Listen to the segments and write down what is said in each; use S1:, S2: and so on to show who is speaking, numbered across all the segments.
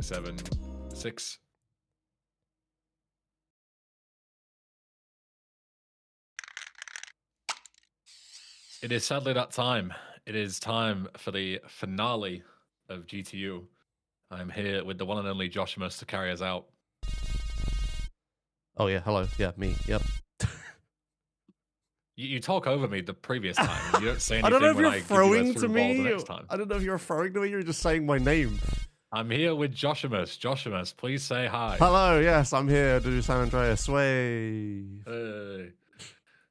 S1: 7, 6. It is sadly that time. It is time for the finale of GTU. I'm here with the one and only Joshimuz to carry us out.
S2: Oh yeah, hello. Yeah, me. Yep.
S1: You talk over me the previous time. And you don't say anything
S2: I don't know if
S1: when
S2: you're
S1: I give
S2: throwing
S1: you a
S2: to
S1: through ball the
S2: me.
S1: next time.
S2: I don't know if you're referring to me. You're just saying my name.
S1: I'm here with Joshimuz. Joshimuz, please say hi.
S2: Hello. Yes, I'm here to do San Andreas. Sway.
S1: Hey.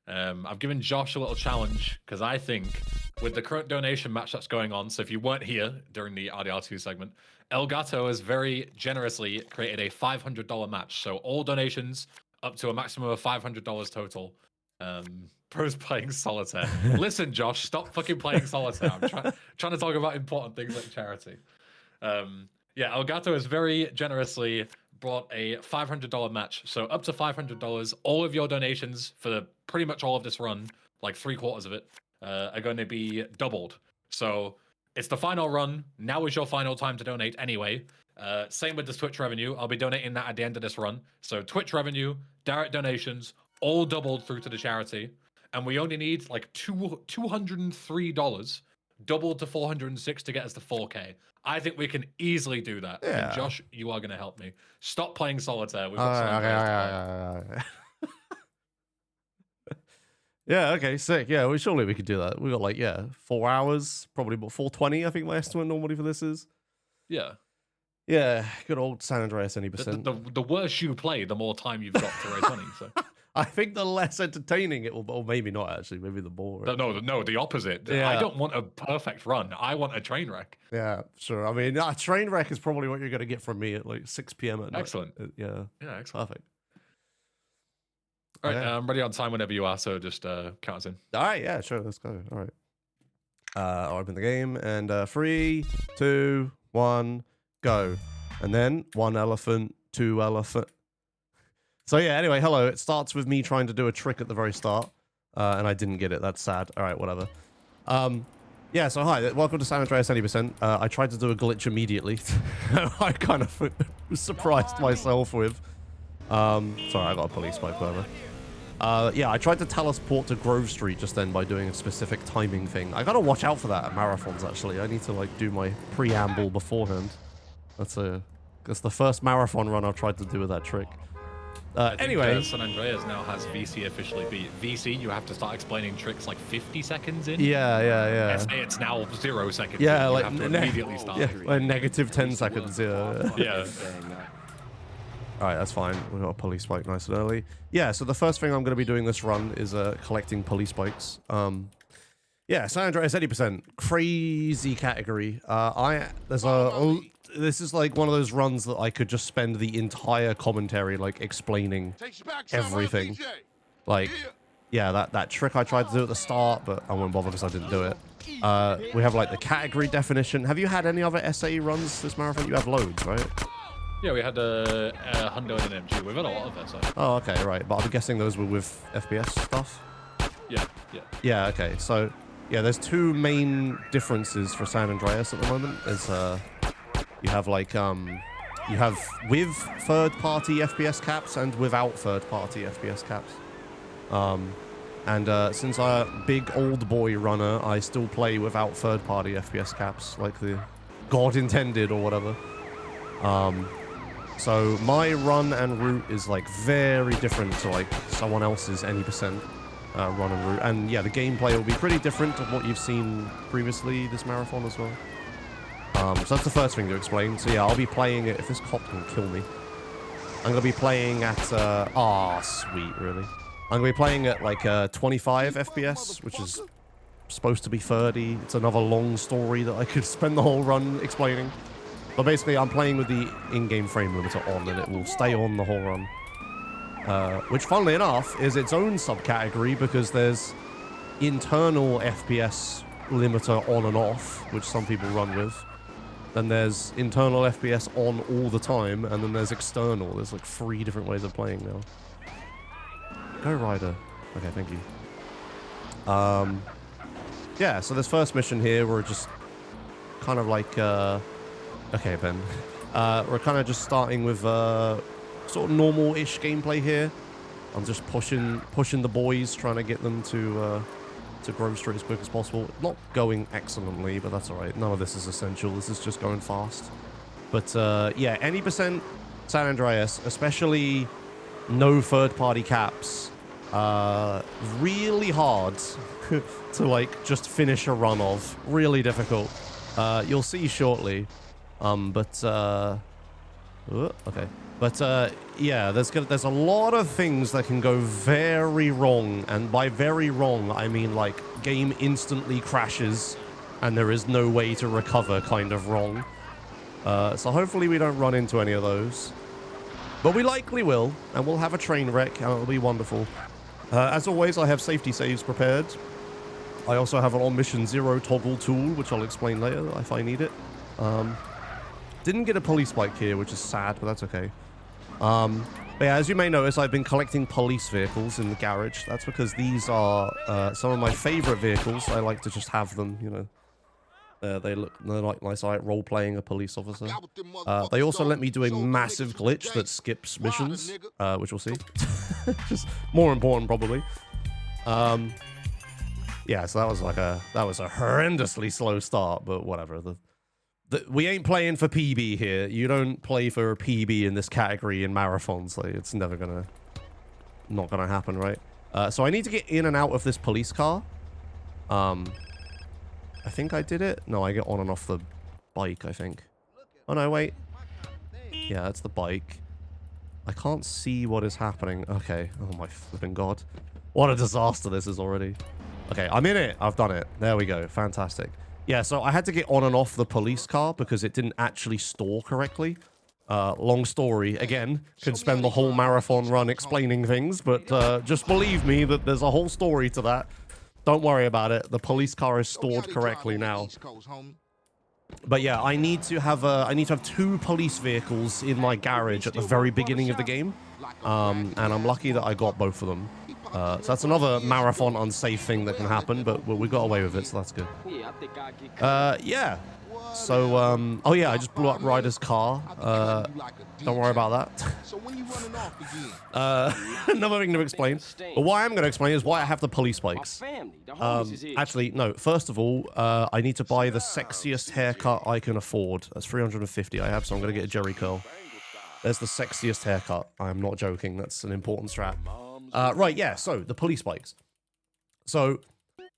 S1: I've given Josh a little challenge because I think with the current donation match that's going on, so if you weren't here during the RDR2 segment, Elgato has very generously created a $500 match. So all donations up to a maximum of $500 total. Pros playing solitaire. Listen, Josh, stop fucking playing solitaire. I'm trying to talk about important things like charity. Yeah, Elgato has very generously brought a $500 match. So up to $500, all of your donations for pretty much all of this run, like 3/4 of it, are going to be doubled. So it's the final run. Now is your final time to donate anyway. Same with the Twitch revenue. I'll be donating that at the end of this run. So Twitch revenue, direct donations, all doubled through to the charity. And we only need like $203 doubled to 406 to get us to 4K. I think we can easily do that.
S2: Yeah.
S1: And Josh, you are going to help me. Stop playing solitaire. We've got San Andreas to play.
S2: Yeah, okay, sick. Yeah, well, surely we could do that. We got like, 4 hours, probably about 420, I think my estimate normally for this is.
S1: Yeah.
S2: Yeah, good old San Andreas any percent.
S1: The worse you play, the more time you've got to raise money. So
S2: I think the less entertaining it will be, or maybe not actually, maybe the more.
S1: No, the opposite.
S2: Yeah.
S1: I don't want a perfect run. I want a train wreck.
S2: Yeah, sure. I mean, a train wreck is probably what you're going to get from me at like 6 p.m. at night.
S1: Excellent.
S2: Yeah.
S1: Yeah, excellent.
S2: Perfect.
S1: All right,
S2: Okay.
S1: I'm ready on time whenever you are, so just count us in.
S2: All right, yeah, sure, let's go. All right. I'll open the game and 3, 2, 1, go. And then 1 elephant, 2 elephant. So yeah, anyway, hello. It starts with me trying to do a trick at the very start, and I didn't get it. That's sad. All right, whatever. Yeah, so hi, welcome to San Andreas 80%. I tried to do a glitch immediately. I kind of was surprised myself with. Sorry, I got a police bike, whatever. Yeah, I tried to teleport to Grove Street just then by doing a specific timing thing. I gotta watch out for that at marathons, actually. I need to, like, do my preamble beforehand. That's the first marathon run I've tried to do with that trick. Anyway.
S1: San Andreas now has VC officially beat. VC, you have to start explaining tricks like 50 seconds in.
S2: Yeah.
S1: It's now 0 seconds.
S2: Yeah,
S1: you
S2: like
S1: have to immediately start.
S2: Yeah, like negative 10 seconds, yeah.
S1: Yeah.
S2: Alright, that's fine. We got a police bike nice and early. Yeah, so the first thing I'm going to be doing this run is collecting police bikes. Yeah, San Andreas 80%. Crazy category. This is like one of those runs that I could just spend the entire commentary like explaining everything. Like, yeah, that trick I tried to do at the start, but I won't bother because I didn't do it. We have like the category definition. Have you had any other SAE runs this marathon? You have loads, right?
S1: Yeah, we had a Hundo and an MG. We've had a lot of it. So.
S2: Oh, okay, right. But I'm guessing those were with FPS stuff?
S1: Yeah.
S2: Yeah, okay. So, yeah, there's two main differences for San Andreas at the moment. There's, you have like, you have with third-party FPS caps and without third-party FPS caps. Since I'm a big old boy runner, I still play without third-party FPS caps, like the God intended or whatever. So my run and route is like very different to like someone else's any percent run and route. And yeah, the gameplay will be pretty different to what you've seen previously this marathon as well. So that's the first thing to explain. So yeah, I'll be playing it. If this cop can kill me, I'm gonna be playing at sweet, really. I'm gonna be playing at like 25 FPS, which is supposed to be 30. It's another long story that I could spend the whole run explaining. But basically, I'm playing with the in-game frame limiter on, and it will stay on the whole run. Which, funnily enough, is its own subcategory, because there's internal FPS limiter on and off, which some people run with. Then there's internal FPS on all the time, and then there's external. There's like 3 different ways of playing now. Go Ryder. Okay, thank you. Yeah, so this first mission here, we're just kind of like... Okay, Ben. We're kind of just starting with sort of normal-ish gameplay here. I'm just pushing the boys, trying to get them to Grove Street as quick as possible. Not going excellently, but that's all right. None of this is essential. This is just going fast. But yeah, any percent San Andreas, especially no third-party caps, really hard to like just finish a run of. Really difficult. You'll see shortly. Okay. But yeah, there's a lot of things that can go very wrong, and by very wrong I mean like game instantly crashes and there is no way to recover kind of wrong. So hopefully we don't run into any of those, but we likely will, and we'll have a train wreck and it'll be wonderful. As always, I have safety saves prepared. I also have an on mission 0 toggle tool, which I'll explain later if I need it. Didn't get a police bike here, which is sad, but that's okay. But yeah, as you may notice, I've been collecting police vehicles in the garage. That's because these are some of my favorite vehicles. I like to just have them, you know. They're like nice, like role-playing a police officer. They also let me do a massive glitch that skips missions, which we'll see. Just more important, probably. Yeah, so that was a horrendously slow start, but whatever. We ain't playing for PB here. You don't play for a PB in this category in marathons. Like, it's never not gonna happen, right? So I need to get in and out of this police car. I think I did it. No, I get on and off the bike, I think. Oh no, wait. Yeah, that's the bike. I can't see what is happening. Okay. Oh my flipping god. What a disaster this is already. Okay, I'm in it. I've done it. There we go. Fantastic. Yeah, so I had to get on and off the police car because it didn't actually store correctly. Long story. Again, could spend the whole marathon run explaining things, but just believe me that there's a whole story to that. Don't worry about it. The police car is stored correctly now. But yeah, I need to have 2 police vehicles in my garage at the very beginning of the game. And I'm lucky that I got both of them. So that's another marathon unsafe thing that can happen, but we got away with it, so that's good. Yeah. So, oh yeah, I just blew up Ryder's car. Don't worry about that. Another thing to explain. But what I am going to explain is why I have the police bikes. Actually, no. First of all, I need to buy the sexiest haircut I can afford. That's 350 I have, so I'm going to get a Jerry curl. There's the sexiest haircut. I'm not joking. That's an important strat. Right, yeah, so the police bikes. So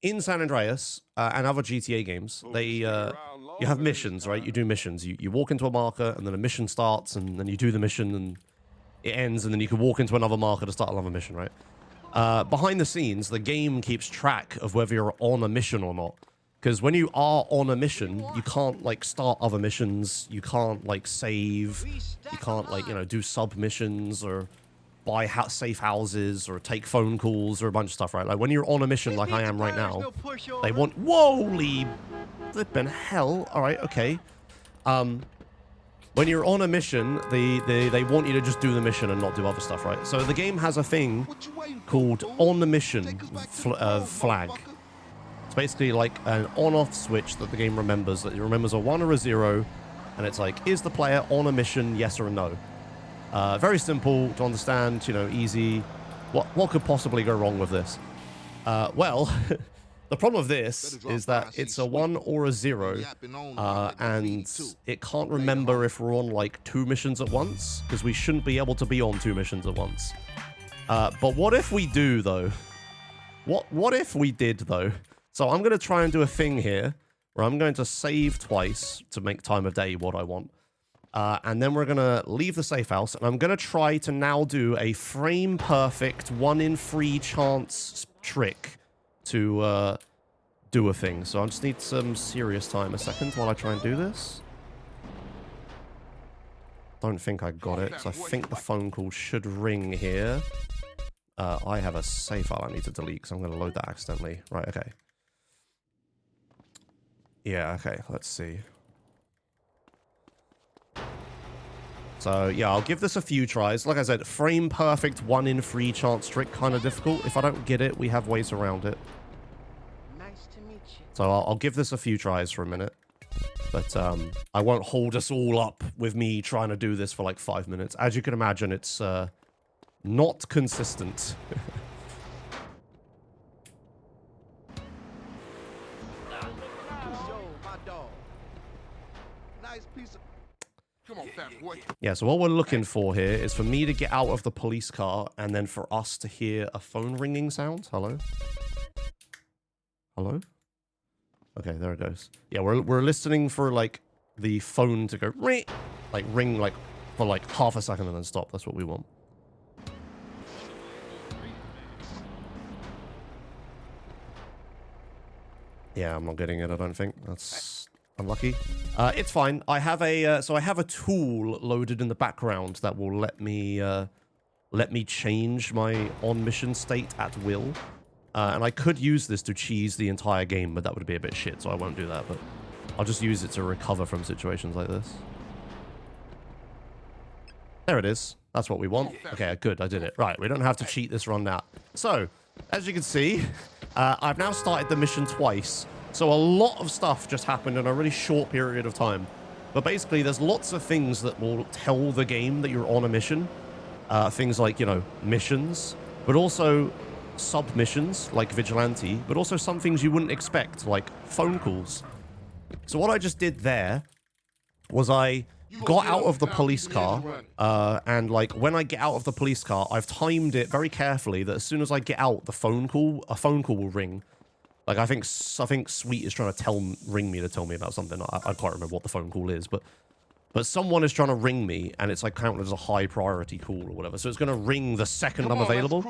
S2: in San Andreas and other GTA games, you have missions, right? You do missions. You walk into a marker, and then a mission starts, and then you do the mission, and it ends, and then you can walk into another marker to start another mission, right? Behind the scenes, the game keeps track of whether you're on a mission or not. Because when you are on a mission, you can't, like, start other missions. You can't, like, save. You can't, like, you know, do sub-missions or buy safe houses or take phone calls or a bunch of stuff, right? Like, when you're on a mission like I am right now, they want... Whoa-ly flippin' hell. All right, okay. When you're on a mission, they want you to just do the mission and not do other stuff, right? So the game has a thing called on the mission flag. It's basically like an on-off switch that the game remembers. That it remembers a 1 or a 0, and it's like, is the player on a mission, yes or a no? Very simple to understand, you know, easy. What could possibly go wrong with this? Well, the problem with this is that it's a 1 or a 0, and it can't remember if we're on like 2 missions at once, because we shouldn't be able to be on 2 missions at once. But what if we do, though? What if we did, though? So I'm going to try and do a thing here where I'm going to save twice to make time of day what I want. And then we're going to leave the safe house, and I'm going to try to now do a frame perfect 1 in 3 chance trick to do a thing. So I just need some serious time. A second while I try and do this. Don't think I got it, because I think the phone call should ring here. I have a save file I need to delete, because I'm going to load that accidentally. Right, okay. Yeah, okay, let's see. So, yeah, I'll give this a few tries. Like I said, frame perfect 1 in 3 chance trick, kind of difficult. If I don't get it, we have ways around it. Nice to meet you. So I'll give this a few tries for a minute. But I won't hold us all up with me trying to do this for like 5 minutes. As you can imagine, it's not consistent. Yeah, so what we're looking for here is for me to get out of the police car and then for us to hear a phone ringing sound. Hello? Hello? Okay, there it goes. Yeah, we're listening for like the phone to go ring, like for like half a second and then stop. That's what we want. Yeah, I'm not getting it, I don't think. That's unlucky. It's fine. I have a so I have a tool loaded in the background that will let me change my on mission state at will. And I could use this to cheese the entire game, but that would be a bit shit, so I won't do that. But I'll just use it to recover from situations like this. There it is. That's what we want. Okay, good. I did it. Right, we don't have to cheat this run now. So, as you can see, I've now started the mission twice. So a lot of stuff just happened in a really short period of time. But basically, there's lots of things that will tell the game that you're on a mission. Things like, you know, missions, but also sub-missions like Vigilante, but also some things you wouldn't expect, like phone calls. So what I just did there was I got out of the police car, and like when I get out of the police car, I've timed it very carefully that as soon as I get out, a phone call will ring. Like I think Sweet is trying to ring me to tell me about something. I can't remember what the phone call is, but someone is trying to ring me, and it's like counted as a high priority call or whatever. So it's going to ring the second I'm available.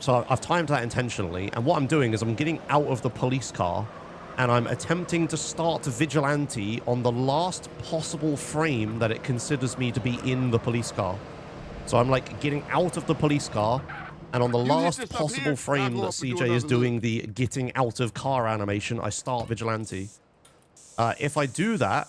S2: So I've timed that intentionally, and what I'm doing is I'm getting out of the police car, and I'm attempting to start Vigilante on the last possible frame that it considers me to be in the police car. So I'm like getting out of the police car, and on the last possible frame that CJ is doing the getting out of car animation, I start Vigilante. If I do that,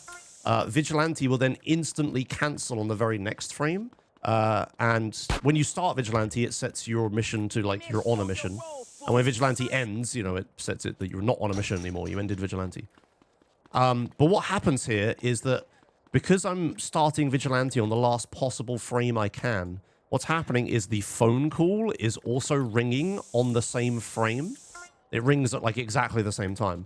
S2: Vigilante will then instantly cancel on the very next frame. And when you start Vigilante, it sets your mission to like you're on a mission. And when Vigilante ends, you know, it sets it that you're not on a mission anymore. You ended Vigilante. But what happens here is that because I'm starting Vigilante on the last possible frame I can, what's happening is the phone call is also ringing on the same frame. It rings at like exactly the same time.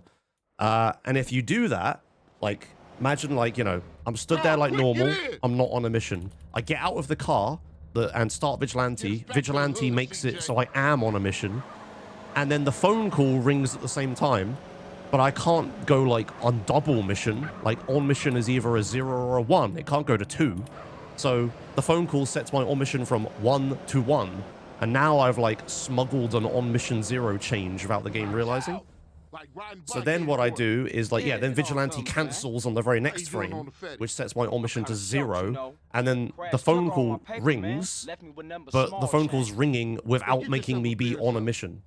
S2: And if you do that, like, imagine like, you know, I'm stood there like normal. I'm not on a mission. I get out of the car and start Vigilante. Vigilante makes it so I am on a mission. And then the phone call rings at the same time. But I can't go like on double mission. Like on mission is either a 0 or a 1. It can't go to 2. So the phone call sets my on mission from 1 to 1. And now I've like smuggled an on mission 0 change without the game realizing. So then what I do is like, yeah, then Vigilante cancels on the very next frame, which sets my on mission to 0. And then the phone call rings, but the phone call's ringing without making me be on a mission.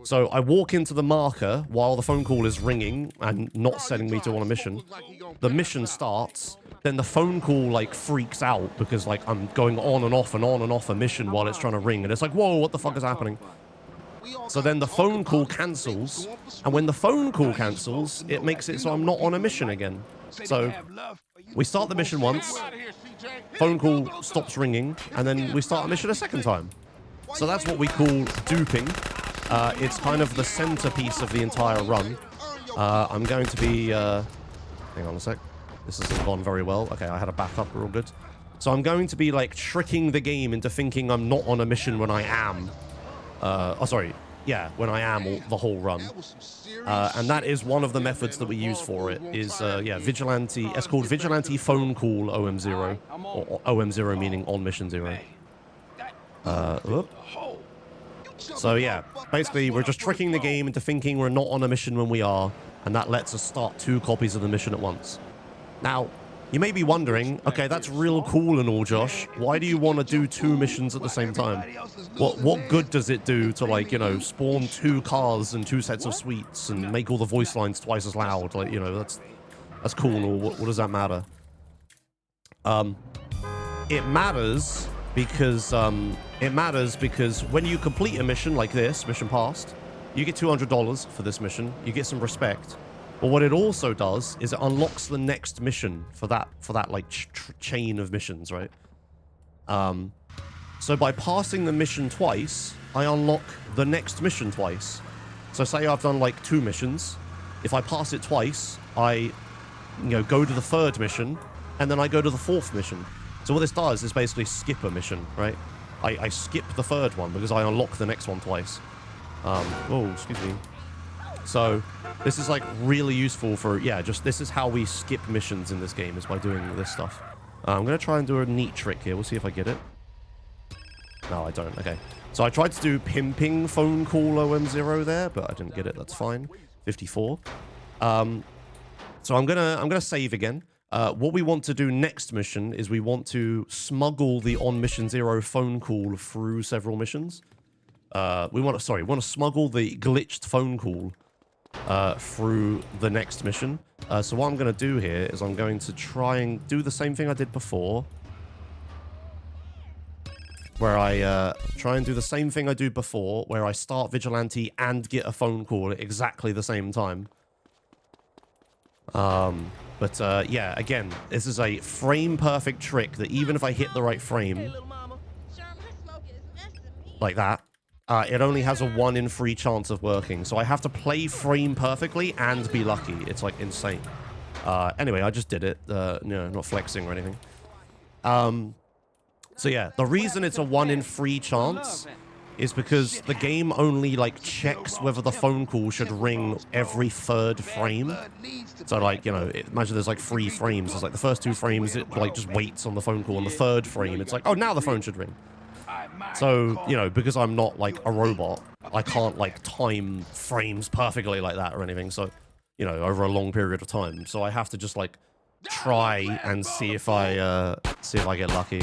S2: So I walk into the marker while the phone call is ringing and not setting me to on a mission. The mission starts, then the phone call like freaks out because like I'm going on and off a mission while it's trying to ring, and it's like, whoa, what the fuck is happening? So then the phone call cancels, and when the phone call cancels, it makes it so I'm not on a mission again. So we start the mission once, phone call stops ringing, and then we start a mission a second time. So that's what we call duping. It's kind of the centerpiece of the entire run. I'm going to be... hang on a sec. This hasn't gone very well. Okay, I had a backup. We're all good. So I'm going to be, like, tricking the game into thinking I'm not on a mission when I am. Oh, sorry. Yeah, when I am the whole run. And that is one of the methods that we use for it, is, yeah, Vigilante... It's called Vigilante Phone Call OM0. Or OM0 meaning On Mission 0. So yeah, basically we're just tricking the game into thinking we're not on a mission when we are, and that lets us start 2 copies of the mission at once. Now, you may be wondering, okay, that's real cool and all, Josh. Why do you want to do 2 missions at the same time? What good does it do to, like, you know, spawn 2 cars and 2 sets of suites and make all the voice lines twice as loud? Like, you know, that's cool and all. What does that matter? It matters because when you complete a mission like this, mission passed, you get $200 for this mission. You get some respect. But what it also does is it unlocks the next mission for that like chain of missions, right? So by passing the mission twice, I unlock the next mission twice. So say I've done like 2 missions. If I pass it twice, I go to the 3rd mission, and then I go to the 4th mission. So what this does is basically skip a mission, right? I skip the 3rd one because I unlock the next one twice. Oh, excuse me. So this is like really useful for, this is how we skip missions in this game, is by doing this stuff. I'm going to try and do a neat trick here. We'll see if I get it. No, I don't. Okay. So I tried to do pimping phone call OM0 there, but I didn't get it. That's fine. 54. So I'm gonna save again. What we want to do next mission is we want to smuggle the on mission 0 phone call through several missions. We want to smuggle the glitched phone call through the next mission. So what I'm going to do here is I'm going to try and do the same thing I did before, where I try and do the same thing I do before, where I start Vigilante and get a phone call at exactly the same time. Yeah, again, this is a frame-perfect trick that even if I hit the right frame, like that, it only has a 1 in 3 chance of working. So I have to play frame perfectly and be lucky. It's like insane. Anyway, I just did it. Not flexing or anything. So yeah, the reason it's a 1 in 3 chance is because the game only like checks whether the phone call should ring every 3rd frame. So like, imagine there's like 3 frames. It's like the first 2 frames, it like just waits on the phone call. On the 3rd frame, it's like, oh, now the phone should ring. So, because I'm not like a robot, I can't like time frames perfectly like that or anything. So, over a long period of time. So I have to just like try and see if I get lucky.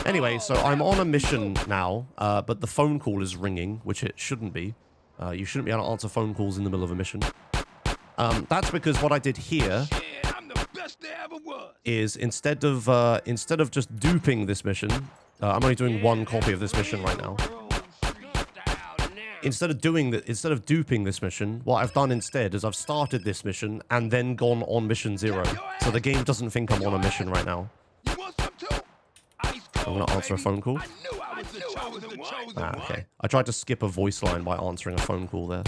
S2: Anyway, so I'm on a mission now, but the phone call is ringing, which it shouldn't be. You shouldn't be able to answer phone calls in the middle of a mission. That's because what I did here is instead of just duping this mission, I'm only doing 1 copy of this mission right now. Instead of duping this mission, what I've done instead is I've started this mission and then gone on mission 0. So the game doesn't think I'm on a mission right now. I'm going to answer a phone call. Okay. I tried to skip a voice line by answering a phone call there.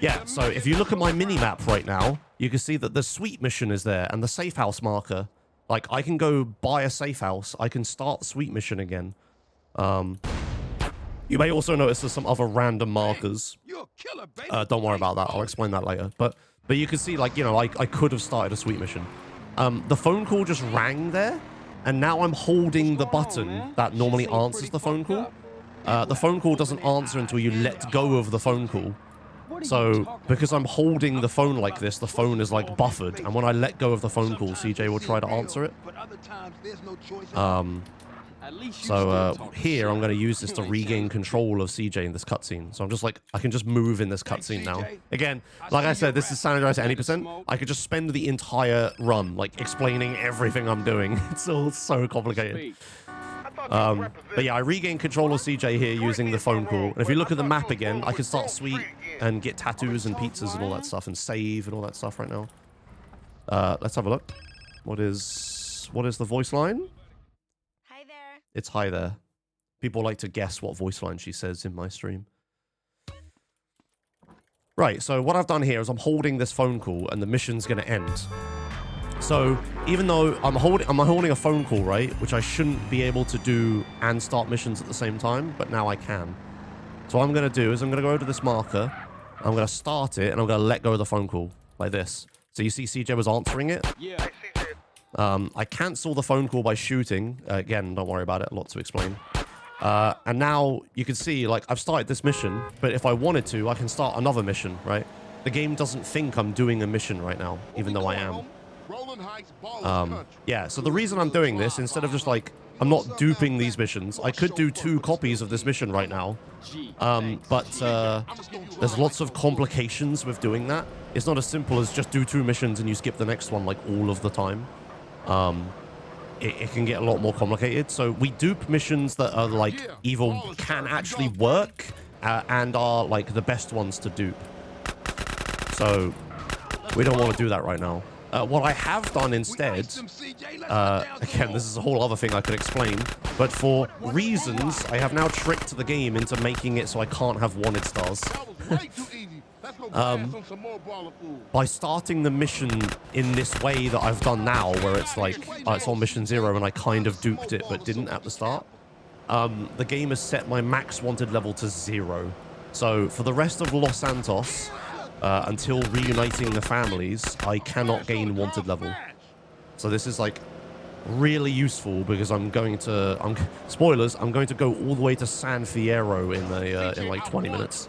S2: Yeah, so if you look at my mini-map right now, you can see that the sweet mission is there and the safe house marker. Like, I can go buy a safe house. I can start the sweet mission again. You may also notice there's some other random markers. Don't worry about that. I'll explain that later. But you can see, like, I could have started a sweet mission. The phone call just rang there, and now I'm holding the button that normally answers the phone call. The phone call doesn't answer until you let go of the phone call. So, because I'm holding the phone like this, the phone is like buffered, and when I let go of the phone call, CJ will try to answer it. Here I'm going to use this to regain control of CJ in this cutscene. So I'm just like, I can just move in this cutscene now. Again, like I said, this is San Andreas at 80%. I could just spend the entire run, like, explaining everything I'm doing. It's all so complicated. But yeah, I regain control of CJ here using the phone call. And if you look at the map again, I can start sweet and get tattoos and pizzas and all that stuff and save and all that stuff right now. Let's have a look. What is the voice line?
S3: Hi there.
S2: It's hi there. People like to guess what voice line she says in my stream. Right, so what I've done here is I'm holding this phone call and the mission's going to end. So even though I'm holding a phone call, right, which I shouldn't be able to do and start missions at the same time, but now I can. So what I'm going to do is I'm going to go over to this marker, I'm going to start it, and I'm going to let go of the phone call, like this. So you see CJ was answering it?
S4: Yeah.
S2: I cancel the phone call by shooting. Again, don't worry about it, a lot to explain. And now you can see, like, I've started this mission, but if I wanted to, I can start another mission, right? The game doesn't think I'm doing a mission right now, even though I am. Yeah, so the reason I'm doing this, instead of just like, I'm not duping these missions, I could do 2 copies of this mission right now. But there's lots of complications with doing that. It's not as simple as just do 2 missions and you skip the next one like all of the time. It can get a lot more complicated. So we dupe missions that are like either can actually work and are like the best ones to dupe. So we don't want to do that right now. What I have done instead, again, this is a whole other thing I could explain, but for reasons, I have now tricked the game into making it so I can't have wanted stars. By starting the mission in this way that I've done now, where it's like, it's on mission 0 and I kind of duped it but didn't at the start, the game has set my max wanted level to 0. So for the rest of Los Santos, until reuniting the families, I cannot gain wanted level. So this is like really useful because I'm going to, spoilers, I'm going to go all the way to San Fierro in like 20 minutes.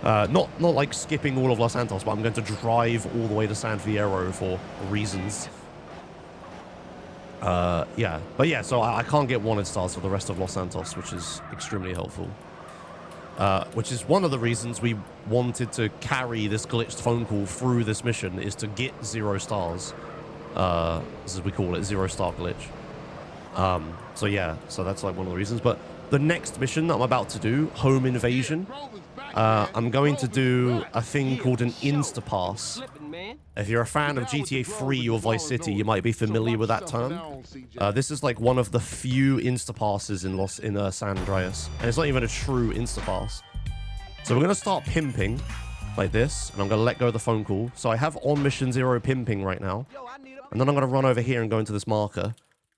S2: Not like skipping all of Los Santos, but I'm going to drive all the way to San Fierro for reasons. Yeah, but yeah, so I can't get wanted stars for the rest of Los Santos, which is extremely helpful. Which is one of the reasons we wanted to carry this glitched phone call through this mission, is to get 0 stars. As we call it, 0-star glitch. So yeah, so that's like one of the reasons. But the next mission that I'm about to do, Home Invasion, I'm going to do a thing called an Instapass. If you're a fan of GTA 3 or Vice City, you might be familiar with that term. This is like one of the few Instapasses in San Andreas, and it's not even a true Instapass. So we're going to start pimping like this, and I'm going to let go of the phone call. So I have on mission 0 pimping right now, and then I'm going to run over here and go into this marker.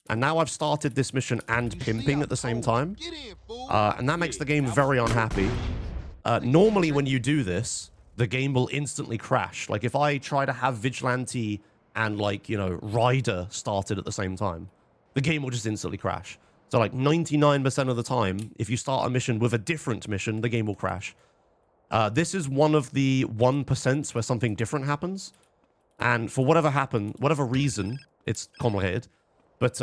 S2: And now I've started this mission and pimping at the same time, and that makes the game very unhappy. Normally when you do this, the game will instantly crash. Like if I try to have Vigilante and like, you know, Rider started at the same time, the game will just instantly crash. So like 99% of the time, if you start a mission with a different mission, the game will crash. This is one of the 1% where something different happens. And for whatever reason, it's complicated. But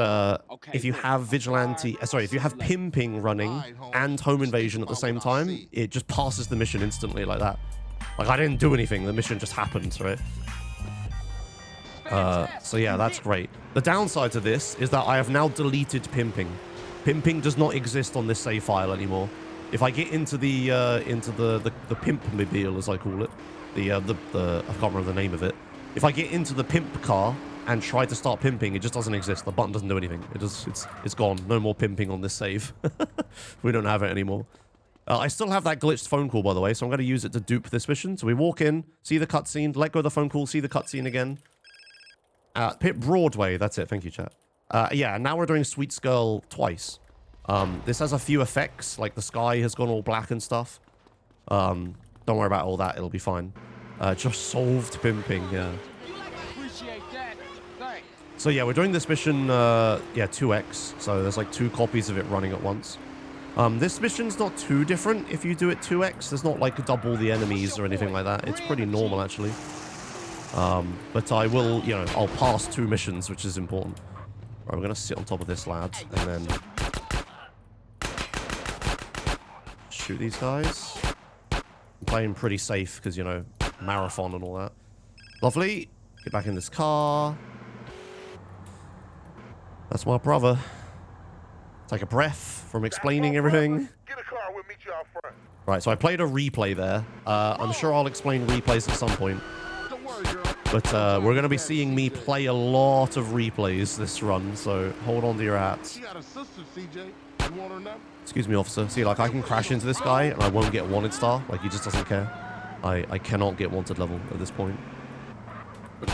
S2: if you have Vigilante, if you have pimping running and Home Invasion at the same time, it just passes the mission instantly like that. Like I didn't do anything, the mission just happened, right? So yeah, that's great. The downside to this is that I have now deleted pimping. Pimping does not exist on this save file anymore. If I get into the pimp mobile, as I call it, I can't remember the name of it. If I get into the pimp car and try to start pimping, it just doesn't exist. The button doesn't do anything. It's gone. No more pimping on this save. We don't have it anymore. I still have that glitched phone call, by the way, so I'm going to use it to dupe this mission. So we walk in, see the cutscene, let go of the phone call, see the cutscene again. Pit Broadway, that's it. Thank you, chat. Yeah, and now we're doing Sweet Girl twice. This has a few effects, like the sky has gone all black and stuff. Don't worry about all that, it'll be fine. Just solved pimping, yeah. So yeah, we're doing this mission, 2x. So there's like 2 copies of it running at once. This mission's not too different if you do it 2x. There's not like double the enemies or anything like that. It's pretty normal, actually. But I will, you know, I'll pass 2 missions, which is important. Right, we're going to sit on top of this, lads, and then shoot these guys. I'm playing pretty safe because, you know, marathon and all that. Lovely. Get back in this car. That's my brother. Take a breath from explaining everything.
S4: Get a car, we'll meet you out front.
S2: Right, so I played a replay there. I'm sure I'll explain replays at some point.
S4: Don't worry, girl.
S2: But we're going to be seeing me play a lot of replays this run, so hold on to your hats.
S4: She got a sister, CJ. You want her now?
S2: Excuse me, officer. See, like, I can crash into this guy and I won't get wanted star. Like, he just doesn't care. I cannot get wanted level at this point.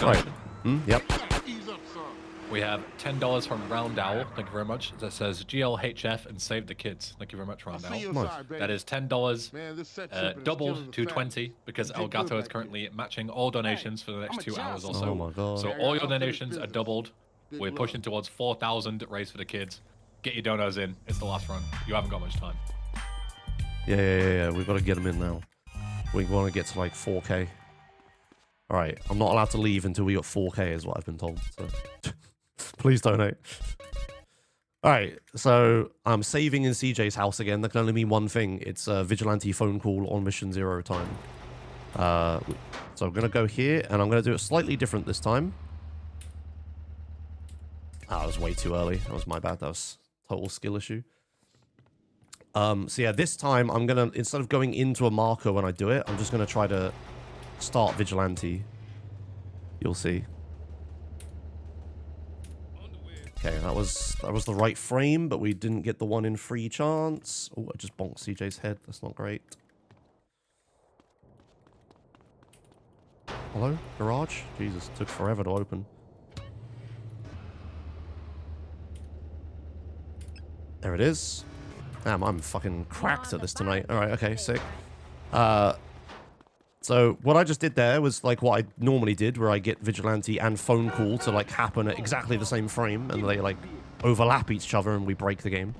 S2: Right. Yep.
S4: Ease up, son.
S1: We have $10 from Round Owl. Thank you very much. That says GLHF and save the kids. Thank you very much, Round
S4: I'll see you
S1: Owl.
S4: inside, baby.
S1: That is $10
S4: Man, this set shipping is killing
S1: doubled
S4: the
S1: to
S4: fat.
S1: 20 because
S4: You did
S1: Elgato
S4: good
S1: is
S4: back
S1: currently matching all donations for the next 2 hours or so.
S2: Oh my god.
S1: So all your donations are doubled. We're pushing towards 4,000 raised for the kids. Get your donos in. It's the last run. You haven't got much time.
S2: Yeah. We've got to get them in now. We want to get to like 4K. All right. I'm not allowed to leave until we got 4K is what I've been told. So please donate. All right. So I'm saving in CJ's house again. That can only mean one thing. It's a vigilante phone call on mission 0 time. So I'm going to go here and I'm going to do it slightly different this time. That was way too early. That was my bad. That was a total skill issue. So yeah, this time I'm going to, instead of going into a marker when I do it, I'm just going to try to start Vigilante, you'll see. Okay, that was the right frame, but we didn't get the 1 in 3 chance. Oh, I just bonked CJ's head. That's not great. Hello? Garage? Jesus, it took forever to open. There it is. Damn, I'm fucking cracked at this tonight. Alright, okay, sick. So what I just did there was like what I normally did, where I get Vigilante and phone call to like happen at exactly the same frame, and they like overlap each other and we break the game.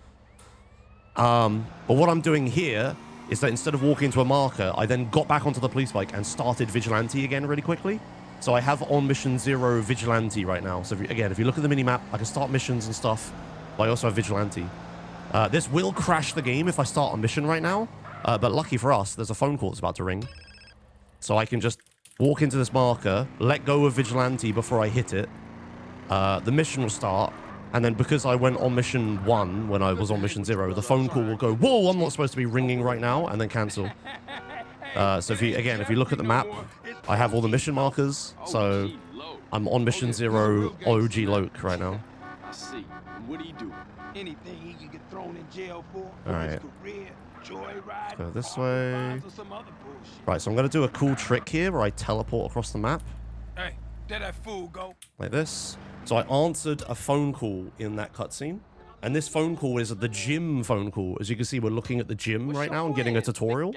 S2: But what I'm doing here is that instead of walking to a marker, I then got back onto the police bike and started Vigilante again really quickly. So I have on mission 0 Vigilante right now. So if you look at the minimap, I can start missions and stuff, but I also have Vigilante. This will crash the game if I start a mission right now, but lucky for us, there's a phone call that's about to ring. So I can just walk into this marker, let go of Vigilante before I hit it. The mission will start, and then because I went on mission 1 when I was on mission 0, the phone call will go, whoa, I'm not supposed to be ringing right now, and then cancel. So if you look at the map, I have all the mission markers, so I'm on mission 0 OG Loke right now.
S5: I see. What do you do? Anything he can get thrown in jail for.
S2: All right.
S5: Career, joyride,
S2: Go this way.
S5: or some other bullshit.
S2: Right, so I'm going to do a cool trick here where I teleport across the map.
S5: Hey, there that fool go.
S2: Like this. So I answered a phone call in that cutscene. And this phone call is the gym phone call. As you can see, we're looking at the gym right now and getting a tutorial.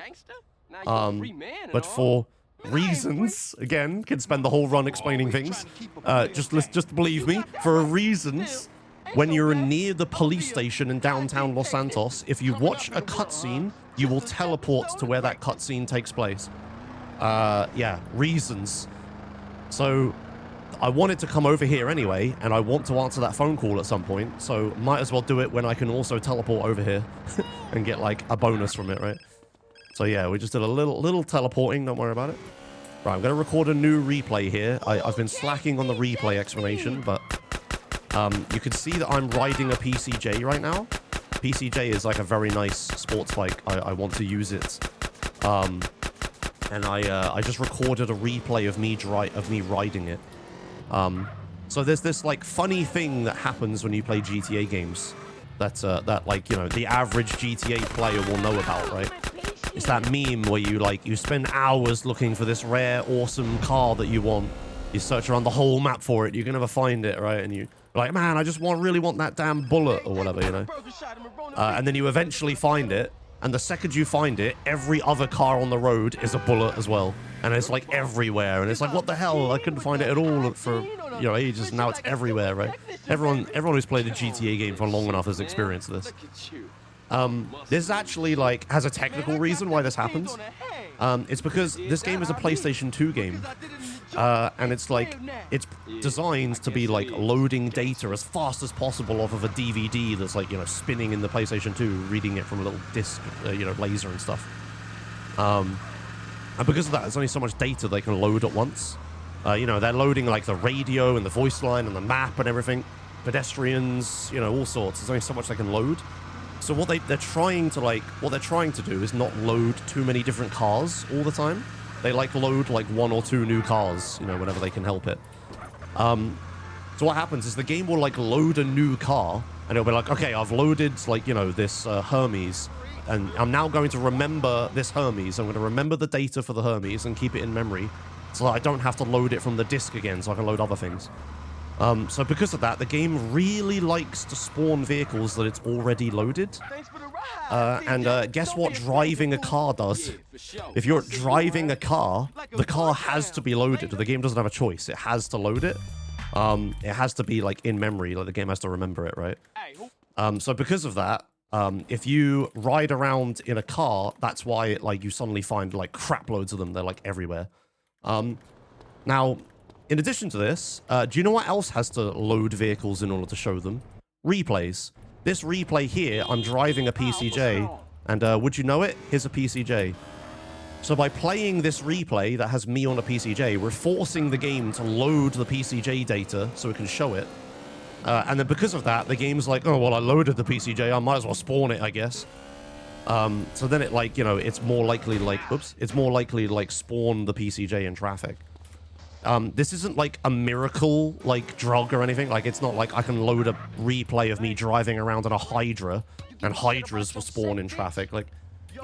S2: But for reasons, again, can spend the whole run explaining things. Just believe me, for reasons, when you're near the police station in downtown Los Santos, if you watch a cutscene, you will teleport to where that cutscene takes place. Yeah, reasons. So I wanted to come over here anyway, and I want to answer that phone call at some point, so might as well do it when I can also teleport over here and get like a bonus from it, right? So yeah, we just did a little teleporting, don't worry about it. Right, I'm going to record a new replay here. I've been slacking on the replay explanation, but you can see that I'm riding a PCJ right now. PCJ is like a very nice sports bike. I want to use it. And I just recorded a replay of me riding it. So there's this like funny thing that happens when you play GTA games that like, you know, the average GTA player will know about, right? It's that meme where you spend hours looking for this rare, awesome car that you want. You search around the whole map for it. You can never find it, right? And you're like, man, I just really want that damn bullet or whatever, you know? And then you eventually find it. And the second you find it, every other car on the road is a bullet as well. And it's like everywhere. And it's like, what the hell? I couldn't find it at all for, you know, ages. Now it's everywhere, right? Everyone who's played a GTA game for long enough has experienced this. This actually like has a technical reason why this happens. It's because this game is a PlayStation 2 game. And it's like, it's designed to be like loading data as fast as possible off of a DVD that's like, you know, spinning in the PlayStation 2, reading it from a little disc, you know, laser and stuff. And because of that, there's only so much data they can load at once. You know, they're loading like the radio and the voice line and the map and everything. Pedestrians, you know, all sorts. There's only so much they can load. So what they're trying to do is not load too many different cars all the time. They like load like 1 or 2 new cars, you know, whenever they can help it. So what happens is the game will like load a new car and it'll be like, okay, I've loaded like, you know, this Hermes, and I'm now going to remember this Hermes. I'm going to remember the data for the Hermes and keep it in memory so that I don't have to load it from the disk again, so I can load other things. So because of that, the game really likes to spawn vehicles that it's already loaded. And guess what driving a car does? If you're driving a car, the car has to be loaded. The game doesn't have a choice. It has to load it. It has to be like in memory, like the game has to remember it, right? So because of that, if you ride around in a car, that's why like you suddenly find like crap loads of them. They're like everywhere. Now, in addition to this, do you know what else has to load vehicles in order to show them? Replays. This replay here, I'm driving a PCJ, and would you know it? Here's a PCJ. So by playing this replay that has me on a PCJ, we're forcing the game to load the PCJ data so it can show it. And then because of that, the game's like, oh, well, I loaded the PCJ, I might as well spawn it, I guess. So then it like, you know, it's more likely like, oops, it's more likely to like spawn the PCJ in traffic. This isn't like a miracle like drug or anything. Like it's not like I can load a replay of me driving around in a Hydra and Hydras will spawn in traffic. Like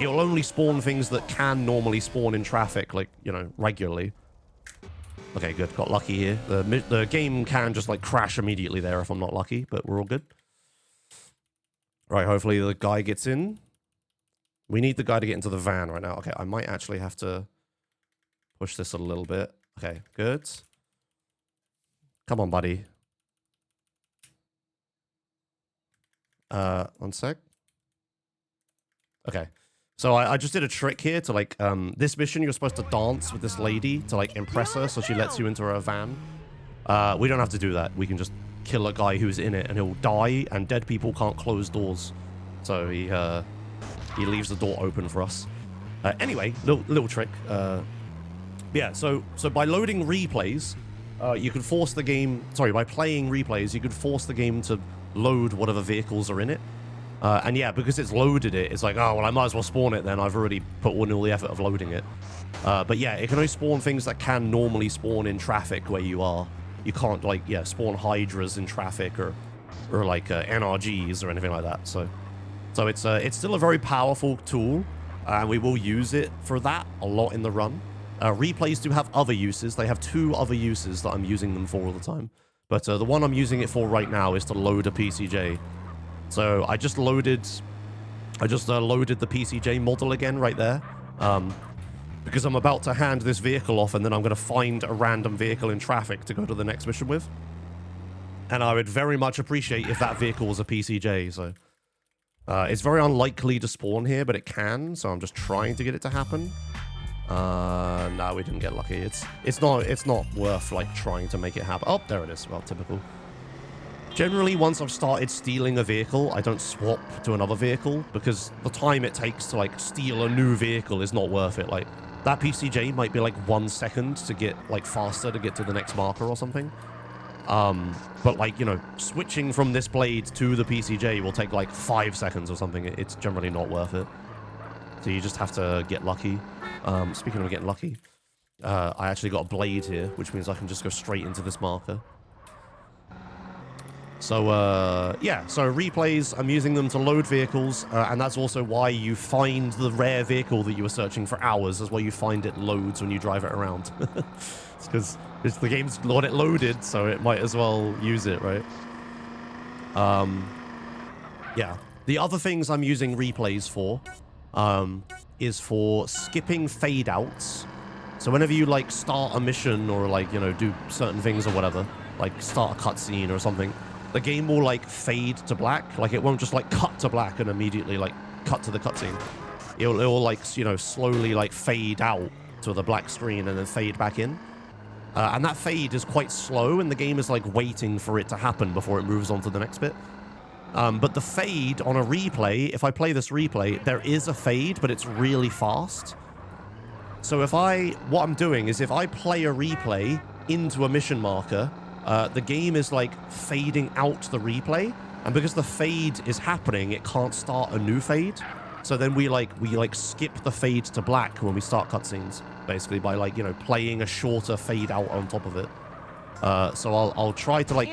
S2: it'll only spawn things that can normally spawn in traffic, like, you know, regularly. Okay, good. Got lucky here. The game can just like crash immediately there if I'm not lucky, but we're all good. Right, hopefully the guy gets in. We need the guy to get into the van right now. Okay, I might actually have to push this a little bit. Okay, good. Come on, buddy. 1 sec. Okay. So I just did a trick here to like, this mission you're supposed to dance with this lady to like impress her so she lets you into her van. We don't have to do that. We can just kill a guy who's in it and he'll die, and dead people can't close doors. So he leaves the door open for us. Anyway, little trick. Yeah, so by loading replays, you can force the game... Sorry, by playing replays, you could force the game to load whatever vehicles are in it. And yeah, because it's loaded it, it's like, oh, well, I might as well spawn it then. I've already put in all the effort of loading it. But yeah, it can only spawn things that can normally spawn in traffic where you are. You can't, like, yeah, spawn Hydras in traffic or like, NRGs or anything like that. So it's still a very powerful tool, and we will use it for that a lot in the run. Replays do have other uses. They have 2 other uses that I'm using them for all the time. But the one I'm using it for right now is to load a PCJ. So I just loaded the PCJ model again right there. Because I'm about to hand this vehicle off, and then I'm going to find a random vehicle in traffic to go to the next mission with. And I would very much appreciate if that vehicle was a PCJ. So it's very unlikely to spawn here, but it can. So I'm just trying to get it to happen. No, we didn't get lucky. It's not worth like trying to make it happen. Oh, there it is. Well, typical. Generally, once I've started stealing a vehicle, I don't swap to another vehicle because the time it takes to like steal a new vehicle is not worth it. Like that PCJ might be like 1 second to get like faster to get to the next marker or something. But like, you know, switching from this blade to the PCJ will take like 5 seconds or something. It's generally not worth it. So you just have to get lucky. Speaking of getting lucky, I actually got a blade here, which means I can just go straight into this marker. So, yeah, so replays, I'm using them to load vehicles, and that's also why you find the rare vehicle that you were searching for hours, is why you find it loads when you drive it around. It's because the game's got it loaded, so it might as well use it, right? Yeah. The other things I'm using replays for, is for skipping fade outs. So whenever you like start a mission or like, you know, do certain things or whatever, like start a cutscene or something, the game will like fade to black. Like it won't just like cut to black and immediately like cut to the cutscene. It'll like, you know, slowly like fade out to the black screen and then fade back in. And that fade is quite slow, and the game is like waiting for it to happen before it moves on to the next bit. But the fade on a replay, if I play this replay, there is a fade, but it's really fast. So what I'm doing is if I play a replay into a mission marker, the game is like fading out the replay, and because the fade is happening, it can't start a new fade. So then we skip the fade to black when we start cutscenes, basically by like, you know, playing a shorter fade out on top of it. So I'll try to like,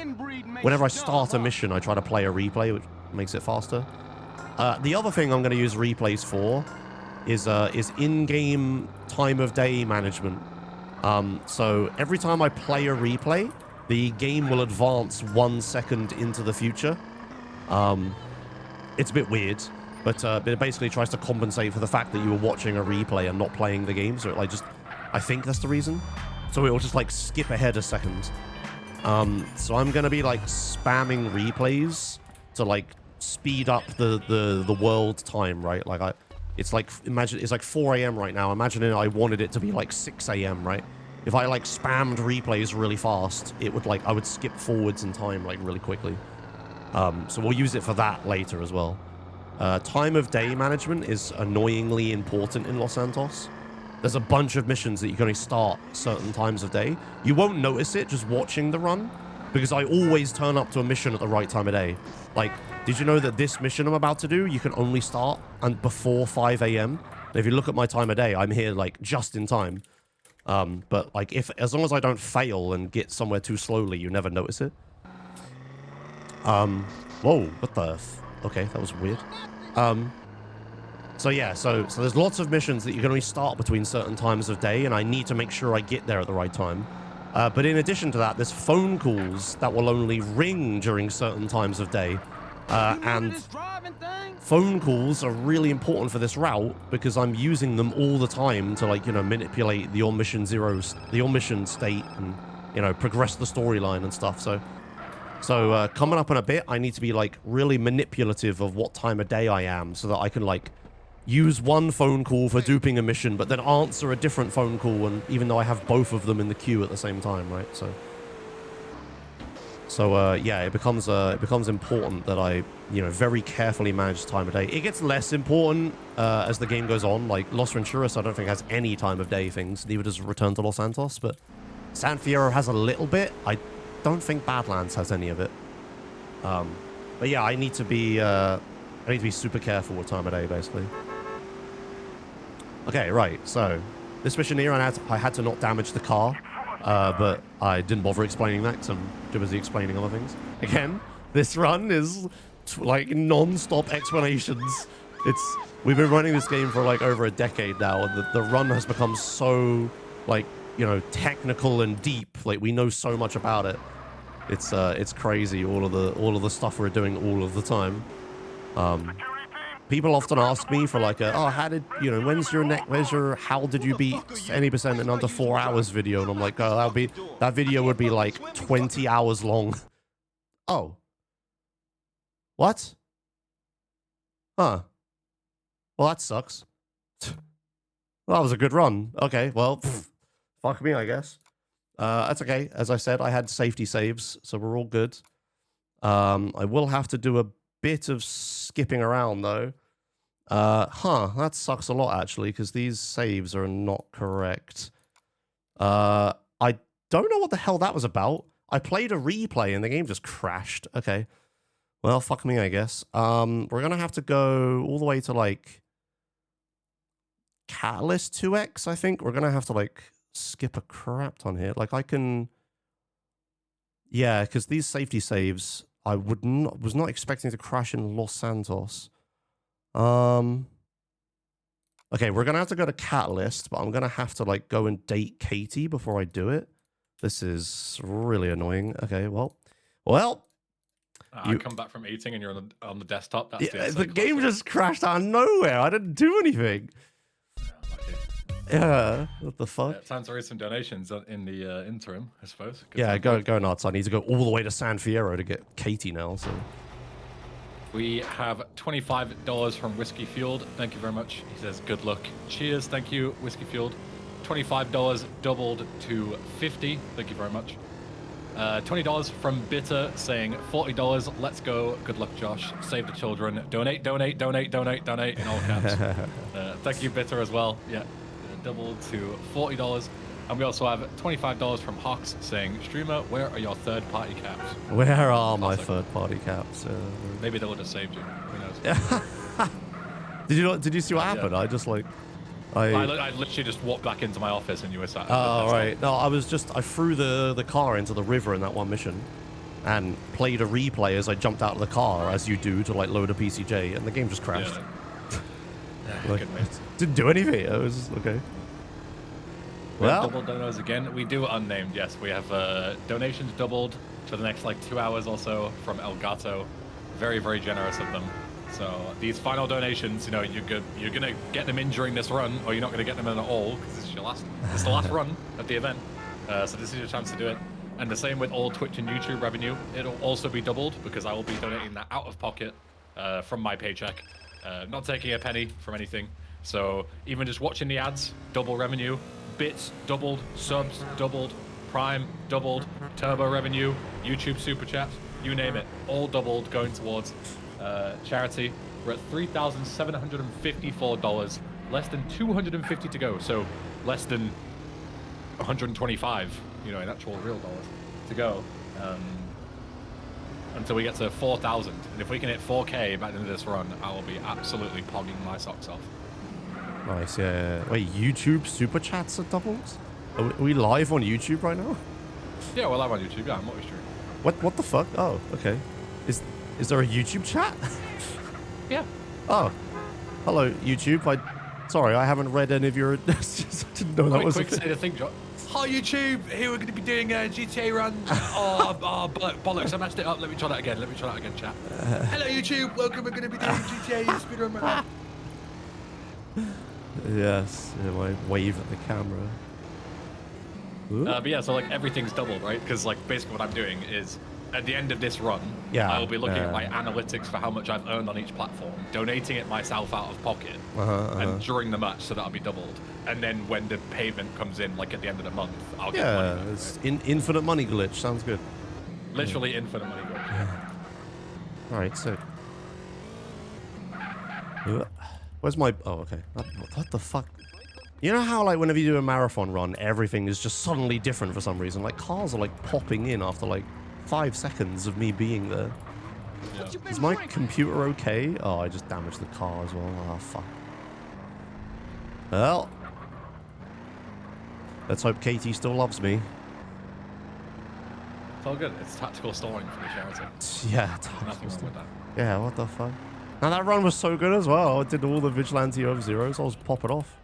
S2: whenever I start a mission, I try to play a replay, which makes it faster. The other thing I'm going to use replays for is in-game time of day management. So every time I play a replay, the game will advance 1 second into the future. It's a bit weird, but it basically tries to compensate for the fact that you were watching a replay and not playing the game. So it like I think that's the reason. So it will just like skip ahead a second. So I'm gonna be like spamming replays to like speed up the world time, right? Like it's like, imagine it's like 4 a.m. right now. Imagine I wanted it to be like 6 a.m., right? If I like spammed replays really fast, it would like, I would skip forwards in time like really quickly. So we'll use it for that later as well. Time of day management is annoyingly important in Los Santos. There's a bunch of missions that you can only start certain times of day. You won't notice it just watching the run, because I always turn up to a mission at the right time of day. Like, did you know that this mission I'm about to do, you can only start before 5 a.m.? And if you look at my time of day, I'm here like just in time. But like, as long as I don't fail and get somewhere too slowly, you never notice it. Whoa, what the? Okay, that was weird. So yeah, so there's lots of missions that you can only start between certain times of day, and I need to make sure I get there at the right time. But in addition to that, there's phone calls that will only ring during certain times of day. And phone calls are really important for this route because I'm using them all the time to, like, you know, manipulate the on-mission state and, you know, progress the storyline and stuff. So coming up in a bit, I need to be, like, really manipulative of what time of day I am so that I can, like, use one phone call for duping a mission, but then answer a different phone call, and even though I have both of them in the queue at the same time, right? So yeah, it becomes important that I, you know, very carefully manage time of day. It gets less important as the game goes on. Like Los Venturas, I don't think has any time of day things. Neither does Return to Los Santos, but San Fierro has a little bit. I don't think Badlands has any of it. But yeah, I need to be super careful with time of day, basically. Okay, right. So this mission here, I had to not damage the car, but I didn't bother explaining that because I'm too busy explaining other things. Again, this run is like non-stop explanations. We've been running this game for like over a decade now, and the run has become so, like, you know, technical and deep. Like, we know so much about it. It's crazy, all of the stuff we're doing all of the time. People often ask me for like how did you beat any percent in under 4 hours video? And I'm like, oh, that video would be like 20 hours long. Oh. What? Huh. Well, that sucks. Well, that was a good run. Okay, well, fuck me, I guess. That's okay. As I said, I had safety saves, so we're all good. I will have to do a bit of skipping around, though. That sucks a lot, actually, because these saves are not correct. I don't know what the hell that was about. I played a replay, and the game just crashed. Okay. Well, fuck me, I guess. We're gonna have to go all the way to, like, Catalyst 2X, I think. We're gonna have to, like, skip a crap ton here. Like, I can... Yeah, because these safety saves, I was not expecting to crash in Los Santos. Okay, we're gonna have to go to Catalyst, but I'm gonna have to, like, go and date Katie before I do it. This is really annoying. Okay, well...
S1: I come back from eating and you're on the desktop. That's
S2: the game just crashed out of nowhere. I didn't do anything. Yeah, what the fuck?
S1: Time to raise some donations in the interim, I suppose.
S2: Yeah, go nuts. I need to go all the way to San Fierro to get Katie now, so...
S1: We have $25 from Whiskey Fueled. Thank you very much. He says, good luck. Cheers. Thank you, Whiskey Fueled. $25 doubled to $50. Thank you very much. $20 from Bitter saying $40. Let's go. Good luck, Josh. Save the children. Donate in all caps. Thank you, Bitter, as well. Yeah, doubled to $40. And we also have $25 from Hawks saying, streamer, where are your third-party caps?
S2: Where are my third-party caps?
S1: Maybe they would have saved you. Who knows?
S2: Did you see what happened? I just like...
S1: I literally just walked back into my office and you were sat.
S2: Oh, right. No, I threw the car into the river in that one mission and played a replay as I jumped out of the car, as you do to, like, load a PCJ, and the game just crashed.
S1: Yeah.
S2: Like, didn't do anything. It was just, okay. Well,
S1: double donos again. We do unnamed, yes. We have donations doubled for the next, like, 2 hours or so from El Gato. Very, very generous of them. So these final donations, you know, you're gonna get them in during this run, or you're not gonna get them in at all because this is it's the last run of the event. So this is your chance to do it. And the same with all Twitch and YouTube revenue. It'll also be doubled because I will be donating that out of pocket from my paycheck, not taking a penny from anything. So even just watching the ads, double revenue, bits doubled, subs doubled, Prime doubled, turbo revenue, YouTube super chat, you name it, all doubled going towards charity. We're at $3,754, less than 250 to go, so less than 125, you know, in actual real dollars to go. until we get to 4,000. And if we can hit 4K by the end of this run, I will be absolutely pogging my socks off.
S2: Nice, yeah. Wait, YouTube super chats are doubled? Are we live on YouTube right now?
S1: Yeah, we're live on YouTube. Yeah, I'm always streaming.
S2: What the fuck? Oh, okay. Is there a YouTube chat?
S1: Yeah.
S2: Oh, hello YouTube. Sorry, I haven't read any of your. I didn't know that was.
S1: Quick say the thing, Josh. Hi YouTube. Here we're going to be doing a GTA run. Oh, bollocks! I messed it up. Let me try that again. Chat. Hello YouTube. Welcome. We're going to be doing GTA speedrun run.
S2: Yes, yeah, I wave at the camera.
S1: But yeah, so like everything's doubled, right? Because like basically what I'm doing is at the end of this run,
S2: yeah,
S1: I will be looking at my analytics for how much I've earned on each platform, donating it myself out of pocket, and during the match, so that'll be doubled. And then when the payment comes in, like at the end of the month, I'll get money back,
S2: it's
S1: right?
S2: infinite money glitch. Sounds good.
S1: Literally infinite money.
S2: All right, so where's my? Oh, okay. What the fuck? You know how like whenever you do a marathon run, everything is just suddenly different for some reason. Like cars are like popping in after like 5 seconds of me being there.
S1: Yeah.
S2: Is my computer okay? Oh, I just damaged the car as well. Oh, fuck. Well, let's hope Katie still loves me.
S1: It's all good. It's tactical stalling for the charity.
S2: Yeah,
S1: Nothing wrong with that.
S2: yeah, what the fuck? Now that run was so good as well. I did all the vigilante over zeros. I was popping off.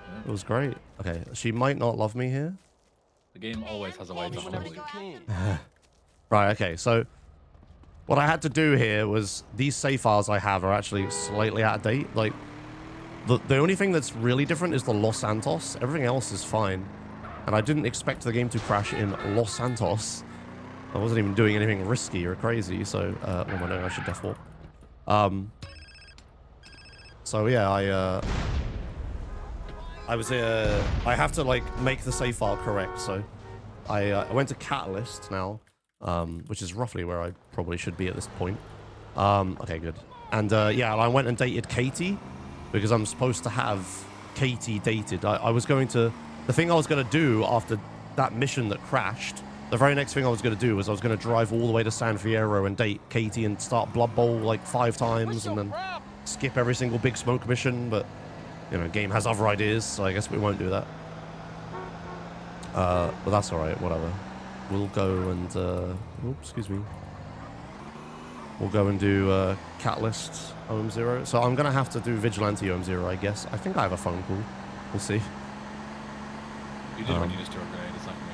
S1: Yeah.
S2: It was great. Okay, she might not love me here.
S1: The game always has a way to
S5: Whenever
S1: humble
S5: you
S1: you.
S5: can.
S2: Right, okay, so what I had to do here was these save files I have are actually slightly out of date. Like, the only thing that's really different is the Los Santos. Everything else is fine. And I didn't expect the game to crash in Los Santos. I wasn't even doing anything risky or crazy, so, what am I doing? I should death walk. So yeah, I have to like make the save file correct, so I went to Catalyst now, which is roughly where I probably should be at this point. Okay, good. And yeah, I went and dated Katie because I'm supposed to have Katie dated. I was going to, the thing I was going to do after that mission that crashed, the very next thing I was going to do was I was going to drive all the way to San Fierro and date Katie and start Blood Bowl like 5 times and then skip every single big smoke mission, but you know, game has other ideas, so I guess we won't do that. But that's alright, whatever. We'll go and, oops, excuse me. We'll go and do Catalyst OM0. So I'm going to have to do Vigilante OM0, I guess. I think I have a phone call. We'll see.
S1: You did when you just threw a grenade a second ago.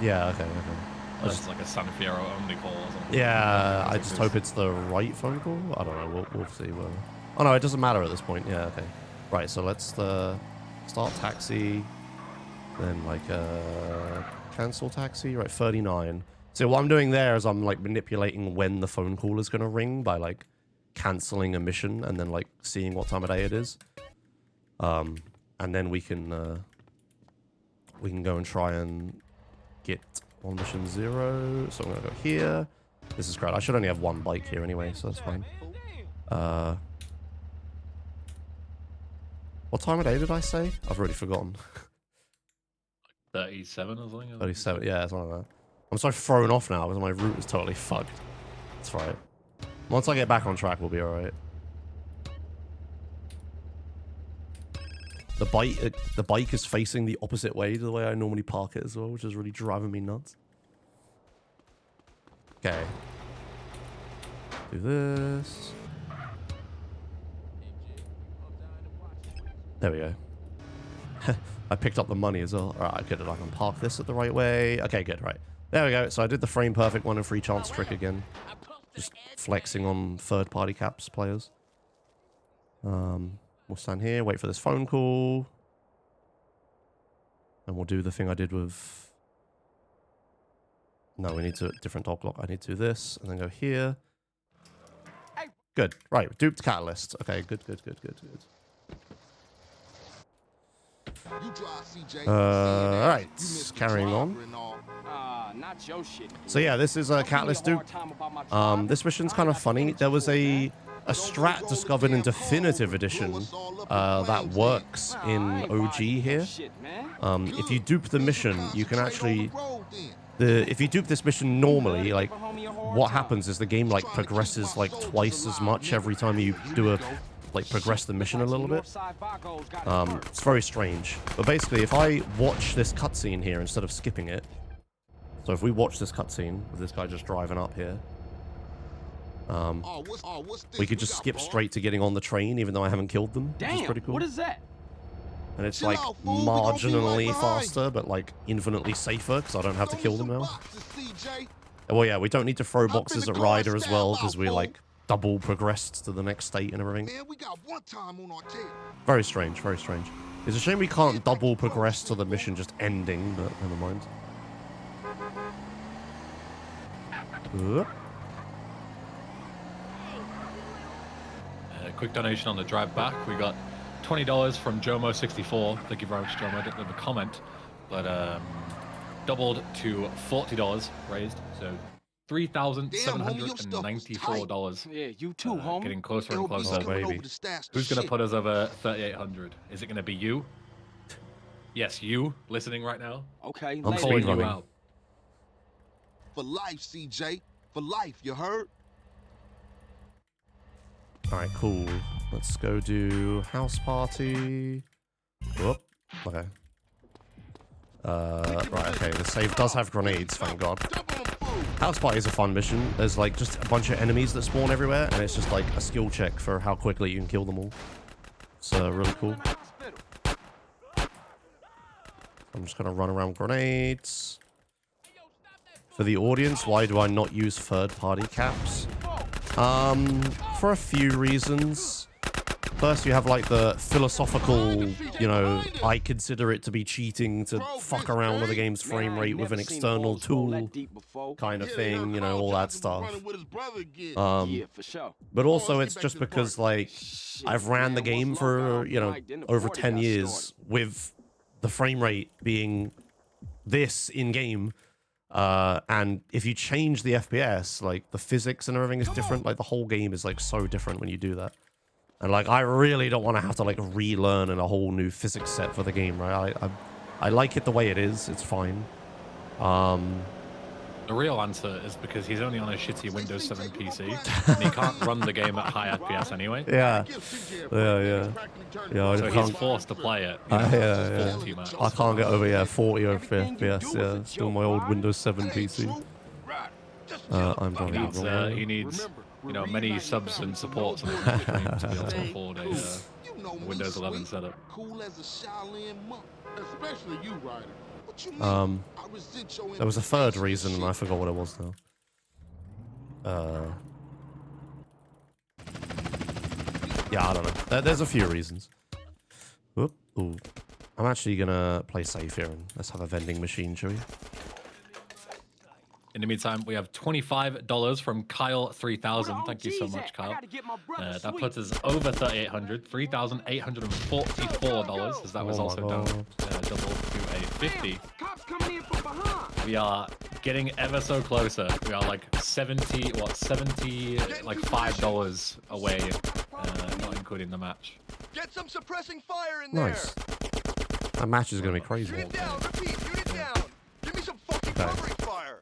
S2: Yeah, okay.
S1: That's like a San Fierro only call or something.
S2: Yeah, I just hope it's the right phone call. I don't know. We'll see. Oh no, it doesn't matter at this point. Yeah, okay. Right, so let's start taxi, then like cancel taxi. Right, 39. So what I'm doing there is I'm like manipulating when the phone call is gonna ring by like canceling a mission and then like seeing what time of day it is. And then we can go and try and get on mission 0. So I'm gonna go here. This is great. I should only have one bike here anyway, so that's fine. What time of day did I say? I've already forgotten.
S1: 37 or something.
S2: 37. Yeah, something like that. I'm so thrown off now because my route is totally fucked. That's right. Once I get back on track, we'll be alright. The bike is facing the opposite way to the way I normally park it as well, which is really driving me nuts. Okay. Do this. There we go. I picked up the money as well. Alright, good. I can park this at the right way. Okay, good. Right. There we go. So I did the frame perfect 1 in 3 chance trick again. Just flexing on third-party caps players. We'll stand here, wait for this phone call. And we'll do the thing I did with... No, we need to... Different dog lock. I need to do this, and then go here. Good. Right, duped Catalyst. Okay, good. Alright, carrying on.
S5: Not your shit.
S2: So yeah, this is a Catalyst dupe. This mission's kind of funny. There was a strat discovered in Definitive Edition that works in OG here. If you dupe the mission, you can actually if you dupe this mission normally, like, what happens is the game, like, progresses, like, twice as much every time you do progress the mission a little bit. It's very strange. But basically, if I watch this cutscene here instead of skipping it, so if we watch this cutscene with this guy just driving up here, we could just skip straight to getting on the train, even though I haven't killed them, which is pretty cool.
S5: What is that?
S2: And it's like marginally faster, but like infinitely safer because I don't have to kill them now. Well, yeah, we don't need to throw boxes at Ryder as well because we like double progressed to the next state and everything. Very strange, very strange. It's a shame we can't double progress to the mission just ending, but never mind.
S1: Quick donation on the drive back. We got $20 from Jomo64. Thank you very much, Jomo. I didn't leave a comment, but doubled to $40 raised. So $3,794.
S5: Yeah, you too, homie.
S1: Getting closer and closer.
S2: Oh, baby.
S1: Who's going to put us over 3,800? Is it going to be you? Yes, you listening right now.
S5: Okay,
S2: I'm
S1: calling you
S2: speedrunning.
S1: out.
S4: For life, CJ. For life, you heard?
S2: Alright, cool. Let's go do house party. Whoop. Okay. Right, okay. The save does have grenades, thank God. House party is a fun mission. There's like just a bunch of enemies that spawn everywhere, and it's just like a skill check for how quickly you can kill them all. It's really cool. I'm just gonna run around grenades. For the audience, why do I not use third-party caps? For a few reasons. First, you have like the philosophical, you know, I consider it to be cheating to fuck around with the game's frame rate with an external tool kind of thing, you know, all that stuff. But also it's just because like I've ran the game for, you know, over 10 years with the frame rate being this in game. And if you change the FPS, like the physics and everything is different. Like the whole game is like so different when you do that. And like I really don't want to have to like relearn in a whole new physics set for the game, right? I like it the way it is. It's fine.
S1: The real answer is because he's only on a shitty Windows 7 PC, and he can't run the game at high FPS anyway.
S2: Yeah.
S1: So he's forced to play it.
S2: Yeah.
S1: 40 max.
S2: I can't get over 40 or FPS. Yeah, still my old Windows 7 PC. I'm driving.
S1: He needs, you know, many subs and supports on the stream to be able to afford a Windows 11 setup.
S4: Cool as a Shaolin monk, especially you, Ryder. What you mean?
S2: There was a third reason, and I forgot what it was now. Yeah, I don't know. There's a few reasons. Whoop. Ooh. I'm actually gonna play safe here and let's have a vending machine, shall we?
S1: In the meantime, we have $25 from Kyle3000. Thank you so much, Kyle. That puts us over 3,800, $3,844, as that was also down, doubled to a 50. We are getting ever so closer. We are like $5 away, not including the match.
S6: Get some suppressing fire in there.
S2: Nice. That match is gonna be crazy.
S6: Unit down. Repeat. Unit down. Give me some fucking covering fire.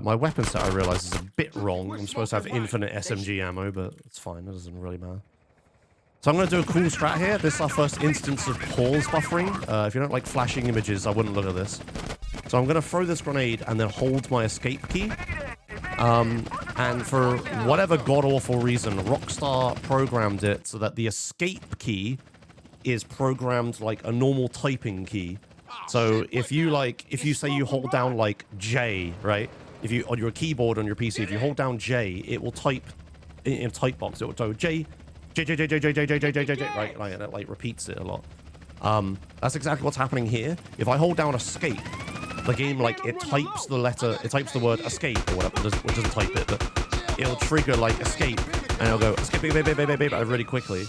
S2: My weapon set, I realize, is a bit wrong. I'm supposed to have infinite SMG ammo, but it's fine. It doesn't really matter. So I'm going to do a cool strat here. This is our first instance of pause buffering. If you don't like flashing images, I wouldn't look at this. So I'm going to throw this grenade and then hold my escape key. And for whatever god-awful reason, Rockstar programmed it so that the escape key is programmed like a normal typing key. So if you say you hold down like J, right? If you on your keyboard on your PC, if you hold down J, it will type in a type box. It will go J, right? Like it like repeats it a lot. That's exactly what's happening here. If I hold down escape, the game like it types the word escape or whatever. It doesn't type it, but it'll trigger like escape, and it'll go escape really quickly.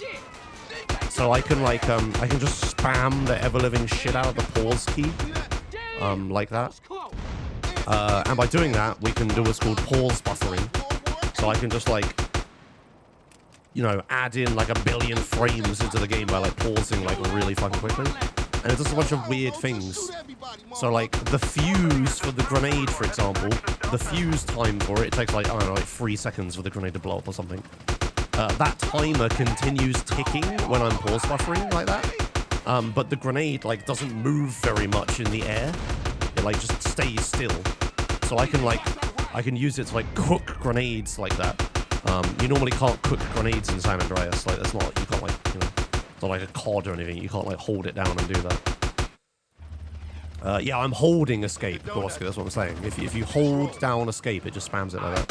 S2: So I can like I can just spam the ever-living shit out of the pause key, like that. And by doing that, we can do what's called pause buffering. So I can just like, you know, add in like a billion frames into the game by like pausing like really fucking quickly. and it does a bunch of weird things. So like the fuse for the grenade, for example, the fuse time for it takes like, I don't know, like 3 seconds for the grenade to blow up or something. That timer continues ticking when I'm pause buffering like that. But the grenade like doesn't move very much in the air. It like just stays still. So I can use it to like cook grenades like that. You normally can't cook grenades in San Andreas. Like that's not, you can't like, you know, it's not like a COD or anything. You can't like hold it down and do that. Yeah, I'm holding escape, Gorski, that's what I'm saying. If you hold down escape, it just spams it like that.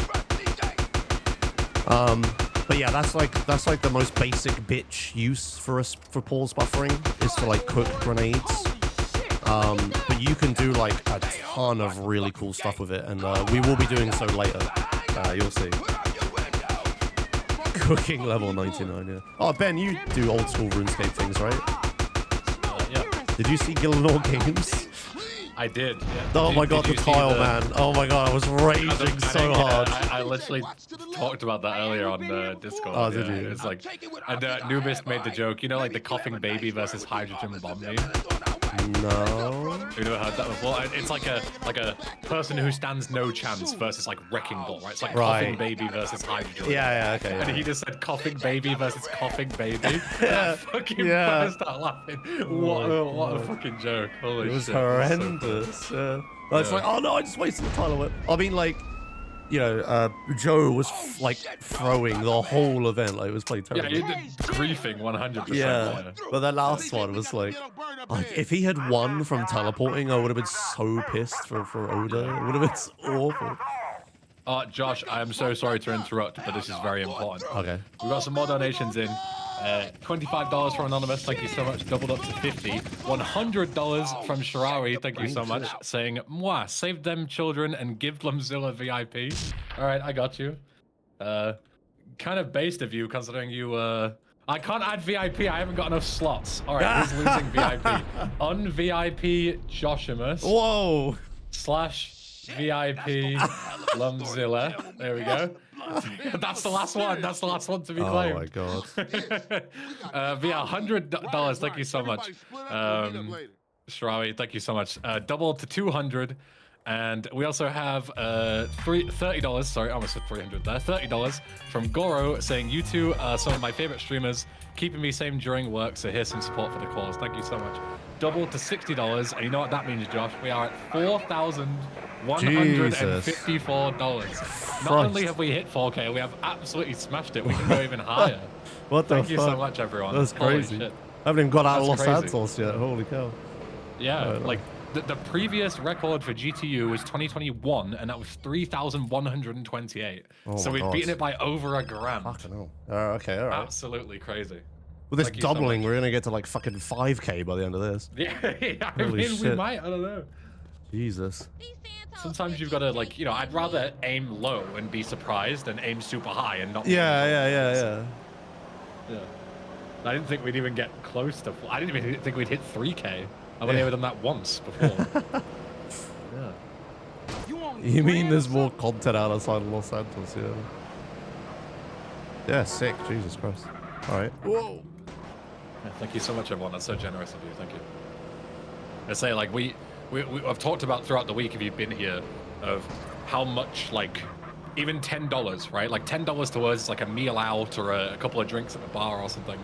S2: But yeah, that's like the most basic bitch use for pause buffering is to like cook grenades. But you can do like a ton of really cool stuff with it, and we will be doing so later. You'll see. Cooking level 99, yeah. Oh, Ben, you do old school RuneScape things, right?
S1: Yeah.
S2: Did you see Gillenor Games?
S1: I did. Yeah.
S2: Oh my god, the tile, man. Oh my god, I was raging so hard.
S1: I literally talked about that earlier on Discord.
S2: Oh, did you?
S1: It's like, and Nubis made the joke, you know, like the coughing baby versus hydrogen bomb meme?
S2: No.
S1: You've never heard that before? It's like a person who stands no chance versus like wrecking ball, right? It's like coughing baby versus hydrogen.
S2: Yeah, okay.
S1: And he just said coughing baby versus coughing baby. I fucking burst out laughing. What a fucking joke. Holy shit.
S2: It was horrendous. So it's like, oh no, I just wasted the tile away. I mean, like, you know, Joe was like throwing the whole event. Like, it was played terrible.
S1: Yeah, you did griefing 100%.
S2: Yeah, but that last one was like if he had won from teleporting, I would have been so pissed for Oda. It would have been awful.
S1: Josh, I am so sorry to interrupt, but this is very important.
S2: Okay.
S1: We've got some more donations in. $25 from Anonymous, thank you so much, doubled up to 50. $100 from Shirawi, thank you so much, saying, "Mwah, save them children and give Lumzilla VIP." All right, I got you. Kind of based of you, considering you, I can't add VIP, I haven't got enough slots. All right, who's losing VIP? Un-VIP Joshimuz.
S2: Whoa.
S1: / VIP Lumzilla. There we go. That's the last one. That's the last one to be claimed.
S2: Oh my god.
S1: Via $100. Thank you so much. Shirawi, thank you so much. Double to 200. And we also have $30. Sorry, I almost said 300 there. $30 from Goro saying, "You two are some of my favorite streamers, keeping me sane during work, so here's some support for the cause." Thank you so much. Double to $60. And you know what that means, Josh? We are at $4,154. Not only have we hit 4K, we have absolutely smashed it. We can go even higher.
S2: What the fuck?
S1: Thank you so much, everyone.
S2: That's crazy.
S1: Holy shit.
S2: I haven't even got out of Los
S1: That's
S2: Santos yet. Holy cow.
S1: Yeah, like the previous record for GTU was 2021, and that was 3,128.
S2: Oh
S1: so we've beaten it by over a grand.
S2: Fucking hell. Okay, all right.
S1: Absolutely crazy.
S2: With this
S1: Thank you so
S2: doubling,
S1: much.
S2: we're gonna get to like fucking 5K by the end of this.
S1: Yeah, I
S2: Holy
S1: mean, we
S2: shit.
S1: might. I don't know.
S2: Jesus.
S1: Sometimes you've got to, like, you know, I'd rather aim low and be surprised than aim super high and not.
S2: Yeah.
S1: I didn't think we'd even get close to. I didn't even think we'd hit 3K. I've only ever done that once before. Yeah.
S2: You mean there's more content outside of Los Santos, yeah. Yeah, sick. Jesus Christ. All right. Whoa.
S1: Yeah, thank you so much, everyone. That's so generous of you. Thank you. I say, like, I've talked about throughout the week, if you've been here, of how much, like, even $10, right? Like $10 to us is like a meal out or a couple of drinks at the bar or something.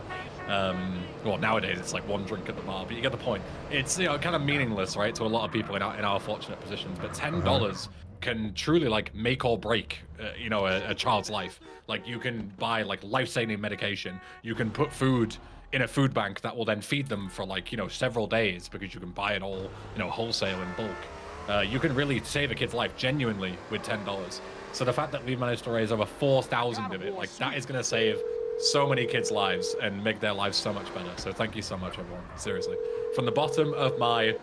S1: Well, nowadays it's like one drink at the bar, but you get the point. It's, you know, kind of meaningless, right, to a lot of people in our fortunate positions. But $10 can truly like make or break, you know, a child's life. Like you can buy like life-saving medication. You can put food in a food bank that will then feed them for like, you know, several days because you can buy it all, you know, wholesale in bulk. You can really save a kid's life genuinely with $10. So the fact that we've managed to raise over 4,000 of it, like that is going to save so many kids' lives and make their lives so much better. So thank you so much, everyone. Seriously. From the bottom of my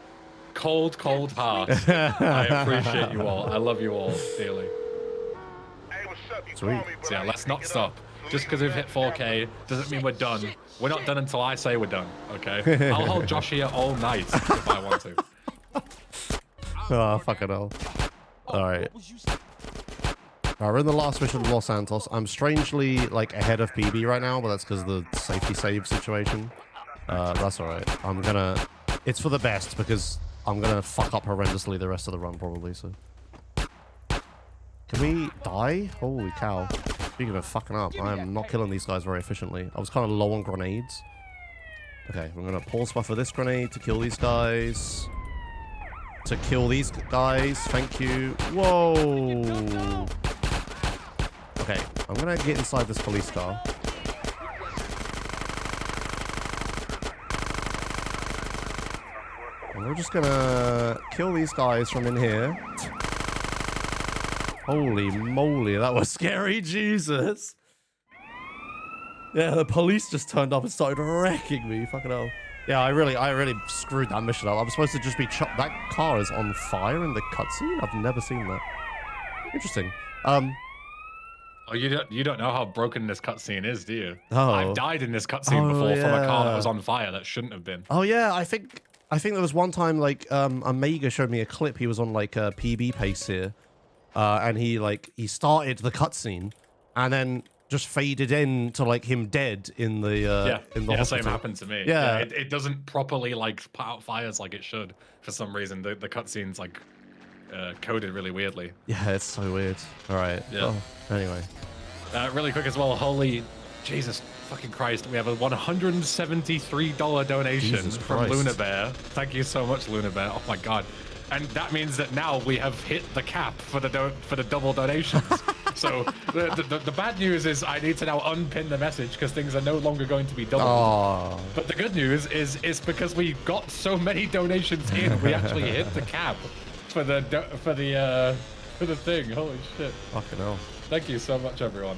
S1: cold, cold heart, I appreciate you all. I love you all dearly.
S2: Sweet.
S1: So yeah, let's not stop. Just because we've hit 4K doesn't mean we're done. We're not done until I say we're done, okay? I'll hold Josh here all night if I want to.
S2: Oh, fucking hell. Alright. We're in the last mission of Los Santos. I'm strangely, like, ahead of PB right now, but that's because of the safety save situation. That's alright. I'm gonna It's for the best because I'm gonna fuck up horrendously the rest of the run probably. So, can we die? Holy cow! Speaking of fucking up, I am not killing these guys very efficiently. I was kind of low on grenades. Okay, we're gonna pause buffer this grenade to kill these guys. To kill these guys, thank you. Whoa! Okay, I'm gonna get inside this police car. And we're just gonna kill these guys from in here. Holy moly, that was scary, Jesus! Yeah, the police just turned up and started wrecking me, fucking hell. Yeah, I really screwed that mission up. I'm supposed to just be chopped. That car is on fire in the cutscene? I've never seen that. Interesting.
S1: Oh, you don't know how broken this cutscene is, do you?
S2: Oh.
S1: I've died in this cutscene before from a car that was on fire that shouldn't have been.
S2: Oh yeah, I think there was one time like Omega showed me a clip. He was on like a PB pace here, and he started the cutscene, and then just faded in to like him dead in the hospital.
S1: Same happened to me.
S2: Yeah,
S1: it doesn't properly like put out fires like it should for some reason. The cutscene's like coded really weirdly.
S2: Yeah, it's so weird. All right.
S1: Yeah.
S2: Oh, anyway.
S1: Really quick as well. Holy Jesus fucking Christ! We have a $173 donation from Luna Bear. Thank you so much, Luna Bear. Oh my God. And that means that now we have hit the cap for the double donations. So the bad news is I need to now unpin the message because things are no longer going to be doubled.
S2: Oh.
S1: But the good news is because we got so many donations in, we actually hit the cap for the thing. Holy shit!
S2: Fucking hell.
S1: Thank you so much, everyone.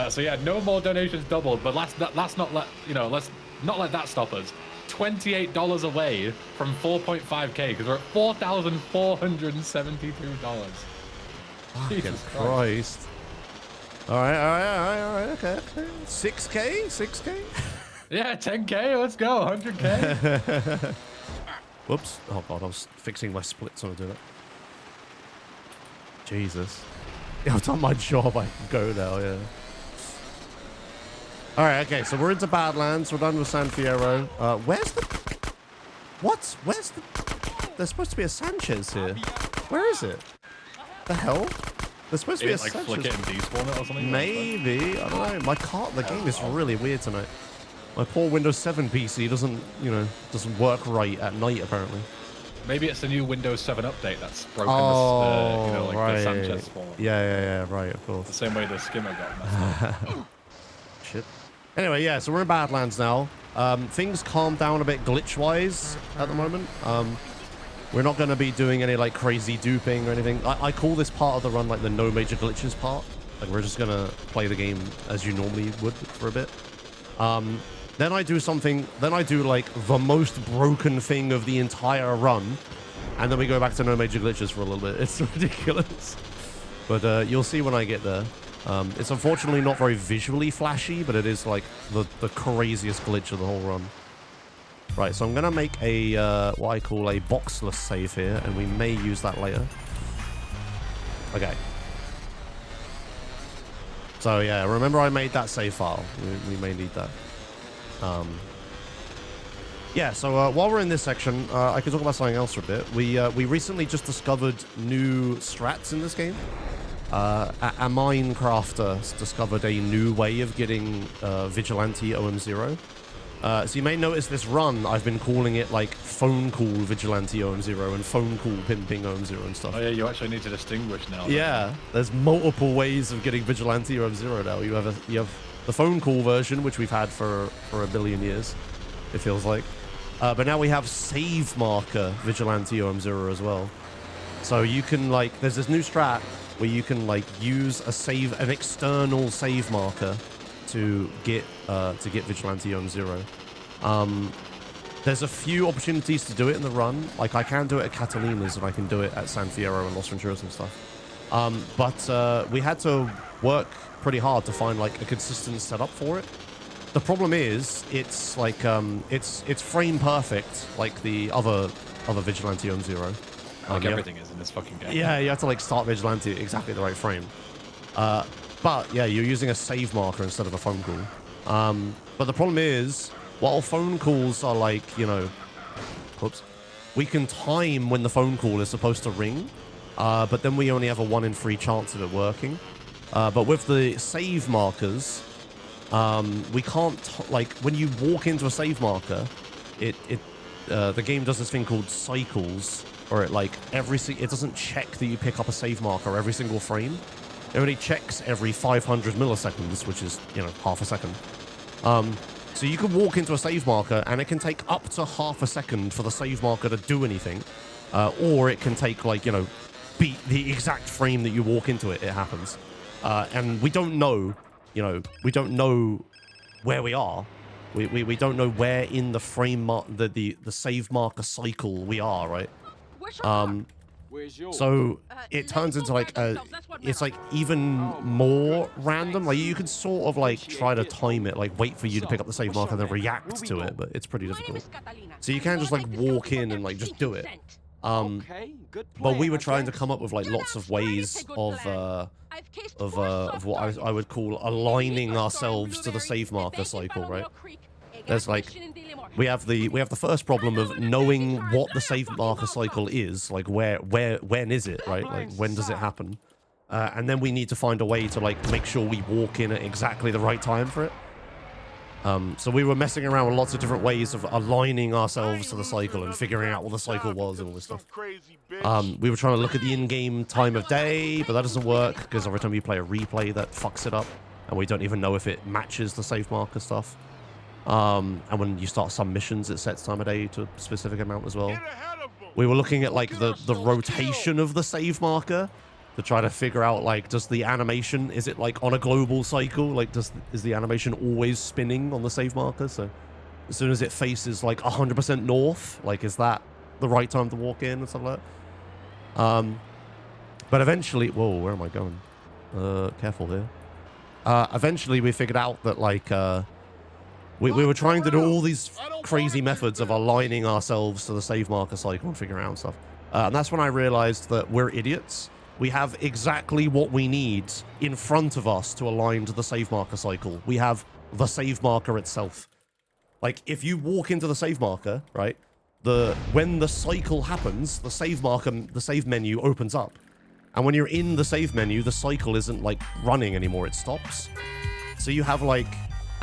S1: So yeah, no more donations doubled, but let's not let that stop us. $28 away from 4.5k because we're at $4,472.
S2: Fucking Christ. All right, okay. 6k?
S1: Yeah, 10k, let's go, 100k.
S2: Whoops. Oh God, I was fixing my splits when I do that. Jesus. Yeah, I've done my job, I can go now, yeah. Alright, okay, so we're into Badlands, we're done with San Fierro. Where's the... What? Where's the... There's supposed to be a Sanchez here. Where is it? The hell? There's supposed to be a
S1: like
S2: Sanchez.
S1: Flick it and despawn it or something?
S2: Maybe, I don't know. My cart, the game is really weird tonight. My poor Windows 7 PC doesn't work right at night, apparently.
S1: Maybe it's the new Windows 7 update that's broken
S2: right.
S1: the Sanchez spawn.
S2: Yeah, right, of course.
S1: The same way the skimmer got messed up.
S2: Shit. Anyway, yeah, so we're in Badlands now. Things calm down a bit glitch-wise at the moment. We're not going to be doing any like crazy duping or anything. I call this part of the run like the no major glitches part. Like we're just going to play the game as you normally would for a bit. Then I do something, then I do like the most broken thing of the entire run. And then we go back to no major glitches for a little bit. It's ridiculous. But you'll see when I get there. It's unfortunately not very visually flashy, but it is like the craziest glitch of the whole run. Right, so I'm going to make a what I call a boxless save here, and we may use that later. Okay. So yeah, remember I made that save file. We may need that. Yeah, so while we're in this section, I could talk about something else for a bit. We recently just discovered new strats in this game. A Minecrafter discovered a new way of getting Vigilante OM0. So you may notice this run, I've been calling it like phone call Vigilante OM0 and phone call Pimping OM0 and stuff.
S1: Oh yeah, you actually need to distinguish now.
S2: Yeah, there's multiple ways of getting Vigilante OM0 now. You have the phone call version, which we've had for a billion years, it feels like. But now we have save marker Vigilante OM0 as well. So you can like, there's this new strat where you can like use an external save marker to get Vigilante OM0. There's a few opportunities to do it in the run. Like I can do it at Catalina's and I can do it at San Fierro and Los Venturas and stuff. But we had to work pretty hard to find like a consistent setup for it. The problem is it's like it's frame perfect like the other Vigilante OM0.
S1: Like everything is in this fucking game.
S2: Yeah, you have to like start Vigilante exactly the right frame. But yeah, you're using a save marker instead of a phone call. But the problem is, while phone calls are like, you know, we can time when the phone call is supposed to ring, but then we only have a 1 in 3 chance of it working. But with the save markers, we can't, like, when you walk into a save marker, the game does this thing called cycles, or it doesn't check that you pick up a save marker every single frame. It only checks every 500 milliseconds, which is, you know, half a second. So you can walk into a save marker, and it can take up to half a second for the save marker to do anything, or it can take, like, you know, beat the exact frame that you walk into it. It happens, and we don't know, you know, we don't know where we are. We don't know where in the frame the save marker cycle we are, right?
S5: Where's yours?
S2: So it turns into like it's like even more random. Like you can sort of like try to time it, like wait for you to pick up the save marker and then react to it, but it's pretty difficult. So you can just like walk in and like just do it. But we were trying to come up with like lots of ways of what I would call aligning ourselves to the save marker cycle, right? There's like we have the first problem of knowing what the save marker cycle is, like when is it, right? Like when does it happen? And then we need to find a way to like make sure we walk in at exactly the right time for it. So we were messing around with lots of different ways of aligning ourselves to the cycle and figuring out what the cycle was and all this stuff. We were trying to look at the in-game time of day, but that doesn't work because every time you play a replay, that fucks it up, and we don't even know if it matches the save marker stuff. And when you start some missions, it sets time of day to a specific amount as well. We were looking at like the rotation of the save marker to try to figure out, like, does the animation, is it like on a global cycle? Like, is the animation always spinning on the save marker? So as soon as it faces like 100% north, like, is that the right time to walk in and stuff like that? But eventually, whoa, where am I going? Careful here. Eventually we figured out that like, we were trying to do all these crazy methods of aligning ourselves to the save marker cycle and figuring out stuff. And that's when I realized that we're idiots. We have exactly what we need in front of us to align to the save marker cycle. We have the save marker itself. Like, if you walk into the save marker, right, when the cycle happens, the save menu opens up. And when you're in the save menu, the cycle isn't, like, running anymore. It stops. So you have, like...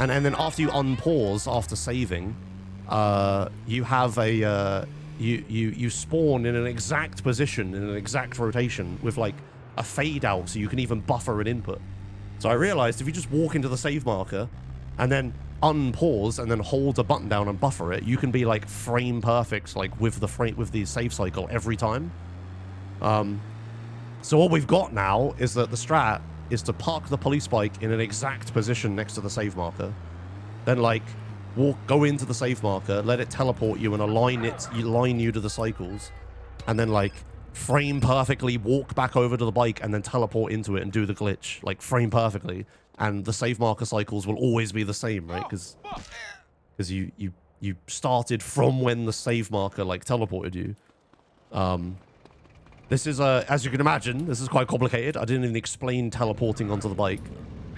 S2: And then after you unpause after saving, you have a... You spawn in an exact position, in an exact rotation, with like a fade out, so you can even buffer an input. So I realized if you just walk into the save marker and then unpause and then hold a button down and buffer it, you can be like frame perfect, like with the save cycle every time. So what we've got now is that the strat is to park the police bike in an exact position next to the save marker, then like go into the save marker, let it teleport you and align you to the cycles, and then like frame perfectly walk back over to the bike and then teleport into it and do the glitch, like frame perfectly, and the save marker cycles will always be the same, right? Because you started from when the save marker like teleported you. This is as you can imagine, this is quite complicated. I didn't even explain teleporting onto the bike,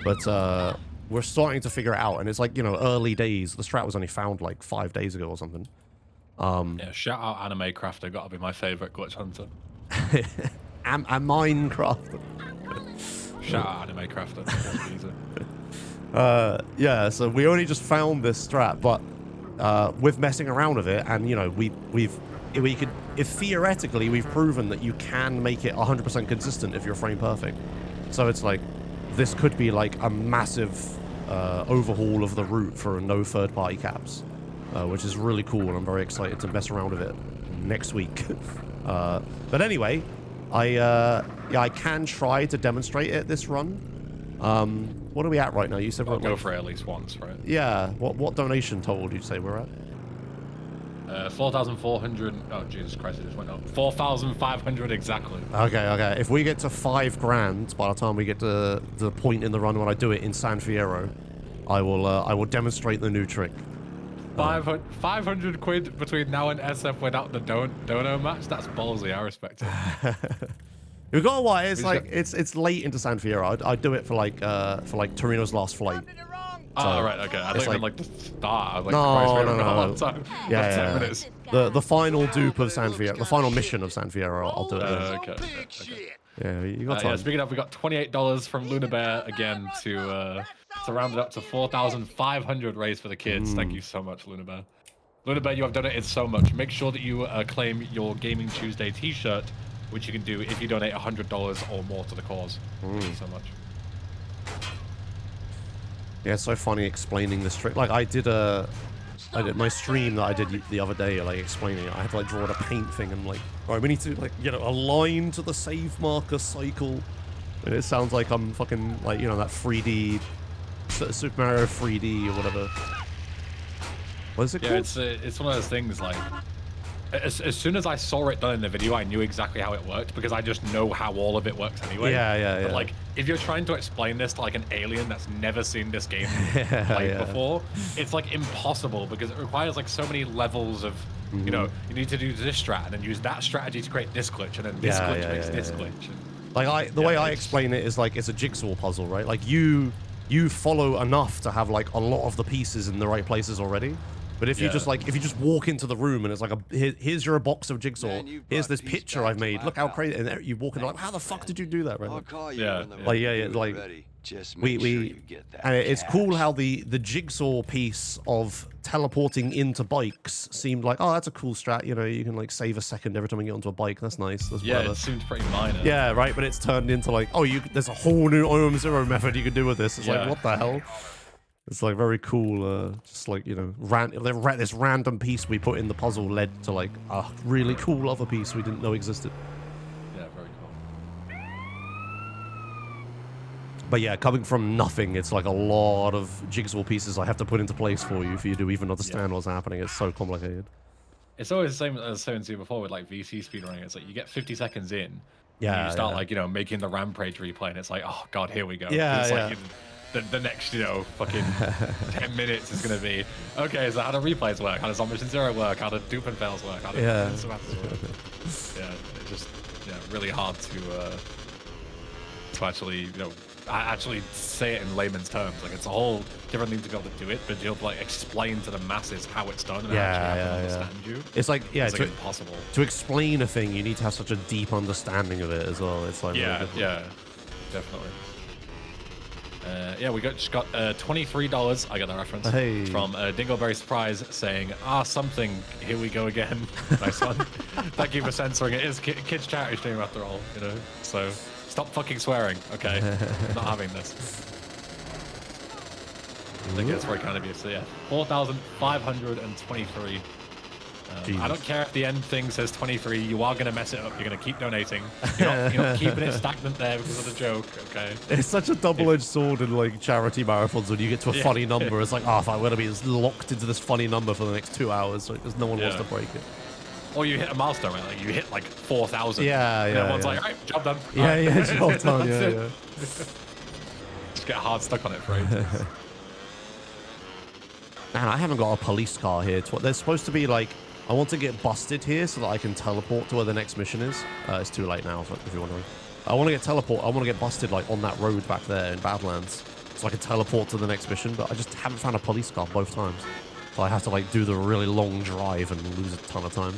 S2: but we're starting to figure it out, and it's like, you know, early days. The strat was only found like 5 days ago or something.
S1: Yeah, shout out Anime Crafter, gotta be my favorite glitch hunter.
S2: and Minecraft.
S1: Shout out Anime Crafter.
S2: Yeah, so we only just found this strat, but with messing around with it, and you know, if theoretically we've proven that you can make it 100% consistent if you're frame perfect. So it's like, this could be like a massive overhaul of the route for no third-party caps, which is really cool, and I'm very excited to mess around with it next week. But anyway, I can try to demonstrate it this run. What are we at right now? You said
S1: we'll
S2: we're
S1: go
S2: like,
S1: for it at least once, right?
S2: Yeah. What donation total did you say we're at?
S1: 4,400. Oh, Jesus Christ, it just went up. 4,500 exactly.
S2: Okay. If we get to 5 grand by the time we get to the point in the run when I do it in San Fierro, I will demonstrate the new trick.
S1: 500 quid between now and SF without the dono match. That's ballsy. I respect it.
S2: We've got a while. It's like it's late into San Fierro. I'd do it for like Torino's last flight.
S1: Oh, right, okay. I
S2: it's
S1: thought you meant like the start. I was like,
S2: No,
S1: Christ, we
S2: no,
S1: haven't got a
S2: no.
S1: lot of time.
S2: Yeah,
S1: About 10
S2: yeah.
S1: minutes.
S2: The final dupe of San Fierro, the final mission of San Fierro, I'll do it then.
S1: Okay.
S2: Yeah, you got
S1: Yeah,
S2: time.
S1: speaking of, we got $28 from Luna Bear again to round it up to 4,500 raised for the kids. Thank you so much, Luna Bear. Luna Bear, you have donated so much. Make sure that you claim your Gaming Tuesday t-shirt, which you can do if you donate $100 or more to the cause. Thank you so much.
S2: Yeah, it's so funny explaining this trick. Like I did my stream that I did the other day, like explaining it. I had to like draw a paint thing and like, all right, we need to like, you know, align to the save marker cycle. And it sounds like I'm fucking like, you know, that 3D, Super Mario 3D or whatever. What is it called?
S1: Yeah, it's one of those things like, as soon as I saw it done in the video, I knew exactly how it worked because I just know how all of it works anyway.
S2: Yeah.
S1: But like, if you're trying to explain this to like an alien that's never seen this game before, it's like impossible because it requires like so many levels of, you know, you need to do this strat and then use that strategy to create this glitch and then this glitch makes this glitch.
S2: Like the way I explain it is like it's a jigsaw puzzle, right? Like you follow enough to have like a lot of the pieces in the right places already. But if you just like, if you just walk into the room and it's like, here's your box of jigsaw,
S5: Man,
S2: here's this picture I've made, look how crazy, and you walk in like, how the fuck did you do that, right?
S5: I'll call you
S1: Yeah,
S5: when the
S2: like,
S5: review's
S2: like,
S5: ready. Just make sure you get that
S2: and it's
S5: cash.
S2: cool how the jigsaw piece of teleporting into bikes seemed like, oh, that's a cool strat, you know, you can like save a second every time you get onto a bike, that's nice, that's
S1: Yeah,
S2: whatever.
S1: it seems pretty minor.
S2: Yeah, right, but it's turned into like, oh, there's a whole new OM0 method you can do with this. It's like, what the hell? It's like very cool, just like, you know, this random piece we put in the puzzle led to like a really cool other piece we didn't know existed.
S1: Yeah, very cool.
S2: But yeah, coming from nothing, it's like a lot of jigsaw pieces I have to put into place for you to even understand what's happening. It's so complicated.
S1: It's always the same as I was saying to you before with like VC speedrunning. It's like you get 50 seconds in, and you start like, you know, making the rampage replay, and it's like, oh god, here we go.
S2: Yeah,
S1: it's
S2: yeah.
S1: like the next, you know, fucking 10 minutes is gonna be, okay, so how do replays work? How does Mission Zero work? How do dupe and fails work? How do work? Yeah, it's just really hard to actually, you know, actually say it in layman's terms. Like it's a whole different thing to be able to do it, but to be able to like explain to the masses how it's done and actually have them understand you.
S2: It's like,
S1: it's like impossible.
S2: To explain a thing, you need to have such a deep understanding of it as well. It's like
S1: yeah, definitely. Yeah, we just got $23. I got the reference from Dingleberry Surprise saying, something. Here we go again. Nice one. Thank you for censoring it. It's kids charity stream after all, you know. So stop fucking swearing. Okay, not having this. I think it's very kind of you. So yeah, 4,523. I don't care if the end thing says 23. You are gonna mess it up. You're gonna keep donating. You're not keeping it stagnant there because of the joke. Okay.
S2: It's such a double-edged sword in like charity marathons when you get to a funny number. It's like, if I'm gonna be locked into this funny number for the next 2 hours, because no one wants to break it.
S1: Or you hit a milestone, right? Like you hit like 4,000.
S2: Yeah,
S1: and everyone's like, all right, job done.
S2: Job done. Yeah.
S1: Just get hard stuck on it for ages.
S2: Man, I haven't got a police car here. There's supposed to be like, I want to get busted here so that I can teleport to where the next mission is. It's too late now, if you're wondering. I want to get busted like on that road back there in Badlands, so I can teleport to the next mission. But I just haven't found a police car both times, so I have to like do the really long drive and lose a ton of time.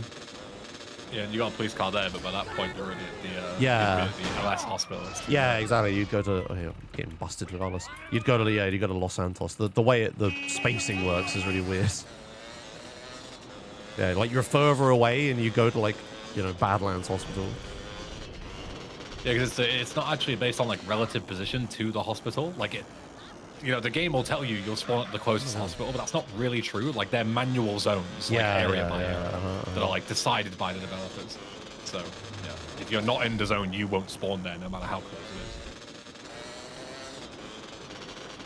S1: Yeah, and you got a police car there, but by that point you're already at the the LS hospital.
S2: Yeah, exactly. You'd go to getting busted regardless. You'd go to Los Santos. The way the spacing works is really weird. Yeah, like you're further away and you go to like, you know, Badlands Hospital.
S1: Yeah, because it's not actually based on like relative position to the hospital. Like it, you know, the game will tell you you'll spawn at the closest hospital, but that's not really true. Like they're manual zones, like area by area, that are like decided by the developers. So yeah, if you're not in the zone, you won't spawn there, no matter how close it is.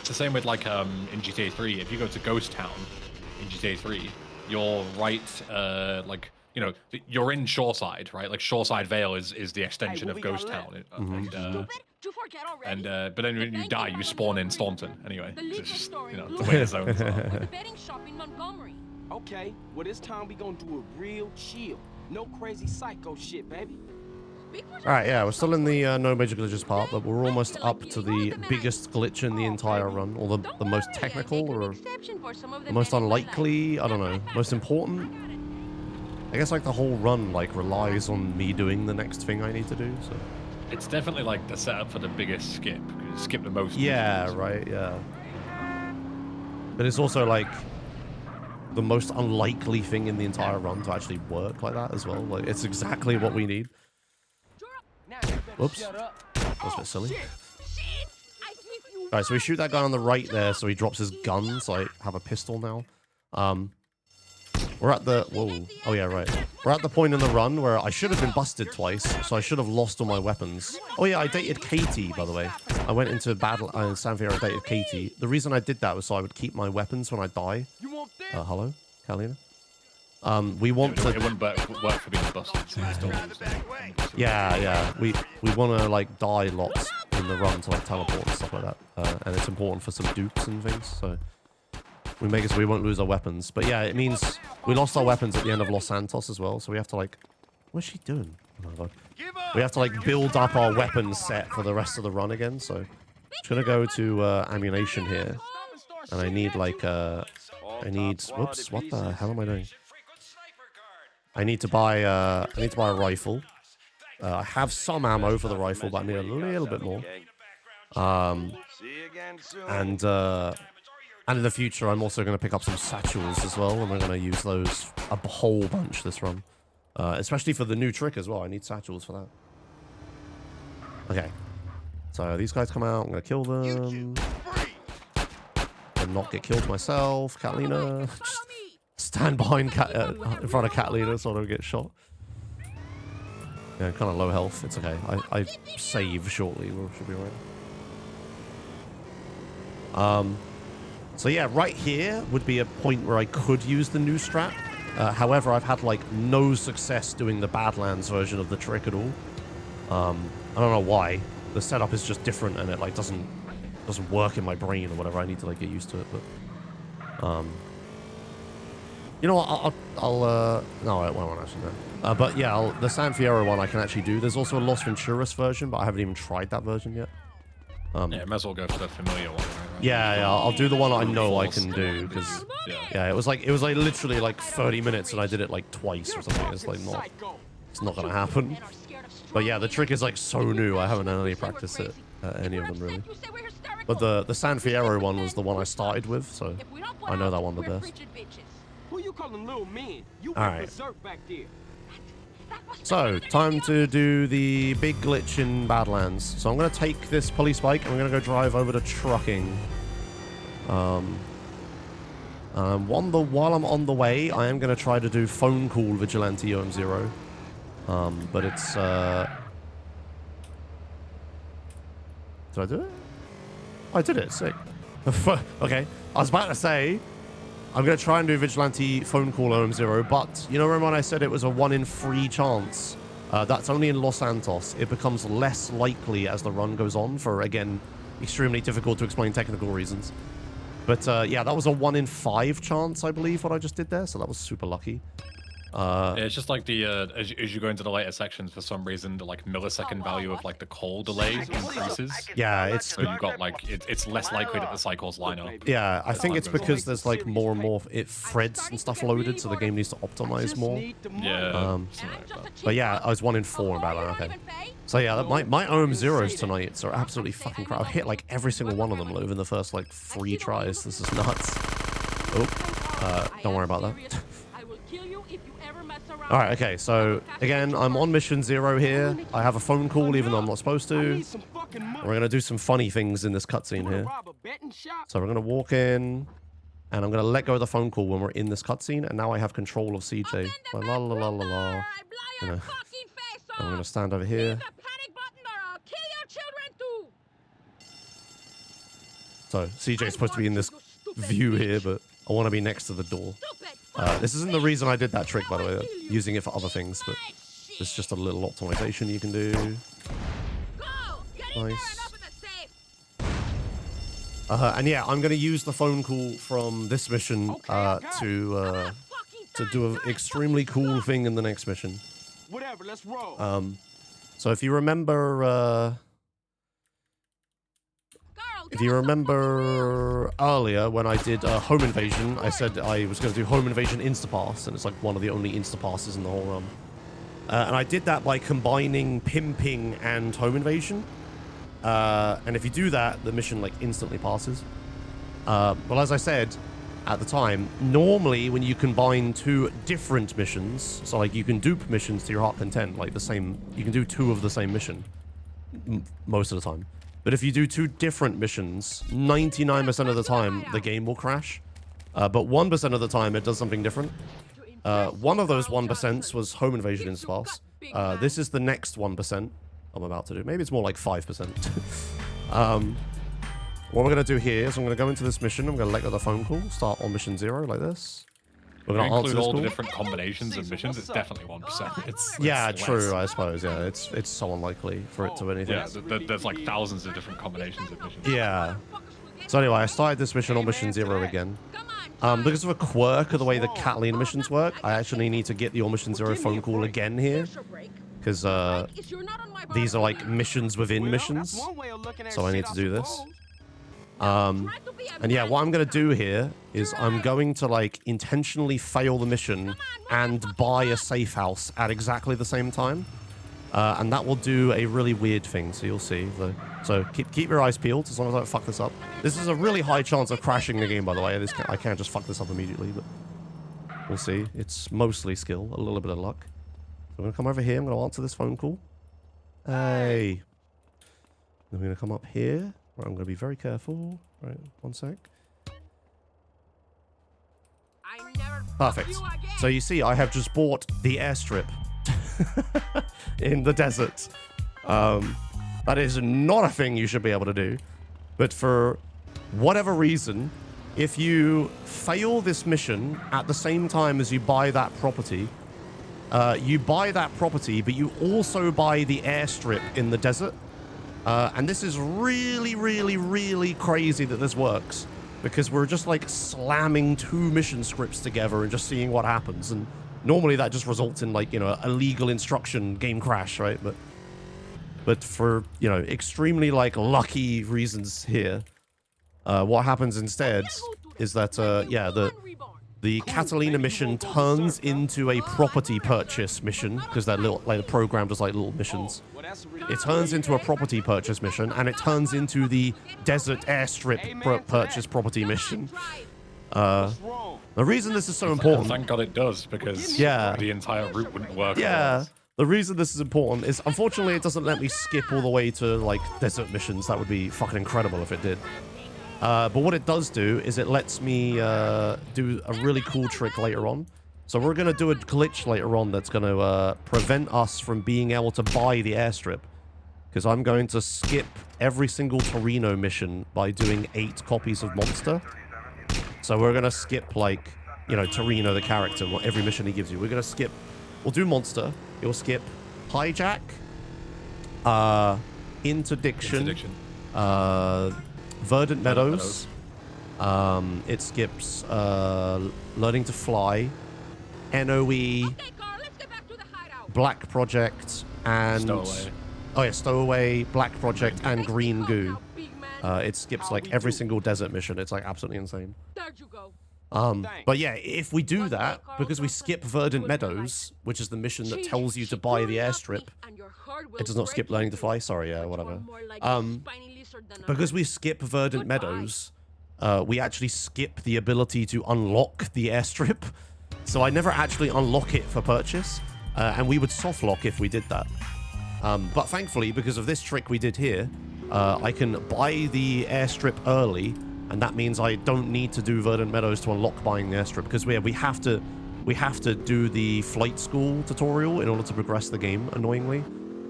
S1: It's the same with like in GTA 3. If you go to Ghost Town in GTA 3. You're right, like, you know, you're in Shoreside, right? Like Shoreside Vale is the extension of Ghost Town. But then when you die, you spawn in Staunton anyway. It's just, you know, the way the zones are.
S6: The betting shop in Montgomery.
S5: Okay, well this time we gonna do it real chill. No crazy psycho shit, baby.
S2: All right, yeah, we're still in the no major glitches part, but we're almost up to the biggest glitch in the entire run, or the most technical, or the most unlikely, I don't know, most important. I guess like the whole run like relies on me doing the next thing I need to do, so.
S1: It's definitely like the setup for the biggest skip. You skip the most.
S2: Yeah,
S1: missions.
S2: right, yeah. But it's also like the most unlikely thing in the entire run to actually work like that as well. Like it's exactly what we need. Whoops. That was a bit silly. Alright, so we shoot that guy on the right there, so he drops his gun, so I have a pistol now. We're at the... Whoa. Oh, yeah, right. We're at the point in the run where I should have been busted twice, so I should have lost all my weapons. Oh, yeah, I dated Katie, by the way. I went into battle in San Fierro, I dated Katie. The reason I did that was so I would keep my weapons when I die. Hello? Catalina? We want to...
S1: It wouldn't work for being busted. So you still lose them.
S2: Yeah. We want to, like, die lots in the run to, like, teleport and stuff like that. And it's important for some dupes and things, so... We make it so we won't lose our weapons. But yeah, it means we lost our weapons at the end of Los Santos as well. So we have to like... What's she doing? Oh my God. We have to like build up our weapons set for the rest of the run again. So I'm just going to go to ammunition here. And I need like... I need... Whoops, what the hell am I doing? I need to buy a rifle. I have some ammo for the rifle, but I need a little bit more. And in the future, I'm also going to pick up some satchels as well, and we're going to use those a whole bunch this run. Especially for the new trick as well. I need satchels for that. Okay. So these guys come out. I'm going to kill them. And not get killed myself. Catalina. Just stand behind in front of Catalina so I don't get shot. Yeah, kind of low health. It's okay. I save shortly. We should be alright. So yeah, right here would be a point where I could use the new strap. However, I've had like no success doing the Badlands version of the trick at all. I don't know why. The setup is just different and it like doesn't work in my brain or whatever. I need to like get used to it. But you know what? No, I won't actually no. But yeah, the San Fierro one I can actually do. There's also a Los Venturas version, but I haven't even tried that version yet.
S1: Yeah, might as well go for the familiar one. Right?
S2: Yeah, I'll do the one I know I can do because yeah, it was like literally like 30 minutes and I did it like twice or something. It's like it's not gonna happen. But yeah, the trick is like so new. I haven't had any practice at any of them really. But the San Fierro one was the one I started with, so I know that one the best. All right. So, time to do the big glitch in Badlands. So I'm going to take this police bike and I'm going to go drive over to trucking. While I'm on the way, I am going to try to do phone call Vigilante OM0. But it's... Did I do it? Oh, I did it. Sick. Okay. I was about to say... I'm going to try and do Vigilante phone call OM0, but you know when I said it was a 1 in 3 chance? That's only in Los Santos. It becomes less likely as the run goes on for, again, extremely difficult to explain technical reasons. But yeah, that was a 1 in 5 chance, I believe, what I just did there, so that was super lucky.
S1: Yeah, it's just like the as you go into the later sections, for some reason the like millisecond value of like the call delay increases.
S2: Yeah, it's
S1: so you've got like it's less likely that the cycles line up.
S2: Yeah, I think it's because there's like more and more threads and stuff loaded, so the game needs to optimize more.
S1: Yeah.
S2: But yeah, I was 1 in 4 in Battle. Okay. So yeah, my OM0s tonight are absolutely fucking crap. I've hit like every single one of them within the first like 3 tries. This is nuts. Oh, don't worry about that. Alright, okay, so again, I'm on mission 0 here. I have a phone call even though I'm not supposed to. We're going to do some funny things in this cutscene here. So we're going to walk in, and I'm going to let go of the phone call when we're in this cutscene, and now I have control of CJ. La la la la la. You know. I'm going to stand over here. So CJ's supposed to be in this view here, but I want to be next to the door. This isn't the reason I did that trick, by the way. I'm using it for other things, but it's just a little optimization you can do. Nice. And yeah, I'm going to use the phone call from this mission to do an extremely cool thing in the next mission.
S5: Whatever, let's roll.
S2: So if you remember, earlier when I did Home Invasion, I said I was going to do Home Invasion Instapass, and it's like one of the only Instapasses in the whole realm. And I did that by combining Pimping and Home Invasion. And if you do that, the mission like instantly passes. Well, as I said at the time, normally when you combine two different missions, so like you can dupe missions to your heart content, like the same, you can do two of the same mission most of the time. But if you do two different missions, 99% of the time, the game will crash. But 1% of the time, it does something different. One of those 1% was Home Invasion Instapass. This is the next 1% I'm about to do. Maybe it's more like 5%. What we're going to do here is I'm going to go into this mission. I'm going to let go of the phone call. Start on mission 0 like this. We're going to answer
S1: include
S2: this
S1: all
S2: call.
S1: the different combinations of missions. It's definitely 1%. It's
S2: Yeah,
S1: less.
S2: true, I suppose. Yeah, it's so unlikely for it to anything.
S1: Yeah, there's like thousands of different combinations of missions.
S2: Yeah. So anyway, I started this mission on mission 0 again. Because of a quirk of the way the Catalina missions work, I actually need to get the on mission 0 phone call again here. Because these are like missions within missions. So I need to do this. And yeah, what I'm going to do here is I'm going to like intentionally fail the mission and buy a safe house at exactly the same time. And that will do a really weird thing, so you'll see. So keep your eyes peeled as long as I don't fuck this up. This is a really high chance of crashing the game, by the way. I can't just fuck this up immediately, but we'll see. It's mostly skill, a little bit of luck. So I'm going to come over here. I'm going to answer this phone call. Hey. Then we're going to come up here. Right, I'm going to be very careful. Right, one sec. Perfect. So you see, I have just bought the airstrip in the desert. That is not a thing you should be able to do. But for whatever reason, if you fail this mission at the same time as you buy that property, but you also buy the airstrip in the desert. And this is really, really, really crazy that this works. Because we're just like slamming two mission scripts together and just seeing what happens. And normally that just results in like, you know, a legal instruction game crash, right? But for, you know, extremely like lucky reasons here, what happens instead is that, yeah, the Catalina mission turns into a property purchase mission because they're little, like the program does like little missions. It turns into a property purchase mission, and it turns into the desert airstrip purchase property mission. The reason this is so important...
S1: Thank God it does, because the entire route wouldn't work.
S2: Yeah, the reason this is important is, unfortunately, it doesn't let me skip all the way to, like, desert missions. That would be fucking incredible if it did. But what it does do is it lets me do a really cool trick later on. So we're going to do a glitch later on that's going to prevent us from being able to buy the airstrip. Because I'm going to skip every single Torino mission by doing 8 copies of Monster. So we're going to skip, like, you know, Torino, the character, every mission he gives you. We're going to skip... We'll do Monster. You'll skip Hijack, Interdiction, Verdant Meadows. It skips Learning to Fly, NOE, Black Project, and...
S1: Stowaway.
S2: Oh yeah, Stowaway, Black Project, and Green Goo. It skips like every single desert mission. It's like absolutely insane. But yeah, if we do that, because we skip Verdant Meadows, which is the mission that tells you to buy the airstrip, it does not skip Learning to Fly. Sorry, yeah, whatever. Because we skip Verdant Meadows, we actually skip the ability to unlock the airstrip. So I never actually unlock it for purchase, and we would soft lock if we did that. But thankfully, because of this trick we did here, I can buy the airstrip early, and that means I don't need to do Verdant Meadows to unlock buying the airstrip, because we have to do the flight school tutorial in order to progress the game, annoyingly.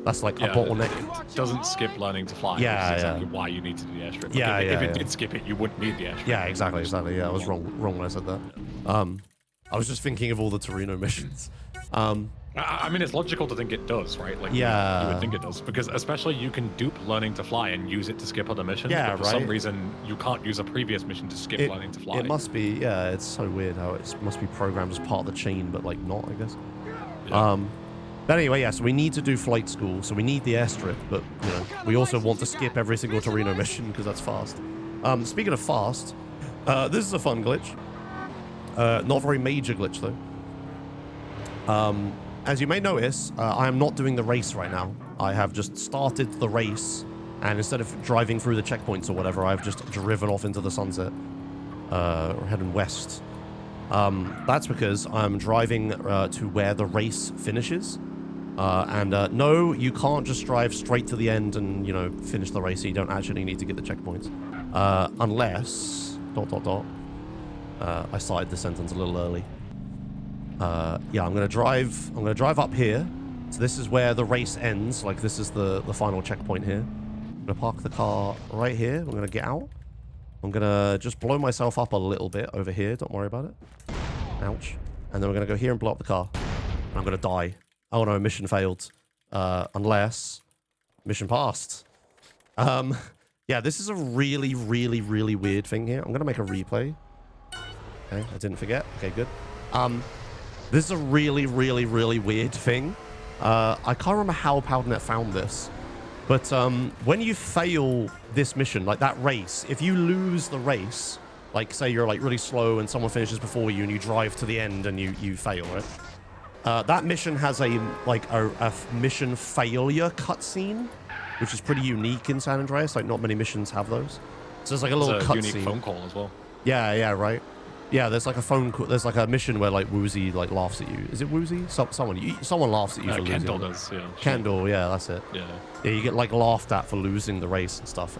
S2: That's like a bottleneck.
S1: It doesn't skip Learning to Fly.
S2: Yeah,
S1: which is exactly why you need to do the airstrip.
S2: Yeah,
S1: if it did skip it, you wouldn't need the airstrip.
S2: Yeah, exactly. Yeah, I was wrong when I said that. I was just thinking of all the Torino missions.
S1: I mean, it's logical to think it does, right? Like, you would think it does, because especially you can dupe Learning to Fly and use it to skip other missions.
S2: Yeah,
S1: but for some reason, you can't use a previous mission to skip Learning to Fly.
S2: It must be, yeah. It's so weird how it must be programmed as part of the chain, but like not, I guess.
S1: Yeah.
S2: But anyway, yeah, so we need to do flight school, so we need the airstrip, but, you know, we also want to skip every single Torino mission because that's fast. Speaking of fast, this is a fun glitch. Not very major glitch, though. As you may notice, I am not doing the race right now. I have just started the race, and instead of driving through the checkpoints or whatever, I've just driven off into the sunset. We're heading west. That's because I'm driving to where the race finishes. No, you can't just drive straight to the end and, you know, finish the race. So you don't actually need to get the checkpoints. Unless... ... I started the sentence a little early. Yeah, I'm gonna drive up here. So this is where the race ends. Like, this is the final checkpoint here. I'm gonna park the car right here. I'm gonna get out. I'm gonna just blow myself up a little bit over here. Don't worry about it. Ouch. And then we're gonna go here and blow up the car. I'm gonna die. Oh no, mission failed. Unless mission passed. Yeah, this is a really, really, really weird thing here. I'm gonna make a replay. Okay, I didn't forget. Okay, good. This is a really, really, really weird thing. I can't remember how Powdernet found this, but when you fail this mission, like that race, if you lose the race, like say you're like really slow and someone finishes before you and you drive to the end and you fail, right? That mission has a mission failure cutscene, which is pretty unique in San Andreas. Like not many missions have those. So there's like a little cutscene.
S1: Unique phone call as well.
S2: Yeah, right. Yeah, there's like a phone call. There's like a mission where like Woozy like laughs at you. Is it Woozy? Someone laughs at you for losing.
S1: Kendall does. Yeah.
S2: Kendall, yeah, that's it.
S1: Yeah.
S2: Yeah, you get like laughed at for losing the race and stuff.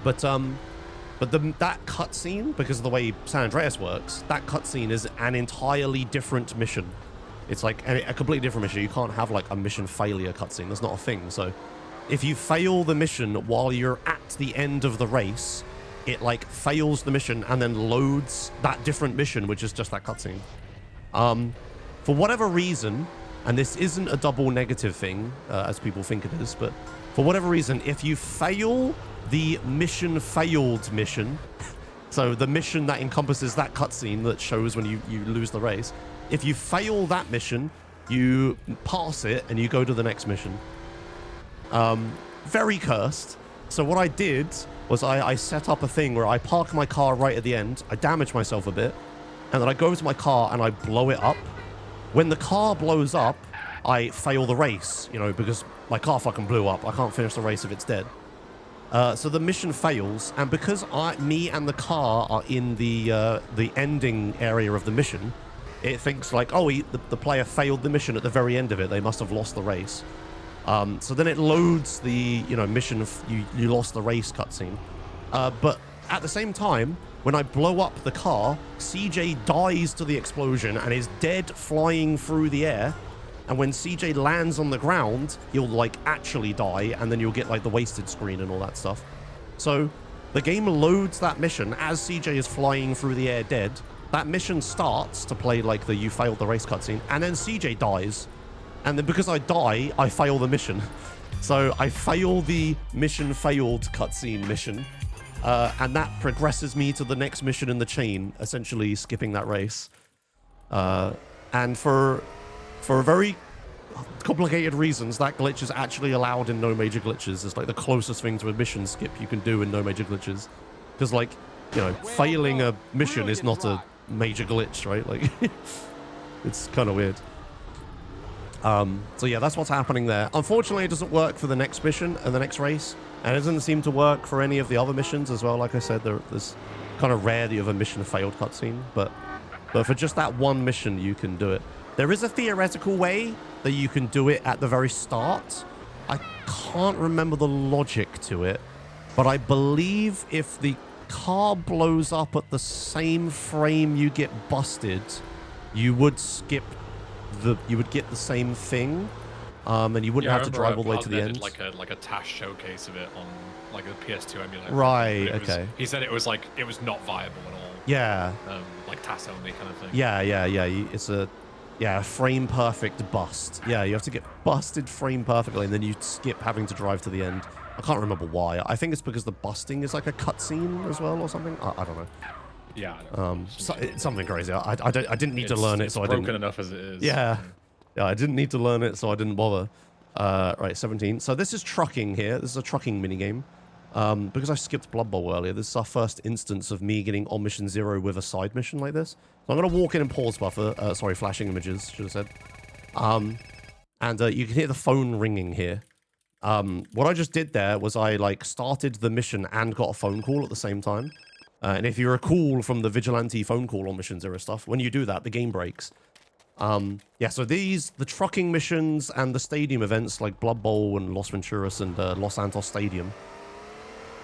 S2: But that cutscene, because of the way San Andreas works, that cutscene is an entirely different mission. It's like a completely different mission. You can't have like a mission failure cutscene. That's not a thing. So if you fail the mission while you're at the end of the race, it like fails the mission and then loads that different mission, which is just that cutscene. For whatever reason, and this isn't a double negative thing, as people think it is, but for whatever reason, if you fail the mission failed mission, so the mission that encompasses that cutscene that shows when you lose the race, if you fail that mission, you pass it and you go to the next mission. Very cursed. So what I did was I set up a thing where I park my car right at the end, I damage myself a bit, and then I go to my car and I blow it up. When the car blows up, I fail the race, you know, because my car fucking blew up. I can't finish the race if it's dead. So the mission fails, and because me and the car are in the ending area of the mission, it thinks like, oh, the player failed the mission at the very end of it. They must have lost the race. So then it loads the, you know, mission, you lost the race cutscene. But at the same time, when I blow up the car, CJ dies to the explosion and is dead flying through the air. And when CJ lands on the ground, he'll like actually die, and then you'll get like the wasted screen and all that stuff. So the game loads that mission as CJ is flying through the air dead. That mission starts to play like the you failed the race cutscene, and then CJ dies. And then because I die, I fail the mission. So I fail the mission failed cutscene mission. And that progresses me to the next mission in the chain, essentially skipping that race. And for very complicated reasons, that glitch is actually allowed in No Major Glitches. It's like the closest thing to a mission skip you can do in No Major Glitches. Because, like, you know, failing a mission is not a major glitch, right? Like, it's kind of weird. So yeah, that's what's happening there. Unfortunately, it doesn't work for the next mission and the next race. And it doesn't seem to work for any of the other missions as well. Like I said, there's kind of rare that you have a mission failed cutscene. But for just that one mission, you can do it. There is a theoretical way that you can do it at the very start. I can't remember the logic to it. But I believe if the car blows up at the same frame you get busted, you would skip you would get the same thing, and you wouldn't have to drive all the way to the end.
S1: Did like a TAS showcase of it on like a PS2 emulator.
S2: Right. Okay.
S1: He said it was not viable at all.
S2: Yeah.
S1: Like TAS only kind of thing.
S2: Yeah. It's a frame perfect bust. Yeah, you have to get busted frame perfectly, and then you skip having to drive to the end. I can't remember why. I think it's because the busting is like a cutscene as well or something. I don't know.
S1: Yeah.
S2: It's something crazy. I didn't need to learn it, so I didn't.
S1: It's broken enough as it is.
S2: Yeah. Yeah, I didn't need to learn it, so I didn't bother. Right, 17. So this is trucking here. This is a trucking minigame. Because I skipped Blood Bowl earlier, this is our first instance of me getting on mission 0 with a side mission like this. So I'm going to walk in and pause buffer. Sorry, flashing images, should have said. And you can hear the phone ringing here. What I just did there was I like started the mission and got a phone call at the same time. And if you recall from the vigilante phone call on mission 0 stuff, when you do that, the game breaks. Yeah, so the trucking missions and the stadium events like Blood Bowl and Los Venturas and Los Santos Stadium,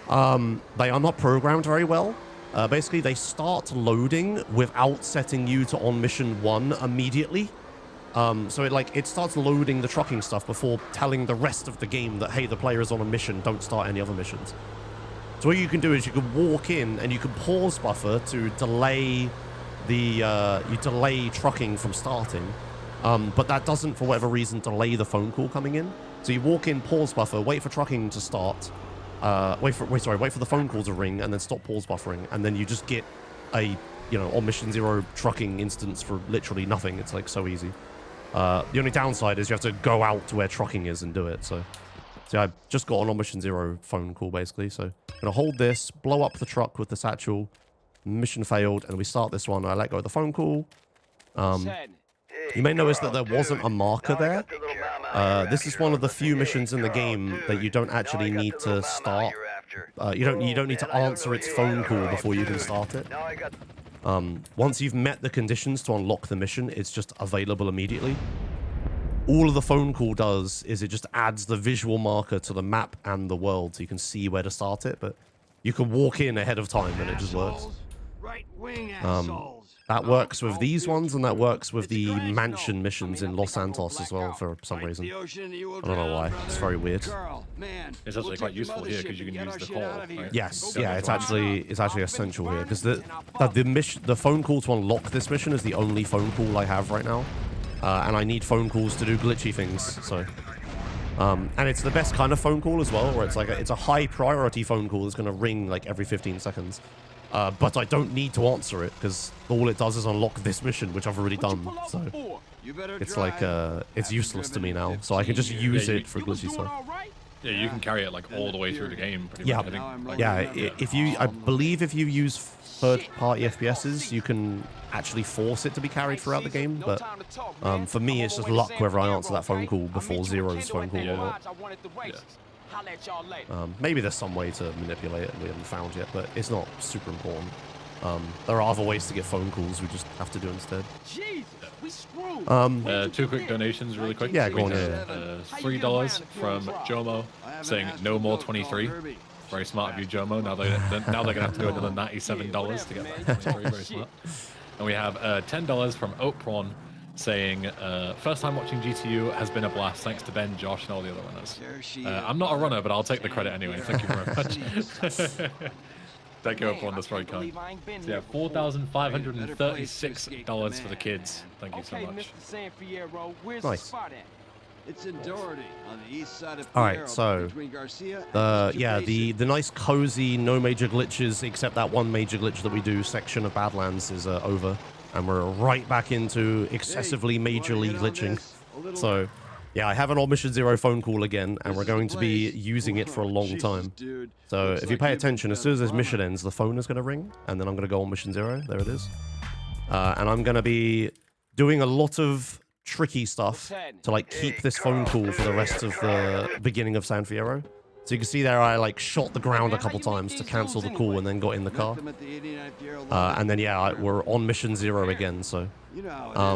S2: they are not programmed very well. Basically, they start loading without setting you to on mission 1 immediately. So it starts loading the trucking stuff before telling the rest of the game that, hey, the player is on a mission, don't start any other missions. So what you can do is you can walk in and you can pause buffer to delay you delay trucking from starting, but that doesn't, for whatever reason, delay the phone call coming in. So you walk in, pause buffer, wait for trucking to start, wait for the phone call to ring, and then stop pause buffering, and then you just get a, on mission 0 trucking instance for literally nothing. It's like so easy. The only downside is you have to go out to where trucking is and do it. So I just got an on mission 0 phone call basically. So I'm gonna hold this, blow up the truck with the satchel. Mission failed, and we start this one. I let go of the phone call. You may notice that there wasn't a marker there. This is one of the few missions in the game that you don't actually need to start. You don't need to answer its phone call before you can start it. Once you've met the conditions to unlock the mission, it's just available immediately. All of the phone call does is it just adds the visual marker to the map and the world, so you can see where to start it. But you can walk in ahead of time, and it just works. That works with these ones, and that works with the mansion missions in Los Santos as well for some reason. I don't know why. It's very weird.
S1: It's actually quite useful here because you can use the call. Right?
S2: Yes, yeah, it's actually essential here because the phone call to unlock this mission is the only phone call I have right now, and I need phone calls to do glitchy things. So, and it's the best kind of phone call as well, where it's like it's a high priority phone call that's going to ring like every 15 seconds. But I don't need to answer it because all it does is unlock this mission, which I've already done. So it's like it's useless to me now. So I can just use it for glitchy stuff.
S1: Yeah, you can carry it like all the way through the game. Pretty much,
S2: I believe if you use third-party FPSs, you can actually force it to be carried throughout the game. But for me, it's just luck whether I answer that phone call before Zero's phone call or not. Maybe there's some way to manipulate it we haven't found yet, but it's not super important. There are other ways to get phone calls we just have to do instead.
S1: Two quick donations really quick.
S2: Yeah, go on.
S1: $3 from Jomo saying no more 23. Very smart of you, Jomo. Now they're gonna have to go another $97 to get back 23. Very smart. And we have $10 from Oat Prawn saying, first time watching GTU has been a blast. Thanks to Ben, Josh, and all the other runners. I'm not a runner, but I'll take the credit anyway. Thank you very much. Thank you, everyone. That's very kind. So yeah, $4,536 for the kids. Thank you so much.
S2: Nice.
S4: It's in Doherty on the east side of
S2: all right, so the nice cozy, no major glitches except that one major glitch that we do section of Badlands is over, and we're right back into excessively majorly glitching. So yeah, I have an old mission 0 phone call again, and we're going to be using it for a long time. So if you pay attention, as soon as this mission ends, the phone is going to ring, and then I'm going to go on mission 0. There it is. And I'm going to be doing a lot of tricky stuff to like keep this phone call for the rest of the beginning of San Fierro. So you can see there I like shot the ground a couple times to cancel the call and then got in the car. And then yeah, we're on mission 0 again, so
S1: yeah,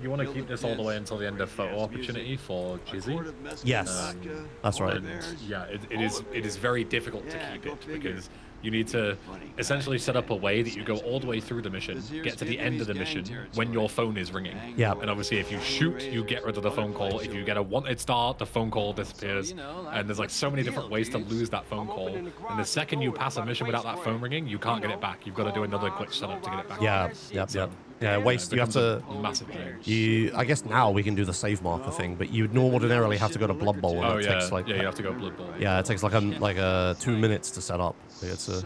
S1: you want to keep this all the way until the end of photo opportunity for Jizzy?
S2: Yes, that's right.
S1: And yeah, it is very difficult to keep it because you need to essentially set up a way that you go all the way through the mission, get to the end of the mission when your phone is ringing.
S2: Yeah.
S1: And obviously if you shoot, you get rid of the phone call. If you get a wanted start, the phone call disappears. And there's like so many different ways to lose that phone call. And the second you pass a mission without that phone ringing, you can't get it back. You've got to do another glitch setup to get it back.
S2: Yeah, yep. Yeah, waste. You have to.
S1: Massive pain.
S2: I guess now we can do the save marker thing, but you'd ordinarily have to go to Blood Bowl. And it takes like,
S1: yeah, you have to go Blood Bowl.
S2: Yeah, it takes like 2 minutes to set up. It's a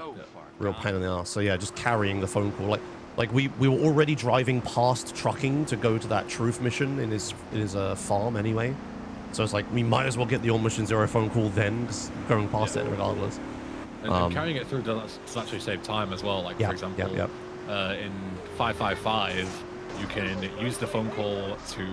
S2: real pain in the ass. So yeah, just carrying the phone call. Like Like we were already driving past trucking to go to that truth mission in his farm anyway. So it's like we might as well get the on mission 0 phone call then, because going past it regardless.
S1: And carrying it through does actually save time as well. Like for example, in 555, you can use the phone call to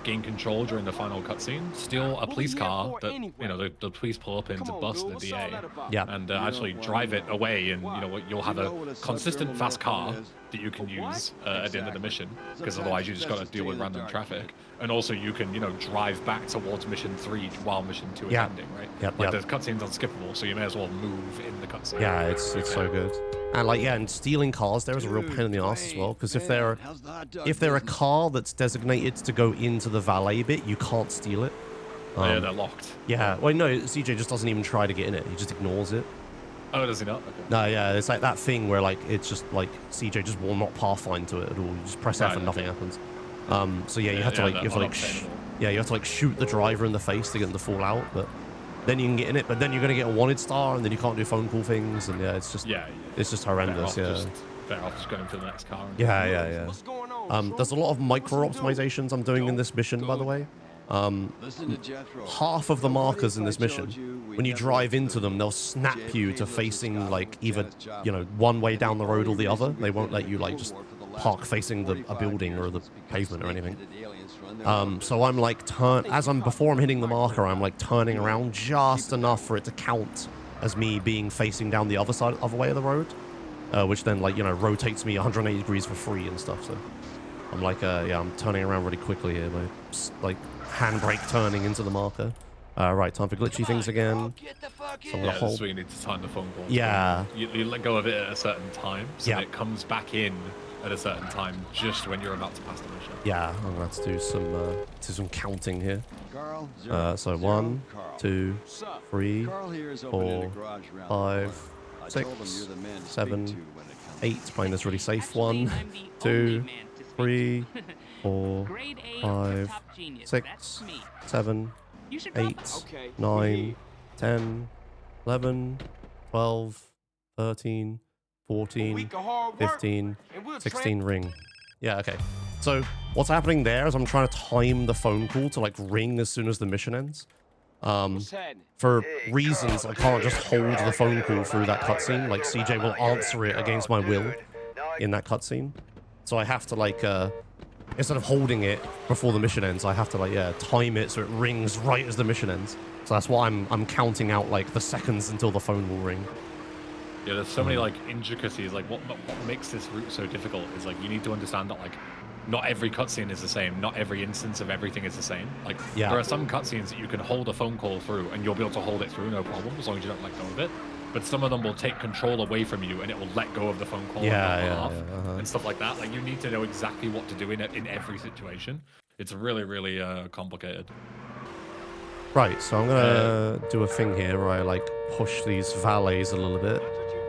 S1: gain control during the final cutscene, steal a police car that the police pull up in to bust the DA, and actually drive it away, and you'll have a consistent fast car that you can use at the end of the mission, because otherwise you just got to deal with random traffic. And also you can drive back towards mission 3 while mission 2 is ending, right? The cutscene's unskippable, so you may as well move in the cutscene.
S2: Yeah, it's so good. And and stealing cars there is a real pain in the ass as well, because if they're a car that's designated to go into the valet bit, you can't steal it.
S1: Yeah, they're locked.
S2: Yeah, well, no, CJ just doesn't even try to get in it. He just ignores it.
S1: Oh, does he not? Okay.
S2: No, yeah, it's like that thing where it's just CJ just will not pathfind to it at all. You just press F and nothing happens. So yeah, you have to shoot the driver in the face to get them to fall out, but then you can get in it. But then you're gonna get a wanted star, and then you can't do phone call things, and it's just horrendous.
S1: Better off just going to the next car.
S2: Yeah. There's a lot of micro optimizations I'm doing in this mission, by the way. Half of the markers in this mission, when you drive into them, they'll snap you to facing either one way down the road or the other. They won't let you just park facing a building or the pavement or anything. So I'm before I'm hitting the marker, I'm turning around just enough for it to count as me being facing down the other way of the road, which then rotates me 180 degrees for free and stuff. So I'm I'm turning around really quickly here by handbrake turning into the marker. Right, time for glitchy things again. So I'm gonna hold.
S1: That's where you need to time the phone call.
S2: Yeah.
S1: You let go of it at a certain time, so that it comes back in at a certain time, just when you're about to pass the mission.
S2: Yeah, I'm gonna have to do some counting here. So 1, 2, 3, 4, 5, 6, 7, 8. Playing this really safe. 1, 2, 3, 4, 5, 6, 7, 8, 9, 10, 11, 12, 13, 14, 15, 16 ring. Yeah, okay. So what's happening there is I'm trying to time the phone call to ring as soon as the mission ends. For reasons, I can't just hold the phone call through that cutscene. CJ will answer it against my will in that cutscene. So I have to instead of holding it before the mission ends, I have to time it so it rings right as the mission ends. So that's why I'm counting out the seconds until the phone will ring.
S1: Yeah, there's so many intricacies. What makes this route so difficult is you need to understand that not every cutscene is the same. Not every instance of everything is the same. There are some cutscenes that you can hold a phone call through, and you'll be able to hold it through no problem as long as you don't let go of it. But some of them will take control away from you, and it will let go of the phone call and stuff like that. You need to know exactly what to do in every situation. It's really, really complicated.
S2: Right, so I'm gonna do a thing here where I push these valets a little bit.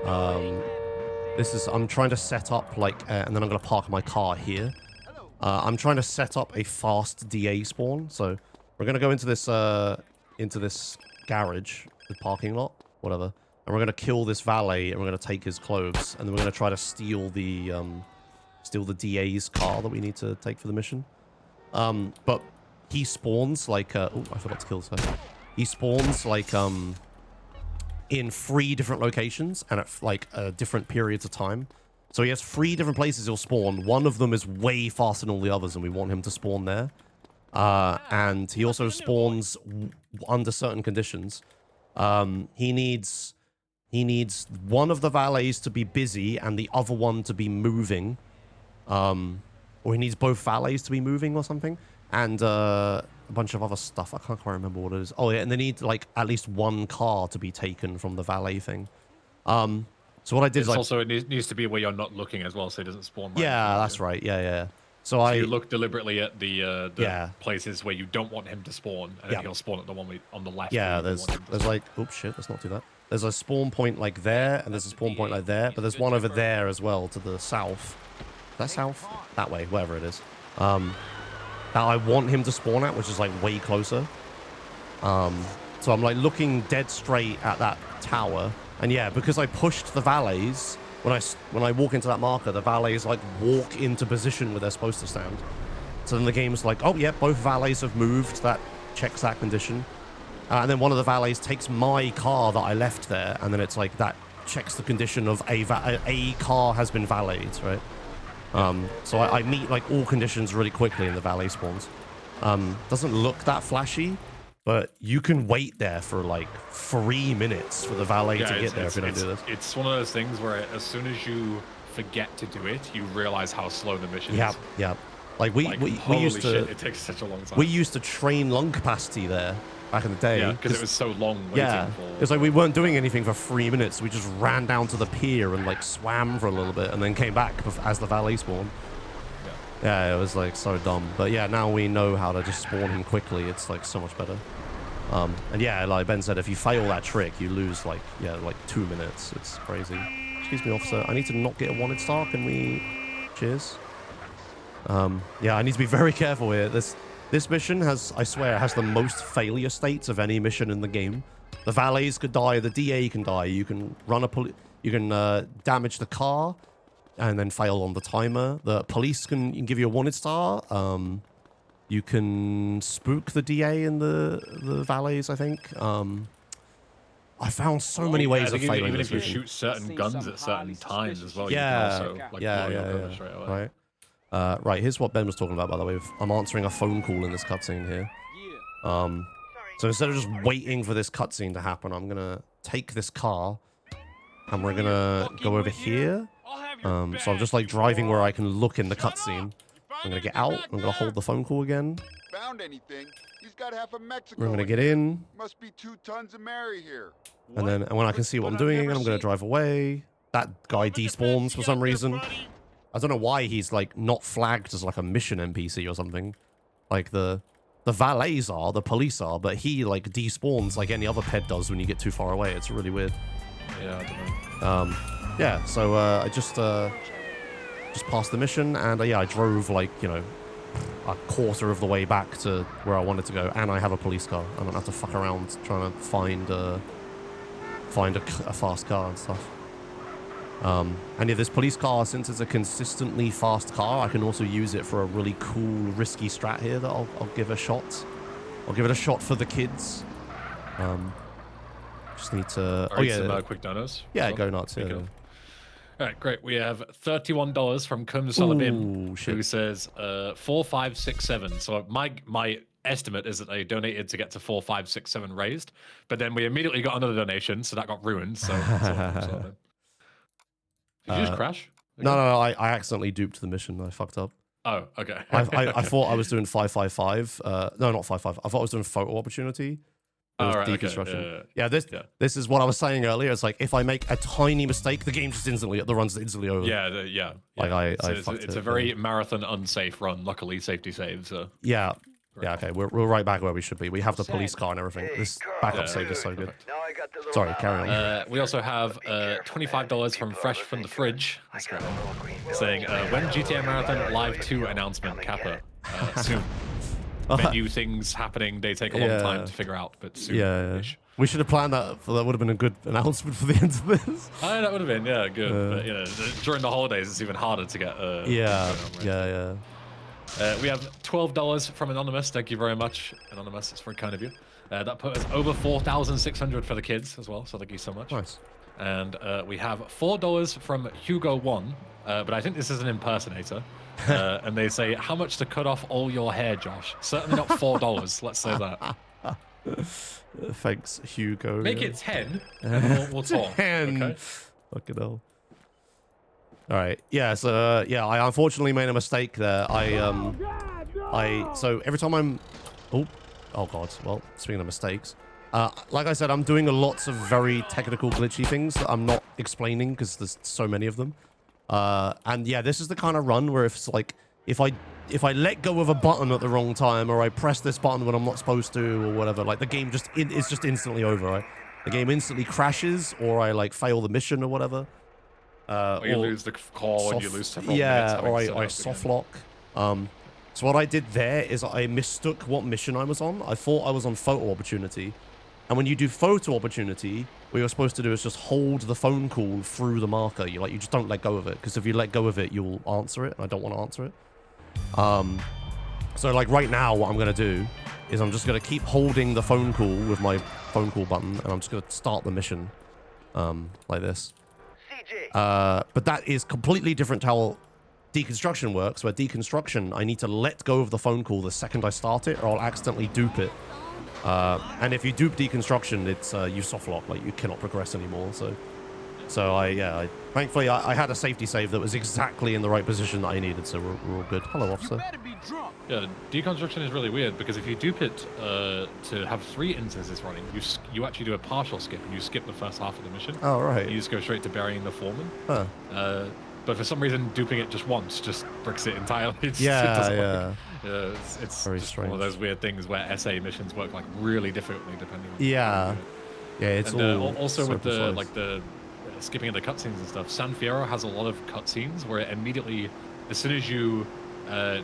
S2: I'm trying to set up and then I'm gonna park my car here. I'm trying to set up a fast DA spawn. So we're gonna go into this garage, the parking lot, whatever. And we're gonna kill this valet, and we're gonna take his clothes, and then we're gonna try to steal the DA's car that we need to take for the mission. But he spawns oh, I forgot to kill this guy. He spawns in 3 different locations and at different periods of time. So he has 3 different places he'll spawn. One of them is way faster than all the others, and we want him to spawn there. And he also spawns under certain conditions. He needs one of the valets to be busy and the other one to be moving. Or he needs both valets to be moving or something. And a bunch of other stuff. I can't quite remember what it is. Oh, yeah, and they need at least 1 car to be taken from the valet thing. So what I did is
S1: also, it needs to be where you're not looking as well, so it doesn't spawn.
S2: Yeah, that's right. Yeah. So
S1: you look deliberately at the places where you don't want him to spawn, and then he'll spawn at the one on the left.
S2: Yeah, there's oops, shit, let's not do that. There's a spawn point there, and there's a spawn point there, but there's one over there as well to the south. Is that south? That way, wherever it is. That I want him to spawn at, which is way closer. So I'm looking dead straight at that tower, and yeah, because I pushed the valets, when I walk into that marker, the valets like walk into position where they're supposed to stand. So then the game's like, oh yeah, both valets have moved. That checks that condition. And then one of the valets takes my car that I left there, and then it's like that checks the condition of a car has been valeted, right? So I meet like all conditions really quickly in the valet spawns. Doesn't look that flashy, but you can wait there for like 3 minutes for the valet to get there if you don't do this.
S1: It's one of those things where as soon as you forget to do it, you realize how slow the mission is.
S2: Yeah. Like we used to.
S1: It takes such a long time.
S2: We used to train lung capacity there back in the day.
S1: Yeah, because it was so long waiting for...
S2: It's like we weren't doing anything for 3 minutes. We just ran down to the pier and like swam for a little bit and then came back as the valet spawned. Yeah, it was like so dumb. But yeah, now we know how to just spawn him quickly. It's like so much better. And yeah, like Ben said, if you fail that trick, you lose like 2 minutes. It's crazy. Excuse me, officer. I need to not get a wanted star. Can we... Cheers. Yeah, I need to be very careful here. This mission has, I swear, has the most failure states of any mission in the game. The valets could die, the DA can die. You can run you can damage the car and then fail on the timer. The police can give you a wanted star. You can spook the DA and the valets, I think. I found so many ways of failing
S1: even
S2: this
S1: if you
S2: mission.
S1: shoot certain guns at certain times as well,
S2: Yeah,
S1: you can also like blow your cover straight away.
S2: Right. Right, here's what Ben was talking about, by the way. I'm answering a phone call in this cutscene here. So instead of just waiting for this cutscene to happen, I'm gonna take this car and we're gonna go over here. So I'm just like driving where I can look in the cutscene. I'm gonna get out. I'm gonna hold the phone call again.
S4: Found anything? He's got half of Mexico.
S2: We're gonna get in.
S4: Must be 2 tons of Mary here.
S2: And when I can see what I'm doing, I'm gonna drive away. That guy despawns for some reason. I don't know why he's like not flagged as like a mission NPC or something. Like the valets are, the police are, but he like despawns like any other ped does when you get too far away. It's really weird.
S1: Yeah, I don't know.
S2: Yeah, so I just passed the mission, and yeah, I drove like, you know, a quarter of the way back to where I wanted to go, and I have a police car. I don't have to fuck around trying to find a fast car and stuff. And yeah, this police car, since it's a consistently fast car, I can also use it for a really cool, risky strat here that I'll give a shot. I'll give it a shot for the kids. Just need to...
S1: Some quick donos.
S2: Yeah, go nuts. Yeah.
S1: All right, great. We have $31 from Kum Salabim, who says 4567. So my estimate is that they donated to get to 4567 raised, but then we immediately got another donation, so that got ruined. So did you just crash?
S2: No, I accidentally duped the mission. I fucked up.
S1: Oh, okay.
S2: I thought I was doing 555. No, not 55. I thought I was doing photo opportunity.
S1: Oh, right,
S2: deconstruction. Yeah, this is what I was saying earlier. It's like if I make a tiny mistake, the game just runs instantly over.
S1: Yeah.
S2: Like
S1: it's a very marathon unsafe run. Luckily, safety saved. So
S2: yeah. Yeah, okay, we're right back where we should be. We have the police car and everything. This backup save is so good. Sorry, carry on.
S1: We also have $25 from Fresh from the Fridge, saying, when GTA Marathon Live 2 announcement, Kappa? Soon. Menu things happening, they take a long time to figure out, but soon.
S2: Yeah. We should have planned that. That would have been a good announcement for the end of this.
S1: That would have been, good. But, you know, during the holidays, it's even harder to get...
S2: Yeah.
S1: We have $12 from Anonymous. Thank you very much, Anonymous. It's very kind of you. That put us over 4,600 for the kids as well, so thank you so much.
S2: Nice.
S1: And we have $4 from Hugo1, but I think this is an impersonator. And they say, how much to cut off all your hair, Josh? Certainly not $4, let's say that.
S2: Thanks, Hugo.
S1: Make it 10, and we'll talk.
S2: 10.
S1: Okay?
S2: Fucking hell. All right. Yeah. So yeah, I unfortunately made a mistake there. So every time I'm, oh god. Well, speaking of mistakes, like I said, I'm doing lots of very technical, glitchy things that I'm not explaining because there's so many of them. And yeah, this is the kind of run where if I let go of a button at the wrong time, or I press this button when I'm not supposed to, or whatever, like the game is just instantly over. Right? The game instantly crashes, or I like fail the mission or whatever.
S1: Or you lose the call and you lose several minutes.
S2: Yeah, or I soft lock. So what I did there is I mistook what mission I was on. I thought I was on photo opportunity, And when you do photo opportunity, what you're supposed to do is just hold the phone call through the marker. You just don't let go of it, because if you let go of it, you'll answer it. And I don't want to answer it. So like right now, what I'm gonna do is I'm just gonna keep holding the phone call with my phone call button, and I'm just gonna start the mission, like this. But that is completely different to how deconstruction works, where deconstruction, I need to let go of the phone call the second I start it, or I'll accidentally dupe it. And if you dupe deconstruction, it's you softlock, like you cannot progress anymore. So thankfully I had a safety save that was exactly in the right position that I needed, so we're all good. Hello, officer.
S5: You better be drunk.
S1: Yeah, deconstruction is really weird because if you dupe it to have 3 instances running, you actually do a partial skip and you skip the first half of the mission.
S2: Oh, right.
S1: You just go straight to burying the foreman.
S2: Huh.
S1: But for some reason, duping it just once just bricks it entirely. It's
S2: Very
S1: just
S2: strange.
S1: one of those weird things where SA missions work like really differently depending on.
S2: Yeah, it's
S1: and,
S2: all
S1: also
S2: so
S1: with
S2: precise.
S1: the skipping of the cutscenes and stuff. San Fierro has a lot of cutscenes where it immediately, as soon as you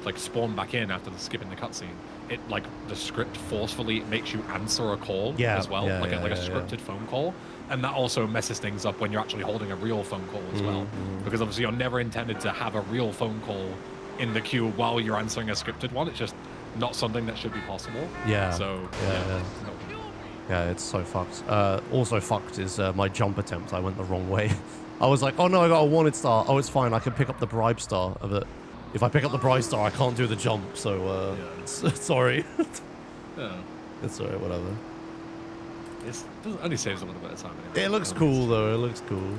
S1: like spawn back in after the skipping the cutscene, it like the script forcefully makes you answer a call as well, like a scripted phone call. And that also messes things up when you're actually holding a real phone call as well, because obviously you're never intended to have a real phone call in the queue while you're answering a scripted one. It's just not something that should be possible.
S2: Yeah.
S1: So
S2: Yeah, it's so fucked. Also fucked is my jump attempt. I went the wrong way. I was like, oh no, I got a wanted star. Oh, it's fine. I can pick up the bribe star of it. If I pick up the bribe star, I can't do the jump. So, sorry.
S1: yeah.
S2: It's alright, whatever.
S1: It only saves a little bit of time anyway.
S2: It looks cool though. It looks cool.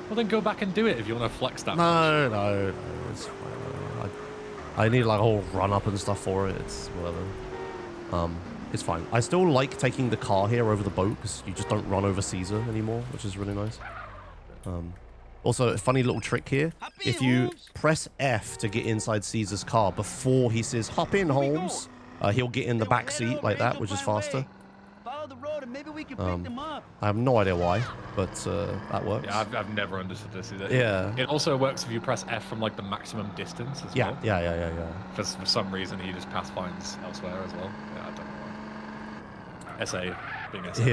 S1: Well, then go back and do it if you want to flex that.
S2: No. It's fine. I need like a whole run up and stuff for it. It's whatever. It's fine. I still like taking the car here over the boat because you just don't run over Caesar anymore, which is really nice. Also, a funny little trick here. If you press F to get inside Caesar's car before he says, hop in, Holmes, he'll get in the back seat like that, which is faster. I have no idea why, but that works.
S1: Yeah, I've never understood this either.
S2: Yeah.
S1: It also works if you press F from like the maximum distance as well.
S2: Yeah.
S1: Because for some reason he just pass finds elsewhere as well. Yeah, I don't know why. SA being SA.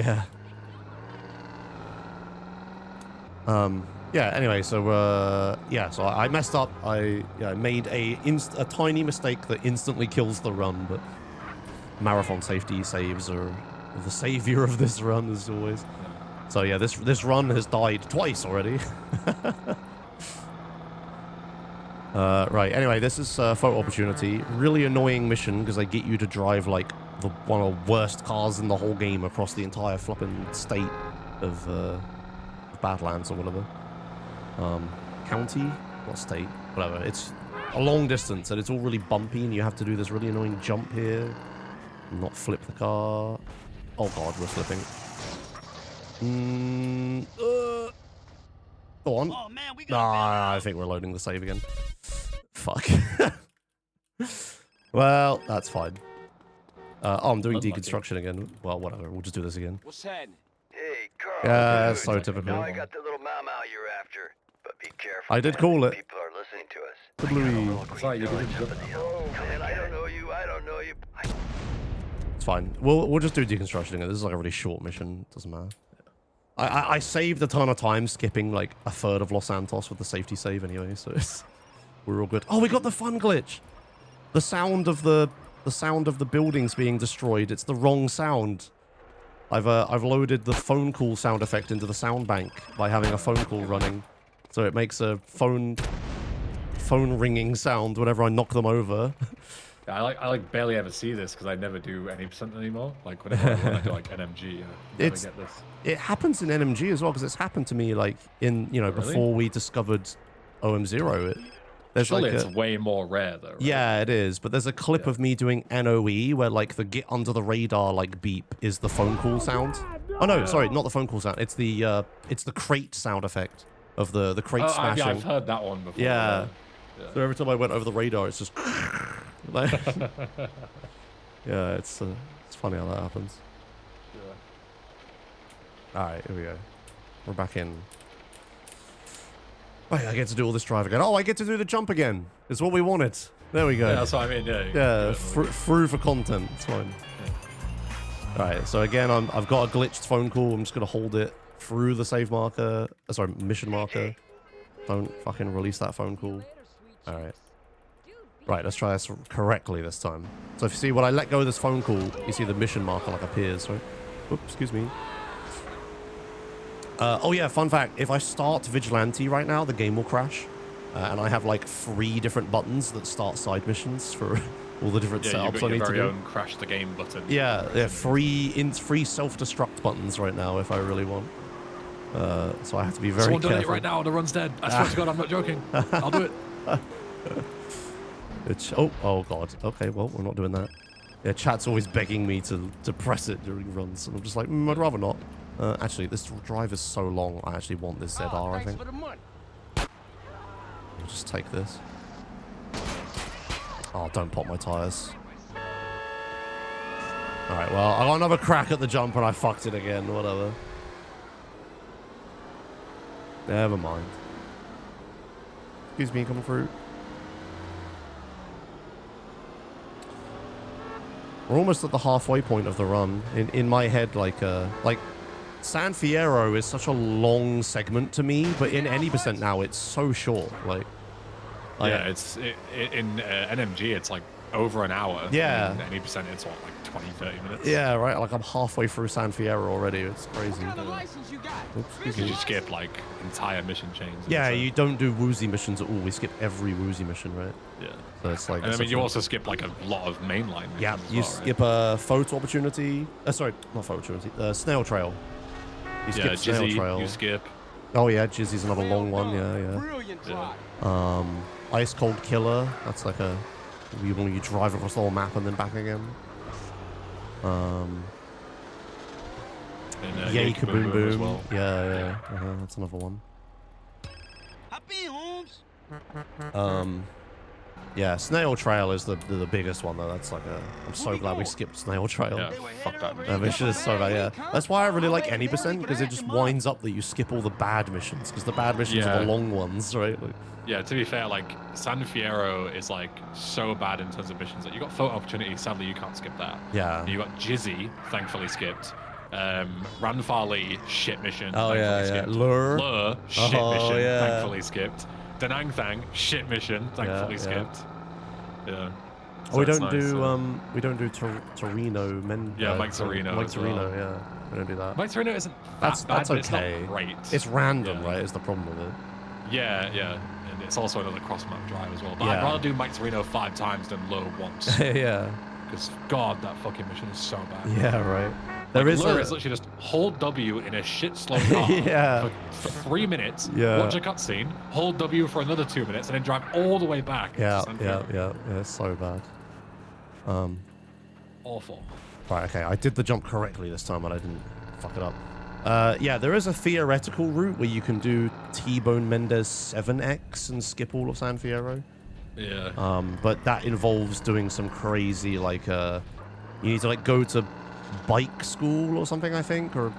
S2: Yeah. Anyway, so so I messed up. I made a tiny mistake that instantly kills the run, but marathon safety saves are the savior of this run as always. So yeah, this run has died twice already. Right. Anyway, this is photo opportunity. Really annoying mission because they get you to drive like one of the worst cars in the whole game across the entire flipping state of Badlands or whatever. County? What state? Whatever. It's a long distance and it's all really bumpy and you have to do this really annoying jump here. Not flip the car. Oh god, we're flipping. Go on.
S6: Oh, man, we got
S2: I think we're loading the save again. Fuck. Well, that's fine. I'm doing deconstruction again. Well, whatever. We'll just do this again.
S5: What's happening?
S7: Hey, Carl.
S2: Yeah,
S7: dude.
S2: so typical.
S7: Now I got the little mau you're after, but be careful.
S2: I did
S7: man.
S2: call it.
S7: People are listening to us.
S2: The Bluey.
S1: Sorry, you didn't
S7: Jump in the hill. Man, I don't know you.
S2: It's fine. We'll just do deconstruction again. This is like a really short mission. Doesn't matter. I saved a ton of time skipping like a third of Los Santos with the safety save anyway, so we're all good. Oh, we got the fun glitch. The sound of the buildings being destroyed. It's the wrong sound. I've loaded the phone call sound effect into the sound bank by having a phone call running, so it makes a phone ringing sound whenever I knock them over.
S1: Yeah, I like barely ever see this because I never do any percent anymore. Like whenever I run, I do like NMG. I never get this.
S2: It happens in NMG as well because it's happened to me like in
S1: Really?
S2: before we discovered OM0. There's
S1: Surely
S2: like
S1: it's way more rare though. Right?
S2: Yeah, it is. But there's a clip of me doing NOE where like the get under the radar like beep is the phone call sound. Oh no, sorry, not the phone call sound. It's the crate sound effect of the crate smashing.
S1: Yeah, I've heard that one before.
S2: Yeah. So every time I went over the radar, it's just like, yeah, it's funny how that happens.
S1: Yeah.
S2: All right, here we go. We're back in. Wait, I get to do all this drive again. Oh, I get to do the jump again. It's what we wanted. There we go.
S1: Yeah, that's what I mean. Yeah.
S2: Yeah, through for content. It's fine. All right, so again, I've got a glitched phone call. I'm just gonna hold it through the save marker. Sorry, mission marker. Don't fucking release that phone call. All right. Right, let's try this correctly this time. So if you see when I let go of this phone call, you see the mission marker like appears, right? Oops, excuse me. Oh yeah, fun fact. If I start Vigilante right now, the game will crash. And I have like 3 different buttons that start side missions for all the different setups
S1: you've got
S2: I
S1: your
S2: need to
S1: very
S2: do.
S1: own crash the game button.
S2: Yeah, 3 self-destruct buttons right now if I really want. So I have to be very
S1: Someone
S2: careful.
S1: donate right now, the run's dead. I swear to God, I'm not joking. I'll do it.
S2: Oh god. Okay, well, we're not doing that. Yeah, chat's always begging me to press it during runs, and I'm just like, I'd rather not. Actually, this drive is so long, I actually want this ZR, I think. I'll just take this. Oh, don't pop my tires. Alright, well, I got another crack at the jump and I fucked it again, whatever. Never mind. Excuse me, coming through. We're almost at the halfway point of the run. In my head, like San Fierro is such a long segment to me, but in any percent now, it's so short.
S1: Yeah, in NMG, it's like over an hour.
S2: Yeah.
S1: In any percent, it's what, like 20, 30 minutes?
S2: Yeah, right. Like I'm halfway through San Fierro already. It's crazy. Oops,
S1: Because you skip like entire mission chains.
S2: yeah, you don't do woozy missions at all. We skip every woozy mission, right?
S1: Yeah.
S2: So it's like.
S1: And I mean, you also skip like a lot of mainline missions.
S2: Yeah,
S1: as
S2: you
S1: well,
S2: skip a photo opportunity. Sorry, not photo opportunity. Snail trail. You skip snail
S1: Jizzy,
S2: trail.
S1: you skip.
S2: Oh yeah, Jizzy's another long one. Yeah.
S5: Brilliant drive.
S2: Ice Cold Killer. That's like you drive across the whole map and then back again. Yay Kaboom Boom.
S1: As well.
S2: Yeah. That's another one.
S6: Hop in, Holmes.
S2: Yeah, Snail Trail is the biggest one though. That's like I'm so glad we skipped Snail Trail.
S1: Yeah, fuck that.
S2: That mission is so bad, yeah. That's why I really like any percent, because it just winds up that you skip all the bad missions, because the bad missions are the long ones, right? Like,
S1: yeah, to be fair, like San Fierro is like so bad in terms of missions. Like you got photo opportunity, sadly you can't skip that.
S2: yeah.
S1: You got Jizzy, thankfully skipped. Ranfarli, shit mission.
S2: Oh
S1: thankfully
S2: yeah.
S1: skipped.
S2: Lure.
S1: Shit mission,
S2: yeah.
S1: thankfully skipped. Danang Thang, shit mission, thankfully skipped. Yeah.
S2: Oh, we
S1: So it's
S2: don't
S1: nice,
S2: do we don't do Torino men.
S1: Yeah, Mike Torino
S2: Mike
S1: as
S2: Torino,
S1: well.
S2: yeah. We don't do that.
S1: Mike Torino isn't
S2: That's
S1: bad, but
S2: okay.
S1: it's not great.
S2: It's random,
S1: Yeah.
S2: right? Is the problem with it?
S1: Yeah. And it's also another cross-map drive as well. But
S2: Yeah.
S1: I'd rather do Mike Torino 5 times than Lure once.
S2: yeah.
S1: Because, God, that fucking mission is so bad.
S2: Yeah, right. There
S1: Like,
S2: is
S1: Lure
S2: a
S1: is literally just hold W in a shit slow car
S2: Yeah.
S1: for 3 minutes,
S2: Yeah.
S1: watch a cutscene, hold W for another 2 minutes, and then drive all the way back.
S2: yeah,
S1: to San Fierro.
S2: yeah. It's so bad.
S1: Awful.
S2: Right, okay. I did the jump correctly this time, and I didn't fuck it up. Yeah, there is a theoretical route where you can do T-Bone Mendez 7X and skip all of San Fierro.
S1: Yeah.
S2: But that involves doing some crazy, like, you need to, like, go to bike school or something, I think, or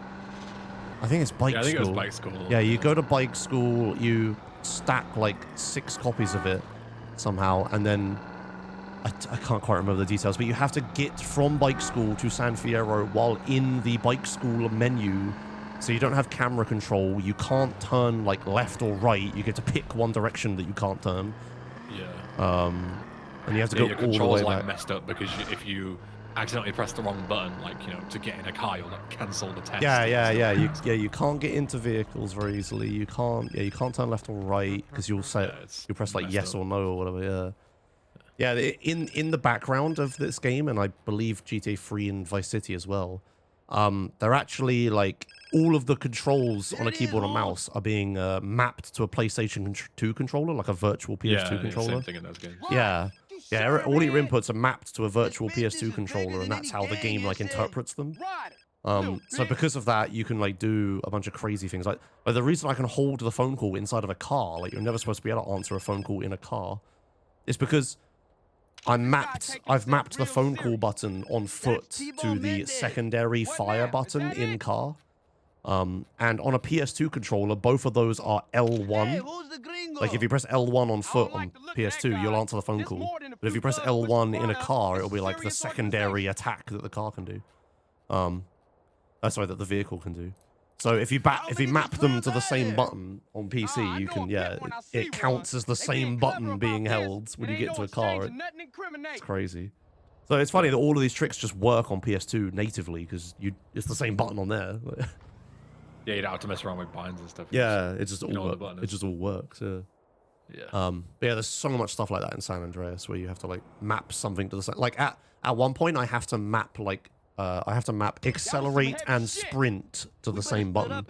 S2: I think it's bike
S1: Yeah, I think
S2: school.
S1: it was bike school.
S2: Yeah, you go to bike school, you stack like 6 copies of it somehow, and then I can't quite remember the details, but you have to get from bike school to San Fierro while in the bike school menu. So you don't have camera control, you can't turn like left or right, you get to pick one direction that you can't turn.
S1: Yeah.
S2: And you have to
S1: Your
S2: go all the
S1: controls
S2: way
S1: like
S2: back.
S1: messed up because if you accidentally press the wrong button, like, you know, to get in a car, you'll like cancel the test.
S2: You can't get into vehicles very easily. You can't turn left or right because you'll press like
S1: messed
S2: yes
S1: up.
S2: or no or whatever. Yeah. In the background of this game, and I believe GTA 3 and Vice City as well, they're actually like all of the controls on a keyboard and mouse are being mapped to a PlayStation 2 controller, like a virtual PS2 controller.
S1: Same thing in those games.
S2: Yeah. All your inputs are mapped to a virtual PS2 controller, and that's how the game like interprets them. So because of that, you can like do a bunch of crazy things. Like the reason I can hold the phone call inside of a car, like you're never supposed to be able to answer a phone call in a car, is because I've mapped the phone call button on foot to the secondary fire button in car. And on a PS2 controller, both of those are L1. Like if you press L1 on foot on PS2, you'll answer the phone call. But if you press L1 in a car, it'll be like the secondary attack that the car can do. Sorry, that the vehicle can do. So if you map them to the same button on PC, you can it counts as the same button being held when you get into a car. It's crazy. So it's funny that all of these tricks just work on PS2 natively because it's the same button on there.
S1: Yeah, you don't have to mess around with binds and stuff.
S2: Yeah, it just all works. Yeah.
S1: Yeah.
S2: But yeah, there's so much stuff like that in San Andreas where you have to like map something to the same. Like at one point, I have to map accelerate and sprint to the same button.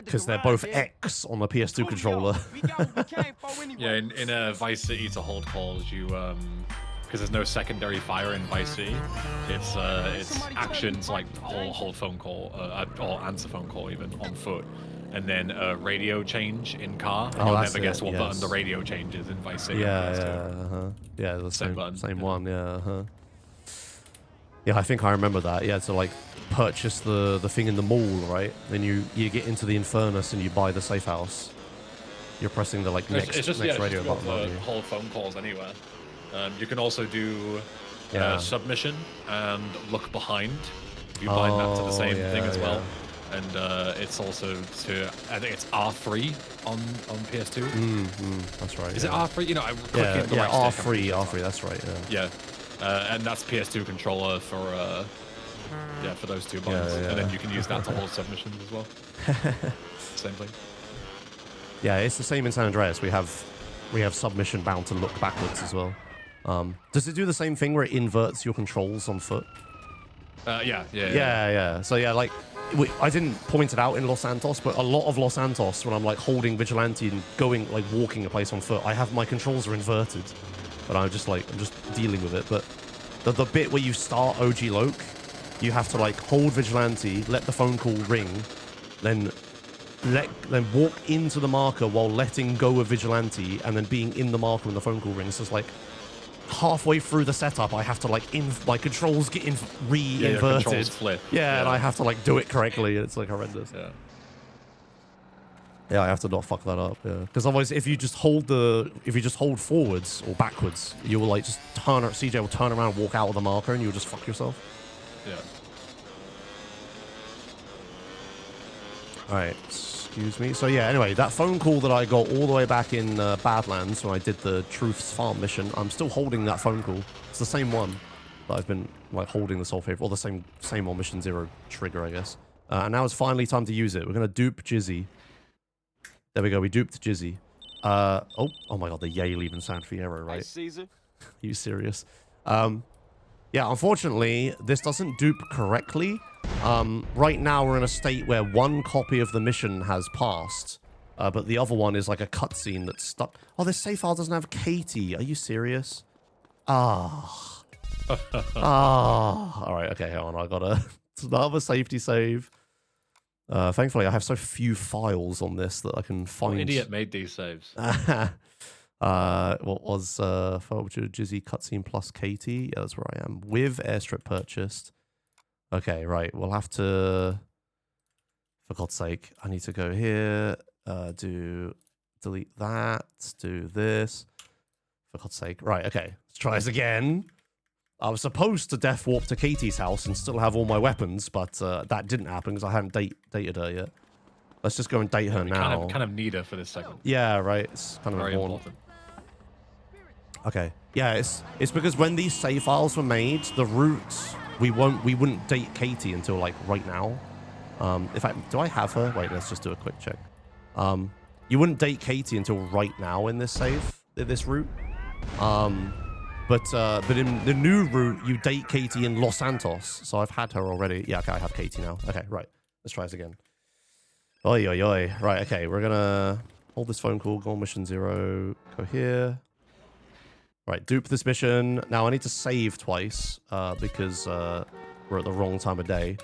S2: Because they're both X on the PS2 controller.
S1: Yeah, in Vice City to hold calls, you because there's no secondary fire in Vice City, it's actions like hold phone call or answer phone call even on foot, and then a radio change in car. And you'll never guess what button the radio changes in Vice City.
S2: Yeah, the same
S1: button.
S2: One. Yeah. Yeah, I think I remember that. Yeah, to like purchase the thing in the mall, right? Then you get into the Infernus and you buy the safe house. You're pressing the like next radio button.
S1: Hold phone calls anywhere. You can also do submission and look behind. You bind that to the same thing as well. And it's also I think it's R3 on PS2.
S2: That's right.
S1: Is it R3? You know, I
S2: click the right R3. That's right. Yeah.
S1: And that's PS2 controller for those two buttons, and then you can use that to hold submissions as well. Same thing.
S2: Yeah, it's the same in San Andreas. We have submission bound to look backwards as well. Does it do the same thing where it inverts your controls on foot? Yeah. So yeah, like I didn't point it out in Los Santos, but a lot of Los Santos, when I'm like holding Vigilante and going like walking a place on foot, I have my controls are inverted. But I'm just dealing with it. But the bit where you start OG Loke, you have to like hold Vigilante, let the phone call ring, then walk into the marker while letting go of Vigilante, and then being in the marker when the phone call rings. So it's like halfway through the setup, I have to like my controls get re-inverted.
S1: Controls flip.
S2: Yeah, and I have to like do it correctly. It's like horrendous. Yeah, I have to not fuck that up. Yeah, because otherwise, if you just hold forwards or backwards, you will like just CJ will turn around, walk out of the marker, and you'll just fuck yourself.
S1: Yeah.
S2: All right, excuse me. So yeah, anyway, that phone call that I got all the way back in Badlands when I did the Truth's Farm mission, I'm still holding that phone call. It's the same one that I've been like holding this whole favor, or the same on Mission 0 trigger, I guess. And now it's finally time to use it. We're gonna dupe Jizzy. There we go. We duped Jizzy. Oh my God, the Yale even San Fierro, right?
S5: Hey, Caesar.
S2: Are you serious? Yeah, unfortunately, this doesn't dupe correctly. Right now, we're in a state where one copy of the mission has passed, but the other one is like a cutscene that's stuck. Oh, this save file doesn't have Katie. Are you serious? All right, okay, hang on. I got another safety save. Thankfully, I have so few files on this that I can find.
S1: What idiot made these saves?
S2: What was Jizzy cutscene plus Katie? Yeah, that's where I am. With airstrip purchased. Okay, right. We'll have to... For God's sake, I need to go here. Delete that. Do this. For God's sake. Right, okay. Let's try this again. I was supposed to death warp to Katie's house and still have all my weapons, but that didn't happen because I hadn't dated her yet. Let's just go and date her now.
S1: Kind of need her for this segment.
S2: Yeah, right. It's kind of
S1: very important.
S2: Okay. Yeah, it's because when these save files were made, the routes we wouldn't date Katie until like right now. In fact, do I have her? Wait, let's just do a quick check. You wouldn't date Katie until right now in this route. But in the new route, you date Katie in Los Santos. So I've had her already. Yeah, okay, I have Katie now. Okay, right. Let's try this again. Oi, oi, oi. Right, okay, we're gonna hold this phone call, go on mission 0, go here. Right, dupe this mission. Now I need to save twice because we're at the wrong time of day.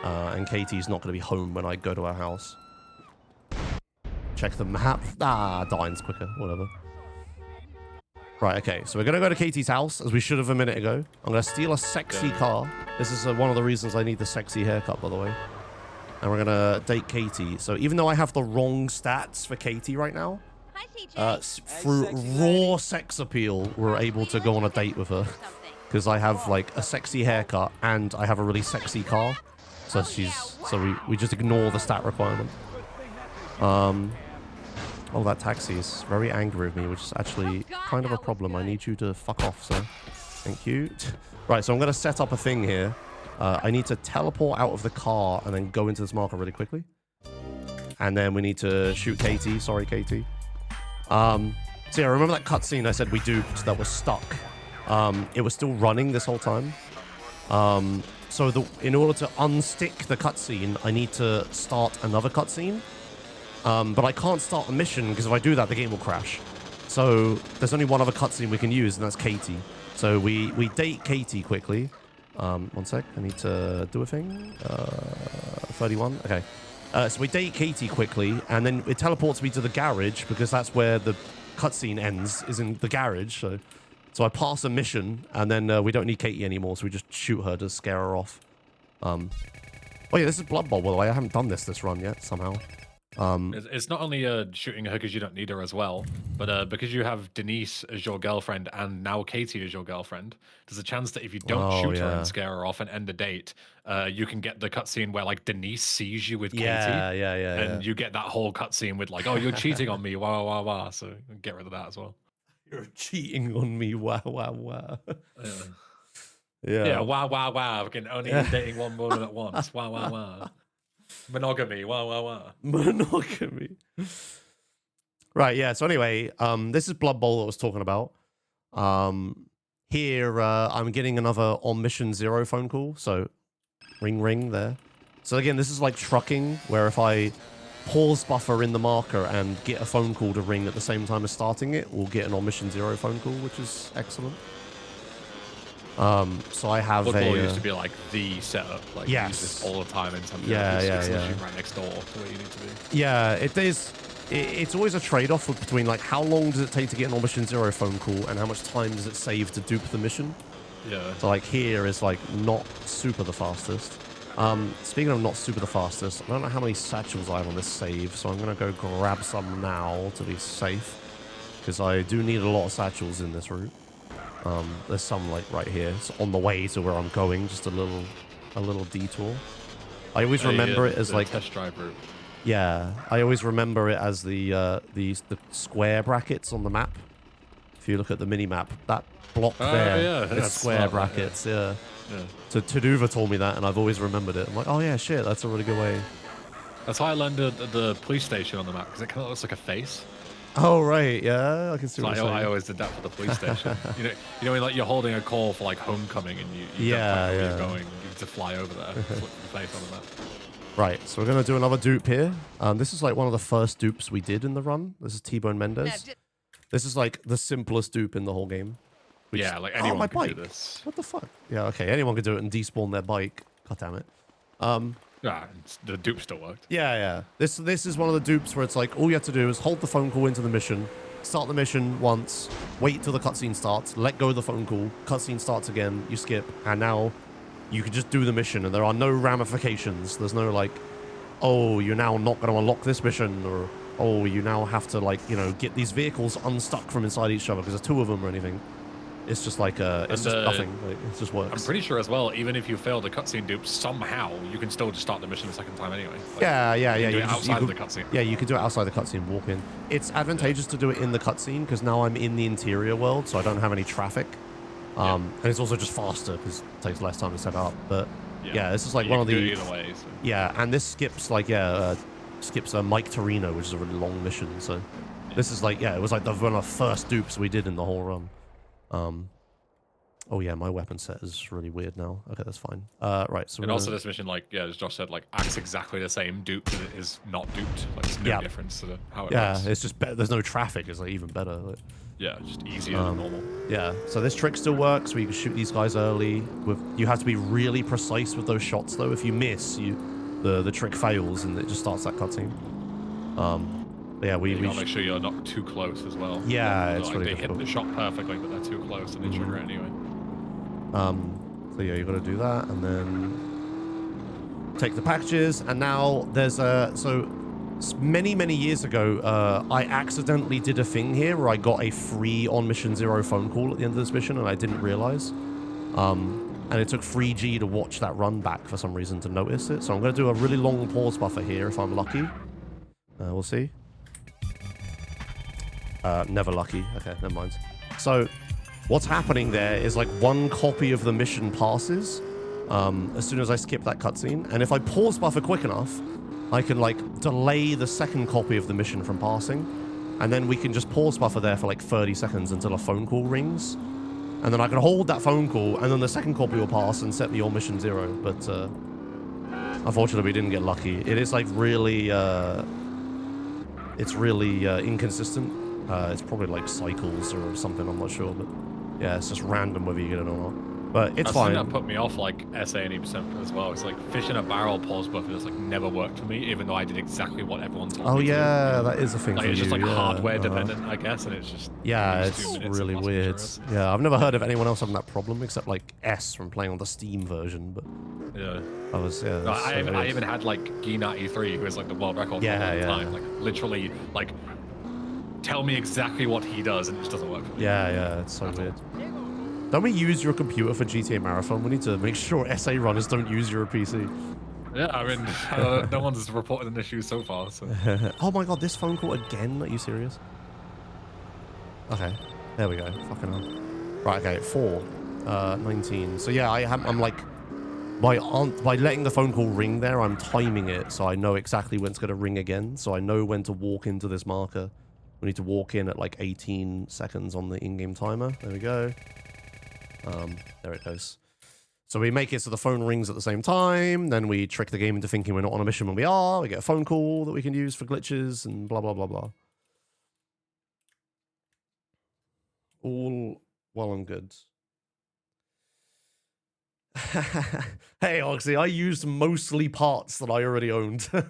S2: And Katie's not going to be home when I go to her house. Check the map. Dine's quicker, whatever. Right, okay, so we're going to go to Katie's house, as we should have a minute ago. I'm going to steal a sexy car. This is one of the reasons I need the sexy haircut, by the way. And we're going to date Katie. So even though I have the wrong stats for Katie right now,
S3: Hi, CJ.
S2: through raw sex appeal, we're able to go on a date with her. because I have like a sexy haircut and I have a really sexy car. So we just ignore the stat requirement. Oh, that taxi is very angry with me, which is actually kind of a problem. I need you to fuck off, sir. Thank you. Right, so I'm going to set up a thing here. I need to teleport out of the car and then go into this marker really quickly. And then we need to shoot Katie. Sorry, Katie. So yeah, remember that cutscene I said we duped that was stuck? It was still running this whole time. So in order to unstick the cutscene, I need to start another cutscene. But I can't start a mission because if I do that, the game will crash. So there's only one other cutscene we can use, and that's Katie. So we date Katie quickly. One sec, I need to do a thing. 31, okay. So we date Katie quickly, and then it teleports me to the garage because that's where the cutscene ends, is in the garage. So I pass a mission, and then we don't need Katie anymore, so we just shoot her to scare her off. Oh yeah, this is Blood Bowl, by the way. I haven't done this run yet, somehow.
S1: It's not only shooting her because you don't need her as well, but because you have Denise as your girlfriend and now Katie as your girlfriend, there's a chance that if you don't shoot her and scare her off and end the date, you can get the cutscene where like Denise sees you with Katie. And you get that whole cutscene with like, oh, you're cheating on me, wah wah wah. So get rid of that as well.
S2: You're cheating on me, wah wah wah.
S1: Yeah, wah wah wah. We can only be dating one woman at once. Wah wah wah. Monogamy, wah wah wah.
S2: Monogamy. Right, yeah. So anyway, this is Blood Bowl that I was talking about. Here, I'm getting another on mission 0 phone call. So, ring ring there. So again, this is like trucking, where if I pause buffer in the marker and get a phone call to ring at the same time as starting it, we'll get an on mission 0 phone call, which is excellent. So I have
S1: Football used to be like the setup, like you use this all the time in some it's literally right next door to where you need to be.
S2: Yeah, it is. It's always a trade-off between like how long does it take to get an on mission 0 phone call and how much time does it save to dupe the mission.
S1: Yeah.
S2: So like here is like not super the fastest. Speaking of not super the fastest, I don't know how many satchels I have on this save, so I'm gonna go grab some now to be safe because I do need a lot of satchels in this route. There's some like right here. It's on the way to where I'm going, just a little detour. I always remember it as like
S1: test drive route.
S2: Yeah, I always remember it as the square brackets on the map. If you look at the mini map, that block there, it's square brackets. Yeah. So Taduva told me that, and I've always remembered it. I'm like, oh yeah, shit, that's a really good way.
S1: That's how I learned the police station on the map because it kind of looks like a face.
S2: Oh right, yeah, I can see
S1: So
S2: what you're saying.
S1: I always did that for the police station. you know, when like you're holding a call for like homecoming and you don't know where you're going, you need to fly over there. Just look for the face on the map.
S2: Right, so we're gonna do another dupe here. This is like one of the first dupes we did in the run. This is T-Bone Mendez. This is like the simplest dupe in the whole game.
S1: Yeah, like anyone can do this.
S2: What the fuck? Yeah, okay, anyone can do it and despawn their bike. God damn it.
S1: Yeah, the dupe still worked.
S2: Yeah. This is one of the dupes where it's like all you have to do is hold the phone call into the mission, start the mission once, wait till the cutscene starts, let go of the phone call, cutscene starts again, you skip, and now you can just do the mission and there are no ramifications. There's no like, oh, you're now not going to unlock this mission, or oh, you now have to like, you know, get these vehicles unstuck from inside each other because there's 2 of them or anything. It's just like it's just nothing. Like, it just works.
S1: I'm pretty sure as well, even if you fail the cutscene dupe, somehow you can still just start the mission a second time anyway. Like,
S2: yeah.
S1: You can do it outside of the cutscene.
S2: Yeah, you can do it outside the cutscene, walk in. It's advantageous to do it in the cutscene because now I'm in the interior world, so I don't have any traffic. And it's also just faster because it takes less time to set up. But yeah, this is like one of the
S1: either way. So.
S2: Yeah, and this skips like skips Mike Torino, which is a really long mission. So this is like it was like one of the first dupes we did in the whole run. Oh yeah, my weapon set is really weird now. Okay, that's fine. Right, so
S1: and also this mission, like as Josh said, like acts exactly the same dupe as it is not duped. Like there's no difference to how it works.
S2: It's just better. There's no traffic. It's like even better. Like,
S1: yeah, just easier than normal.
S2: Yeah, so this trick still works. We can shoot these guys early. You have to be really precise with those shots though. If you miss, the trick fails and it just starts that cutscene. Yeah, we
S1: gotta make sure you're not too close as well.
S2: Yeah, it's
S1: like
S2: really
S1: they
S2: difficult.
S1: hit the shot perfectly, but they're too close and they trigger it anyway.
S2: So yeah, you got to do that and then take the packages. And now there's so many years ago, I accidentally did a thing here where I got a free on mission 0 phone call at the end of this mission, and I didn't realize. And it took 3G to watch that run back for some reason to notice it. So I'm going to do a really long pause buffer here if I'm lucky. We'll see. Never lucky. Okay, never mind. So what's happening there is like one copy of the mission passes as soon as I skip that cutscene. And if I pause buffer quick enough, I can like delay the second copy of the mission from passing. And then we can just pause buffer there for like 30 seconds until a phone call rings. And then I can hold that phone call, and then the second copy will pass and set me on mission 0. But unfortunately, we didn't get lucky. It is like really, it's really inconsistent. It's probably like cycles or something. I'm not sure, but yeah, it's just random whether you get it or not. But it's fine.
S1: That put me off like SA and 80% as well. It's like fish in a barrel pause buffer just like never worked for me, even though I did exactly what everyone told me.
S2: Oh yeah, that is a thing.
S1: Like
S2: for
S1: it's just
S2: you,
S1: like
S2: yeah.
S1: hardware dependent, I guess, and it's just
S2: it's really weird. Yeah, I've never heard of anyone else having that problem except like S from playing on the Steam version, but
S1: yeah,
S2: I
S1: even had like Ginat E3, who is like the world record for all the time, like literally like tell me exactly what he does, and it just doesn't work for me.
S2: Yeah, it's so weird. Don't we use your computer for GTA Marathon? We need to make sure SA runners don't use your PC.
S1: Yeah, I mean, no one's reported an issue so far. So.
S2: Oh my god, this phone call again? Are you serious? Okay, there we go. Fucking hell. Right, okay, 19. So yeah, I'm like, by letting the phone call ring there, I'm timing it so I know exactly when it's going to ring again. So I know when to walk into this marker. We need to walk in at like 18 seconds on the in-game timer. There we go. There it goes. So we make it so the phone rings at the same time, then we trick the game into thinking we're not on a mission when we are, we get a phone call that we can use for glitches, and blah, blah, blah, blah. All well and good. Hey, Oxy, I used mostly parts that I already owned. Yeah,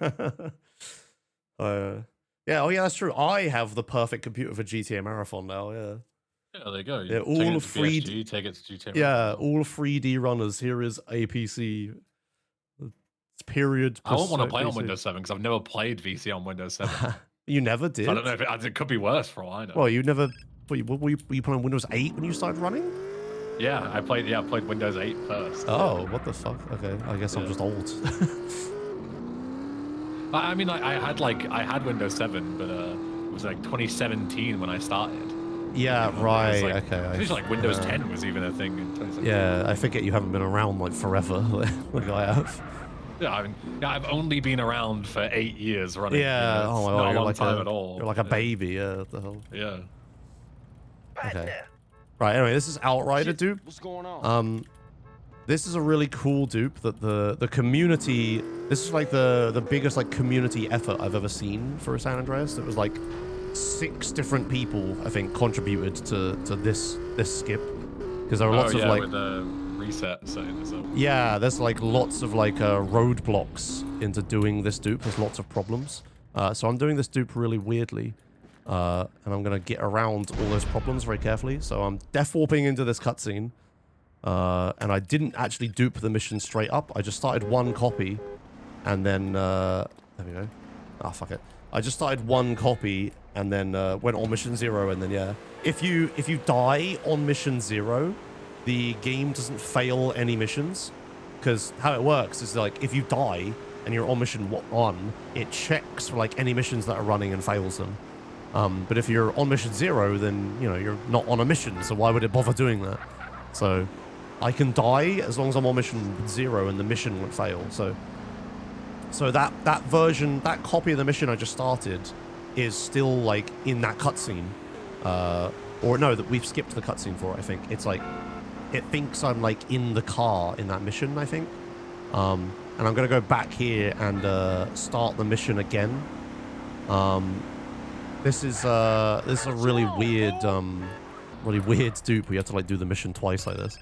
S2: oh yeah, that's true. I have the perfect computer for GTA Marathon now, yeah.
S1: Yeah, there you go.
S2: Yeah, all 3D.
S1: Take it to GTA.
S2: Yeah, all 3D runners. Here is APC. It's period.
S1: I won't want to play on Windows 7 because I've never played VC on Windows 7.
S2: You never did?
S1: So I don't know if it could be worse for all I know.
S2: Well, you never. Were you playing Windows 8 when you started running?
S1: Yeah, I played Windows 8 first.
S2: Oh, what the fuck? Okay, I guess I'm just old.
S1: I mean, I had Windows 7, but it was like 2017 when I started.
S2: Yeah, right.
S1: Like,
S2: okay.
S1: I think like Windows 10 was even a thing in 2017.
S2: Yeah, I forget you haven't been around like forever, like I have.
S1: Yeah, I mean, I've only been around for 8 years running.
S2: Yeah,
S1: oh
S2: my
S1: god, not a long
S2: like
S1: time at all.
S2: You're like a baby, yeah. What the hell?
S1: Yeah.
S2: Okay. Right. Anyway, this is Outrider dupe.
S5: What's going on?
S2: This is a really cool dupe that the community. This is like the biggest like community effort I've ever seen for a San Andreas. It was like 6 different people, I think, contributed to this skip, because there are lots of like
S1: with the reset setting as well.
S2: Yeah, there's like lots of like roadblocks into doing this dupe. There's lots of problems. So I'm doing this dupe really weirdly, and I'm gonna get around all those problems very carefully. So I'm death warping into this cutscene, and I didn't actually dupe the mission straight up. I just started one copy, and then there we go. Ah, fuck it. I just started one copy and then went on mission 0, and then yeah. If you die on mission 0, the game doesn't fail any missions, because how it works is like if you die and you're on mission 1, it checks for like any missions that are running and fails them. But if you're on mission 0, then you know you're not on a mission, so why would it bother doing that? So I can die as long as I'm on mission 0 and the mission won't fail. So that version, that copy of the mission I just started is still like in that cutscene. Or no, that we've skipped the cutscene for it, I think. It's like, it thinks I'm like in the car in that mission, I think. And I'm gonna go back here and start the mission again. This is a really weird dupe. We have to like do the mission twice like this.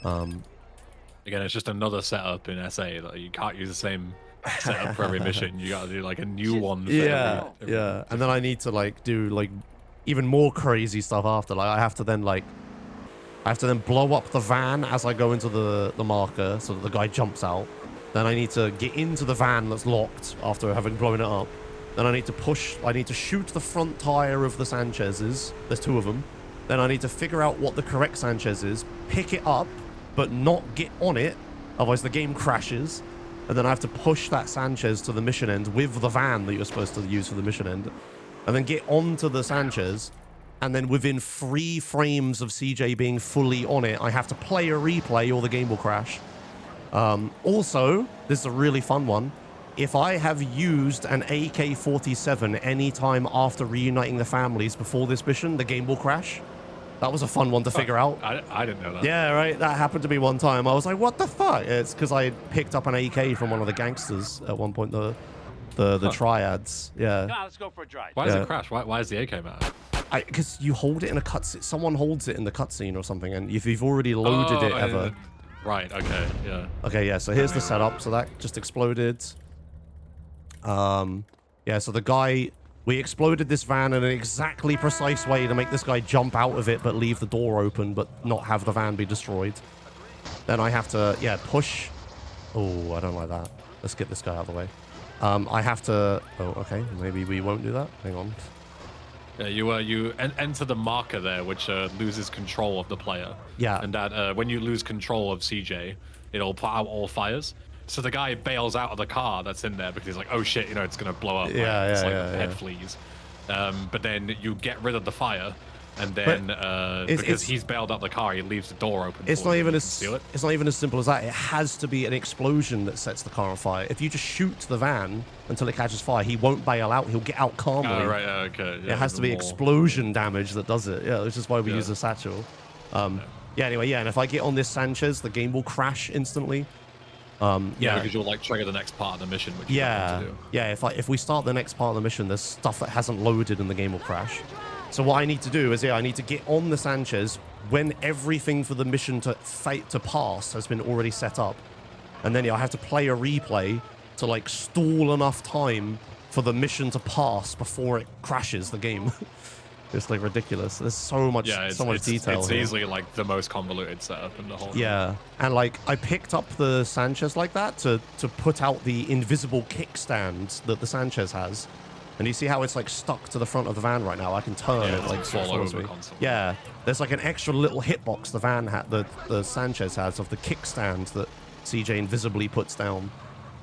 S1: Again, it's just another setup in SA. Like, you can't use the same setup for every mission. You gotta do like a new one for every
S2: yeah. And then I need to like do like even more crazy stuff after. Like I have to then blow up the van as I go into the marker so that the guy jumps out. Then I need to get into the van that's locked after having blown it up. Then I need to shoot the front tire of the Sanchez's. There's 2 of them. Then I need to figure out what the correct Sanchez is, pick it up, but not get on it. Otherwise, the game crashes. And then I have to push that Sanchez to the mission end with the van that you're supposed to use for the mission end. And then get onto the Sanchez. And then within 3 frames of CJ being fully on it, I have to play a replay or the game will crash. Also, this is a really fun one. If I have used an AK-47 anytime after reuniting the families before this mission, the game will crash. That was a fun one to figure out.
S1: I didn't know that.
S2: Yeah, right. That happened to me one time. I was like, what the fuck? It's because I picked up an AK from one of the gangsters at one point, the triads. Yeah.
S6: Come on, let's go for a drive.
S1: Why does it crash? Why is the AK matter?
S2: Because you hold it in a cutscene. Someone holds it in the cutscene or something, and if you've already loaded it ever.
S1: Right, okay, yeah.
S2: Okay, yeah, so here's the setup. So that just exploded. Yeah, so the guy... We exploded this van in an exactly precise way to make this guy jump out of it but leave the door open but not have the van be destroyed. Then I have to, yeah, push... Oh, I don't like that. Let's get this guy out of the way. I have to... Oh, okay, maybe we won't do that. Hang on.
S1: Yeah, you enter the marker there, which loses control of the player.
S2: Yeah.
S1: And that when you lose control of CJ, it'll put out all fires. So the guy bails out of the car that's in there because he's like, oh shit, you know, it's gonna blow up.
S2: Yeah,
S1: it's
S2: yeah,
S1: like
S2: yeah,
S1: head
S2: yeah.
S1: flees. But then you get rid of the fire, and then because he's bailed out the car, he leaves the door open.
S2: It's
S1: for
S2: not
S1: you
S2: even
S1: to
S2: as
S1: steal it.
S2: it's not even as simple as that. It has to be an explosion that sets the car on fire. If you just shoot the van until it catches fire, he won't bail out. He'll get out calmly.
S1: Oh, right, okay. Yeah,
S2: it has to be explosion damage that does it. Yeah, which is why we use a satchel. Yeah, anyway, yeah, and if I get on this Sanchez, the game will crash instantly.
S1: Yeah, because you'll like trigger the next part of the mission, which you don't want to do.
S2: Yeah, if we start the next part of the mission, there's stuff that hasn't loaded and the game will crash. So what I need to do is, I need to get on the Sanchez when everything for the mission to pass has been already set up. And then I have to play a replay to like stall enough time for the mission to pass before it crashes the game. It's like ridiculous. There's so much, so much detail.
S1: It's
S2: here.
S1: easily like the most convoluted setup in the whole.
S2: Yeah, and like I picked up the Sanchez like that to put out the invisible kickstand that the Sanchez has, and you see how it's like stuck to the front of the van right now. I can turn it like so it follows me. Yeah, there's like an extra little hitbox the van had, the Sanchez has of the kickstand that CJ invisibly puts down.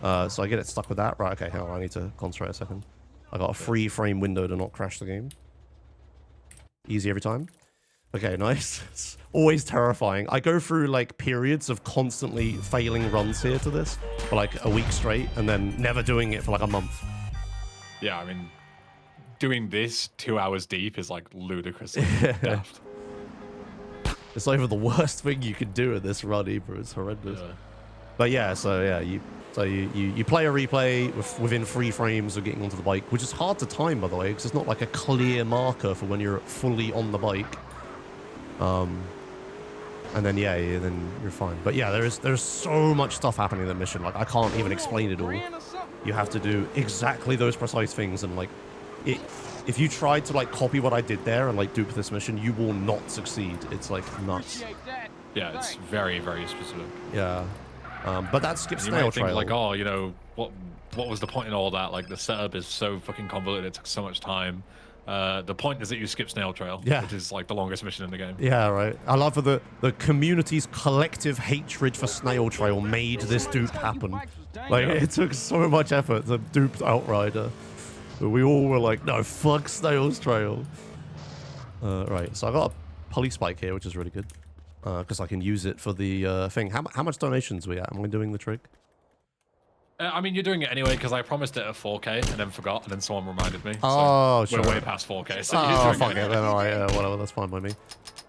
S2: So I get it stuck with that. Right, okay, hang on, I need to concentrate a second. I got a 3-frame window to not crash the game. Easy every time. Okay, nice. It's always terrifying. I go through like periods of constantly failing runs here to this for like a week straight and then never doing it for like a month.
S1: Yeah, I mean, doing this 2 hours deep is like ludicrously daft.
S2: It's not even the worst thing you can do in this run either. It's horrendous. Yeah. But yeah, so yeah, you play a replay within 3 frames of getting onto the bike, which is hard to time, by the way, because it's not like a clear marker for when you're fully on the bike. And then then you're fine. But yeah, there's so much stuff happening in the mission. Like I can't even explain it all. You have to do exactly those precise things, and like if you tried to like copy what I did there and like dupe this mission, you will not succeed. It's like nuts.
S1: Yeah, it's very, very specific.
S2: Yeah. But that skips
S1: you
S2: snail
S1: might think
S2: trail.
S1: like, oh, you know, what was the point in all that? Like the setup is so fucking convoluted. It took so much time. The point is that you skip snail trail, which is like the longest mission in the game.
S2: Yeah, right. I love that the community's collective hatred for snail trail made this dupe happen. Like it took so much effort to dupe Outrider, but we all were like, no, fuck snail's trail. Right. So I got a police bike here, which is really good. Because I can use it for the thing. How much donations are we at? Am I doing the trick?
S1: I mean, you're doing it anyway because I promised it at 4K and then forgot, and then someone reminded me.
S2: Oh,
S1: so
S2: sure.
S1: We're way past 4K. So
S2: fuck it. Then all right, whatever. That's fine by me.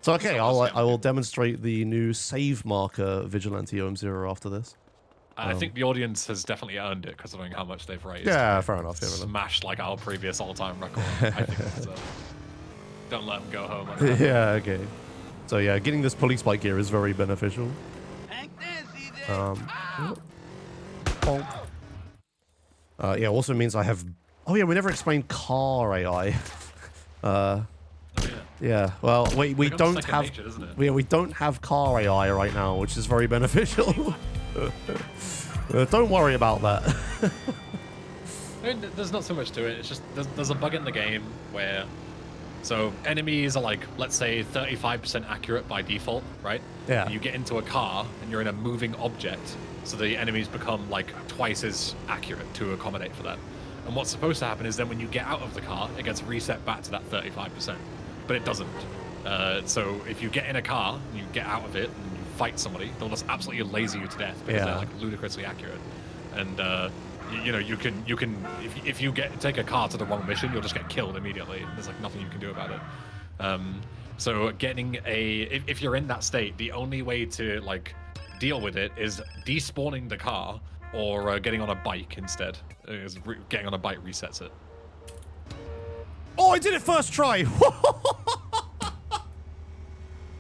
S2: So okay, I will demonstrate the new save marker Vigilante OM0 after this.
S1: I think the audience has definitely earned it considering how much they've raised.
S2: Yeah, fair enough.
S1: Smashed like our previous all-time record. I think don't let them go home.
S2: Yeah. Okay. So yeah, getting this police bike here is very beneficial. Yeah, also means I have... Oh yeah, we never explained car AI. Yeah, well, we don't have...
S1: nature, isn't it?
S2: We don't have car AI right now, which is very beneficial. Don't worry about that.
S1: I mean, there's not so much to it. It's just there's a bug in the game where So enemies are like, let's say 35% accurate by default, right?
S2: Yeah.
S1: And you get into a car and you're in a moving object, so the enemies become like twice as accurate to accommodate for that. And what's supposed to happen is then when you get out of the car, it gets reset back to that 35%, but it doesn't. So if you get in a car and you get out of it and you fight somebody, they'll just absolutely laser you to death because they're like ludicrously accurate. And you know, you can if you take a car to the wrong mission, you'll just get killed immediately. There's like nothing you can do about it. So getting if you're in that state, the only way to like deal with it is despawning the car or getting on a bike instead. Getting on a bike resets it.
S2: Oh, I did it first try.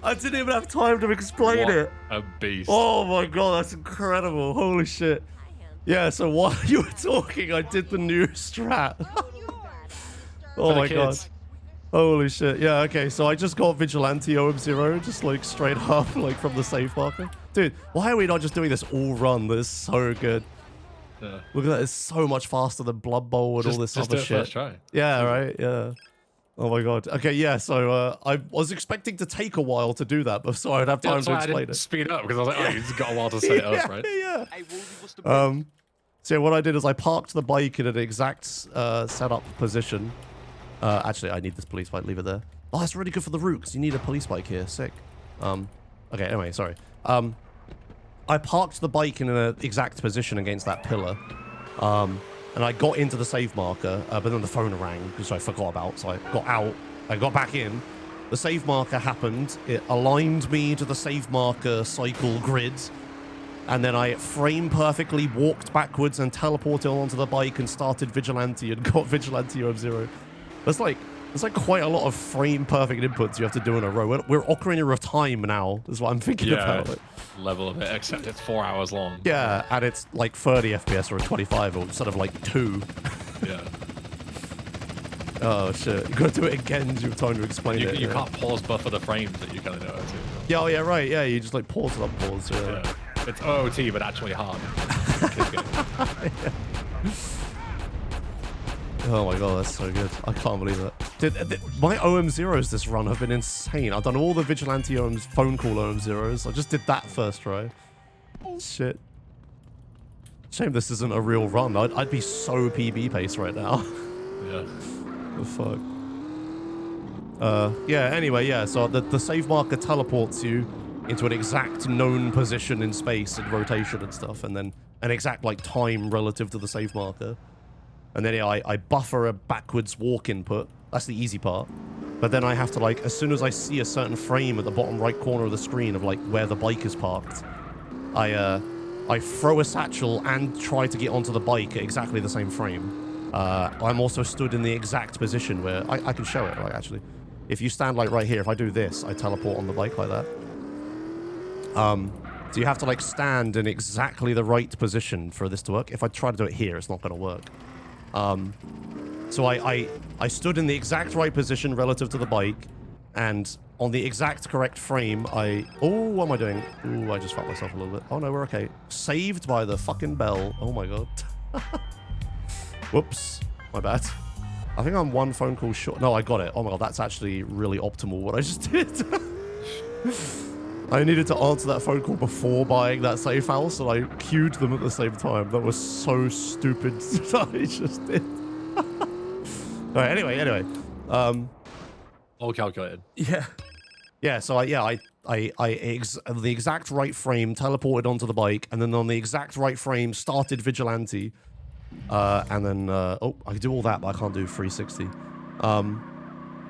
S2: I didn't even have time to explain
S1: What
S2: it.
S1: a beast.
S2: Oh my god, that's incredible. Holy shit. Yeah, so while you were talking, I did the new strat. Oh my god. Holy shit. Yeah, okay, so I just got Vigilante OM0, just like straight up, like from the save marker. Dude, why are we not just doing this all run? That is so good.
S1: Yeah.
S2: Look at that, it's so much faster than Blood Bowl and all this
S1: just
S2: other
S1: do it
S2: shit.
S1: first try.
S2: Yeah, right, yeah. Oh my god. Okay, yeah, so I was expecting to take a while to do that, but so I'd have time to explain it.
S1: Speed up because I was like, oh, you've got a while to set it up, right?
S2: Yeah.
S5: Hey, Woozy, what's the break?
S2: So what I did is I parked the bike in an exact setup position. Actually, I need this police bike. Leave it there. Oh, that's really good for the route because you need a police bike here. Sick. Okay, anyway, sorry. I parked the bike in an exact position against that pillar. And I got into the save marker, but then the phone rang, which I forgot about. So I got out. I got back in. The save marker happened. It aligned me to the save marker cycle grid. And then I frame perfectly walked backwards and teleported onto the bike and started Vigilante and got Vigilante OM0. That's like quite a lot of frame perfect inputs you have to do in a row. We're Ocarina of Time now, is what I'm thinking about. It.
S1: Level of it, except it's 4 hours long.
S2: Yeah, and it's like 30 FPS or 25 or instead of like 2.
S1: Yeah.
S2: Oh shit, you gotta do it again to have time to explain it.
S1: You can't pause buffer the frames that you kind of know how to.
S2: Yeah, oh yeah, right, yeah, you just like pause and unpause. Yeah.
S1: It's OOT, but actually hard.
S2: Oh my god, that's so good. I can't believe that. Dude, my OM0s this run have been insane. I've done all the Vigilante OMs, phone call OM0s. I just did that first try. Shit. Shame this isn't a real run. I'd be so PB pace right now.
S1: Yeah.
S2: The fuck. Yeah, anyway, yeah, so the save marker teleports you into an exact known position in space and rotation and stuff, and then an exact like time relative to the save marker. And then I buffer a backwards walk input. That's the easy part. But then I have to like, as soon as I see a certain frame at the bottom right corner of the screen of like where the bike is parked, I throw a satchel and try to get onto the bike at exactly the same frame. I'm also stood in the exact position where I can show it, right, actually. If you stand like right here, if I do this, I teleport on the bike like that. So you have to like stand in exactly the right position for this to work. If I try to do it here, it's not going to work. So I stood in the exact right position relative to the bike, and on the exact correct frame, oh, what am I doing? Ooh, I just fucked myself a little bit. Oh no, we're okay. Saved by the fucking bell. Oh my god. Whoops. My bad. I think I'm one phone call short. No, I got it. Oh my god, that's actually really optimal what I just did. I needed to answer that phone call before buying that safe house, and I queued them at the same time. That was so stupid that I just did. Alright, anyway.
S1: All calculated.
S2: Yeah. Yeah, so the exact right frame teleported onto the bike, and then on the exact right frame started Vigilante. And then, oh, I can do all that, but I can't do 360.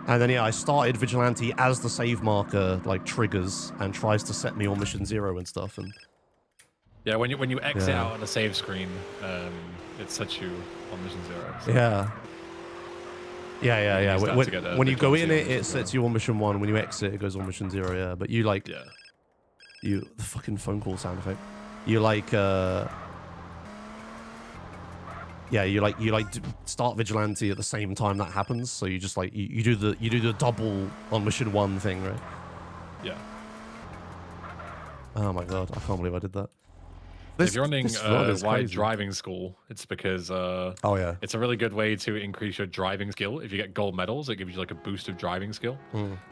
S2: And then, yeah, I started Vigilante as the save marker, like, triggers and tries to set me on mission 0 and stuff. And
S1: yeah, when you exit out on the save screen, it sets you on mission 0. So.
S2: Yeah. Yeah. When you go in it sets you on mission 1. When you exit, it goes on mission 0, yeah. But you, like...
S1: Yeah.
S2: The fucking phone call sound effect. You, like, yeah, you start Vigilante at the same time that happens, so you just like you do the double on mission 1 thing, right?
S1: Yeah.
S2: Oh my god, I can't believe I did that.
S1: If you're running
S2: this VOD is
S1: wide
S2: crazy.
S1: driving school, it's because
S2: Oh yeah.
S1: it's a really good way to increase your driving skill. If you get gold medals, it gives you like a boost of driving skill.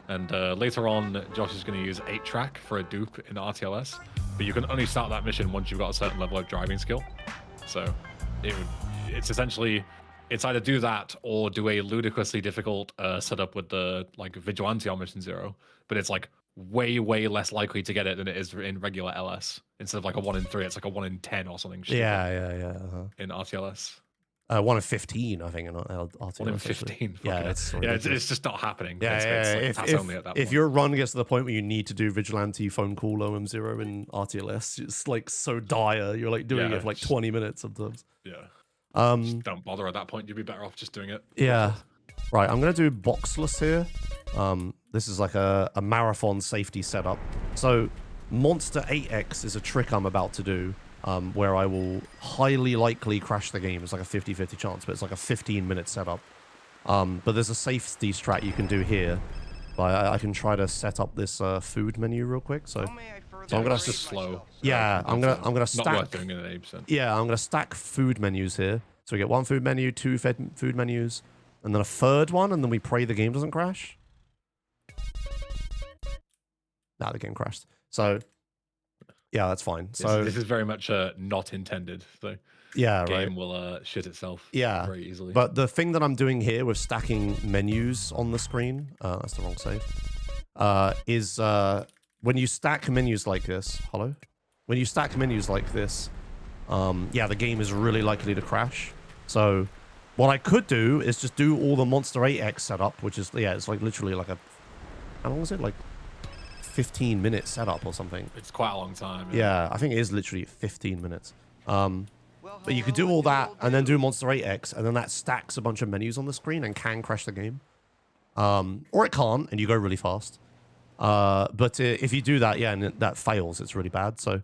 S1: And later on, Josh is going to use 8-track for a dupe in RTLS, but you can only start that mission once you've got a certain level of driving skill. So it's essentially, it's either do that or do a ludicrously difficult setup with the like Vigilante on Mission 0, but it's like way less likely to get it than it is in regular LS. Instead of like a 1 in 3, it's like a 1 in 10 or something.
S2: Yeah.
S1: In RTLS.
S2: 1 in 15, I think. In RTLS,
S1: 1 in 15.
S2: Yeah,
S1: it's just not happening.
S2: Yeah. If your run gets to the point where you need to do Vigilante phone call OM0 in RTLS, it's like so dire. You're like doing it for like 20 minutes sometimes.
S1: Yeah. Just don't bother at that point. You'd be better off just doing it.
S2: Yeah. Right, I'm going to do boxless here. This is like a marathon safety setup. So Monster 8X is a trick I'm about to do where I will highly likely crash the game. It's like a 50-50 chance, but it's like a 15-minute setup. But there's a safety strat you can do here. I can try to set up this food menu real quick. So I'm gonna
S1: just slow.
S2: Yeah, I'm gonna stack.
S1: Not worth doing it at 8%.
S2: Yeah, I'm gonna stack food menus here. So we get 1 food menu, 2 food menus, and then a 3rd one, and then we pray the game doesn't crash. Nah, the game crashed. So yeah, that's fine. So
S1: this is very much not intended. So
S2: yeah,
S1: game
S2: right.
S1: will shit itself.
S2: Yeah,
S1: very easily.
S2: But the thing that I'm doing here with stacking menus on the screen, that's the wrong save, is when you stack menus like this. Hello. When you stack menus like this, yeah, the game is really likely to crash. So what I could do is just do all the Monster 8X setup, which is, yeah, it's like literally like a, how long is it? Like 15-minute setup or something.
S1: It's quite a long time.
S2: Yeah, I think it is literally 15 minutes. But you could do all that and then do Monster 8X, and then that stacks a bunch of menus on the screen and can crash the game. Or it can't, and you go really fast. But if you do that, yeah, and that fails, it's really bad. So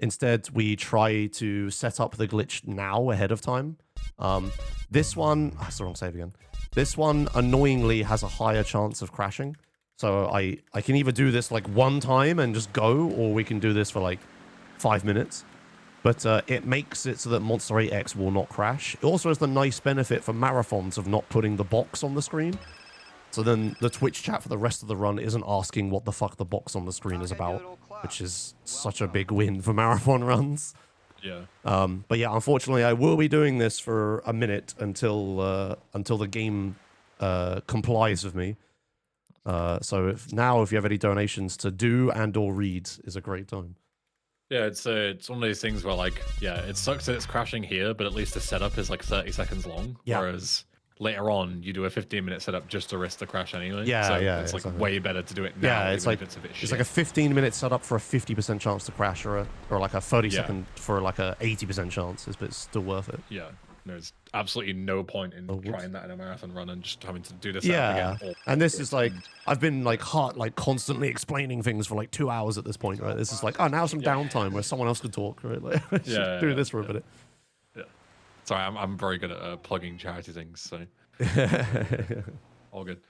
S2: instead, we try to set up the glitch now ahead of time. This one, that's the wrong save again. This one annoyingly has a higher chance of crashing. So I can either do this like 1 time and just go, or we can do this for like 5 minutes. But it makes it so that Monster 8X will not crash. It also has the nice benefit for marathons of not putting the box on the screen. So then the Twitch chat for the rest of the run isn't asking what the fuck the box on the screen is about, which is such a big win for marathon runs.
S1: Yeah.
S2: But yeah, unfortunately, I will be doing this for a minute until the game complies with me. So if you have any donations to do and or read is a great time.
S1: Yeah, it's one of those things where like, yeah, it sucks that it's crashing here, but at least the setup is like 30 seconds long.
S2: Yeah.
S1: Whereas later on, you do a 15-minute setup just to risk the crash anyway.
S2: Yeah,
S1: so
S2: yeah,
S1: it's like
S2: exactly.
S1: way better to do it now.
S2: Yeah, it's like
S1: if it's a bit
S2: it's
S1: shit.
S2: like a 15-minute setup for a 50% chance to crash, or like a 30-second for like a 80% chance. But it's still worth it.
S1: Yeah, there's absolutely no point in trying that in a marathon run and just having to do this.
S2: Yeah,
S1: again.
S2: and this is like I've been like constantly explaining things for like 2 hours at this point, right? This is like, oh, now some downtime where someone else could talk, right? Like, do this for a minute.
S1: Yeah, sorry, I'm very good at plugging charity things, so all good.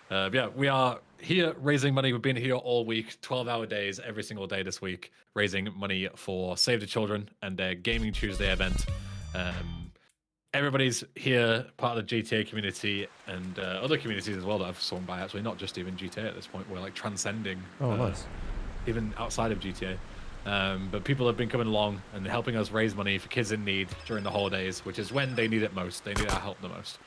S1: Yeah, we are here raising money. We've been here all week, 12-hour days, every single day this week, raising money for Save the Children and their Gaming Tuesday event. Everybody's here, part of the GTA community and other communities as well that I've swung by, actually, not just even GTA at this point. We're like transcending
S2: nice.
S1: even outside of GTA. But people have been coming along and helping us raise money for kids in need during the holidays, which is when they need it most. They need our help the most.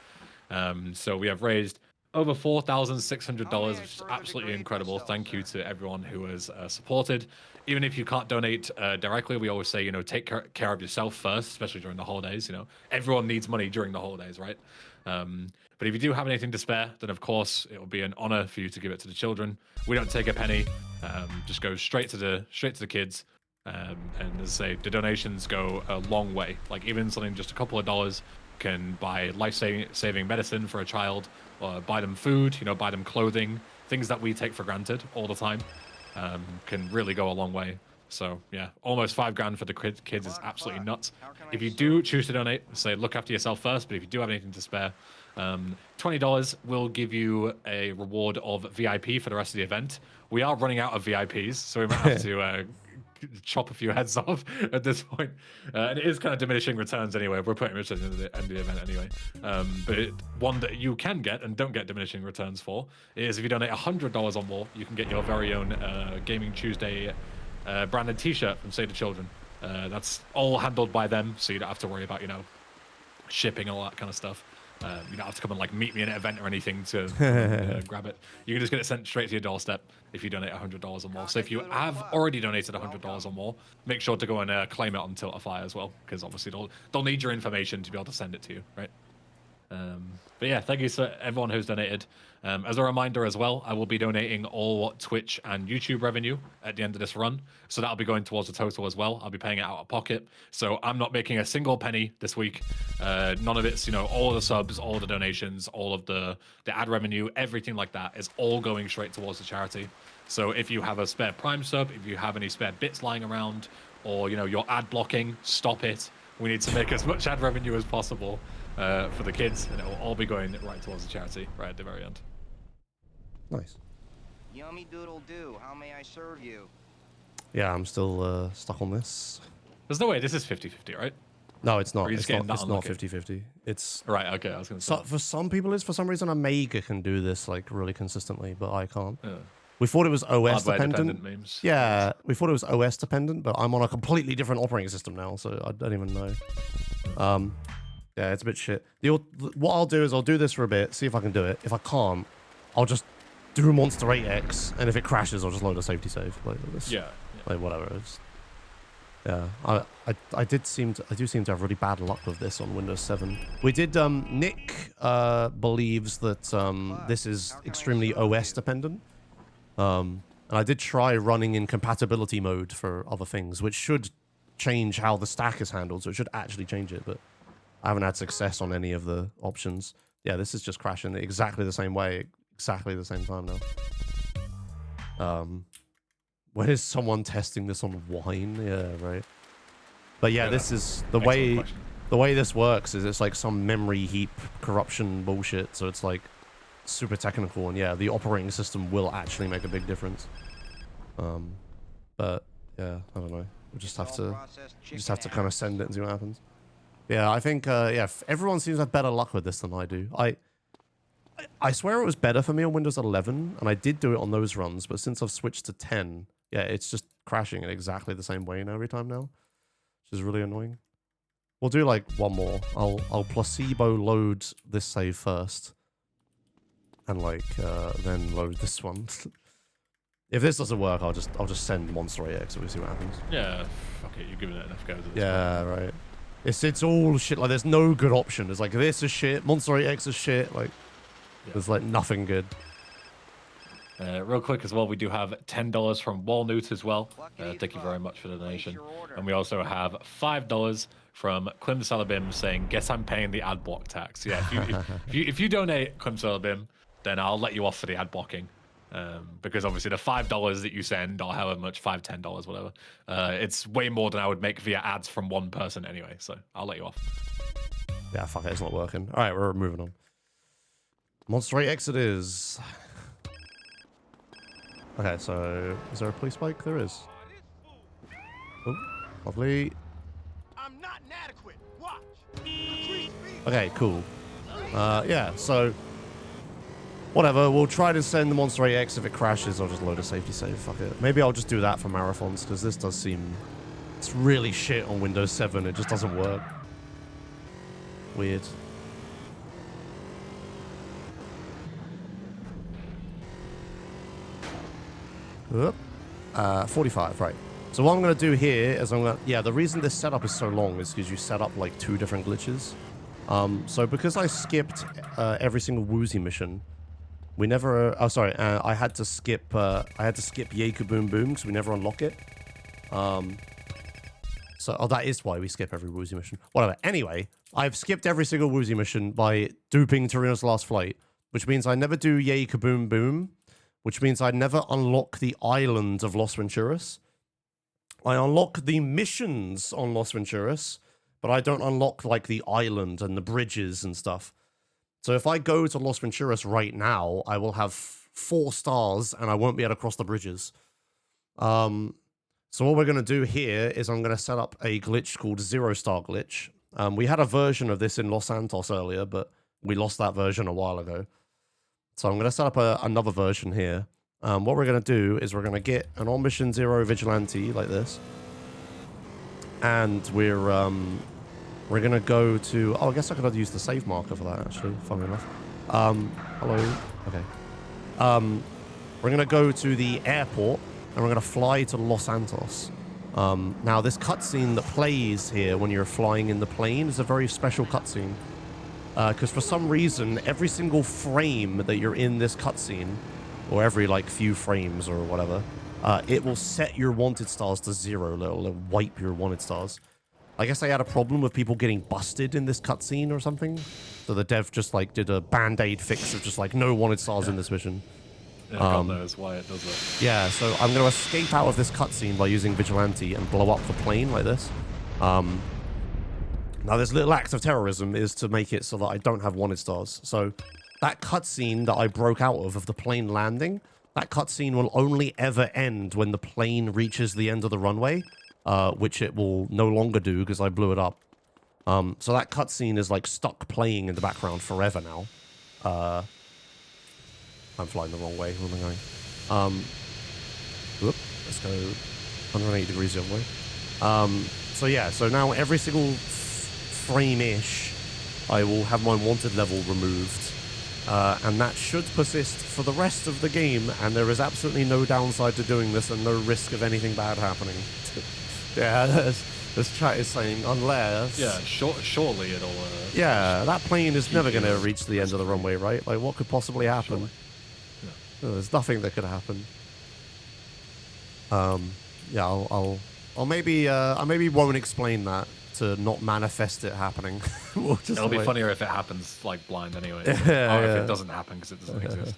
S1: So we have raised over $4,600, which is absolutely incredible. Thank you to everyone who has supported. Even if you can't donate directly, we always say, you know, take care of yourself first, especially during the holidays. You know, everyone needs money during the holidays, right? But if you do have anything to spare, then of course it will be an honor for you to give it to the children. We don't take a penny; just go straight to the kids. And as I say, the donations go a long way. Like even something just a couple of dollars can buy life-saving medicine for a child, or buy them food, you know, buy them clothing, things that we take for granted all the time, can really go a long way. So yeah, almost $5,000 for the kids is absolutely nuts. If you do choose to donate, say look after yourself first, but if you do have anything to spare, $20 will give you a reward of VIP for the rest of the event. We are running out of VIPs, so we might have to chop a few heads off at this point. And it is kind of diminishing returns anyway. We're pretty much at the end of the event anyway. But one that you can get and don't get diminishing returns for is if you donate $100 or more, you can get your very own Gaming Tuesday branded T-shirt from Save the Children. That's all handled by them, so you don't have to worry about, you know, shipping and all that kind of stuff. You don't have to come and like meet me in an event or anything to grab it. You can just get it sent straight to your doorstep if you donate $100 or more. So if you have already donated $100 or more, make sure to go and claim it on Tiltify as well, because obviously they'll need your information to be able to send it to you, right? But yeah, thank you to everyone who's donated. As a reminder as well, I will be donating all Twitch and YouTube revenue at the end of this run. So that'll be going towards the total as well. I'll be paying it out of pocket. So I'm not making a single penny this week. None of it's, you know, all the subs, all the donations, all of the ad revenue, everything like that is all going straight towards the charity. So if you have a spare Prime sub, if you have any spare bits lying around, or, you know, you're ad blocking, stop it. We need to make as much ad revenue as possible for the kids, and it will all be going right towards the charity right at the very end.
S2: Nice.
S6: Yummy doodle do. How may I serve you?
S2: Yeah, I'm still stuck on this.
S1: There's no way this is 50-50, right?
S2: No, it's not.
S1: Or are you
S2: It's
S1: just getting
S2: not.
S1: that
S2: It's not
S1: unlucky?
S2: 50-50. It's
S1: Right, okay, I was going to say.
S2: for some people it is. For some reason, a Mega can do this like really consistently, but I can't.
S1: Yeah.
S2: We thought it was OS
S1: Hardware
S2: dependent.
S1: memes.
S2: Yeah, we thought it was OS dependent, but I'm on a completely different operating system now, so I don't even know. Yeah, it's a bit shit. What I'll do is I'll do this for a bit, see if I can do it. If I can't, I'll just do Monster 8X, and if it crashes, I'll just load a safety save. Like this.
S1: Yeah.
S2: Like whatever. Yeah, I do seem to have really bad luck with this on Windows 7. We did. Nick believes that this is extremely OS dependent. And I did try running in compatibility mode for other things, which should change how the stack is handled. So it should actually change it, but I haven't had success on any of the options. Yeah, this is just crashing exactly the same way, exactly the same time now. When is someone testing this on wine? Yeah, right. But yeah, this is the way this works is it's like some memory heap corruption bullshit. So it's like super technical, and yeah, the operating system will actually make a big difference. But yeah, I don't know. We'll just have to kind of send it and see what happens. Yeah, I think yeah, everyone seems to have better luck with this than I do. I swear it was better for me on Windows 11, and I did do it on those runs, but since I've switched to 10, yeah, it's just crashing in exactly the same way every time now, which is really annoying. We'll do like one more. I'll placebo load this save first, and like then load this one. If this doesn't work, I'll just send Monster 8X and we'll see what happens.
S1: Yeah, fuck it, you're giving it enough goes at this
S2: Yeah, right. It's all shit. Like there's no good option. It's like this is shit. Monster 8X is shit. Like there's like nothing good.
S1: Real quick as well, we do have $10 from Walnut as well. Thank you very much for the donation. And we also have $5 from Klim Salabim saying, "Guess I'm paying the ad block tax." Yeah, if you donate Klim Salabim, then I'll let you off for the ad blocking. Because obviously the $5 that you send, or however much, $5, $10, whatever, it's way more than I would make via ads from one person anyway. So I'll let you off.
S2: Yeah, fuck it, it's not working. All right, we're moving on. Monster 8X it is. Okay, so is there a police bike? There is. Oh, lovely.
S6: I'm not inadequate. Watch.
S2: Okay, cool. Yeah, so whatever, we'll try to send the Monster 8X. If it crashes, I'll just load a safety save. Fuck it. Maybe I'll just do that for marathons, because this does seem... It's really shit on Windows 7. It just doesn't work. Weird. Oop. 45, right. So what I'm going to do here is yeah, the reason this setup is so long is because you set up like 2 different glitches. So because I skipped every single Woozy mission, we never... oh, sorry. I had to skip Yay Kaboom Boom because we never unlock it. So that is why we skip every Woozy mission. Whatever. Anyway, I've skipped every single Woozy mission by duping Torino's Last Flight, which means I never do Yay Kaboom Boom, which means I never unlock the island of Los Venturas. I unlock the missions on Los Venturas, but I don't unlock like the island and the bridges and stuff. So if I go to Los Venturas right now, I will have 4 stars and I won't be able to cross the bridges. So So what we're going to do here is I'm going to set up a glitch called 0-star glitch. We had a version of this in Los Santos earlier, but we lost that version a while ago. So I'm going to set up another version here. What we're going to do is we're going to get an on mission 0 vigilante like this. And we're going to go to... Oh, I guess I could have used the save marker for that, actually, funny enough. Hello? Okay. We're going to go to the airport, and we're going to fly to Los Santos. Now, this cutscene that plays here when you're flying in the plane is a very special cutscene. Because for some reason, every single frame that you're in this cutscene, or every, like, few frames or whatever, it will set your wanted stars to 0. It'll wipe your wanted stars. I guess I had a problem with people getting busted in this cutscene or something. So the dev just, like, did a band-aid fix of just, like, no wanted stars in this mission.
S1: Yeah, God knows why it does it.
S2: Yeah, so I'm going to escape out of this cutscene by using Vigilante and blow up the plane like this. Now, this little act of terrorism is to make it so that I don't have wanted stars. So that cutscene that I broke out of the plane landing, that cutscene will only ever end when the plane reaches the end of the runway, which it will no longer do because I blew it up. So that cutscene is like stuck playing in the background forever now. I'm flying the wrong way. Where am I going? Whoop, let's go 180 degrees the other way. So yeah, so now every single frame-ish, I will have my wanted level removed. And that should persist for the rest of the game, and there is absolutely no downside to doing this and no risk of anything bad happening. Yeah, this chat is saying, unless...
S1: Yeah, surely it'll...
S2: yeah, that plane is never going to reach the end of the runway, right? Like, what could possibly happen?
S1: Surely.
S2: There's nothing that could happen. Yeah, I'll maybe I maybe won't explain that to not manifest it happening. We'll just
S1: It'll be
S2: wait.
S1: funnier if it happens like blind anyway.
S2: Yeah,
S1: Or if
S2: yeah.
S1: it doesn't happen because it doesn't exist.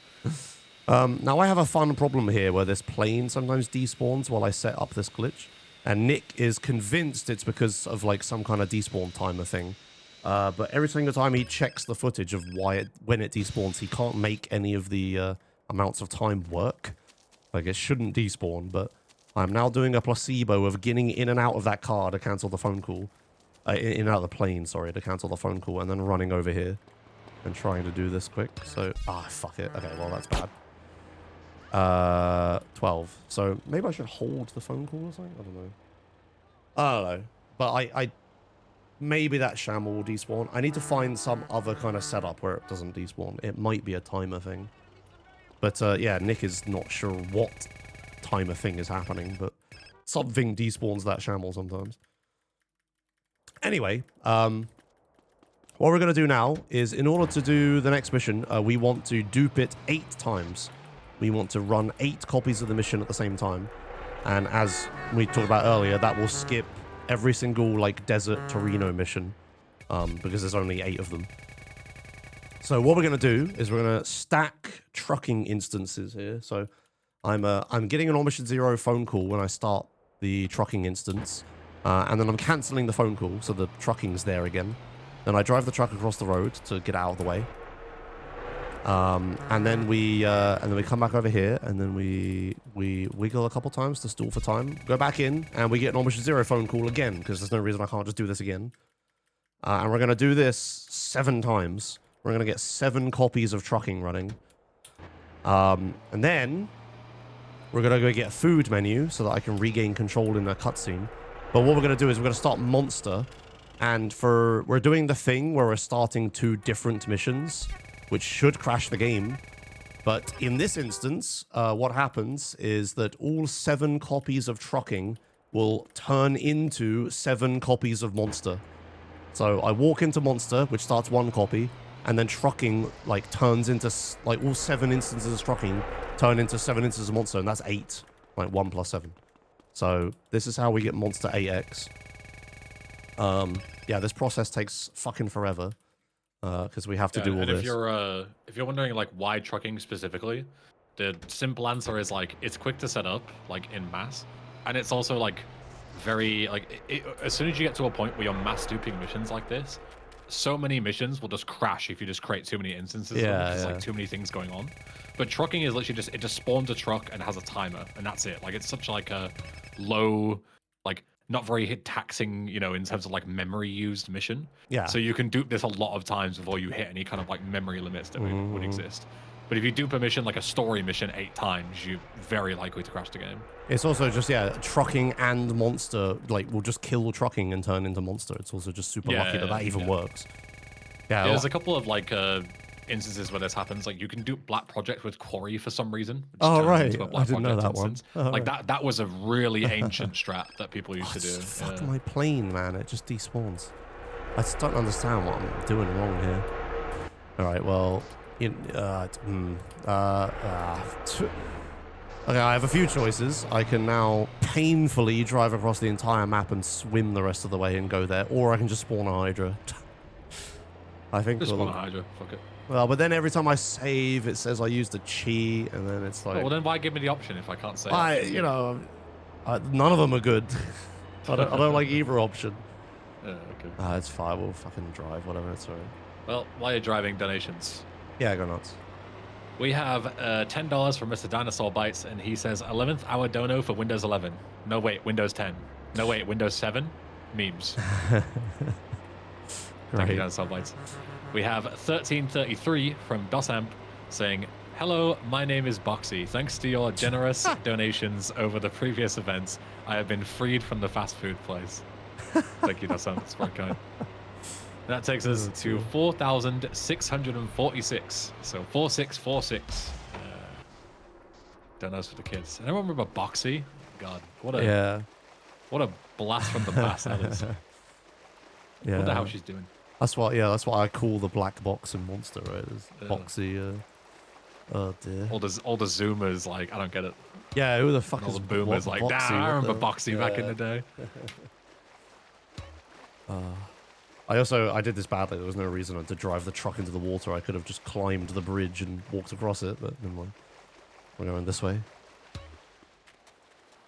S2: Now I have a fun problem here where this plane sometimes despawns while I set up this glitch, and Nick is convinced it's because of like some kind of despawn timer thing. But every single time he checks the footage of when it despawns, he can't make any of the amounts of time work. Like, it shouldn't despawn, but I'm now doing a placebo of getting in and out of that car to cancel the phone call. In and out of the plane, sorry, to cancel the phone call, and then running over here and trying to do this quick. So, fuck it. Okay, well, that's bad. 12. So, maybe I should hold the phone call or something? I don't know. But I maybe that sham will despawn. I need to find some other kind of setup where it doesn't despawn. It might be a timer thing. But yeah, Nick is not sure what timer thing is happening, but something despawns that shamble sometimes. Anyway, what we're going to do now is, in order to do the next mission, we want to dupe it 8 times. We want to run 8 copies of the mission at the same time. And as we talked about earlier, that will skip every single, like, desert Torino mission, because there's only 8 of them. So what we're going to do is we're going to stack trucking instances here. So I'm getting an Mission 0 phone call when I start the trucking instance. And then I'm cancelling the phone call, so the trucking's there again. Then I drive the truck across the road to get out of the way. And then we come back over here, and then we wiggle a couple times to stall for time. Go back in, and we get an Mission 0 phone call again, because there's no reason I can't just do this again. And we're going to do this 7 times. We're going to get 7 copies of trucking running. And then we're going to go get a food menu so that I can regain control in a cutscene. But what we're going to do is we're going to start Monster. And we're doing the thing where we're starting 2 different missions, which should crash the game. But in this instance, what happens is that all 7 copies of trucking will turn into 7 copies of Monster. So I walk into Monster, which starts 1 copy. And then trucking, like, turns into, like, all 7 instances of trucking turn into 7 instances of Monster, and that's 8. Like, 1 plus 7. So, this is how we get Monster 8x. Yeah, this process takes fucking forever. Because we have to do all this.
S1: If you're wondering, like, why trucking specifically, the simple answer is, like, it's quick to set up, like, in mass. And it's also, like, very, like, as soon as you get to a point where you're mass duping missions like this, so many missions will just crash if you just create too many instances.
S2: Yeah,
S1: there's like too many things going on. But trucking is literally it just spawns a truck and has a timer, and that's it. Like, it's such like a low, like not very taxing, you know, in terms of like memory used mission.
S2: Yeah.
S1: So you can dupe this a lot of times before you hit any kind of like memory limits that would exist. But if you dupe a mission like a story mission 8 times, you're very likely to crash the game.
S2: It's also just, yeah, trucking and monster, like, will just kill trucking and turn into monster. It's also just super lucky that even works. Yeah,
S1: there's a couple of like instances where this happens. Like you can do Black Project with Quarry for some reason. Which
S2: oh,
S1: turns
S2: right.
S1: into a
S2: I
S1: Black
S2: didn't know
S1: Project
S2: that one.
S1: instance.
S2: Oh,
S1: like
S2: right.
S1: that was a really ancient strat that people used to do.
S2: Fuck my plane, man. It just despawns. I just don't understand what I'm doing wrong here. All right, well, okay, I have a few choices. I can now painfully drive across the entire map and swim the rest of the way and go there, or I can just spawn a Hydra. I think
S1: just spawn a Hydra. Fuck it.
S2: Well, but then every time I save, it says I used a cheat, and then it's like...
S1: Oh, well, then why give me the option if I can't save?
S2: You know, none of them are good. I don't like either option.
S1: Yeah, okay.
S2: It's fine. We'll fucking drive, whatever. It's alright.
S1: Well, while you're driving, donations.
S2: Yeah, go nuts.
S1: We have $10 from Mr. Dinosaur Bites, and he says 11th hour dono for Windows 11. No, wait, Windows 10. No, wait, Windows 7? Memes. Thank you, Dinosaur Bites. We have 1333 from Dosamp saying, hello, my name is Boxy. Thanks to your generous donations over the previous events, I have been freed from the fast food place. Thank you, Dosamp. It's very kind. That takes us to 4,646. So 4646. Donos for the kids. Anyone remember Boxy? God, what a blast from the past that is.
S2: Yeah.
S1: I wonder how she's doing.
S2: That's what I call the black box and monster, right? Boxy. Oh dear.
S1: All the Zoomers, like, I don't get it.
S2: Yeah, who the fuck
S1: all
S2: is
S1: the boomers like, nah, I remember Boxy back in the day.
S2: I did this badly. There was no reason to drive the truck into the water. I could have just climbed the bridge and walked across it, but never mind. We're going this way.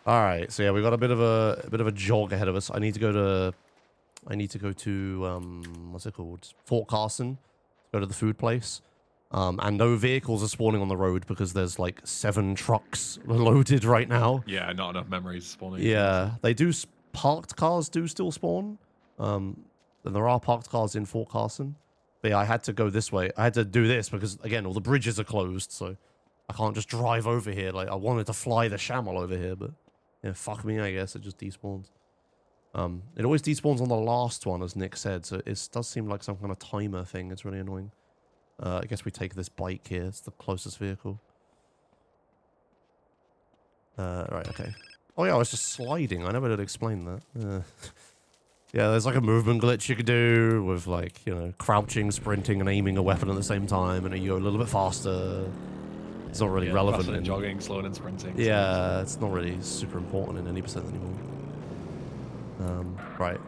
S2: All right, so yeah, we got a bit of a jog ahead of us. I need to go to what's it called? Fort Carson. Go to the food place. And no vehicles are spawning on the road because there's like 7 trucks loaded right now.
S1: Yeah, not enough memories spawning.
S2: Yeah, they do. Parked cars do still spawn. And there are parked cars in Fort Carson. But yeah, I had to go this way. I had to do this because, again, all the bridges are closed, so I can't just drive over here. Like, I wanted to fly the Shamel over here, but yeah, fuck me, I guess. It just despawns. It always despawns on the last one, as Nick said, so it does seem like some kind of timer thing. It's really annoying. I guess we take this bike here. It's the closest vehicle. Right, okay. Oh yeah, I was just sliding. I never did explain that. Yeah, there's like a movement glitch you could do with, like, you know, crouching, sprinting, and aiming a weapon at the same time, and you go a little bit faster. It's not really relevant.
S1: Faster than jogging, slower than sprinting.
S2: Yeah, it's not really super important in any percent anymore. Right.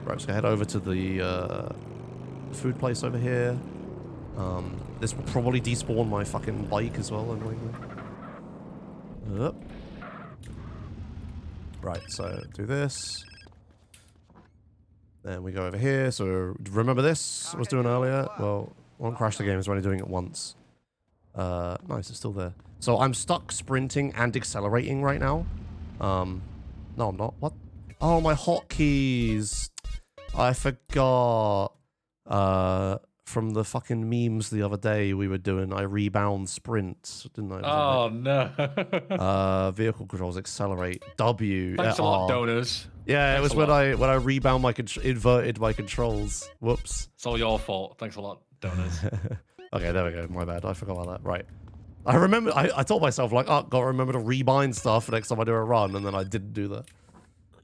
S2: Right, so head over to the food place over here. This will probably despawn my fucking bike as well, annoyingly. Yep. Right, so do this. Then we go over here. So remember this I was doing earlier? Well, won't crash the game, it's only doing it once. Nice, it's still there. So I'm stuck sprinting and accelerating right now. No, I'm not. What? Oh, my hotkeys. I forgot. From the fucking memes the other day we were doing, I rebound sprint, didn't I?
S1: Oh, no.
S2: Vehicle controls, accelerate, W.
S1: Thanks a lot, donors.
S2: Yeah,
S1: Thanks
S2: it was when I rebound my inverted my controls. Whoops.
S1: It's all your fault. Thanks a lot, donors.
S2: Okay, there we go. My bad. I forgot about that. Right. I remember. I told myself, like, oh, gotta remember to rebind stuff next time I do a run, and then I didn't do that.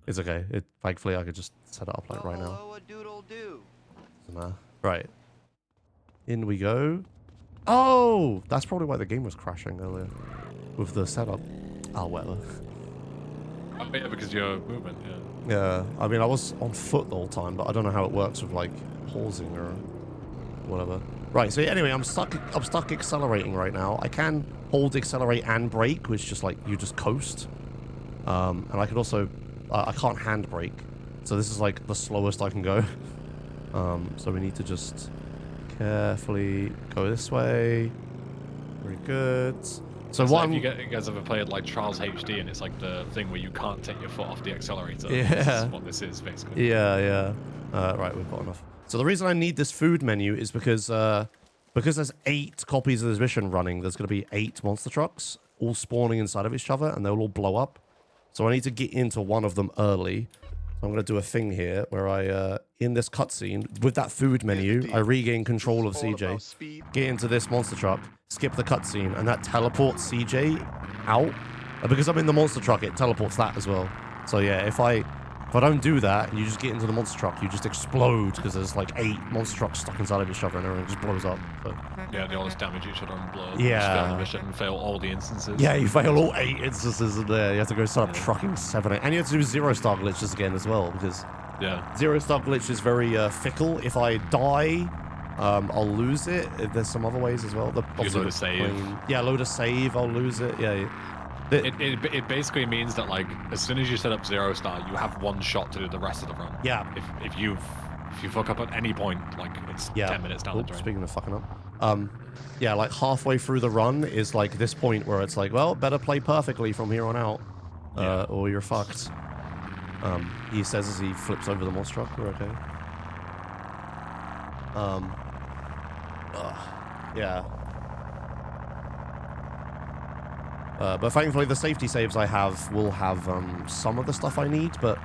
S2: It's okay. Thankfully, I could just set it up like right now. Right. In we go. Oh, that's probably why the game was crashing earlier with the setup. Oh, whatever.
S1: Yeah, because you're moving, yeah.
S2: Yeah, I mean, I was on foot the whole time, but I don't know how it works with, like, pausing or whatever. Right, so anyway, I'm stuck accelerating right now. I can hold accelerate and brake, which just, like, you just coast. And I can also, I can't handbrake. So this is, like, the slowest I can go. So we need to just carefully go this way. Very good. So
S1: It's
S2: what
S1: like
S2: I'm...
S1: if you guys ever played like Trials HD, and it's like the thing where you can't take your foot off the accelerator.
S2: Yeah.
S1: This is what this is basically.
S2: Yeah. Right, we've got enough. So the reason I need this food menu is because there's 8 copies of this mission running. There's going to be 8 monster trucks all spawning inside of each other, and they'll all blow up. So I need to get into one of them early. So I'm going to do a thing here where I, in this cutscene, with that food menu, I regain control of CJ, get into this monster truck, skip the cutscene, and that teleports CJ out. And because I'm in the monster truck, it teleports that as well. So yeah, if I don't do that, and you just get into the monster truck, you just explode because there's like 8 monster trucks stuck inside of each other and everything just blows up. So.
S1: Yeah, they all just damage each other and blow.
S2: Yeah.
S1: Just fail the mission and fail all the instances.
S2: Yeah, you fail all 8 instances in there. You have to go set up trucking 7, 8. And you have to do 0-star glitches again as well, because 0-star glitch is very fickle. If I die, I'll lose it. There's some other ways as well.
S1: You load a save.
S2: Yeah, load a save, I'll lose it. Yeah.
S1: It basically means that like as soon as you set up 0-star, you have 1 shot to do the rest of the run.
S2: Yeah.
S1: If you fuck up at any point, like it's 10 minutes down the drain.
S2: Speaking of fucking up, yeah, like halfway through the run is like this point where it's like, well, better play perfectly from here on out, or you're fucked. He says as he flips over the monster truck. We're okay. Yeah. But thankfully the safety saves I have will have some of the stuff I need, but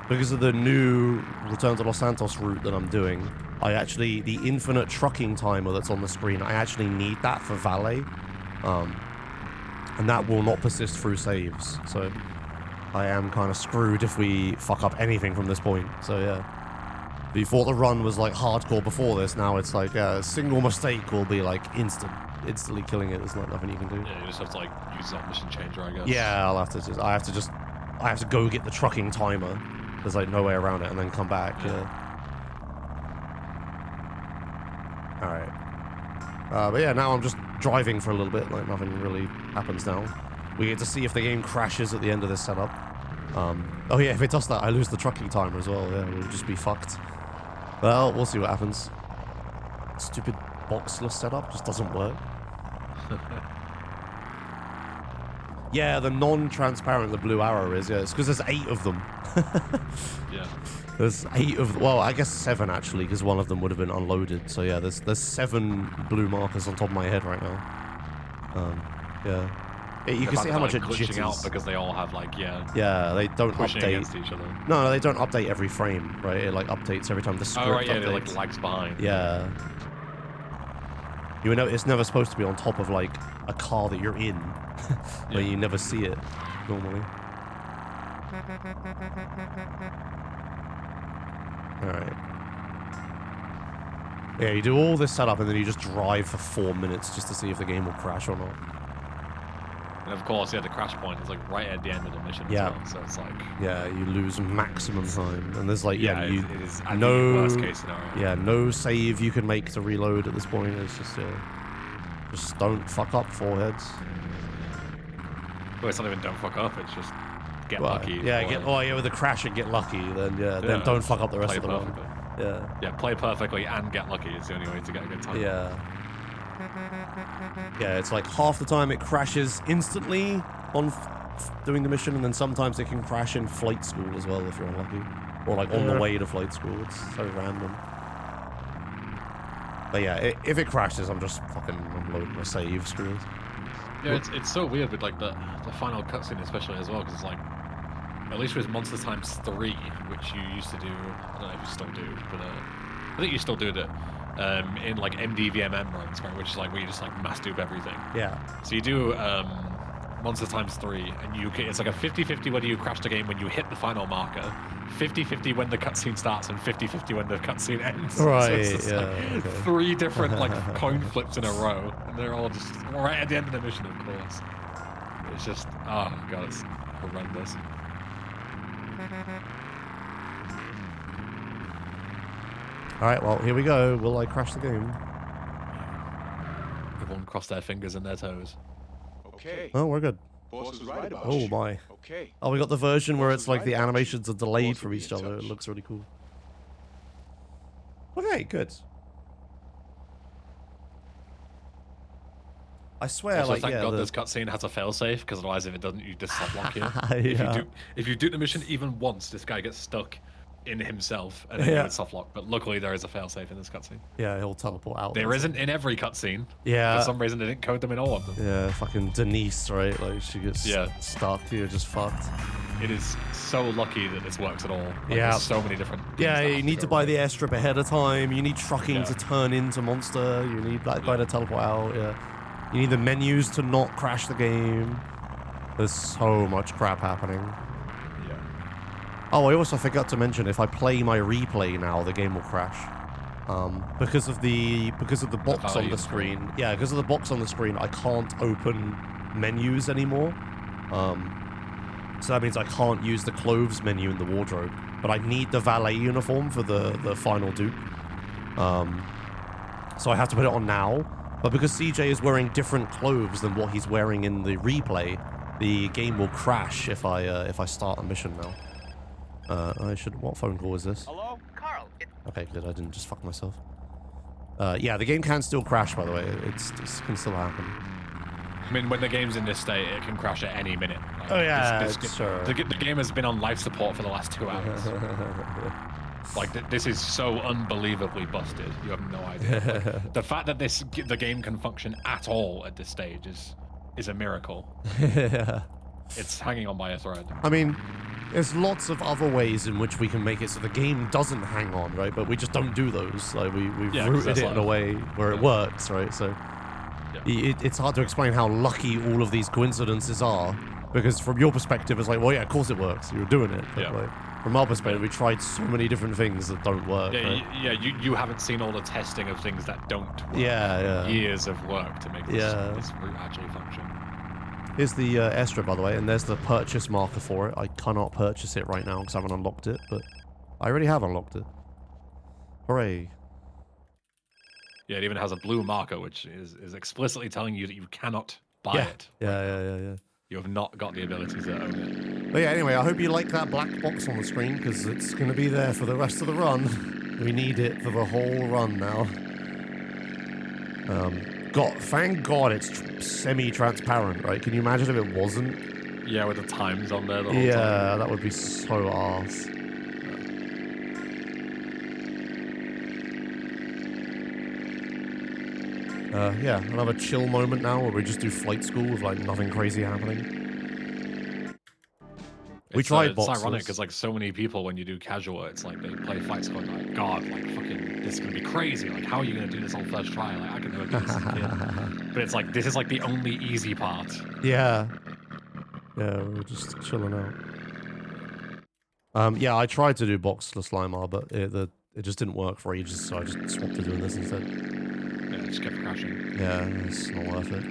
S2: because of the new Return to Los Santos route that I'm doing, the infinite trucking timer that's on the screen, I actually need that for Valet. And that will not persist through saves. So I am kind of screwed if we fuck up anything from this point. So yeah. Before the run was like hardcore before this, now it's like a single mistake will be like instantly killing it. There's like nothing you can do.
S1: Yeah, you just have to like use that mission changer, I guess.
S2: Yeah, I have to go get the trucking timer. There's like no way around it, and then come back. Yeah. All right. But yeah, now I'm just driving for a little bit. Like nothing really happens now. We get to see if the game crashes at the end of this setup. Oh yeah, if it does that, I lose the trucking timer as well. Yeah, we'll just be fucked. Well, we'll see what happens. Stupid boxless setup just doesn't work. Yeah, the non-transparent, the blue arrow is, yeah. It's because there's 8 of them.
S1: Yeah.
S2: There's 8 of, well, I guess 7 actually, because one of them would have been unloaded. So yeah, there's 7 blue markers on top of my head right now. Yeah. You can see how much it jitters.
S1: Out because they all have like,
S2: Yeah, they don't
S1: pushing
S2: update.
S1: against each other.
S2: No, they don't update every frame, right? It like updates every time the script
S1: Oh, right, yeah,
S2: updates.
S1: it like lags behind.
S2: Yeah. You know, it's never supposed to be on top of like a car that you're in, where you never see it normally. Alright. Yeah, you do all this setup and then you just drive for 4 minutes just to see if the game will crash or not.
S1: And of course, yeah, the crash point is like right at the end of the mission as well, so it's like...
S2: Yeah, you lose maximum time. And there's like,
S1: it is
S2: no
S1: worst case scenario.
S2: Yeah, no save you can make to reload at this point. It's just, just don't fuck up, foreheads.
S1: Well, it's not even don't fuck up, it's just get lucky.
S2: Yeah, with the crash and get lucky, then don't fuck up the rest of the run.
S1: Yeah, play perfectly and get lucky is the only way to get a good time.
S2: Yeah. Yeah, it's like half the time it crashes instantly on doing the mission, and then sometimes it can crash in flight school as well if you're unlucky. Or like on the way to flight school. It's so random. But yeah, if it crashes, I'm just fucking unloading my save screens.
S1: Yeah, it's so weird with like the final cutscene especially as well, because it's like, at least with Monster Times 3, which you used to do, I don't know if you still do, but I think you still do it in like MDVMM runs, right, which is like where you just like mass dupe everything.
S2: Yeah.
S1: So you do Monster Times 3, and it's like a 50-50 whether you crash the game when you hit the final marker, 50-50 when the cutscene starts, and 50-50 when the cutscene ends.
S2: Right,
S1: so it's like 3 different like coin flips in a row, and they're all just right at the end of the mission, of course. It's just, oh god, it's horrendous.
S2: Alright, well, here we go. Will I crash the game?
S1: Everyone cross their fingers and their toes.
S4: Okay.
S2: Oh, we're good.
S4: Boss was right about
S2: Oh
S4: you.
S2: my.
S4: Okay.
S2: Oh, we got the version where it's like the animations are delayed from each other. It looks really cool. Okay, good. I swear,
S1: Also,
S2: like,
S1: thank
S2: yeah,
S1: God
S2: the-
S1: this cutscene has a failsafe, because otherwise, if it doesn't, you just soft lock here.
S2: Yeah.
S1: If you do the mission even once, this guy gets stuck in himself, and then
S2: Yeah.
S1: you would soft lock. But luckily, there is a failsafe in this cutscene.
S2: Yeah, he'll teleport out.
S1: There isn't in every cutscene.
S2: Yeah.
S1: For some reason, they didn't code them in all of them.
S2: Yeah, fucking Denise, right? Like, she gets
S1: Yeah.
S2: stuck. You're just fucked.
S1: It is so lucky that this works at all. Like,
S2: Yeah.
S1: There's so many different. things
S2: Yeah,
S1: that
S2: you
S1: have
S2: need to
S1: go
S2: buy
S1: right.
S2: the airstrip ahead of time. You need trucking
S1: Yeah.
S2: to turn into monster. You need like buy the teleport out. Yeah. You need the menus to not crash the game. There's so much crap happening.
S1: Yeah.
S2: Oh, I also forgot to mention, if I play my replay now, the game will crash. Because of the box on
S1: value
S2: the screen. Yeah, because of the box on the screen, I can't open menus anymore. So that means I can't use the clothes menu in the wardrobe. But I need the valet uniform for the final dupe. So I have to put it on now. But because CJ is wearing different clothes than what he's wearing in the replay, the game will crash if I start a mission now. I should. What phone call is this?
S6: Hello? Carl,
S2: Okay, good. I didn't just fuck myself. Yeah, the game can still crash, by the way. It can still happen.
S1: I mean, when the game's in this state, it can crash at any minute. Like,
S2: Oh, yeah,
S1: this,
S2: sure.
S1: The game has been on life support for the last 2 hours. Like, this is so unbelievably busted. You have no idea. Like, the fact that the game can function at all at this stage is a miracle.
S2: Yeah.
S1: It's hanging on by a thread.
S2: I mean, there's lots of other ways in which we can make it so the game doesn't hang on, right? But we just don't do those. Like we've
S1: Yeah, 'cause
S2: rooted
S1: that's
S2: it in a
S1: life.
S2: way where it works, right? So it's hard to explain how lucky all of these coincidences are, because from your perspective, it's like, well, yeah, of course it works. You're doing it. But
S1: Yeah.
S2: like, from our perspective, we tried so many different things that don't work.
S1: Yeah,
S2: right?
S1: you haven't seen all the testing of things that don't work.
S2: Yeah.
S1: Years of work to make this,
S2: Yeah.
S1: this route actually function.
S2: Here's the airstrip, by the way, and there's the purchase marker for it. I cannot purchase it right now because I haven't unlocked it, but I already have unlocked it. Hooray.
S1: Yeah, it even has a blue marker, which is explicitly telling you that you cannot buy
S2: Yeah.
S1: it.
S2: Yeah.
S1: You have not got the ability to own it.
S2: But yeah, anyway, I hope you like that black box on the screen, because it's going to be there for the rest of the run. We need it for the whole run now. Thank God it's semi-transparent, right? Can you imagine if it wasn't?
S1: Yeah, with the times on there the whole
S2: Yeah,
S1: time.
S2: that would be so arse. Yeah, another chill moment now where we just do flight school with like nothing crazy happening. We tried
S1: It's ironic
S2: boxes.
S1: because like so many people when you do casual, it's like they play fight squad like, God, like fucking this is gonna be crazy. Like, how are you gonna do this on first try? Like, I can never do this as a kid. But it's like this is like the only easy part.
S2: Yeah. Yeah, we're just chilling out. Yeah, I tried to do boxless Limar, but it just didn't work for ages, so I just swapped to doing this instead.
S1: Yeah, it just kept crashing.
S2: Yeah, it's not worth it.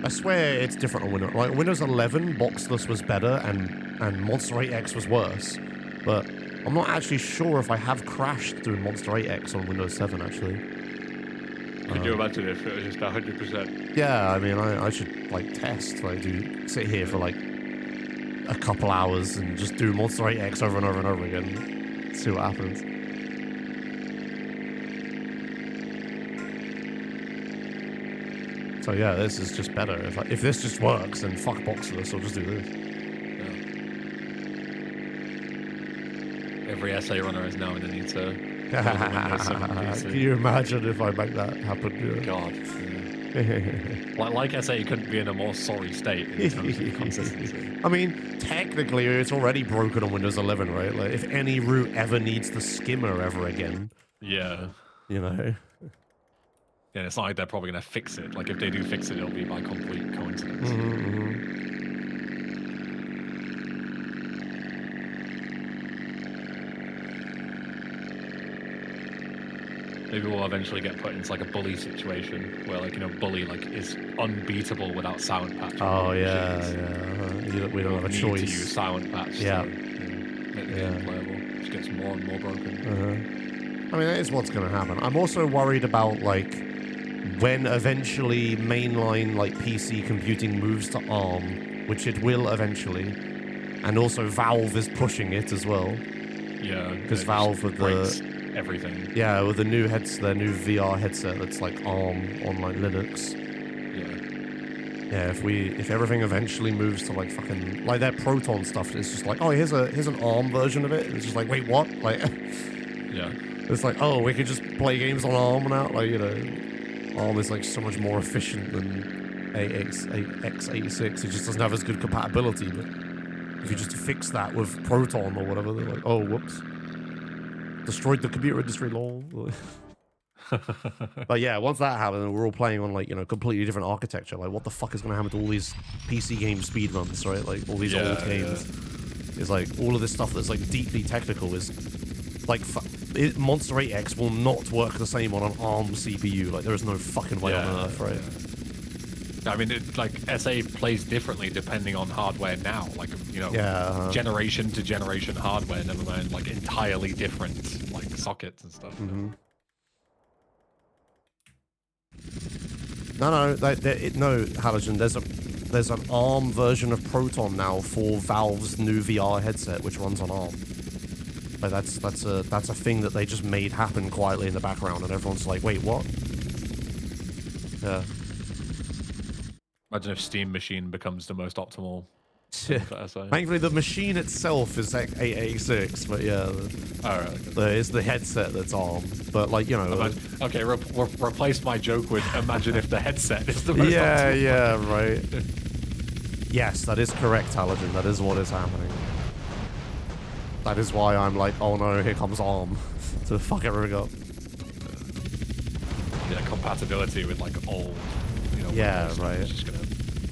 S2: I swear it's different on Windows. Like Windows 11, boxless was better, and Monster 8X was worse. But I'm not actually sure if I have crashed doing Monster 8X on Windows 7 actually.
S1: Could you imagine if it was just 100%?
S2: Yeah, I mean, I should like test, like sit here for like a couple hours and just do Monster 8X over and over and over again, see what happens. So yeah, this is just better. If this just works, then fuck boxless, I'll just do this.
S1: Yeah. Every essay runner is now going to need to build a Windows 7 PC.
S2: Can you imagine if I make that happen? Yeah.
S1: God. Yeah. like SA couldn't be in a more sorry state in terms of consistency.
S2: I mean, technically, it's already broken on Windows 11, right? Like, if any root ever needs the skimmer ever again,
S1: Yeah.
S2: you know.
S1: Yeah, it's not like they're probably going to fix it. Like, if they do fix it, it'll be by complete coincidence. Maybe we'll eventually get put into like a bully situation where, like, you know, bully like is unbeatable without silent patch.
S2: Oh yeah. We don't have a
S1: need
S2: choice.
S1: to use silent patch.
S2: Yeah.
S1: To, make the game playable. It gets more and more broken.
S2: I mean, that is what's going to happen. I'm also worried about like when eventually mainline like PC computing moves to ARM, which it will eventually, and also Valve is pushing it as well.
S1: Yeah.
S2: Because Valve with
S1: breaks everything.
S2: Yeah, with the new their new VR headset that's like ARM on like Linux.
S1: Yeah.
S2: Yeah, if everything eventually moves to like fucking like that proton stuff, it's just like, oh, here's an ARM version of it. And it's just like, wait, what? Like,
S1: Yeah.
S2: it's like, oh, we could just play games on ARM now. Like, you know, ARM is like so much more efficient than x86. It just doesn't have as good compatibility. But if you just fix that with Proton or whatever, they're like, oh, whoops, destroyed the computer industry, lol. But yeah, once that happens, and we're all playing on like, you know, completely different architecture. Like, what the fuck is going to happen to all these PC game speedruns, right? Like all these old games. It's like all of this stuff that's like deeply technical is like Monster 8X will not work the same on an ARM CPU. Like there is no fucking way on earth, right?
S1: I mean, like SA plays differently depending on hardware now. Like, you know, generation to generation hardware, never mind like entirely different like sockets and stuff.
S2: No, Halogen. There's an ARM version of Proton now for Valve's new VR headset, which runs on ARM. Like that's a thing that they just made happen quietly in the background, and everyone's like, wait, what? Yeah.
S1: Imagine if Steam Machine becomes the most optimal.
S2: Thankfully, the machine itself is like 886, but yeah, it's the headset that's ARM. But like, you know,
S1: okay, replace my joke with imagine if the headset is the most optimal.
S2: Yeah, right. Yes, that is correct, Halogen. That is what is happening. That is why I'm like, oh no, here comes ARM to fuck everything up.
S1: Yeah, compatibility with like old, you know.
S2: Yeah, right.
S1: Just gonna...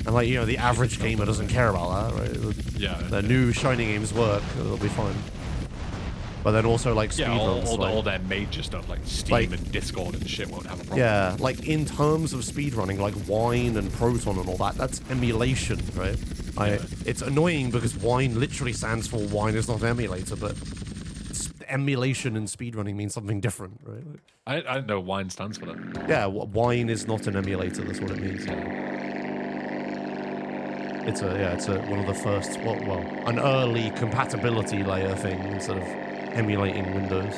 S2: And like, you know, the average gamer doesn't care about that, right? The new shiny games work, it'll be fine. But then also like speedruns,
S1: all their major stuff like Steam and Discord and shit won't have a problem.
S2: Yeah, like in terms of speedrunning, like Wine and Proton and all that, that's emulation, right? It's annoying because Wine literally stands for Wine is not an emulator, but emulation and speedrunning means something different, right?
S1: I don't know Wine stands for that.
S2: Yeah, Wine is not an emulator, that's what it means. It's one of the first, well, an early compatibility layer thing instead of emulating Windows.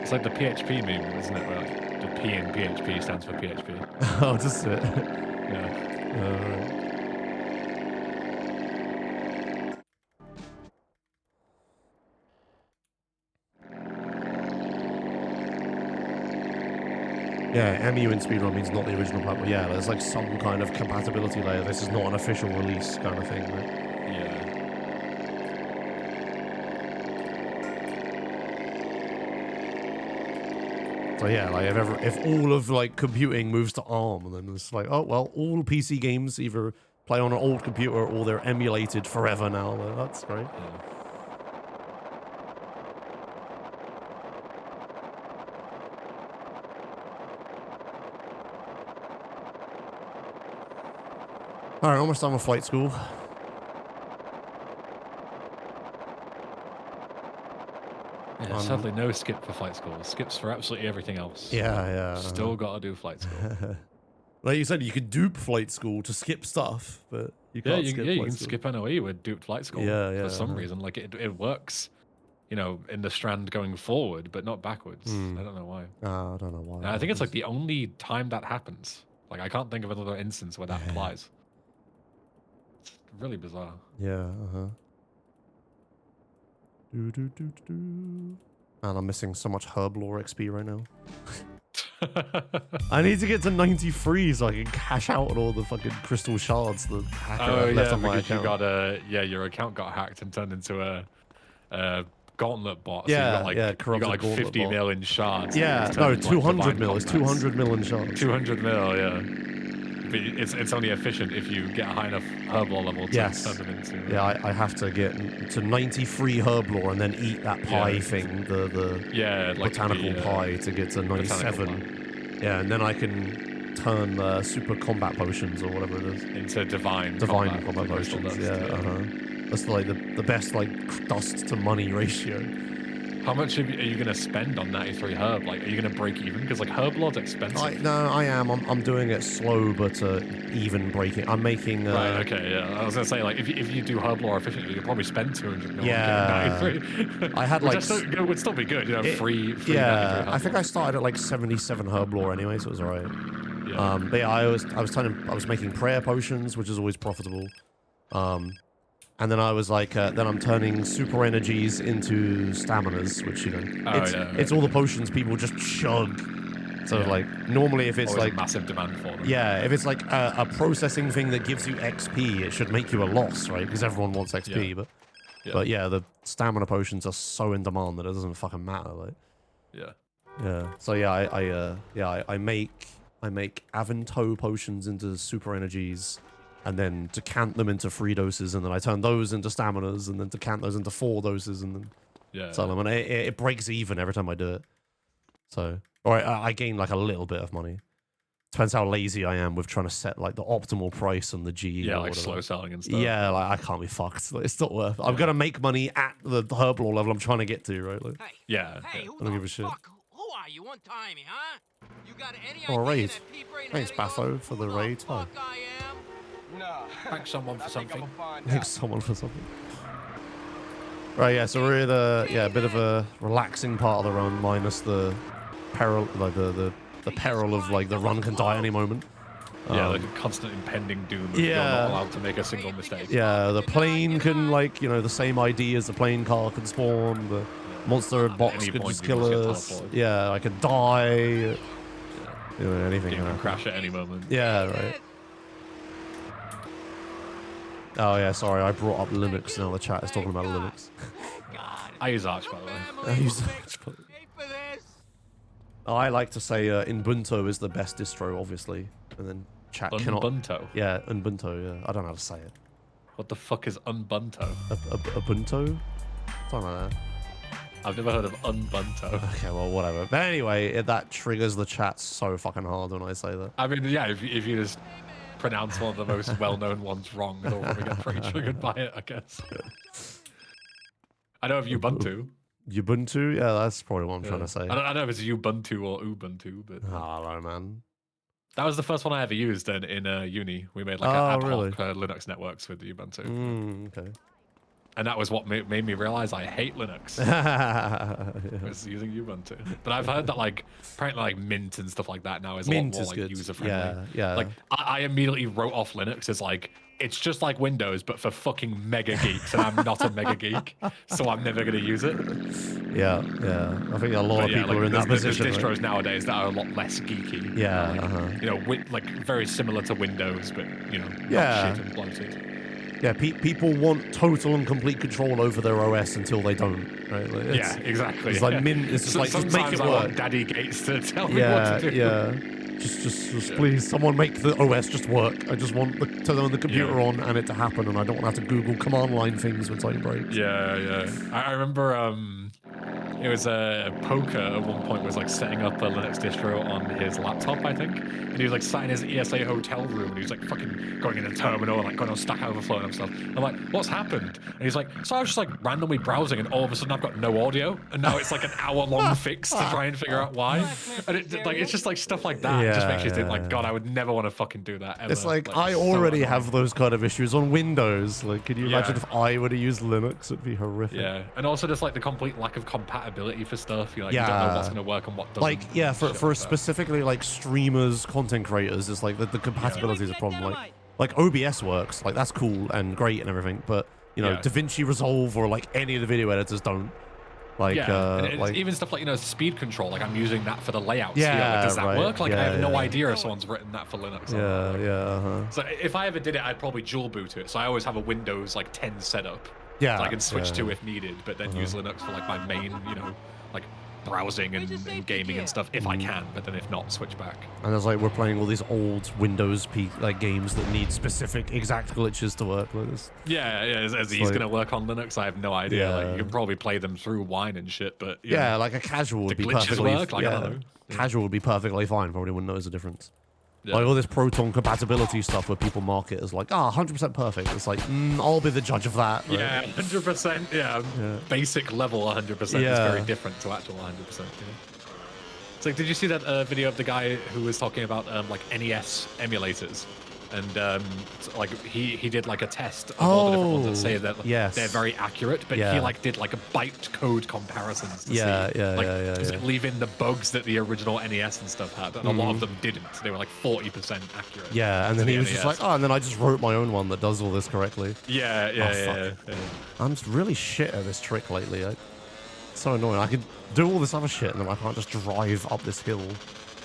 S1: It's like the PHP meme, isn't it? Where like, the P in PHP stands for PHP.
S2: Oh, just it.
S1: Yeah.
S2: Yeah, EMU in speedrun means not the original platform. Yeah, there's like some kind of compatibility layer. This is not an official release kind of thing, right?
S1: Yeah.
S2: So yeah, like if all of like computing moves to ARM, then it's like, oh well, all PC games either play on an old computer or they're emulated forever now. That's great.
S1: Yeah.
S2: All right, almost done with flight school.
S1: Yeah, sadly, no skip for flight school. Skips for absolutely everything else.
S2: Yeah.
S1: Still gotta do flight school.
S2: Like you said, you could dupe flight school to skip stuff, but you can't skip flight school.
S1: You can skip NOE with duped flight school.
S2: Yeah.
S1: For some reason, like it works, you know, in the strand going forward, but not backwards. I don't know why.
S2: I don't know why.
S1: And I think it's like the only time that happens. Like I can't think of another instance where that applies. It's really bizarre.
S2: Yeah. And I'm missing so much herb lore XP right now. I need to get to 93 so I can cash out on all the fucking crystal shards the hacker left on my account.
S1: You got your account got hacked and turned into a gauntlet bot. So
S2: Yeah,
S1: you got like 50
S2: bot.
S1: mil in shards.
S2: Yeah, no, 200 mil. It's 200 mil in shards.
S1: 200 mil, yeah. But it's only efficient if you get a high enough herb lore level to turn them into.
S2: Yeah, I have to get to 93 herb lore and then eat that pie thing, the
S1: like
S2: botanical pie to get to 97. Yeah, and then I can turn super combat potions or whatever it is
S1: into divine
S2: combat potions. That's like the best like dust to money ratio.
S1: How much are you going to spend on 93 herb? Like, are you going to break even? Because, like, herb lore's expensive.
S2: No, I am. I'm doing it slow, but even breaking. I'm making...
S1: right, okay, yeah. I was going to say, like, if you do herb lore efficiently, you'll probably spend 200 million.
S2: Yeah.
S1: 93.
S2: I had, like...
S1: It would still be good, you know, free
S2: yeah,
S1: herb
S2: I think I started at, like, 77 herb lore anyway, so it was alright.
S1: Yeah.
S2: But yeah, I was making prayer potions, which is always profitable. And then I was like, then I'm turning super energies into staminas, which, you know, it's all the potions people just chug. So like normally if it's
S1: always
S2: like
S1: a massive demand for them.
S2: Yeah, if it's like a processing thing that gives you XP, it should make you a loss, right? Because everyone wants XP, but yeah, the stamina potions are so in demand that it doesn't fucking matter, like. Yeah. So yeah, I make Avanto potions into super energies, and then decant them into 3 doses, and then I turn those into staminas, and then decant those into 4 doses, and then sell them. And it breaks even every time I do it. So, or I gain like a little bit of money. Depends how lazy I am with trying to set like the optimal price on the GE.
S1: Yeah, like slow selling and stuff.
S2: Yeah, like I can't be fucked. Like, it's not worth it. I'm gonna make money at the herb law level I'm trying to get to, right? Like,
S1: yeah.
S6: Hey,
S2: I don't give a shit.
S6: Who are you? Untie me, huh? You got any
S2: Oh,
S6: idea
S2: raid.
S6: that pea-brain
S2: Thanks,
S6: head of
S2: Baffo,
S6: yours
S2: for
S6: who
S2: the raid.
S6: fuck I am?
S5: Nah.
S1: Thank someone for something.
S2: Thanks someone for something. Right, yeah, so we're in a bit of a relaxing part of the run, minus the peril, like the peril of like the run can die any moment.
S1: Yeah, like a constant impending doom of you're not allowed to make a single mistake.
S2: Yeah, the plane can, like, you know, the same ID as the plane car can spawn, the monster box could just kill us. Yeah, I could die. You know, anything
S1: can crash at any moment.
S2: Yeah, right. Oh yeah, sorry, I brought up Linux, now the chat is talking about Linux.
S1: I use Arch, by the way.
S2: I use Arch, but... I like to say Ubuntu is the best distro, obviously, and then chat cannot...
S1: Ubuntu?
S2: Yeah, Ubuntu, yeah. I don't know how to say it.
S1: What the fuck is Ubuntu?
S2: Ubuntu? Something like that.
S1: I've never heard of Ubuntu.
S2: Okay, well, whatever. But anyway, that triggers the chat so fucking hard when I say that.
S1: I mean, yeah, if you just pronounce one of the most well-known ones wrong, they'll probably get pretty triggered by it, I guess. I know of Ubuntu.
S2: Ubuntu? Yeah, that's probably what I'm trying to say.
S1: I don't know if it's Ubuntu or Ubuntu, but...
S2: I don't know, man.
S1: That was the first one I ever used in uni. We made like an ad hoc Linux networks with Ubuntu.
S2: Okay.
S1: And that was what made me realize I hate Linux. Was using Ubuntu. But I've heard that like apparently like Mint and stuff like that now is a lot more like user friendly.
S2: Yeah.
S1: Like I immediately wrote off Linux as like it's just like Windows but for fucking mega geeks, and I'm not a mega geek, so I'm never gonna use it.
S2: Yeah. I think a lot of people are in that position.
S1: There's distros nowadays that are a lot less geeky.
S2: Yeah.
S1: Like, you know, like very similar to Windows, but you know, not shit and bloated.
S2: Yeah, people want total and complete control over their OS until they don't, right? Like,
S1: yeah, exactly.
S2: It's like it's just like, just make it work.
S1: I want Daddy Gates to tell me what to do.
S2: Yeah. Just please, someone make the OS just work. I just want to turn the computer on and it to happen, and I don't want to have to Google command line things when something breaks.
S1: Yeah. I remember it was Poker at one point was like setting up a Linux distro on his laptop, I think, and he was like sat in his ESA hotel room and he was like fucking going in the terminal and like going on Stack Overflow and stuff. I'm like, what's happened? And he's like, so I was just like randomly browsing and all of a sudden I've got no audio, and now it's like an hour-long fix to try and figure out why. And it's just like stuff like that. It just makes you think like, God, I would never want to fucking do that ever.
S2: It's like I already have those kind of issues on Windows. Like, can you imagine if I were to use Linux? It'd be horrific.
S1: Yeah, and also just like the complete lack of compatibility for stuff. You know, you don't know what's going to work and what doesn't.
S2: Like, yeah, for specifically like streamers, content creators, it's like the compatibility is a problem. Like OBS works, like that's cool and great and everything, but you know, DaVinci Resolve or like any of the video editors don't. Like,
S1: like even stuff like, you know, speed control. Like I'm using that for the layouts. Like, does that work? Like I have no idea if someone's written that for Linux. So if I ever did it, I'd probably dual boot it. So I always have a Windows like 10 setup.
S2: Yeah.
S1: So I can switch to if needed, but then use Linux for like my main, you know, like browsing and gaming and stuff if I can, but then if not, switch back.
S2: And it's like we're playing all these old Windows like games that need specific exact glitches to work with this.
S1: As he's gonna work on Linux, I have no idea. Like you can probably play them through Wine and shit, but
S2: like a casual would be perfectly
S1: work? Like, I don't know.
S2: Casual would be perfectly fine. Probably wouldn't notice a difference. Like all this Proton compatibility stuff where people mark it as like, 100% perfect. It's like, I'll be the judge of that. Right?
S1: Yeah, 100%. Yeah. Basic level 100% is very different to actual 100%. It's like, did you see that video of the guy who was talking about like NES emulators? and like he did like a test of all the different ones that say that
S2: yes.
S1: they're very accurate, but he like did like a byte code comparisons to see, does it leave in the bugs that the original NES and stuff had, and a lot of them didn't. They were like 40% accurate.
S2: Yeah, and then he was just like, oh, and then I just wrote my own one that does all this correctly.
S1: Yeah.
S2: I'm just really shit at this trick lately. It's so annoying. I could do all this other shit, and then I can't just drive up this hill.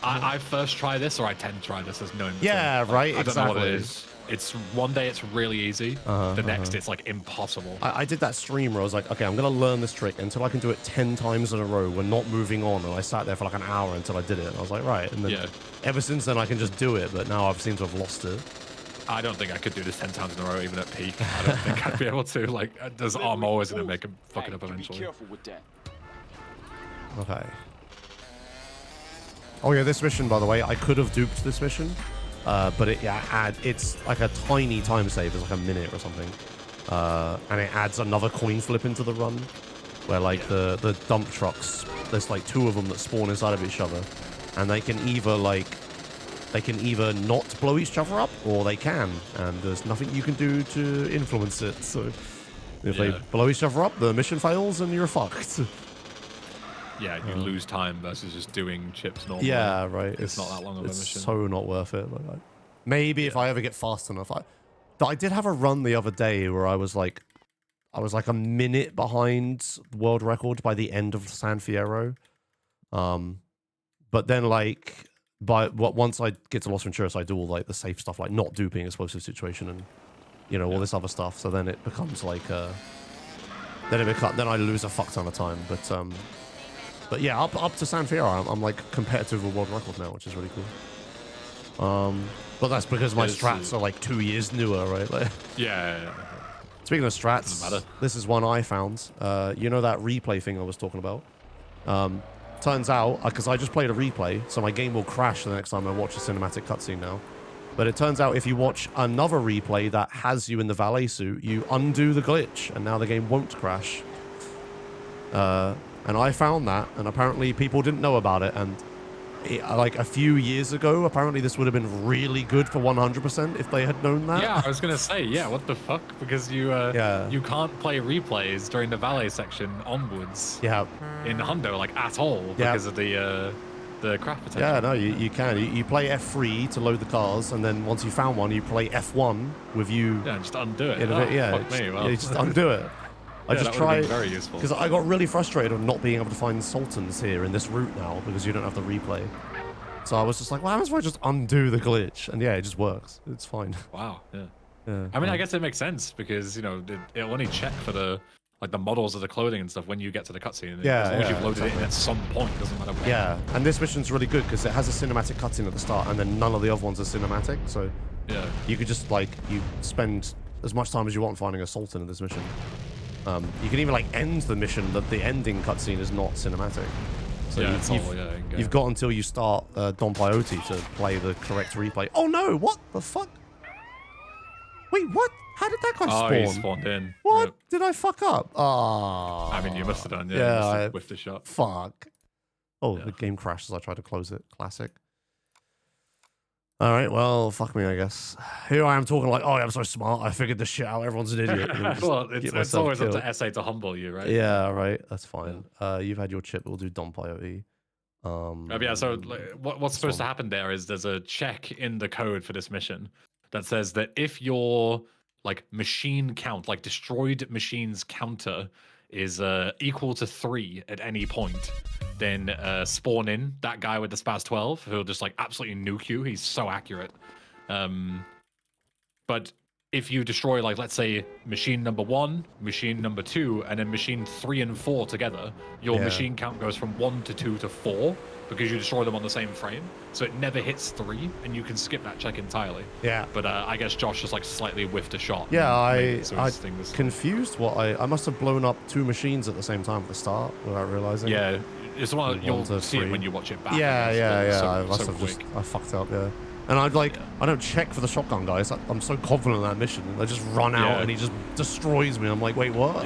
S1: I first try this, or I tend to try this as known.
S2: Yeah, right.
S1: I don't know what it is. It's one day it's really easy. The next it's like impossible.
S2: I did that stream where I was like, okay, I'm gonna learn this trick until I can do it 10 times in a row. We're not moving on, and I sat there for like an hour until I did it. And I was like, right. And then ever since then I can just do it, but now I've seemed to have lost it.
S1: I don't think I could do this 10 times in a row, even at peak. I don't think I'd be able to. Like, I'm always gonna make him fuck it up eventually.
S5: Be careful with that.
S2: Okay. Oh yeah, this mission, by the way, I could have duped this mission, but it's like a tiny time save. It's like a minute or something, and it adds another coin flip into the run, where like the dump trucks, there's like 2 of them that spawn inside of each other, and they can either not blow each other up, or they can, and there's nothing you can do to influence it. So if they blow each other up, the mission fails and you're fucked.
S1: Yeah, you lose time versus just doing chips normally.
S2: Yeah, right.
S1: It's not that long of a mission.
S2: It's so not worth it. Like, maybe if I ever get fast enough. I did have a run the other day where I was like a minute behind the world record by the end of San Fierro. But then like once I get to Los Venturas, I do all like the safe stuff, like not duping explosive situation and all this other stuff. So then it becomes like then I lose a fuck ton of time. But yeah, up to San Fierro, I'm like competitive with world record now, which is really cool. But that's because my strats are like 2 years newer, right? Like,
S1: yeah.
S2: Speaking of strats, this is one I found. You know that replay thing I was talking about? Turns out, because I just played a replay, so my game will crash the next time I watch a cinematic cutscene now. But it turns out if you watch another replay that has you in the valet suit, you undo the glitch, and now the game won't crash. And I found that, and apparently people didn't know about it, and like a few years ago, apparently this would have been really good for 100% if they had known that.
S1: Yeah, I was gonna say, yeah, what the fuck? Because you can't play replays during the valet section onwards.
S2: Yeah.
S1: In Hundo, like at all, because of the craft potential.
S2: Yeah, no, you can. You play F3 to load the cars, and then once you found one, you play F1 with you.
S1: Yeah, just undo it.
S2: You just undo it. I just tried because I got really frustrated of not being able to find Sultans here in this route now because you don't have the replay. So I was just like, well, how if I just undo the glitch? And yeah, it just works. It's fine.
S1: Wow. Yeah. I mean, I guess it makes sense because it'll only check for the models of the clothing and stuff when you get to the cutscene. As long as you've loaded it in at some point, doesn't matter when.
S2: Yeah, and this mission's really good because it has a cinematic cutscene at the start, and then none of the other ones are cinematic. So you could just you spend as much time as you want finding a Sultan in this mission. You can even end the mission that the ending cutscene is not cinematic. So you've got until you start Don Peyote to play the correct replay. Oh no! What the fuck? Wait, what? How did that guy spawn?
S1: Oh, he spawned in.
S2: What? Yep. Did I fuck up? Oh.
S1: I mean, you must have done.
S2: Yeah,
S1: I whiffed a shot.
S2: Fuck. Oh, the game crashed as I tried to close it. Classic. All right, well, fuck me, I guess. Here I am talking like, oh, I'm so smart. I figured this shit out. Everyone's an idiot.
S1: Well, it's always up to SA to humble you, right?
S2: Yeah, right. That's fine. You've had your chip. We'll do Don Peyote.
S1: So what's supposed to happen there is there's a check in the code for this mission that says that if your machine count, destroyed machines counter is equal to 3 at any point, then spawn in that guy with the Spaz 12 who'll just absolutely nuke you. He's so accurate. But if you destroy let's say machine number 1, machine number 2, and then machine 3 and 4 together, your machine count goes from 1 to 2 to 4 because you destroy them on the same frame. So it never hits 3, and you can skip that check entirely.
S2: Yeah.
S1: But I guess Josh just slightly whiffed a shot.
S2: Yeah, I confused I must have blown up 2 machines at the same time at the start without realizing.
S1: Yeah, it's one you'll see it when you watch it back.
S2: I must have I fucked up. Yeah. And I don't check for the shotgun guys. I'm so confident in that mission. I just run out and he just destroys me. I'm like, wait, what?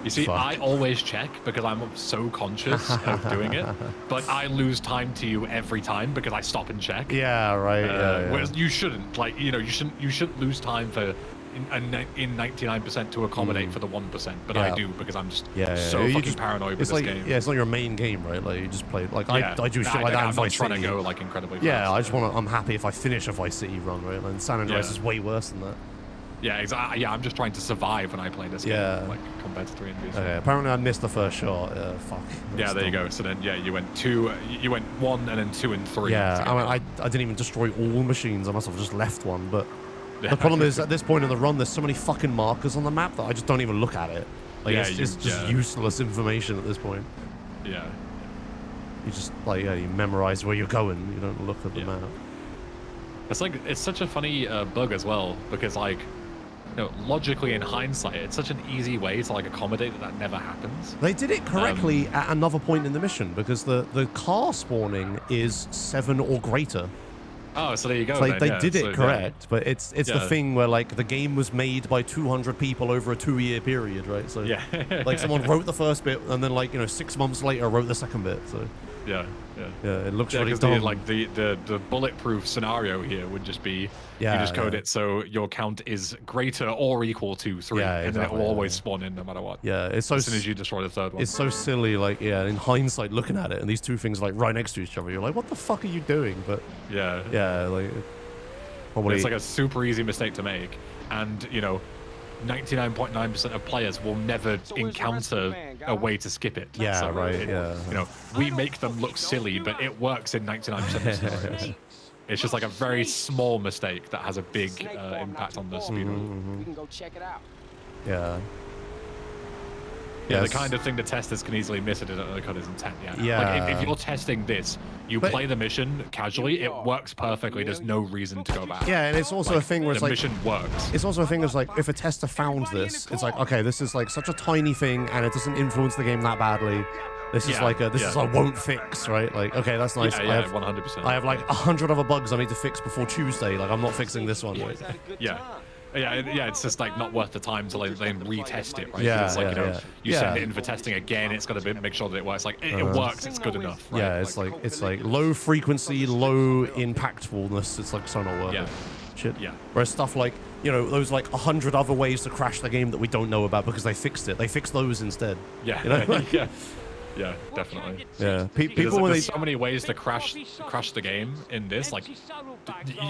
S1: You see,
S2: Fuck.
S1: I always check because I'm so conscious of doing it, but I lose time to you every time because I stop and check.
S2: Yeah, right. Yeah.
S1: Whereas you shouldn't, like, you know, you shouldn't lose time for in 99% to accommodate for the 1%, but I do because I'm just so fucking paranoid with this game.
S2: Yeah, it's not your main game, right? Like you just play like I do shit like that.
S1: I'm
S2: in
S1: not
S2: Vice
S1: trying
S2: City.
S1: to go like incredibly fast.
S2: Yeah, I just want to. I'm happy if I finish a Vice City run, right? And San Andreas is way worse than that.
S1: Yeah, exactly. Yeah, I'm just trying to survive when I play this game, like compared to 3 and V.
S2: Okay, apparently I missed the first shot. Fuck.
S1: Yeah, there you go. So then, yeah, you went 1 and then 2 and 3.
S2: Yeah, I mean, I didn't even destroy all machines. I must have just left one. But the problem is, at this point in the run, there's so many fucking markers on the map that I just don't even look at it. Like, it's just useless information at this point.
S1: Yeah.
S2: You just, like, you memorize where you're going. You don't look at the map.
S1: It's like, it's such a funny bug as well, because, like, you know, logically in hindsight, it's such an easy way to, like, accommodate that never happens.
S2: They did it correctly at another point in the mission, because the car spawning is 7 or greater.
S1: Oh, so there you go.
S2: So they did it correct, but it's the thing where, like, the game was made by 200 people over a 2-year period, right? So like someone wrote the first bit and then, like, you know, 6 months later wrote the second bit. So
S1: yeah,
S2: it looks really dumb.
S1: The bulletproof scenario here would just be you just code it so your count is greater or equal to 3, and then it will always spawn in no matter what.
S2: Yeah, it's so
S1: as soon as you destroy the third one.
S2: It's so silly, like, in hindsight looking at it, and these two things like right next to each other, you're like, what the fuck are you doing? But like probably
S1: it's like a super easy mistake to make, and you know, 99.9% of players will never encounter a way to skip it.
S2: Yeah,
S1: so
S2: right.
S1: You know, we make them look silly, but it works in 99% of scenarios. It's just like a very small mistake that has a big impact on the speedrun.
S5: We can go check it out.
S2: Yeah.
S1: Yeah, the kind of thing the testers can easily miss it under the coders intent.
S2: Yeah.
S1: Like if you're testing this, you play the mission casually, it works perfectly. There's no reason to go back.
S2: Yeah, and it's also a thing where it's
S1: the
S2: like
S1: mission works.
S2: It's also a thing that's like, if a tester found this, it's like, okay, this is like such a tiny thing and it doesn't influence the game that badly. This is like this is a won't fix, right? Like, okay, that's nice.
S1: Yeah, 100%.
S2: I have like 100 other bugs I need to fix before Tuesday. Like, I'm not fixing this one. Right?
S1: Yeah, it's just like not worth the time to like then retest it, right?
S2: Yeah,
S1: it's like, you know, you send
S2: yeah.
S1: it in for testing again, it's got to make sure that it works. Like it works, it's good enough. Right?
S2: Yeah, it's like low frequency, low impactfulness. It's like so not worth it. Shit.
S1: Yeah.
S2: Whereas stuff like, you know, those like 100 other ways to crash the game that we don't know about because they fixed it. They fixed those instead.
S1: Yeah.
S2: You know?
S1: Yeah, definitely.
S2: Yeah,
S1: people there's so many ways to crash the game in this. Like,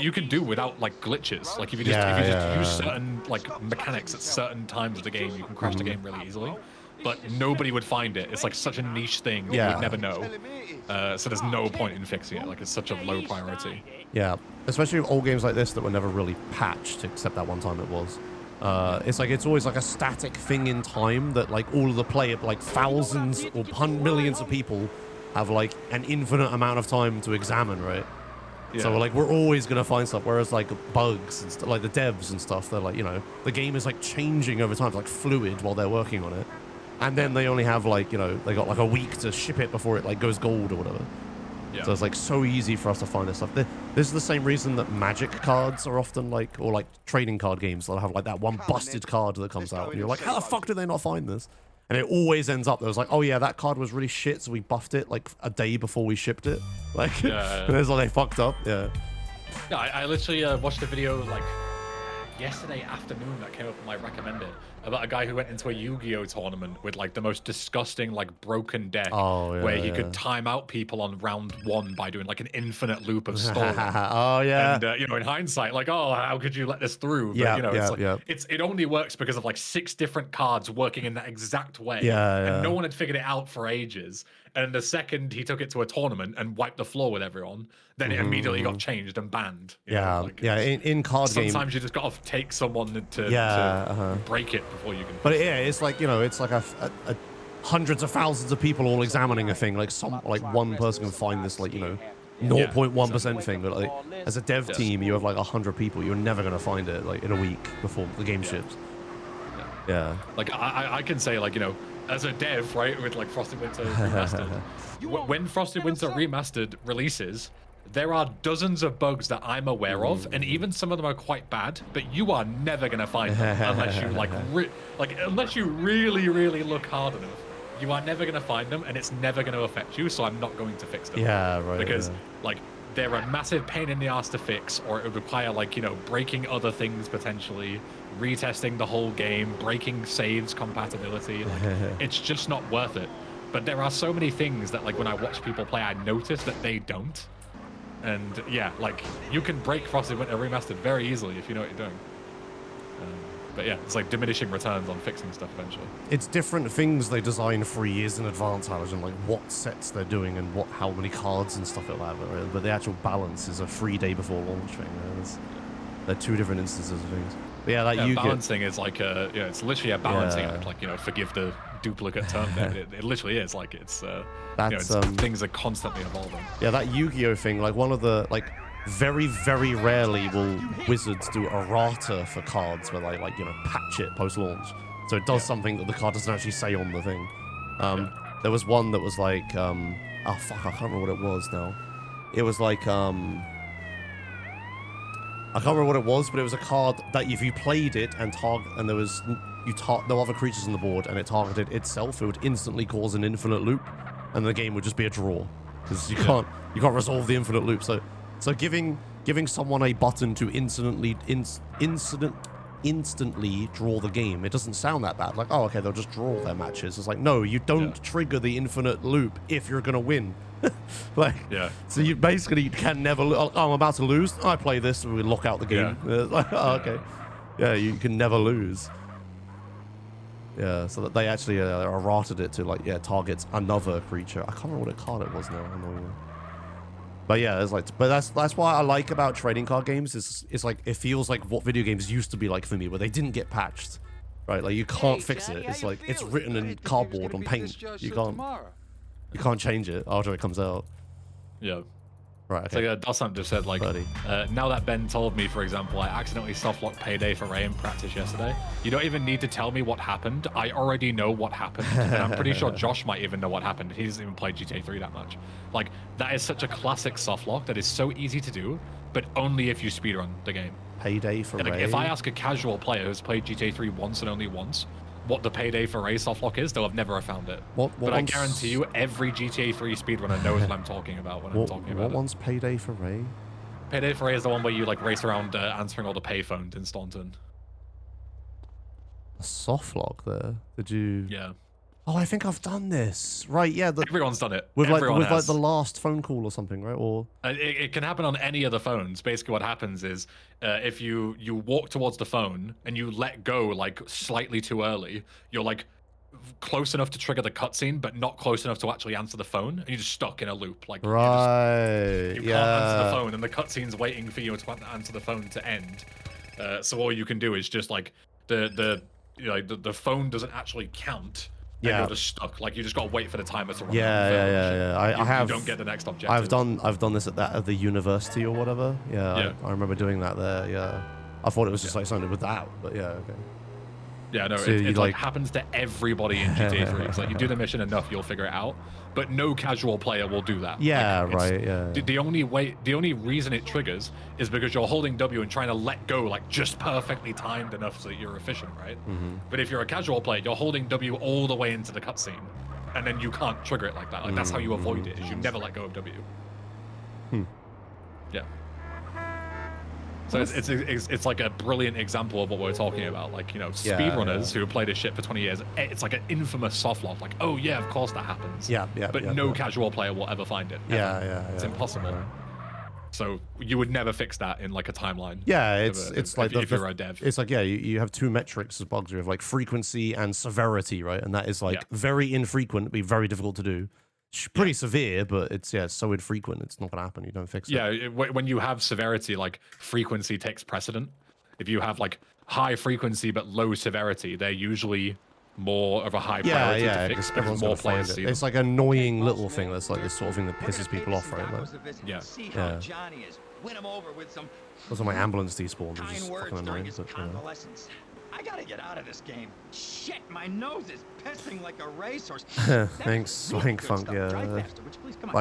S1: you can do without like glitches. Like if you just use certain like mechanics at certain times of the game, you can crash the game really easily. But nobody would find it. It's like such a niche thing that you would never know. So there's no point in fixing it. Like it's such a low priority.
S2: Yeah, especially with old games like this that were never really patched, except that one time it was. It's like it's always like a static thing in time that like all of the like thousands or millions of people have like an infinite amount of time to examine, right? Yeah. So like we're always gonna find stuff. Whereas like bugs and like the devs and stuff, they're like, you know, the game is like changing over time, it's like fluid while they're working on it, and then they only have like, you know, they got like a week to ship it before it like goes gold or whatever. Yeah. So it's like so easy for us to find this stuff. This is the same reason that Magic cards are often like, or like trading card games that have like that one busted card that comes out. And you're like, how the fuck did they not find this? And it always ends up, there was like, oh yeah, that card was really shit, so we buffed it like a day before we shipped it. Like, and it's like they fucked up. Yeah.
S1: Yeah, I literally watched a video like yesterday afternoon that came up on my recommended about a guy who went into a Yu-Gi-Oh tournament with like the most disgusting like broken deck where he could time out people on round 1 by doing like an infinite loop of story. And you know, in hindsight, like, oh, how could you let this through? But you know, it only works because of like 6 different cards working in that exact way. And no one had figured it out for ages. And the second he took it to a tournament and wiped the floor with everyone, then it immediately got changed and banned. You know, like,
S2: in card games.
S1: Sometimes you just got to take someone to break it before you can.
S2: But it's like, you know, it's like a hundreds of thousands of people all examining a thing. Like one person can find this, like, you know, 0.1% thing. But like as a dev team, you have like 100 people. You're never gonna find it like in a week before the game ships. Yeah.
S1: Like I can say, like, you know, as a dev, right, with like Frosted Winter Remastered, when Frosted Winter Remastered releases, there are dozens of bugs that I'm aware of, and even some of them are quite bad. But you are never gonna find them unless you unless you really, really look hard enough. You are never gonna find them, and it's never gonna affect you. So I'm not going to fix them.
S2: Yeah, right.
S1: Because like they're a massive pain in the ass to fix, or it would require like breaking other things potentially, retesting the whole game, breaking saves compatibility. Like, it's just not worth it. But there are so many things that like when I watch people play, I notice that they don't. And yeah, like you can break Frosted Winter Remastered very easily if you know what you're doing. But yeah, it's like diminishing returns on fixing stuff eventually.
S2: It's different things they design 3 years in advance, and like what sets they're doing and how many cards and stuff it'll have. Right? But the actual balance is a 3 day before launch thing. Right? They're 2 different instances of things. But yeah, that
S1: balancing is like it's literally a balancing act. Like forgive the duplicate term there. It literally is like it's things are constantly evolving.
S2: Yeah, that Yu-Gi-Oh thing, like one of the very, very rarely will Wizards do errata for cards where they patch it post-launch. So it does something that the card doesn't actually say on the thing. There was one that was like, oh fuck, I can't remember what it was now. It was like, I can't remember what it was, but it was a card that if you played it and there was no other creatures on the board and it targeted itself, it would instantly cause an infinite loop, and the game would just be a draw because you can't resolve the infinite loop. So giving someone a button to instantly draw the game, it doesn't sound that bad. Like, oh, okay, they'll just draw their matches. It's like, no, you don't trigger the infinite loop if you're gonna win. So you basically can never. Oh, I'm about to lose. I play this and we lock out the game. Like, oh, okay. Yeah, you can never lose. Yeah, so that they actually errated it to targets another creature. I can't remember what card it was now. Annoyingly. But yeah, it's that's what I like about trading card games. It's like it feels like what video games used to be like for me, where they didn't get patched, right? Like you can't fix it. It's like it's written in cardboard on paint. You can't change it after it comes out.
S1: Yeah.
S2: Right.
S1: Okay. So Dosant just said now that Ben told me, for example, I accidentally softlocked Payday for Ray in practice yesterday. You don't even need to tell me what happened. I already know what happened, and I'm pretty sure Josh might even know what happened. He doesn't even play GTA 3 that much. Like that is such a classic softlock that is so easy to do, but only if you speedrun the game.
S2: Payday for Ray.
S1: If I ask a casual player who's played GTA 3 once and only once what the Payday for Ray softlock is, they'll have never found it. But I guarantee you, every GTA 3 speedrunner knows what I'm talking about when I'm talking about it.
S2: What one's Payday for Ray?
S1: Payday for Ray is the one where you race around answering all the payphones in Staunton.
S2: A softlock there? Did you?
S1: Yeah.
S2: Oh, I think I've done this. Right, yeah.
S1: Everyone's done it.
S2: With like the last phone call or something, right? Or
S1: it can happen on any of the phones. Basically, what happens is if you walk towards the phone and you let go slightly too early, you're close enough to trigger the cutscene, but not close enough to actually answer the phone, and you're just stuck in a loop.
S2: You can't
S1: answer the phone, and the cutscene's waiting for you to answer the phone to end. So all you can do is just the phone doesn't actually count.
S2: Yeah,
S1: you're just stuck. You just gotta wait for the timer to run.
S2: Yeah.
S1: You don't get the next objective.
S2: I've done this at the university or whatever. Yeah. I remember doing that there. Yeah. I thought it was just something without, but yeah, okay.
S1: Yeah, no, so it happens to everybody in GTA 3. It's you do the mission enough, you'll figure it out. But no casual player will do that.
S2: Yeah, right. Yeah.
S1: The only reason it triggers is because you're holding W and trying to let go just perfectly timed enough so that you're efficient, right?
S2: Mm-hmm.
S1: But if you're a casual player, you're holding W all the way into the cutscene, and then you can't trigger it like that. That's how you avoid it. Is you never let go of W. Yeah. So it's like a brilliant example of what we're talking about. Speedrunners who have played this shit for 20 years, it's like an infamous softlock. Oh yeah, of course that happens. But no casual player will ever find it.
S2: Yeah.
S1: It's impossible. So you would never fix that in a timeline.
S2: Yeah, if
S1: you're a dev.
S2: It's you have 2 metrics as bugs. You have frequency and severity, right? And that is very infrequent, be very difficult to do. Pretty severe, but it's so infrequent, it's not gonna happen. You don't fix it.
S1: Yeah, when you have severity, frequency takes precedent. If you have high frequency but low severity, they're usually more of a high priority to fix because more players see them.
S2: It's annoying little thing that's this sort of thing that pisses people off, right?
S1: Yeah.
S2: Those are my ambulance despawn, which is fucking annoying. But,
S5: I gotta get out of this game. Shit, my nose is pissing like a racehorse.
S2: Thanks, Swank Funk. Yeah. I
S1: No,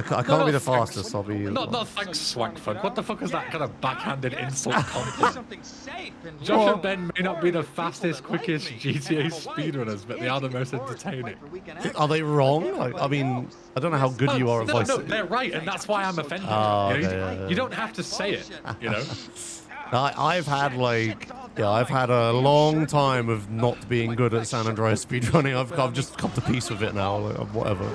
S2: can't be the
S1: thanks.
S2: fastest. I'll be.
S1: Not thanks, Swankfunk. What the fuck is that kind of backhanded insult
S5: Do
S1: compliment?
S5: something safe and
S1: Josh
S5: legal
S1: and Ben may not be the
S5: for people
S1: fastest,
S5: that like
S1: quickest
S5: me
S1: GTA
S5: and have a wife.
S1: speedrunners, but they
S5: Yeah,
S1: are the
S5: to get
S1: most
S5: divorced,
S1: entertaining.
S5: fight for weekend access
S2: Are they
S5: like
S2: wrong?
S5: everybody
S2: I mean,
S5: else.
S2: I don't know how good you are at
S1: No,
S2: voice.
S1: no, they're right, and that's why I'm offended.
S2: Oh,
S1: you know,
S2: okay,
S1: you don't have to say it, you know?
S2: I've had like, yeah, I've had a long time of not being good at San Andreas speedrunning. I've just come to peace with it now. Like, whatever.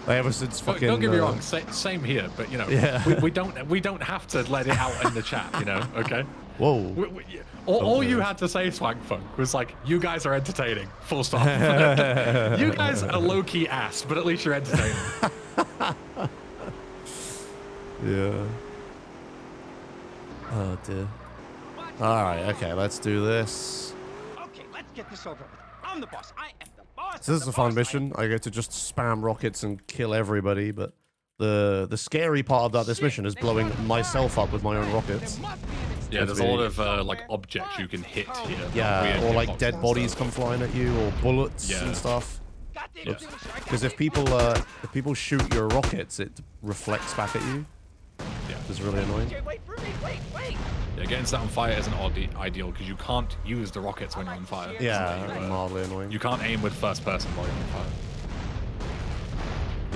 S2: Like, ever since fucking.
S1: Don't get me wrong, same here, but you know,
S2: Yeah.
S1: we don't have to let it out in the chat, you know? Okay.
S2: Whoa.
S1: All you had to say, Swankfunk, was like, "You guys are entertaining." Full stop. You guys are low key ass, but at least you're entertaining.
S2: Yeah. Oh dear. All right. Okay. Let's do this.
S5: Okay, let's get this over with. I'm the boss. I am the boss.
S2: So this is a fun mission. I get to just spam rockets and kill everybody, but the scary part about this mission is blowing myself up with my own rockets.
S1: Yeah, there's a lot of like objects you can hit here.
S2: Yeah,
S1: Weird
S2: or like
S1: hitboxes
S2: dead
S1: and
S2: bodies
S1: stuff.
S2: come flying at you, or bullets
S1: Yeah.
S2: and stuff.
S5: Yeah.
S2: Because if people shoot your rockets, it reflects back at you.
S1: Yeah.
S2: It's really annoying.
S5: Wait for me. Wait.
S1: Yeah, getting set on fire isn't ideal because you can't use the rockets when you're on fire.
S2: Yeah, mildly annoying.
S1: You can't aim with first person while you're on fire.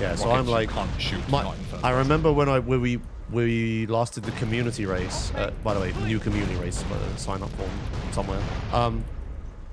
S2: Yeah, so
S1: Rockets
S2: I'm
S1: you
S2: like,
S1: can't shoot.
S2: my,
S1: not in first
S2: I
S1: person.
S2: remember when we last did the community race. By the way, new community race. Sign up form somewhere.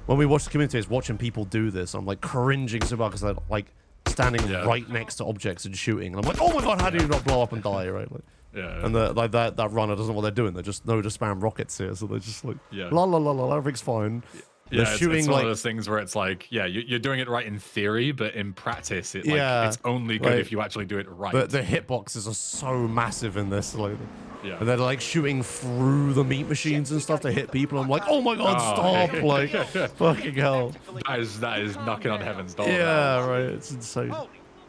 S2: When we watched the community race, watching people do this, I'm like cringing so much because they're like standing right next to objects and shooting. And I'm like, oh my god, how do you not blow up and die, right? Like,
S1: Yeah.
S2: and that runner doesn't know what they're doing. They just know to spam rockets here, so they're just like,
S1: Yeah.
S2: la la la la, everything's fine.
S1: Yeah,
S2: They're
S1: it's
S2: shooting
S1: one
S2: like
S1: of those things where it's like, yeah, you're doing it right in theory, but in practice,
S2: Yeah,
S1: it's only good
S2: like,
S1: if you actually do it right.
S2: the hitboxes are so massive in this, like,
S1: Yeah.
S2: and they're like shooting through the meat machines and stuff to hit people. I'm like, oh my god, stop! Like, fucking hell.
S1: That is knocking on heaven's door.
S2: Yeah, right. It's insane.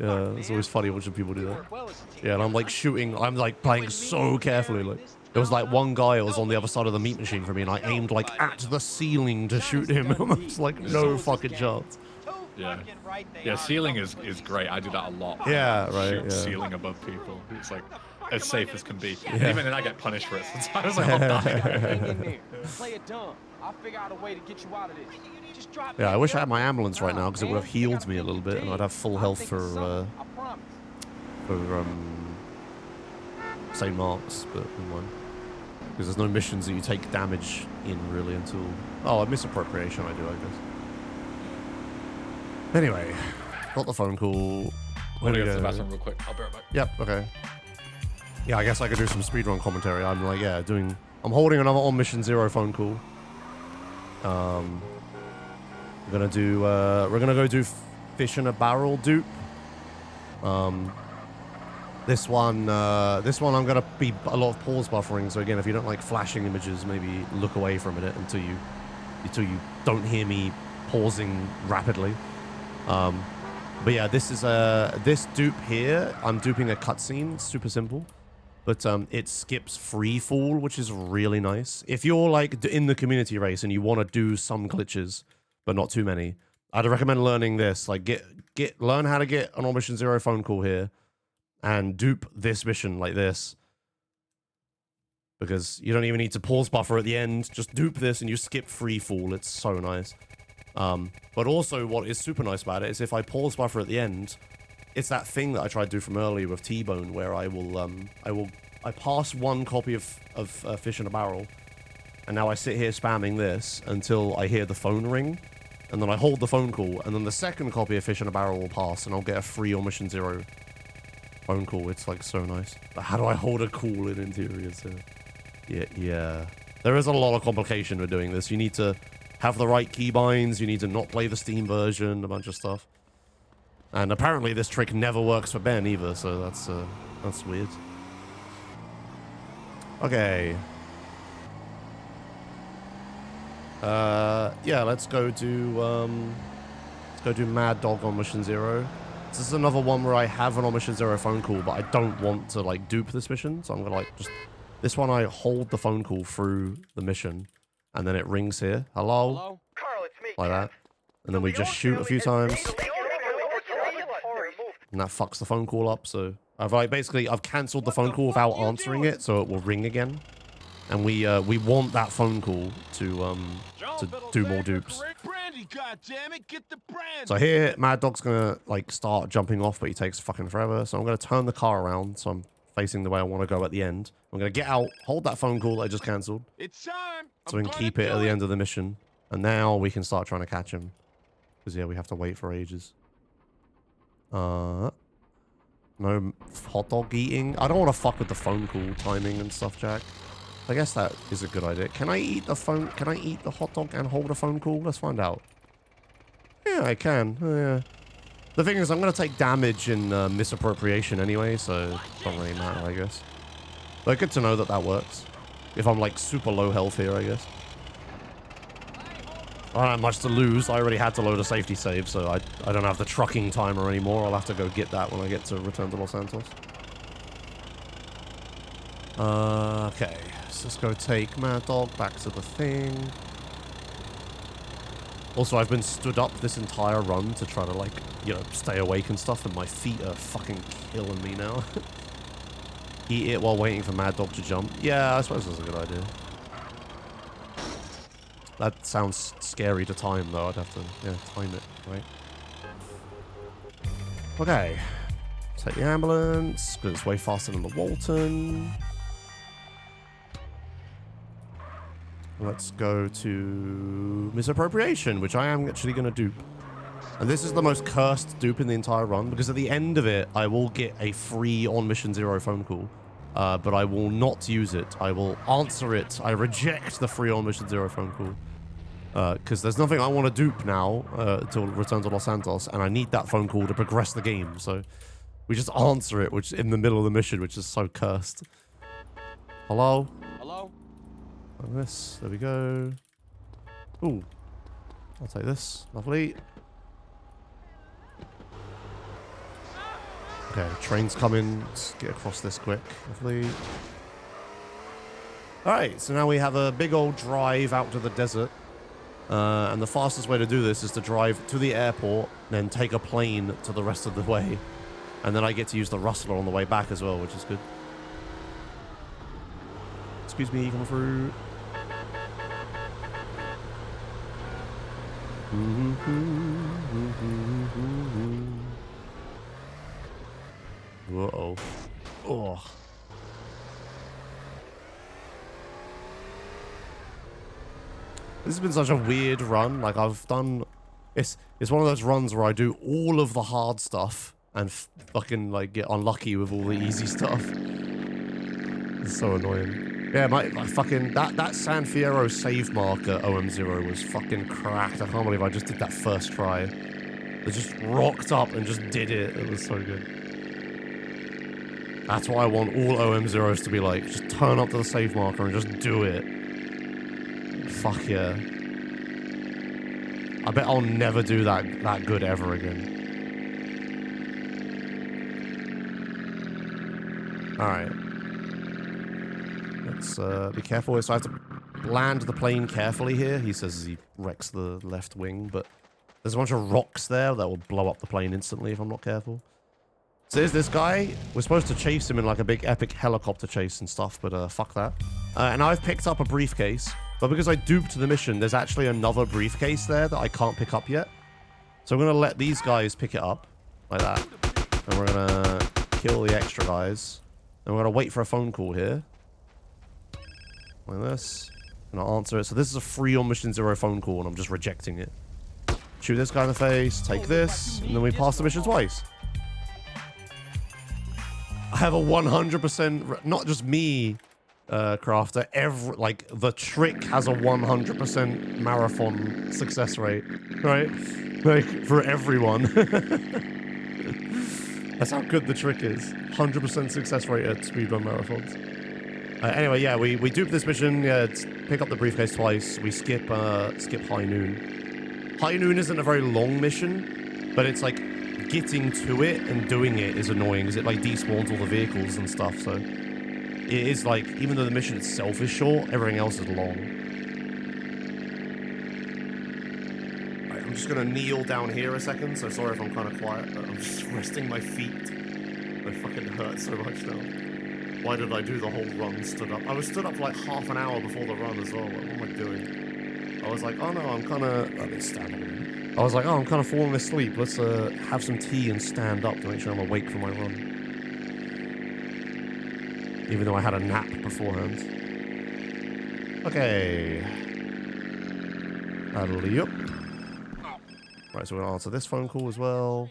S2: Yeah, it's always funny watching people do that. Yeah, and I'm like shooting. I'm like playing so carefully. Like, there was like one guy who was on the other side of the meat machine from me, and I aimed like at the ceiling to shoot him. It's like no fucking chance.
S1: Yeah. Yeah, ceiling is great. I do that a lot.
S2: Yeah, right,
S1: Shoot
S2: yeah.
S1: ceiling above people. It's like as safe as can be.
S2: Yeah.
S1: Even then I get punished for it sometimes. Like, I'm dying.
S6: Hang in there. Play it dumb. I'll figure out a way to get you out of this. Just drop
S2: Yeah, I wish I had my ambulance right now because it would have healed me a little bit, and I'd have full health for St. Mark's, but never mind. Because there's no missions that you take damage in really until. Oh, a misappropriation I do, I guess. Anyway, got the phone call.
S1: I'm gonna go to the bathroom real quick. I'll be right back.
S2: Yep, okay. Yeah, I guess I could do some speedrun commentary. I'm like, yeah, I'm holding another On Mission Zero phone call. We're gonna go do fish in a barrel dupe. This one I'm gonna be a lot of pause buffering. So again, if you don't like flashing images, maybe look away from it until you don't hear me pausing rapidly. But yeah, this is this dupe here. I'm duping a cutscene. Super simple, but it skips free fall, which is really nice. If you're like in the community race and you want to do some glitches, but not too many, I'd recommend learning this. Like learn how to get an On Mission Zero phone call here, and dupe this mission like this. Because you don't even need to pause buffer at the end. Just dupe this and you skip free fall. It's so nice. But also what is super nice about it is if I pause buffer at the end, it's that thing that I tried to do from earlier with T-Bone where I pass one copy of Fish in a Barrel, and now I sit here spamming this until I hear the phone ring, and then I hold the phone call, and then the second copy of Fish in a Barrel will pass, and I'll get a free On Mission Zero phone call. It's like so nice. But how do I hold a call in interiors? Yeah. There is a lot of complication with doing this. You need to have the right keybinds. You need to not play the Steam version. A bunch of stuff. And apparently this trick never works for Ben either. So that's weird. Okay. Yeah. Let's go do Mad Dog on Mission Zero. This is another one where I have an On Mission Zero phone call, but I don't want to like dupe this mission, so I'm gonna like just this one I hold the phone call through the mission, and then it rings here. Hello?
S6: Hello?
S7: Carl, it's me,
S2: Like
S7: Ken.
S2: that. And then we just shoot a few times. And that fucks the phone call up, so I've cancelled the phone call without answering it, so it will ring again. And we want that phone call to do more dupes.
S5: Brandy, goddammit, get the brand.
S2: So here, Mad Dog's gonna like start jumping off, but he takes fucking forever. So I'm gonna turn the car around, so I'm facing the way I want to go at the end. I'm gonna get out, hold that phone call that I just cancelled,
S5: It's time.
S2: so we can keep it at the end of the mission. And now we can start trying to catch him, because yeah, we have to wait for ages. No hot dog eating. I don't want to fuck with the phone call timing and stuff, Jack. I guess that is a good idea. Can I eat the phone? Can I eat the hot dog and hold a phone call? Let's find out. Yeah, I can. Yeah. The thing is, I'm going to take damage in misappropriation anyway, so it doesn't really matter, I guess. But good to know that that works. If I'm like super low health here, I guess. I don't have much to lose. I already had to load a safety save, so I don't have the trucking timer anymore. I'll have to go get that when I get to Return to Los Santos. Okay. So let's go take Mad Dog back to the thing. Also, I've been stood up this entire run to try to, like, you know, stay awake and stuff, and my feet are fucking killing me now. Eat it while waiting for Mad Dog to jump. Yeah, I suppose that's a good idea. That sounds scary to time, though. I'd have to, yeah, time it, right? Okay. Take the ambulance, because it's way faster than the Walton. Let's go to misappropriation, which I am actually going to dupe. And this is the most cursed dupe in the entire run, because at the end of it, I will get a free on Mission Zero phone call. But I will not use it. I will answer it. I reject the free on Mission Zero phone call. Because there's nothing I want to dupe now to Return to Los Santos, and I need that phone call to progress the game. So we just answer it, which in the middle of the mission, which is so cursed. Hello?
S6: Hello?
S2: Like this. There we go. Ooh. I'll take this. Lovely. Okay, train's coming. Let's get across this quick. Lovely. Alright, so now we have a big old drive out to the desert. And the fastest way to do this is to drive to the airport, then take a plane to the rest of the way. And then I get to use the Rustler on the way back as well, which is good. Excuse me, coming through. Uh-oh. Oh. This has been such a weird run. Like, I've done... It's one of those runs where I do all of the hard stuff and fucking, like, get unlucky with all the easy stuff. It's so annoying. Yeah, my fucking... That San Fierro save marker OM0 was fucking cracked. I can't believe I just did that first try. It just rocked up and just did it. It was so good. That's why I want all OM0s to be like, just turn up to the save marker and just do it. Fuck yeah. I bet I'll never do that good ever again. Alright. Let's be careful. So I have to land the plane carefully here. He says as he wrecks the left wing, but there's a bunch of rocks there that will blow up the plane instantly if I'm not careful. So there's this guy. We're supposed to chase him in like a big epic helicopter chase and stuff, but fuck that. And I've picked up a briefcase, but because I duped the mission, there's actually another briefcase there that I can't pick up yet. So I'm going to let these guys pick it up like that. And we're going to kill the extra guys. And we're going to wait for a phone call here. Like this. And I'll answer it. So this is a free on Mission Zero phone call, and I'm just rejecting it. Shoot this guy in the face, take this, and then we pass the mission twice. I have a 100%, not just me, Crafter, like, the trick has a 100% marathon success rate, right? Like, for everyone. That's how good the trick is. 100% success rate at speedrun marathons. Anyway, yeah, we dupe this mission, pick up the briefcase twice, we skip High Noon. High Noon isn't a very long mission, but it's like, getting to it and doing it is annoying because it like despawns all the vehicles and stuff, so it is like, even though the mission itself is short, everything else is long. I'm just gonna kneel down here a second, so sorry if I'm kind of quiet, but I'm just resting my feet. They fucking hurt so much now. Why did I do the whole run stood up? I was stood up for like half an hour before the run as well. What am I doing? I was like, oh no, I'm kind of... I didn't stand up. I was like, oh, I'm kind of falling asleep. Let's have some tea and stand up to make sure I'm awake for my run. Even though I had a nap beforehand. Okay. Yep. Right, so we're gonna answer this phone call as well.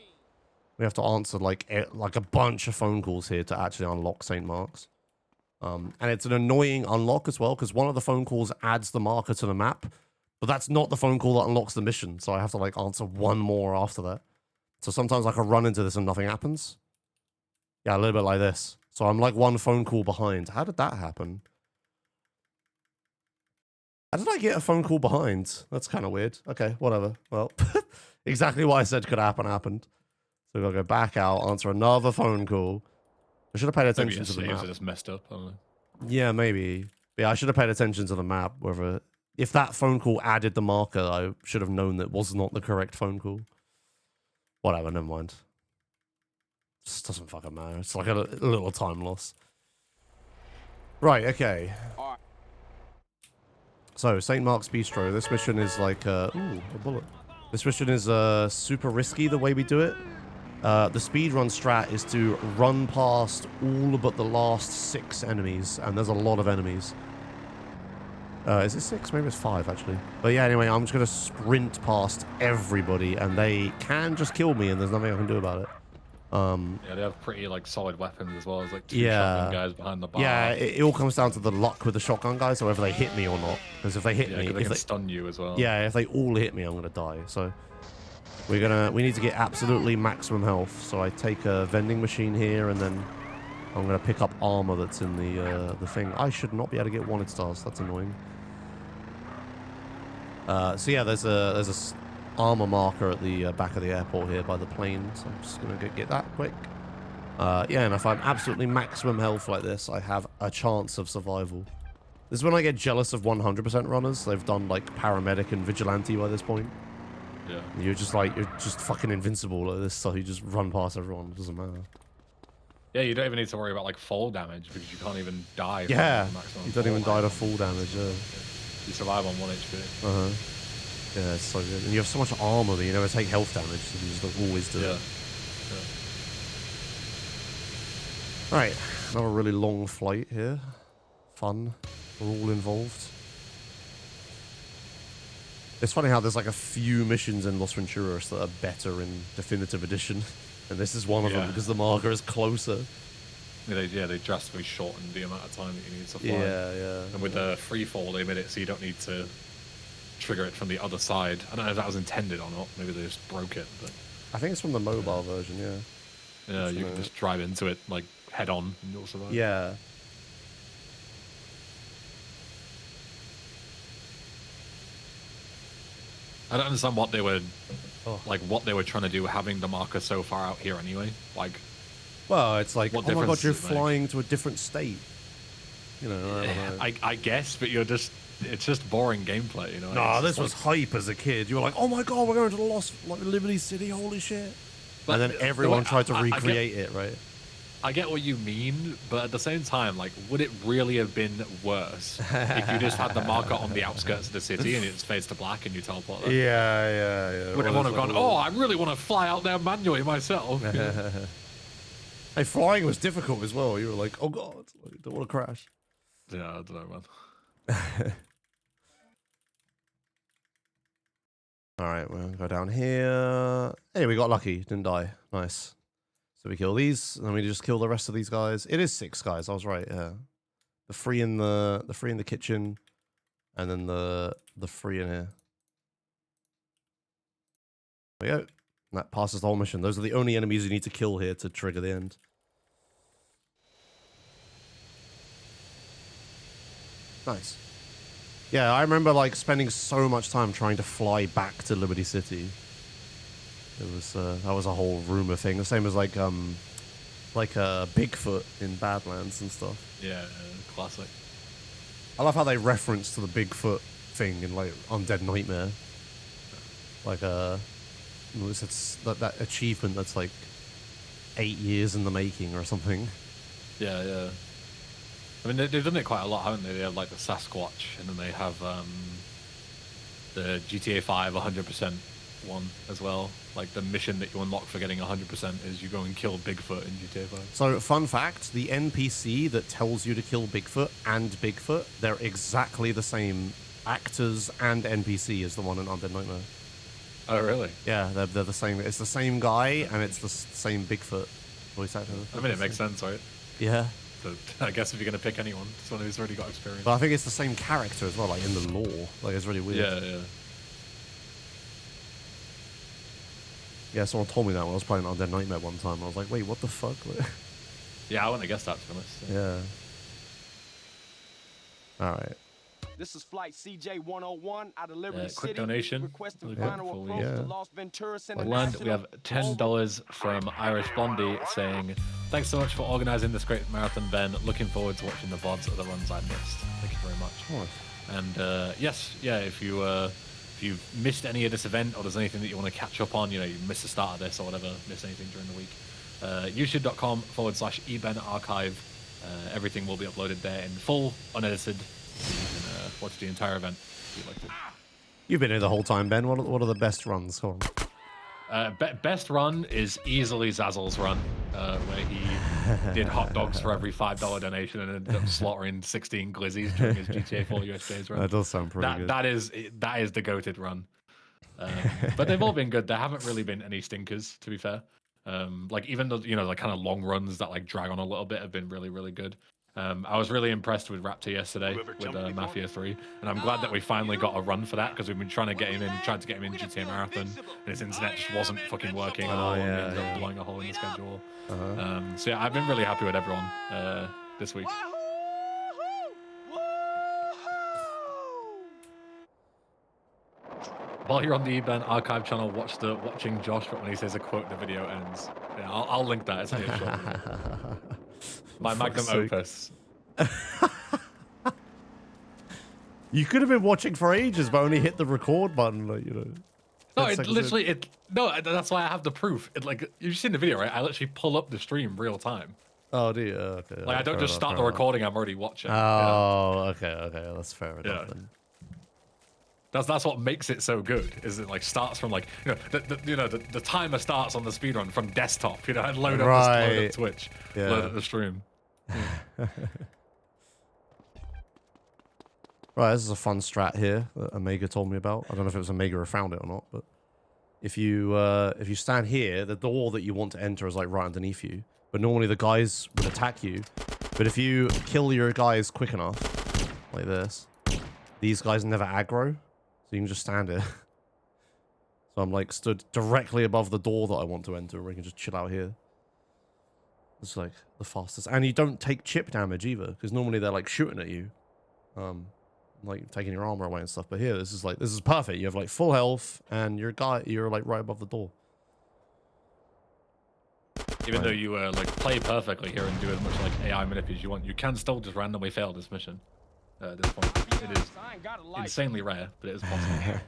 S2: We have to answer like a bunch of phone calls here to actually unlock St. Mark's. And it's an annoying unlock as well, because one of the phone calls adds the marker to the map, but that's not the phone call that unlocks the mission, so I have to like answer one more after that. So sometimes I can run into this and nothing happens. Yeah, a little bit like this. So I'm like one phone call behind. How did that happen? How did I get a phone call behind? That's kind of weird. Okay, whatever. Well, exactly what I said could happen happened. So we'll go back out, answer another phone call. I should have paid attention to the map.
S1: I just messed up. I don't know.
S2: Yeah, maybe. Yeah, I should have paid attention to the map. Whether if that phone call added the marker, I should have known that was not the correct phone call. Whatever, never mind. Just doesn't fucking matter. It's like a little time loss. Right, okay. So, St. Mark's Bistro. This mission is like, ooh, a bullet. This mission is super risky the way we do it. The speedrun strat is to run past all but the last 6 enemies, and there's a lot of enemies. Is it 6? Maybe it's 5, actually. But yeah, anyway, I'm just going to sprint past everybody, and they can just kill me, and there's nothing I can do about it.
S1: Yeah, they have pretty like solid weapons as well. There's like 2 shotgun guys behind the bar.
S2: Yeah, it all comes down to the luck with the shotgun guys, so whether they hit me or not. Because if they hit me,
S1: they can stun you as well.
S2: Yeah, if they all hit me, I'm gonna die. So we need to get absolutely maximum health. So I take a vending machine here, and then I'm gonna pick up armor that's in the thing. I should not be able to get wanted stars. That's annoying. So yeah, there's a armor marker at the back of the airport here by the plane, so I'm just gonna get that quick. Yeah, and if I'm absolutely maximum health like this, I have a chance of survival. This is when I get jealous of 100% runners. They've done like paramedic and vigilante by this point.
S1: Yeah.
S2: You're just fucking invincible like this, so you just run past everyone. It doesn't matter.
S1: Yeah, you don't even need to worry about like fall damage because you can't even die.
S2: Yeah,
S1: maximum
S2: you don't even die to full damage. Yeah.
S1: You survive on 1 HP.
S2: Uh huh. Yeah, it's so good. And you have so much armor that you never take health damage, so you just like, always do it. Yeah. Alright, another really long flight here. Fun. We're all involved. It's funny how there's like a few missions in Los Venturas that are better in Definitive Edition. And this is one of them because the marker is closer.
S1: Yeah, they drastically shortened the amount of time that you need to fly.
S2: Yeah.
S1: And with the free fall, they made it so you don't need to trigger it from the other side. I don't know if that was intended or not. Maybe they just broke it. But
S2: I think it's from the mobile version, yeah.
S1: Yeah, you can just drive into it like head on and you'll survive.
S2: Yeah.
S1: I don't understand what they were what they were trying to do having the marker so far out here anyway. Like,
S2: well, it's like, oh my god, you're flying to a different state. You know, I don't know.
S1: I guess, but it's just boring gameplay, you know.
S2: Nah, this was hype as a kid. You were like, oh my god, we're going to the Lost Liberty City, holy shit. But, and then everyone tried to recreate it, right?
S1: I get what you mean, but at the same time, like, would it really have been worse if you just had the marker on the outskirts of the city and it fades to black and you teleport there?
S2: Yeah.
S1: Would everyone have gone, oh, I really want to fly out there manually myself?
S2: Hey, flying was difficult as well. You were like, oh god, I don't want to crash.
S1: Yeah, I don't know, man.
S2: Alright, we're going to go down here. Hey, we got lucky. Didn't die. Nice. So we kill these, and then we just kill the rest of these guys. It is 6 guys. I was right. Yeah, the 3 in the kitchen, and then the 3 in here. There we go. And that passes the whole mission. Those are the only enemies you need to kill here to trigger the end. Nice. Yeah, I remember like spending so much time trying to fly back to Liberty City. It was that was a whole rumor thing. The same as like Bigfoot in Badlands and stuff.
S1: Yeah, classic.
S2: I love how they reference to the Bigfoot thing in like Undead Nightmare. Like it's that achievement that's like 8 years in the making or something.
S1: Yeah, yeah. I mean, they've done it quite a lot, haven't they? They have like the Sasquatch, and then they have the GTA 5 100% one as well. Like the mission that you unlock for getting 100% is you go and kill Bigfoot in GTA 5.
S2: So, fun fact, the NPC that tells you to kill Bigfoot and Bigfoot, they're exactly the same actors and NPC as the one in Undead Nightmare.
S1: Oh, really?
S2: Yeah, they're the same. It's the same guy, and it's the same Bigfoot voice actor.
S1: I mean, it makes sense, right?
S2: Yeah.
S1: So, I guess if you're going to pick anyone, someone who's already got experience.
S2: But I think it's the same character as well, like in the lore. Like, it's really weird.
S1: Yeah, yeah.
S2: Yeah, someone told me that when I was playing Undead Nightmare one time. I was like, wait, what the fuck?
S1: Yeah, I wouldn't have guessed that, to be honest.
S2: Yeah. Alright.
S6: This is flight CJ-101 out of Liberty
S1: Quick
S6: City.
S1: donation.
S6: Requesting
S1: Really
S6: final
S1: quick before
S6: approach
S1: we-
S6: to Las Venturas
S1: We learned we have $10 from Irish Blondie saying, "Thanks so much for organising this great marathon, Ben. Looking forward to watching the VODs of the runs I missed. Thank you very much."
S2: Oh.
S1: And yes, yeah, if you missed any of this event or there's anything that you want to catch up on, you know, you missed the start of this or whatever, missed anything during the week, youtube.com/ebenarchive. Everything will be uploaded there in full, unedited. So you can watch the entire event if you'd like to.
S2: You've been here the whole time, Ben. What are the best runs? Come on.
S1: Best run is easily Zazzle's run, where he did hot dogs for every $5 donation and ended up slaughtering 16 glizzies during his GTA 4 US days run.
S2: That does sound pretty good.
S1: That is the goated run. But they've all been good. There haven't really been any stinkers, to be fair. Like even the the kind of long runs that like drag on a little bit have been really, really good. I was really impressed with Raptor yesterday with Mafia 3, and I'm glad that we finally got a run for that because we've been trying to get him in GTA Marathon, and his internet just wasn't fucking working at all, and we ended up blowing a hole in the schedule. So yeah, I've been really happy with everyone this week. While you're on the Ben Archive channel, watch the Watching Josh, but when he says a quote, the video ends. Yeah, I'll link that. It's a short video. My magnum opus.
S2: You could have been watching for ages, but only hit the record button, like,
S1: No,
S2: 10
S1: it
S2: seconds
S1: literally
S2: in.
S1: that's why I have the proof. It like you've seen the video, right? I literally pull up the stream real time.
S2: Oh, do you? Okay.
S1: Like I don't
S2: fair
S1: just
S2: enough,
S1: start
S2: fair
S1: the
S2: enough.
S1: recording. I'm already watching.
S2: Oh, okay. That's fair enough
S1: Yeah.
S2: then.
S1: That's what makes it so good. Is it like starts from like the timer starts on the speedrun from desktop. And load up Twitch, load up the stream.
S2: Right, this is a fun strat here that Omega told me about. I don't know if it was Omega who found it or not, but if you stand here, the door that you want to enter is like right underneath you. But normally the guys would attack you. But if you kill your guys quick enough, like this, these guys never aggro. So you can just stand here. So I'm like stood directly above the door that I want to enter, where we can just chill out here. It's like the fastest. And you don't take chip damage either, because normally they're like shooting at you. Like taking your armor away and stuff. But here, this is perfect. You have like full health and you're like right above the door.
S1: Even though you like play perfectly here and do as much like AI manip as you want, you can still just randomly fail this mission. At this point, it is insanely rare, but it is possible.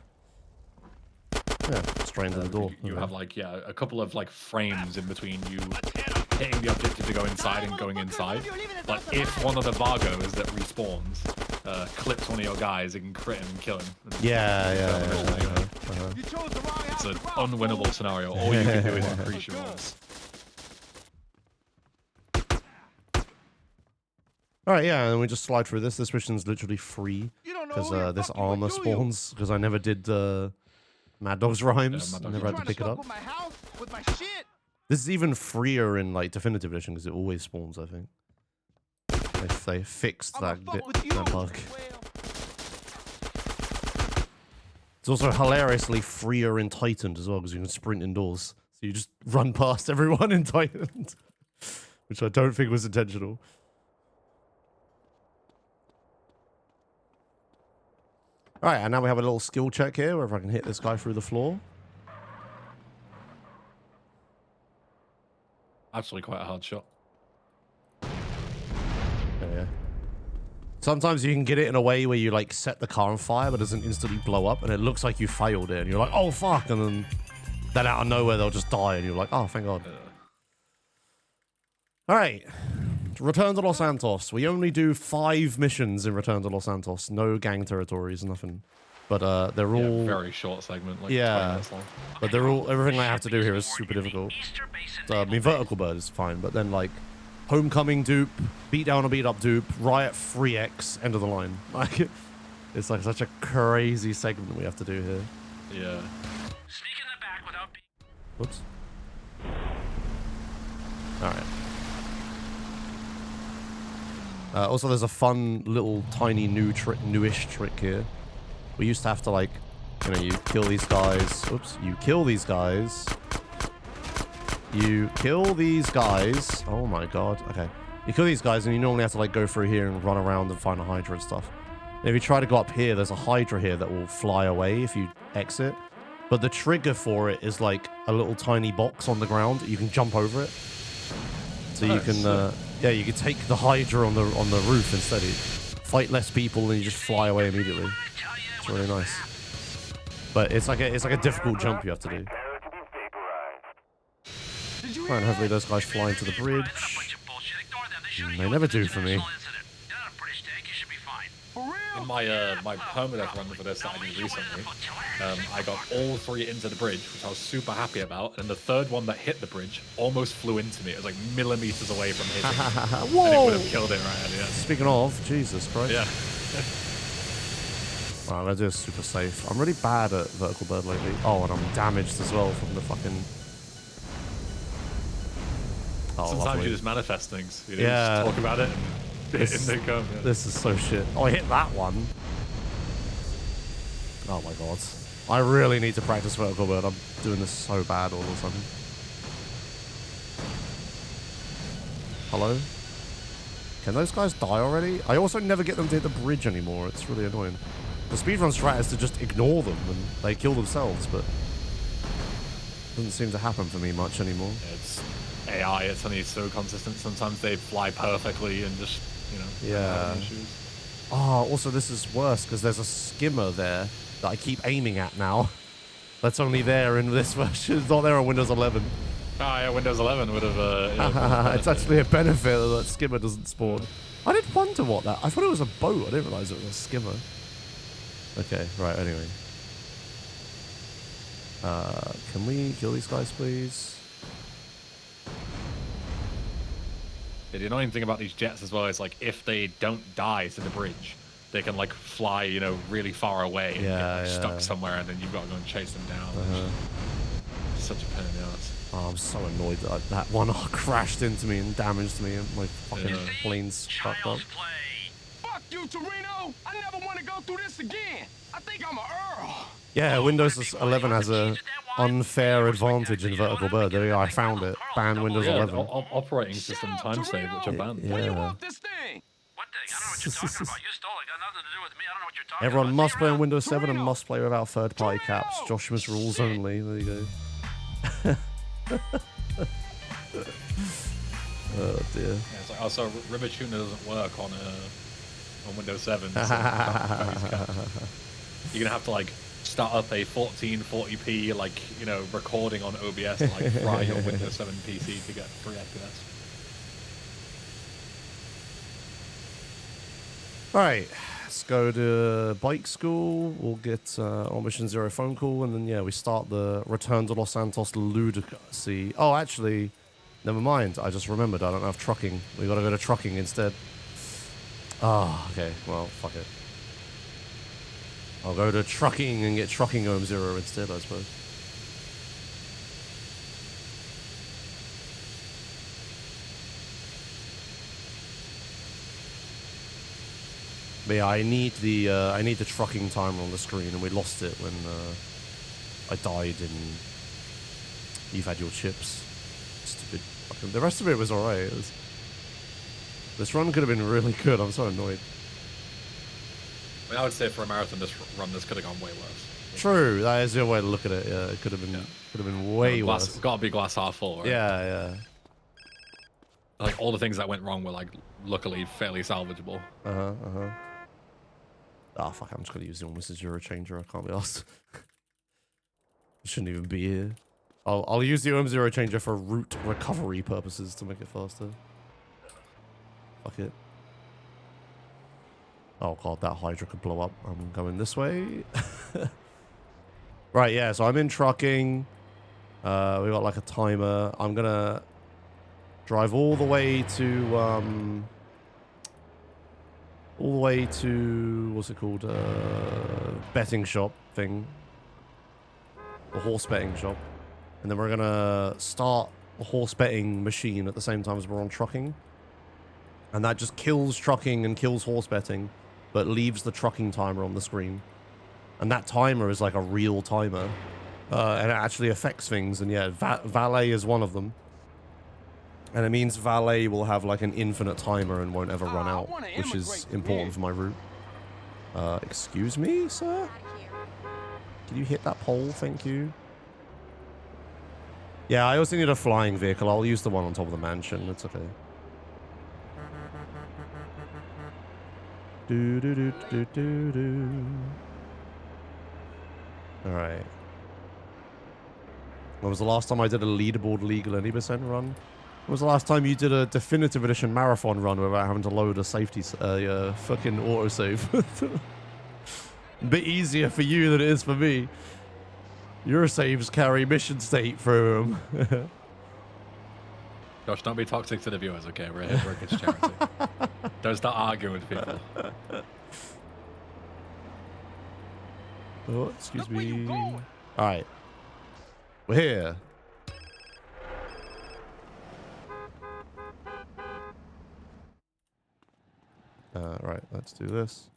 S2: Yeah, straight into the door.
S1: You have like a couple of like frames in between you hitting the objective to go inside and going inside. But if one of the Vargos that respawns clips one of your guys, it can crit him and kill him.
S2: Yeah.
S1: It's an unwinnable scenario. All you can do is increase your rolls.
S2: Alright, yeah, and we just slide through this. This mission's literally free. Because this armor spawns. Because I never did Mad Dog's rhymes. I never had to pick it up. This is even freer in like Definitive Edition because it always spawns, I think. If they fixed that bug. It's also hilariously freer in Titaned as well because you can sprint indoors. So you just run past everyone in Titaned. Which I don't think was intentional. Alright, and now we have a little skill check here where if I can hit this guy through the floor.
S1: Actually quite a hard shot.
S2: Yeah. Sometimes you can get it in a way where you like set the car on fire, but it doesn't instantly blow up, and it looks like you failed it, and you're like, oh fuck, and then out of nowhere they'll just die, and you're like, oh thank God. All right, Return to Los Santos. We only do 5 missions in Return to Los Santos. No gang territories, nothing. But they're all
S1: very short segment, like 20
S2: yeah.
S1: minutes long.
S2: But they're all everything I have to do here is super difficult. So, I mean, Vertical Bird is fine, but then like Homecoming dupe, beat down or beat up dupe, Riot 3x, end of the line. Like it's like such a crazy segment we have to do here.
S1: Yeah.
S8: Sneak in the back without being.
S2: Whoops. All right. Also, there's a fun little tiny newish trick here. We used to have to like, you know, you kill these guys. Oops. You kill these guys. You kill these guys. Oh my God. Okay. You kill these guys and you normally have to like go through here and run around and find a Hydra and stuff. And if you try to go up here, there's a Hydra here that will fly away if you exit. But the trigger for it is like a little tiny box on the ground. You can jump over it. So you can, yeah, you can take the Hydra on the roof instead. You fight less people and you just fly away immediately. It's really nice. But it's like a difficult jump you have to do. Alright, hopefully those guys fly into the bridge. They never do for me.
S1: In my permadeath run for this that I did recently, I got all 3 into the bridge, which I was super happy about, and the third one that hit the bridge almost flew into me. It was like millimeters away from hitting.
S2: Whoa!
S1: And it would have killed it right at the end.
S2: Speaking of, Jesus Christ.
S1: Yeah.
S2: Alright, let's do this super safe. I'm really bad at Vertical Bird lately. Oh, and I'm damaged as well from the fucking... Oh,
S1: Sometimes
S2: lovely.
S1: you just manifest things. You know,
S2: Yeah.
S1: just talk about it and they come. Yeah.
S2: This is so shit. Oh, I hit that one. Oh my God. I really need to practice Vertical Bird. I'm doing this so bad all of a sudden. Hello? Can those guys die already? I also never get them to hit the bridge anymore. It's really annoying. The speedrun strat is to just ignore them and they kill themselves, but it doesn't seem to happen for me much anymore.
S1: It's AI, it's only so consistent. Sometimes they fly perfectly and just, you know,
S2: Yeah.
S1: issues.
S2: Oh, also this is worse because there's a skimmer there that I keep aiming at now. That's only there in this version. It's not there on Windows 11.
S1: Oh yeah, Windows 11 would have. Yeah,
S2: it's actually a benefit that that skimmer doesn't spawn. I did wonder what that. I thought it was a boat. I didn't realize it was a skimmer. Okay, right. Anyway, can we kill these guys, please?
S1: Yeah, the annoying thing about these jets as well is like if they don't die to the bridge, they can like fly, you know, really far away and get like, stuck somewhere, and then you've got to go and chase them down. It's such a pain in the ass.
S2: Oh, I'm so annoyed that that one crashed into me and damaged me, and my fucking plane's fucked up.
S6: Fuck you, Torino! I never want to go through this again. I think I'm a Earl.
S2: Yeah, Windows 11 has a unfair advantage in Vertical Bird. There you go, I found it. Ban Windows 11.
S1: Operating system time save, which are banned.
S2: Yeah.
S6: What do you want this thing?
S8: What thing? I don't know what you're talking about. You stole it. Got nothing to do with me. I don't know what you're talking
S2: Everyone
S8: about.
S2: must play on Windows 7 and must play without third-party caps. Joshimuz rules only. There you go. Oh dear.
S1: Yeah, it's like also River Tuner doesn't work on Windows 7. So you're gonna have to like start up a 1440p like recording on OBS to like fry your Windows 7 PC to get 3 FPS.
S2: All right, let's go to bike school. We'll get on Mission 0 phone call, and then yeah, we start the Return to Los Santos Ludicacy. Oh, actually, never mind. I just remembered. I don't have trucking. We got to go to trucking instead. Ah, okay. Well, fuck it. I'll go to trucking and get trucking home 0 instead, I suppose. But yeah, I need the trucking timer on the screen, and we lost it when I died in You've Had Your Chips. Stupid fucking. The rest of it was alright. This run could have been really good. I'm so annoyed.
S1: I mean, I would say for a marathon, this could have gone way worse.
S2: True, that is the way to look at it. Yeah, it could have been way worse.
S1: Got to be glass half full, right?
S2: Yeah, yeah.
S1: like all the things that went wrong were like luckily fairly salvageable.
S2: Ah, fuck, I'm just gonna use the almost as Euro changer. I can't be asked. I shouldn't even be here. I'll use the Zero changer for route recovery purposes to make it faster. Fuck it. Oh god, that Hydra could blow up. I'm going this way. Right, yeah, so I'm in trucking. We got like a timer. I'm gonna drive all the way to what's it called? Betting shop thing. The horse betting shop. And then we're gonna start a horse betting machine at the same time as we're on trucking. And that just kills trucking and kills horse betting, but leaves the trucking timer on the screen. And that timer is like a real timer. And it actually affects things. And yeah, valet is one of them. And it means valet will have like an infinite timer and won't ever run out, which is important for my route. Excuse me, sir? Can you hit that pole? Thank you. Yeah, I also need a flying vehicle. I'll use the one on top of the mansion. It's okay. Do do do do do do. All right. When was the last time I did a leaderboard legal any % run? When was the last time you did a definitive edition marathon run without having to load a safety fucking autosave? A bit easier for you than it is for me. Your saves carry mission state through them.
S1: Josh, don't be toxic to the viewers, okay? We're here to work as charity. Don't start arguing with people.
S2: Oh, excuse me. Alright. We're here. Right, let's do this.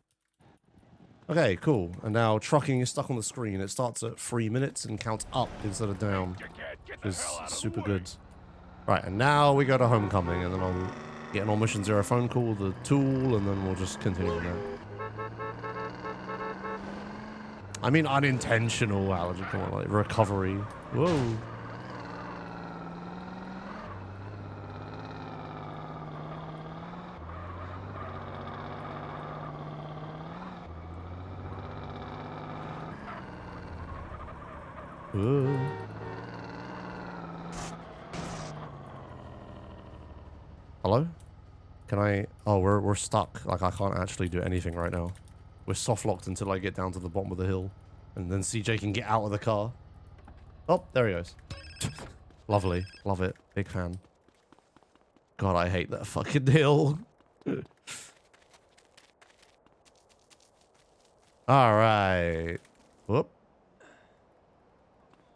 S2: Okay, cool. And now trucking is stuck on the screen. It starts at 3 minutes and counts up instead of down, which is super good. Right, and now we go to homecoming, and then I'll get an All Mission Zero phone call with the tool, and then we'll just continue on that. I mean unintentional allergy, come on, like recovery. Whoa. Hello? Can I... Oh, we're stuck. Like, I can't actually do anything right now. We're soft-locked until I get down to the bottom of the hill. And then CJ can get out of the car. Oh, there he goes. Lovely. Love it. Big fan. God, I hate that fucking hill. Alright. Whoop.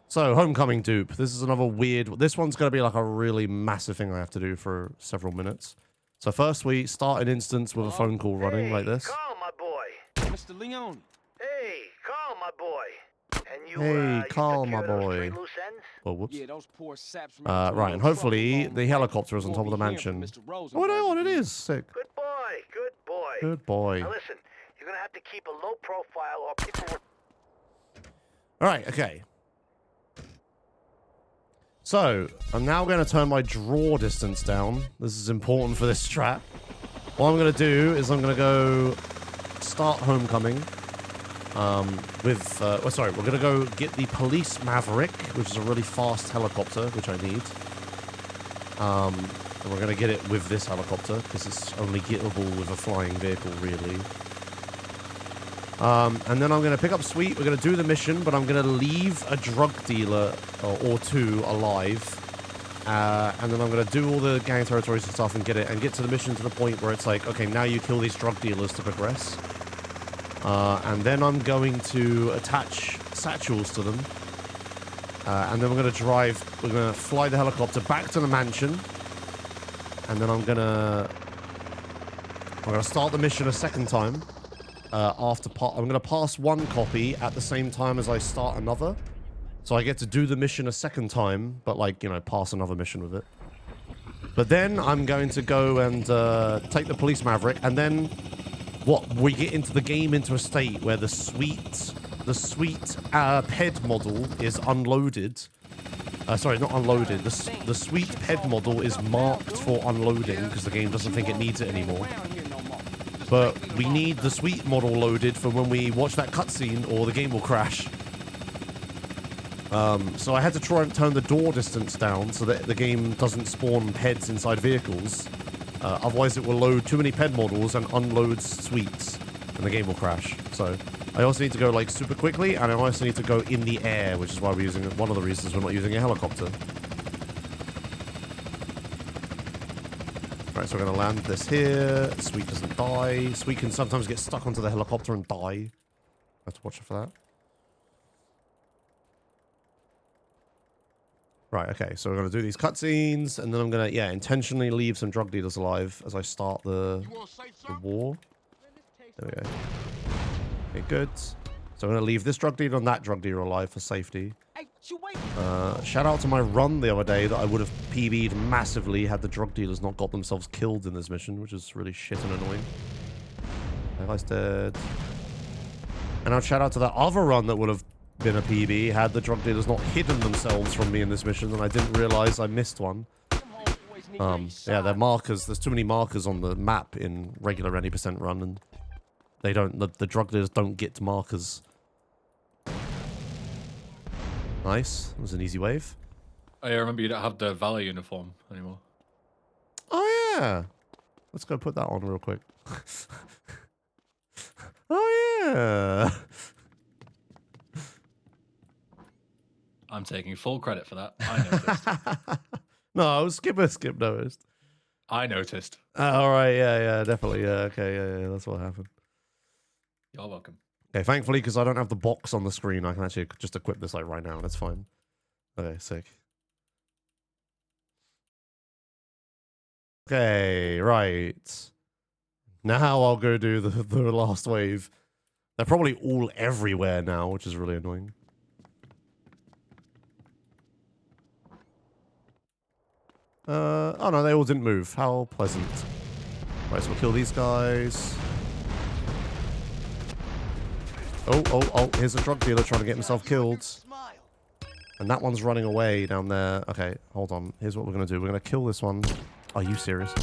S2: So, homecoming dupe. This is another weird... This one's going to be like a really massive thing I have to do for several minutes. So first we start an instance with a phone call running like this.
S7: Call my boy.
S5: Mr. Leone.
S7: Hey, call my boy. And you,
S2: Hey,
S7: you
S2: call
S7: took
S2: my
S7: care of those
S2: boy.
S7: three loose ends?
S2: Oh, whoops.
S5: Yeah, those poor saps from
S2: Right, and hopefully the helicopter is on top of the mansion. Oh, no, it is. Sick.
S7: Good boy, good boy.
S2: Good boy.
S7: Now listen, you're gonna have to keep a low profile or people will...
S2: Alright, okay. So, I'm now going to turn my draw distance down. This is important for this strat. What I'm going to do is I'm going to go start homecoming with... we're going to go get the police Maverick, which is a really fast helicopter, which I need. And we're going to get it with this helicopter, because it's only gettable with a flying vehicle, really. And then I'm going to pick up Sweet. We're going to do the mission, but I'm going to leave a drug dealer or two alive. And then I'm going to do all the gang territories and stuff and get to the mission to the point where it's like, okay, now you kill these drug dealers to progress. And then I'm going to attach satchels to them. And then we're going to fly the helicopter back to the mansion. And then I'm going to start the mission a second time. I'm going to pass one copy at the same time as I start another. So I get to do the mission a second time, but like, you know, pass another mission with it. But then I'm going to go and take the police Maverick, and then we get into the game into a state where the sweet PED model is unloaded. Sorry, not unloaded. The sweet ped model is marked for unloading because the game doesn't think it needs it anymore. But we need the sweet model loaded for when we watch that cutscene or the game will crash. So I had to try and turn the door distance down so that the game doesn't spawn peds inside vehicles. Otherwise it will load too many ped models and unloads sweets and the game will crash. So I also need to go like super quickly, and I also need to go in the air, which is why we're using, one of the reasons we're not using a helicopter. Right, so we're going to land this here. Sweet doesn't die. Sweet can sometimes get stuck onto the helicopter and die. I have to watch out for that. Right, okay, so we're going to do these cutscenes, and then I'm going to, yeah, intentionally leave some drug dealers alive as I start the war. There we go. Okay, good. So I'm going to leave this drug dealer and that drug dealer alive for safety. Shout out to my run the other day that I would have PB'd massively had the drug dealers not got themselves killed in this mission, which is really shit and annoying. That guy's dead. And I'd shout out to that other run that would have been a PB had the drug dealers not hidden themselves from me in this mission, and I didn't realize I missed one. Yeah, they're markers. There's too many markers on the map in regular any % run, and they don't. The drug dealers don't get markers. Nice. That was an easy wave.
S1: I remember you don't have the Valet uniform anymore.
S2: Oh yeah. Let's go put that on real quick. Oh yeah.
S1: I'm taking full credit for that. I noticed.
S2: No, skip noticed.
S1: I noticed.
S2: All right, yeah, definitely. Yeah, okay, yeah, that's what happened.
S1: You're welcome.
S2: Okay, thankfully, because I don't have the box on the screen, I can actually just equip this like right now, and it's fine. Okay, sick. Okay, right. Now I'll go do the last wave. They're probably all everywhere now, which is really annoying. Oh no, they all didn't move. How pleasant. Right, so we'll kill these guys. Oh, here's a drug dealer trying to get himself killed. And that one's running away down there. Okay, hold on. Here's what we're going to do. We're going to kill this one. Are you serious?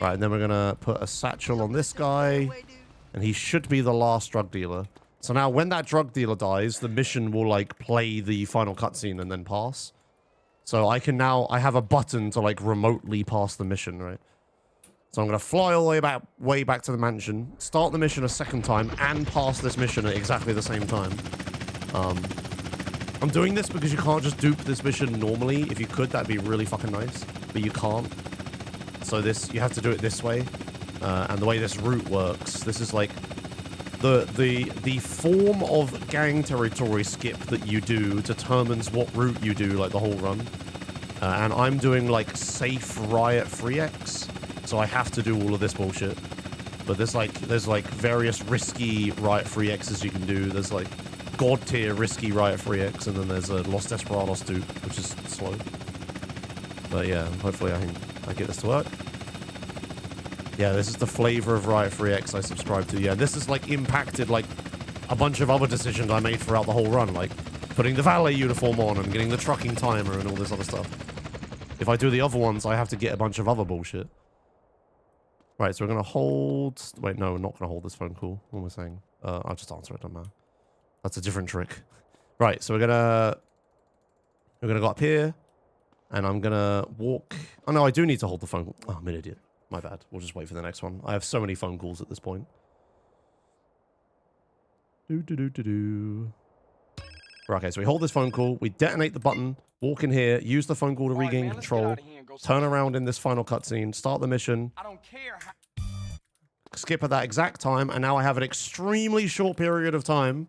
S2: Right, and then we're going to put a satchel on this guy. And he should be the last drug dealer. So now when that drug dealer dies, the mission will like play the final cutscene and then pass. So I have a button to like remotely pass the mission, right? So I'm going to fly all the way back to the mansion, start the mission a second time, and pass this mission at exactly the same time. I'm doing this because you can't just dupe this mission normally. If you could, that'd be really fucking nice. But you can't. So you have to do it this way. And the way this route works, this is like the form of gang territory skip that you do determines what route you do, like the whole run. And I'm doing like safe riot free X. So I have to do all of this bullshit. But there's like various risky riot free X's you can do. There's like god tier risky riot free X, and then there's a Los Desperados dupe, which is slow. But yeah, hopefully I get this to work. Yeah, this is the flavor of riot free X I subscribe to. Yeah, this has like impacted like a bunch of other decisions I made throughout the whole run, like putting the valet uniform on and getting the trucking timer and all this other stuff. If I do the other ones, I have to get a bunch of other bullshit. Right, so we're going to hold... Wait, no, we're not going to hold this phone call. What am I saying? I'll just answer it, don't matter. That's a different trick. Right, so we're going to go up here. And I'm going to walk... Oh, no, I do need to hold the phone call. Oh, I'm an idiot. My bad. We'll just wait for the next one. I have so many phone calls at this point. Right, okay, so we hold this phone call. We detonate the button. Walk in here. Use the phone call to regain control. Turn around in this final cutscene. Start the mission.
S6: I don't care how
S2: Skip at that exact time, and now I have an extremely short period of time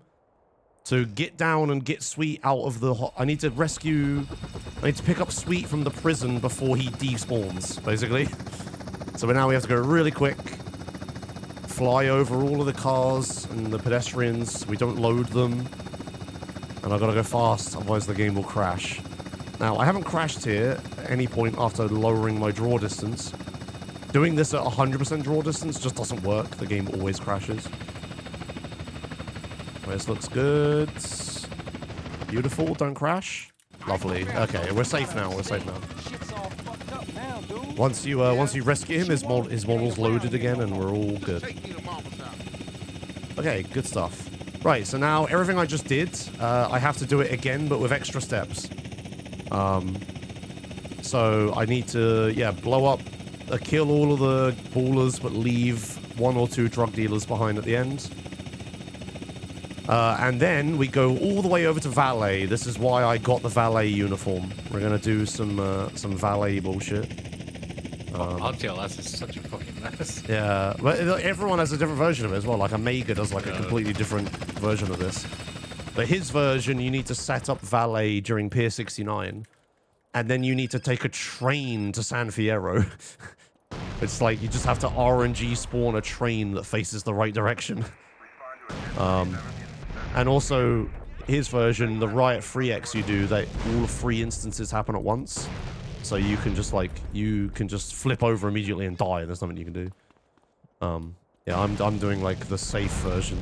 S2: to get down and get Sweet out of the... I need to pick up Sweet from the prison before he despawns, basically. So now we have to go really quick. Fly over all of the cars and the pedestrians. We don't load them. And I've got to go fast, otherwise the game will crash. Now, I haven't crashed here at any point after lowering my draw distance. Doing this at 100% draw distance just doesn't work. The game always crashes. This looks good. Beautiful, don't crash. Lovely. Okay, we're safe now. We're safe now.
S5: Shit's all fucked up now, dude.
S2: Once you rescue him, his model's loaded again, and we're all good.
S4: Take me to mama's house.
S2: Okay, good stuff. Right, so now everything I just did, I have to do it again, but with extra steps. So I need to, blow up, kill all of the ballers, but leave 1 or 2 drug dealers behind at the end. And then we go all the way over to valet. This is why I got the valet uniform. We're gonna do some valet bullshit.
S1: RTLS is such a fucking mess.
S2: Yeah, but everyone has a different version of it as well. Like Omega does like a completely different version of this. But his version, you need to set up valet during Pier 69, and then you need to take a train to San Fierro. It's like you just have to RNG spawn a train that faces the right direction. And also, his version, the Riot 3X you do, that all 3 instances happen at once. So you can just flip over immediately and die. There's nothing you can do. Yeah, I'm doing like the safe version,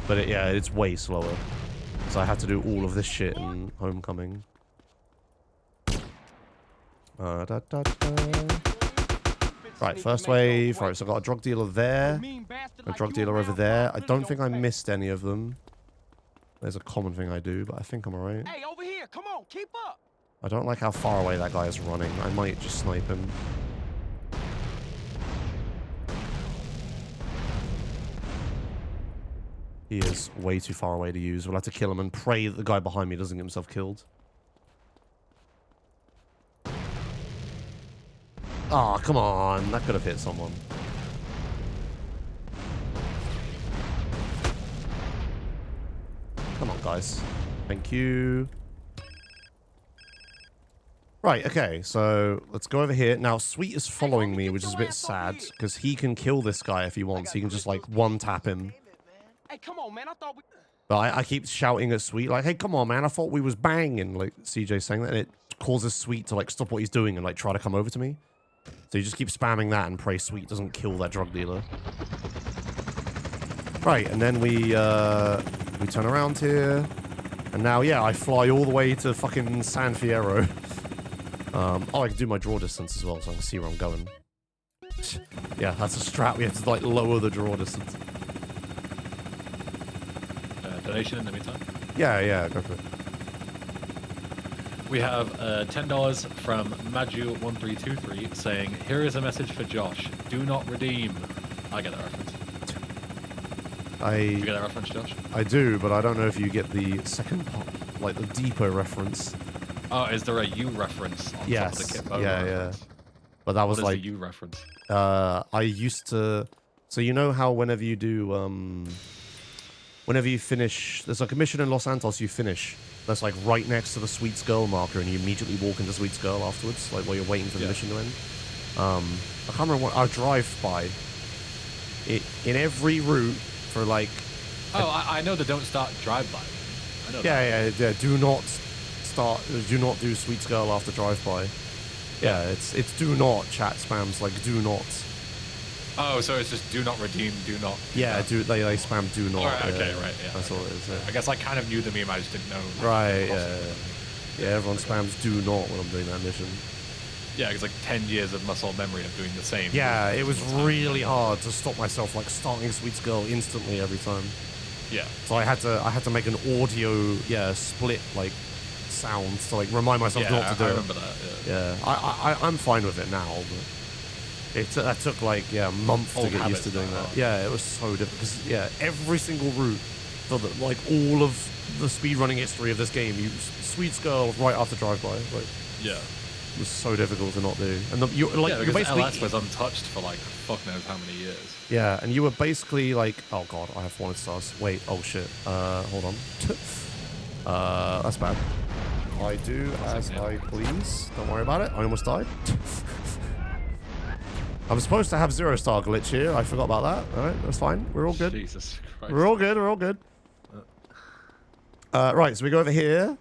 S2: but it's way slower. So I had to do all of this shit in Homecoming. Right, first wave. Right, so I got a drug dealer there, a drug dealer over there. I don't think I missed any of them. There's a common thing I do, but I think I'm alright.
S5: Hey, over here, come on, keep up.
S2: I don't like how far away that guy is running. I might just snipe him. He is way too far away to use. We'll have to kill him and pray that the guy behind me doesn't get himself killed. Ah, oh, come on. That could have hit someone. Come on, guys. Thank you. Right, okay, so let's go over here. Now, Sweet is following me, which is a bit sad, because he can kill this guy if he wants. He can just, like, one-tap him.
S5: Hey, come on, man. I thought we...
S2: But I keep shouting at Sweet, like, hey, come on, man. I thought we was banging, like, CJ's saying that. And it causes Sweet to, like, stop what he's doing and, like, try to come over to me. So you just keep spamming that and pray Sweet doesn't kill that drug dealer. Right, and then we turn around here. And now, yeah, I fly all the way to fucking San Fierro. Oh, I can do my draw distance as well, so I can see where I'm going. Yeah, that's a strat. We have to, like, lower the draw distance.
S1: Donation in the meantime?
S2: Yeah, go for it.
S1: We have $10 from Maju1323 saying, here is a message for Josh. Do not redeem. I get that reference. Do you get that reference, Josh?
S2: I do, but I don't know if you get the second part, like the deeper reference.
S1: Oh, is there a U reference on top of the Kitbo reference?
S2: But that was
S1: what
S2: like...
S1: is the U reference?
S2: I used to... So you know how whenever you do... whenever you finish... There's like a mission in Los Santos you finish. That's like right next to the Sweets Girl marker, and you immediately walk into Sweets Girl afterwards, like while you're waiting for the mission to end. I can't remember what... Our drive-by. In every route for like...
S1: Oh, I know the don't start drive-by. I know that.
S2: Yeah. Do not do Sweets Girl after drive-by. Yeah, it's do not chat spams, like do not.
S1: Oh, so it's just do not redeem, do not.
S2: Yeah, they spam do not.
S1: Right, okay, right, yeah.
S2: That's all it is. Yeah.
S1: I guess I kind of knew the meme, I just didn't know.
S2: Right, yeah, everyone spams do not when I'm doing that mission.
S1: Yeah, it's like 10 years of muscle memory of doing the same.
S2: Yeah, it was really hard to stop myself like starting Sweets Girl instantly every time.
S1: Yeah.
S2: So I had to make an audio split like sound to like remind myself not to do it.
S1: I remember that.
S2: Yeah, I'm fine with it now, but that took like a month to get used to doing that. Yeah, it was so difficult because every single route for like all of the speedrunning history of this game, you Sweets Girl right after drive-by. Like,
S1: yeah.
S2: It was so difficult to not do. And you're
S1: basically LS was untouched for like fuck knows how many years.
S2: Yeah, and you were basically like, oh god, I have 1 stars. Wait, oh shit. Hold on. That's bad. I do as I please. Don't worry about it. I almost died. I'm supposed to have 0-star glitch here. I forgot about that. All right, that's fine. We're all good.
S1: Jesus Christ.
S2: We're all good. Right, so we go over here.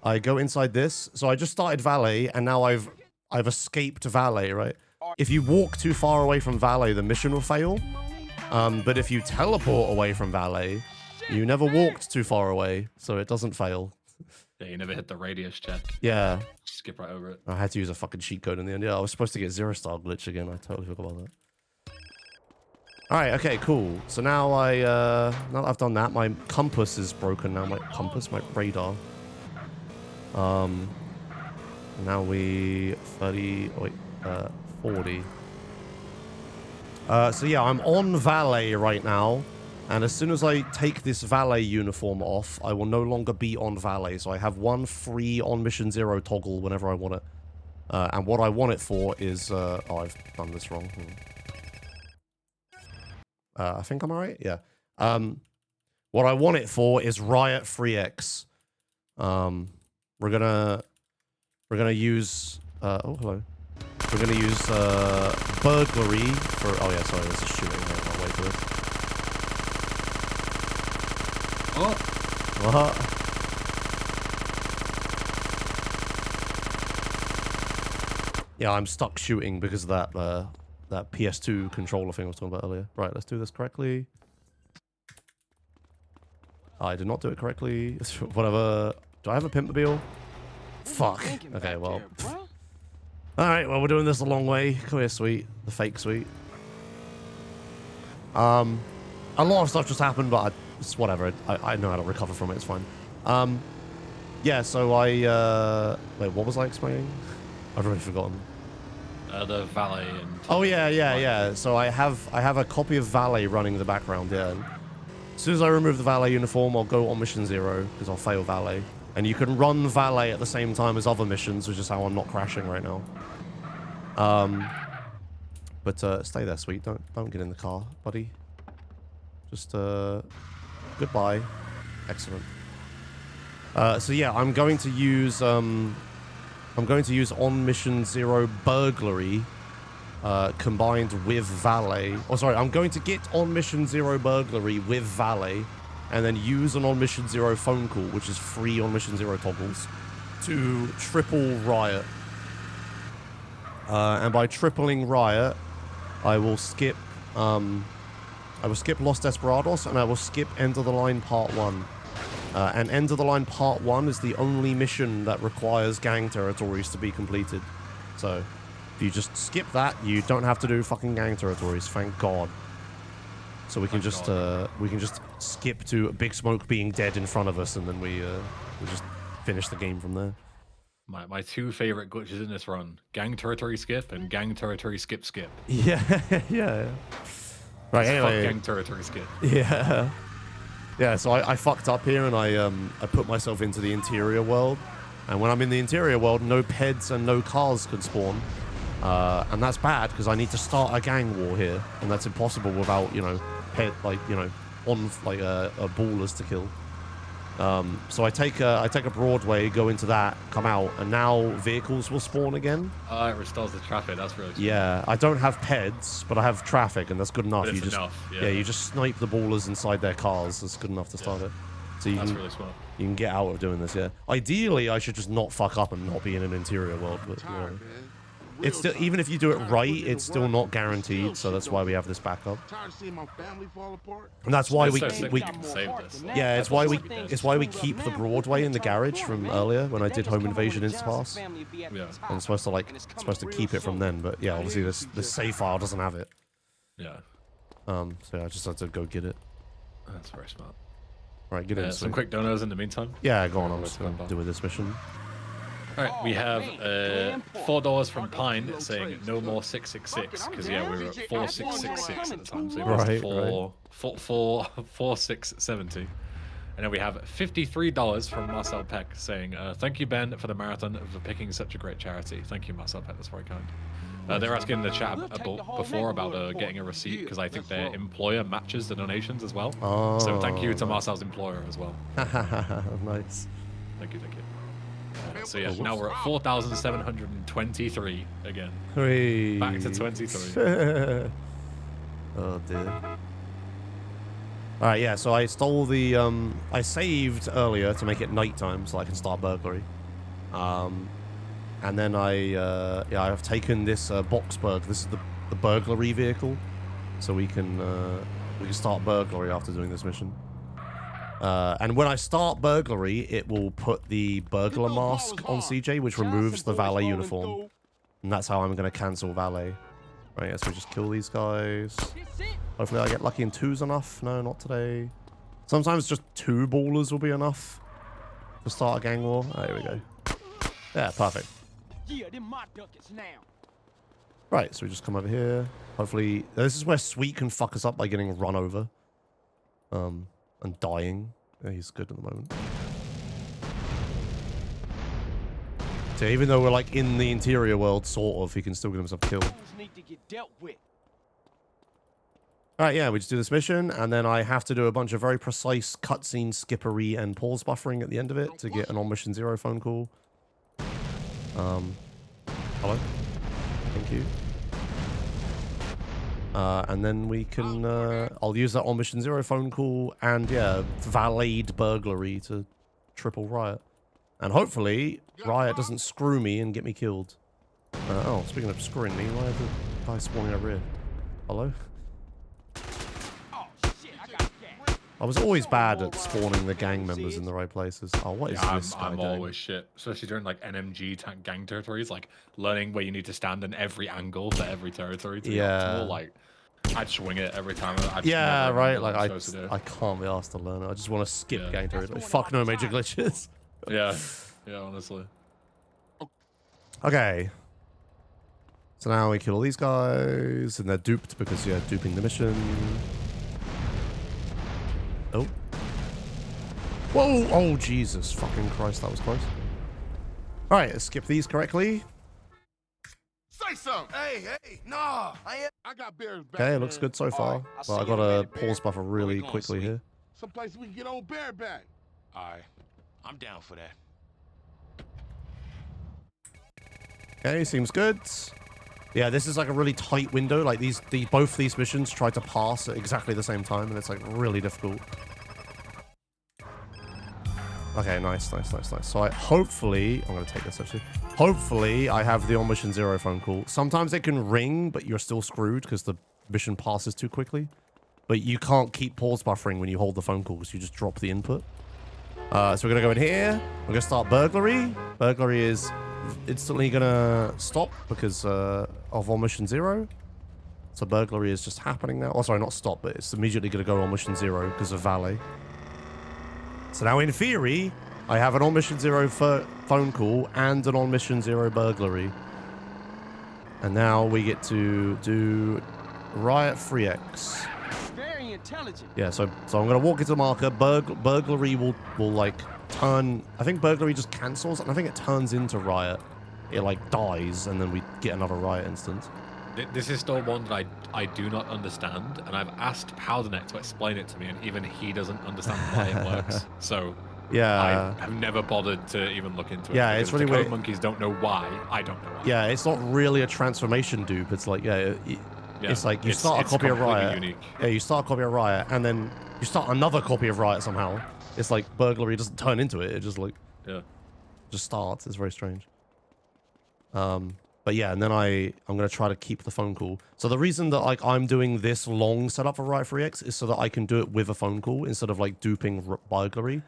S2: I go inside this. So I just started Valet, and now I've escaped Valet, right? If you walk too far away from Valet, the mission will fail. But if you teleport away from Valet, you never walked too far away, so it doesn't fail.
S1: Yeah, you never hit the radius check.
S2: Yeah.
S1: Skip right over it.
S2: I had to use a fucking cheat code in the end. Yeah, I was supposed to get 0-star glitch again. I totally forgot about that. Alright, okay, cool. So now now that I've done that, my compass is broken now. My radar. Now we 40. So yeah, I'm on valet right now. And as soon as I take this valet uniform off, I will no longer be on valet. So I have one free on mission 0 toggle whenever I want it. And what I want it for is... oh, I've done this wrong. I think I'm alright? Yeah. What I want it for is Riot 3X. We're gonna use... oh, hello. We're gonna use burglary for... Oh yeah, sorry, this is shooting. I'll wait for this.
S1: Oh!
S2: What? Yeah, I'm stuck shooting because of that PS2 controller thing I was talking about earlier. Right, let's do this correctly. I did not do it correctly. Whatever. Do I have a Pimpmobile? Fuck. Okay, well. Alright, well, we're doing this the long way. Come here, sweet. The fake sweet. A lot of stuff just happened, but it's whatever. I know how to recover from it. It's fine. Yeah, so wait, what was I explaining? I've already forgotten.
S1: The valet and...
S2: Oh, yeah. So I have a copy of valet running in the background, yeah. And as soon as I remove the valet uniform, I'll go on mission 0, because I'll fail valet. And you can run valet at the same time as other missions, which is how I'm not crashing right now. But stay there, sweet. Don't get in the car, buddy. Just goodbye. Excellent. So yeah, I'm going to use on mission 0 burglary combined with valet. Oh, sorry, I'm going to get on mission 0 burglary with valet, and then use an on mission 0 phone call, which is free on mission 0 toggles, to triple riot. And by tripling riot, I will skip Los Desperados, and I will skip End of the Line Part 1. And End of the Line Part 1 is the only mission that requires gang territories to be completed. So, if you just skip that, you don't have to do fucking gang territories, thank God. So we can just skip to Big Smoke being dead in front of us, and then we just finish the game from there.
S1: My two favorite glitches in this run: gang territory skip and gang territory skip.
S2: Yeah, yeah. Right, anyway.
S1: Fuck gang territory skip.
S2: Yeah. Yeah, so I fucked up here, and I put myself into the interior world. And when I'm in the interior world, no peds and no cars can spawn. And that's bad, because I need to start a gang war here. And that's impossible without, ballers to kill. So I take a Broadway, go into that, come out, and now vehicles will spawn again.
S1: Oh, it restores the traffic. That's really smart.
S2: Yeah, I don't have peds, but I have traffic, and that's good enough.
S1: But it's enough, yeah.
S2: You just snipe the ballers inside their cars. That's good enough to start it. So
S1: that's really smart.
S2: You can get out of doing this, yeah. Ideally, I should just not fuck up and not be in an interior world, but you know. It's still, even if you do it right, it's still not guaranteed, so that's why we have this backup. And that's why it's why we keep the Broadway in the garage from earlier when I did Home Invasion Instapass.
S1: Yeah.
S2: I'm supposed to keep it from then, but yeah, obviously this save file doesn't have it.
S1: Yeah.
S2: So I just had to go get it.
S1: That's very smart.
S2: Right, get in.
S1: Some quick donos in the meantime.
S2: Yeah, go on. I'm just going to do with this mission.
S1: All right, we have $4 from Pine saying no more 666 because yeah, we were at 4666 at the time, so it was 4670. And then we have $53 from Marcel Peck saying thank you Ben for the marathon for picking such a great charity. Thank you Marcel Peck, that's very kind. They're asking in the chat before about getting a receipt because I think their employer matches the donations as well.
S2: Oh,
S1: so thank you to Marcel's employer as well.
S2: Nice.
S1: Thank you. So yeah, now we're at 4,723 again.
S2: Hooray.
S1: Back to 23.
S2: Oh dear. Alright, yeah, so I stole the, I saved earlier to make it nighttime so I can start burglary. And then I've taken this Boxburg. This is the burglary vehicle. So we can start burglary after doing this mission. And when I start burglary, it will put the burglar mask on CJ, which removes the valet uniform. And that's how I'm going to cancel valet. Right, so we just kill these guys. Hopefully I get lucky and 2's enough. No, not today. Sometimes just 2 ballers will be enough to start a gang war. Oh, here we go. Yeah, perfect.
S5: Yeah, them my duckets now.
S2: Right, so we just come over here. Hopefully, this is where Sweet can fuck us up by getting run over. And dying. Yeah, he's good at the moment. So even though we're like in the interior world, sort of, he can still get himself killed.
S5: Need to get dealt with.
S2: Alright, yeah, we just do this mission, and then I have to do a bunch of very precise cutscene skippery and pause buffering at the end of it to get an on mission 0 phone call. Hello? Thank you. And then we can, I'll use that on mission 0 phone call and, yeah, valeted burglary to triple Riot. And hopefully, Riot doesn't screw me and get me killed. Oh, speaking of screwing me, why are the guys spawning over here? Hello?
S5: Oh shit, I got gas.
S2: I was always bad at spawning the gang members in the right places. Oh, what is this guy
S1: I'm
S2: doing?
S1: always shit, especially during like NMG gang territories, like learning where you need to stand in every angle for every territory to be optimal. Like, I'd swing it every time.
S2: Yeah, right. Like I can't be asked to learn it. I just want to skip gang territory. Fuck no major glitches.
S1: Yeah, honestly.
S2: Okay. So now we kill all these guys, and they're duped because you're duping the mission. Oh. Whoa! Oh, Jesus fucking Christ, that was close. Alright, let's skip these correctly.
S4: Say something. Hey, nah. I got bears back.
S2: Okay, it looks good so far. Well, I got to pause buffer really quickly here.
S4: Someplace we can get old bear back.
S5: Alright, I'm down for that.
S2: Okay, seems good. Yeah, this is like a really tight window. Like both these missions try to pass at exactly the same time, and it's like really difficult. Okay, nice. So hopefully, I'm gonna take this actually. Hopefully, I have the on mission 0 phone call. Sometimes it can ring, but you're still screwed because the mission passes too quickly. But you can't keep pause buffering when you hold the phone call because you just drop the input. So we're gonna go in here. We're gonna start burglary. Burglary is instantly gonna stop because of on mission 0. So burglary is just happening now. Oh, sorry, not stop, but it's immediately gonna go on mission 0 because of valet. So now in theory, I have an on mission 0 phone call and an on mission 0 burglary. And now we get to do Riot 3X.
S5: Very intelligent.
S2: Yeah, so I'm gonna walk into the marker. Burglary will like turn. I think burglary just cancels, and I think it turns into Riot. It like dies, and then we get another Riot instance.
S1: This is still one that I do not understand, and I've asked Powderneck to explain it to me, and even he doesn't understand why it works. So
S2: yeah,
S1: I have never bothered to even look into it.
S2: Yeah, it's really weird.
S1: Monkeys don't know why. I don't know why.
S2: Yeah, it's not really a transformation dupe. It's like it's like you start a copy of Riot.
S1: Unique.
S2: Yeah, you start a copy of Riot, and then you start another copy of Riot somehow. It's like burglary doesn't turn into it. It just like just starts. It's very strange. But yeah, and then I'm gonna try to keep the phone call. So the reason that like I'm doing this long setup for Riot 3X is so that I can do it with a phone call instead of like duping burglary,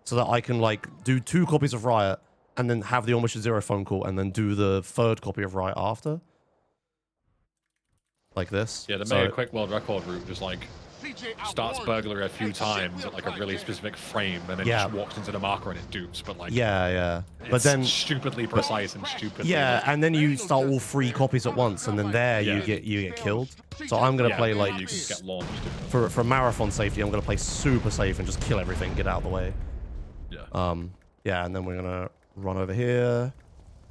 S2: so that I can like do 2 copies of Riot and then have the on mission 0 phone call and then do the 3rd copy of Riot after. Like this.
S1: Yeah, they made a quick world record route, just like starts burglary a few times at like a really specific frame, and then just walks into the marker and it dupes. But like
S2: but then
S1: stupidly precise and stupidly
S2: and then you start all 3 copies at once, and then you get killed. So I'm gonna play like
S1: you just get launched
S2: for marathon safety. I'm gonna play super safe and just kill everything, get out of the way. Yeah, and then we're gonna run over here,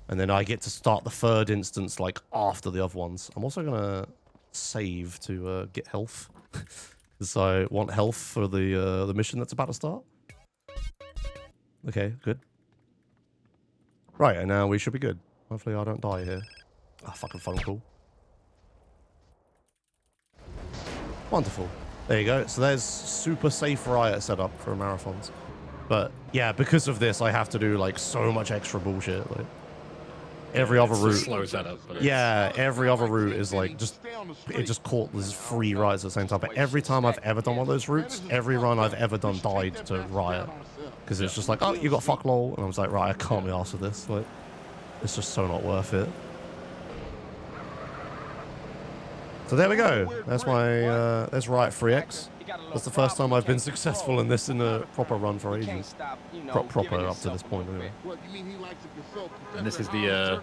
S2: and then I get to start the 3rd instance like after the other ones. I'm also gonna save to get health. So I want health for the mission that's about to start. Okay, good. Right, and now we should be good. Hopefully I don't die here. Ah, fucking phone call. Wonderful. There you go. So there's super safe Riot setup for marathons. But yeah, because of this, I have to do like so much extra bullshit. Like, Every other
S1: It's a
S2: route.
S1: slow setup. But
S2: Yeah, every other route is like it just caught these 3 rides at the same time. But every time I've ever done one of those routes, every run I've ever done died to riot. Because it's just like, oh, you got fuck lol. And I was like, right, I can't be arsed with this. Like, it's just so not worth it. So there we go. That's my, there's Riot 3X. That's the first time I've been successful in this in a proper run for ages. Proper up to this point, anyway.
S1: And this is the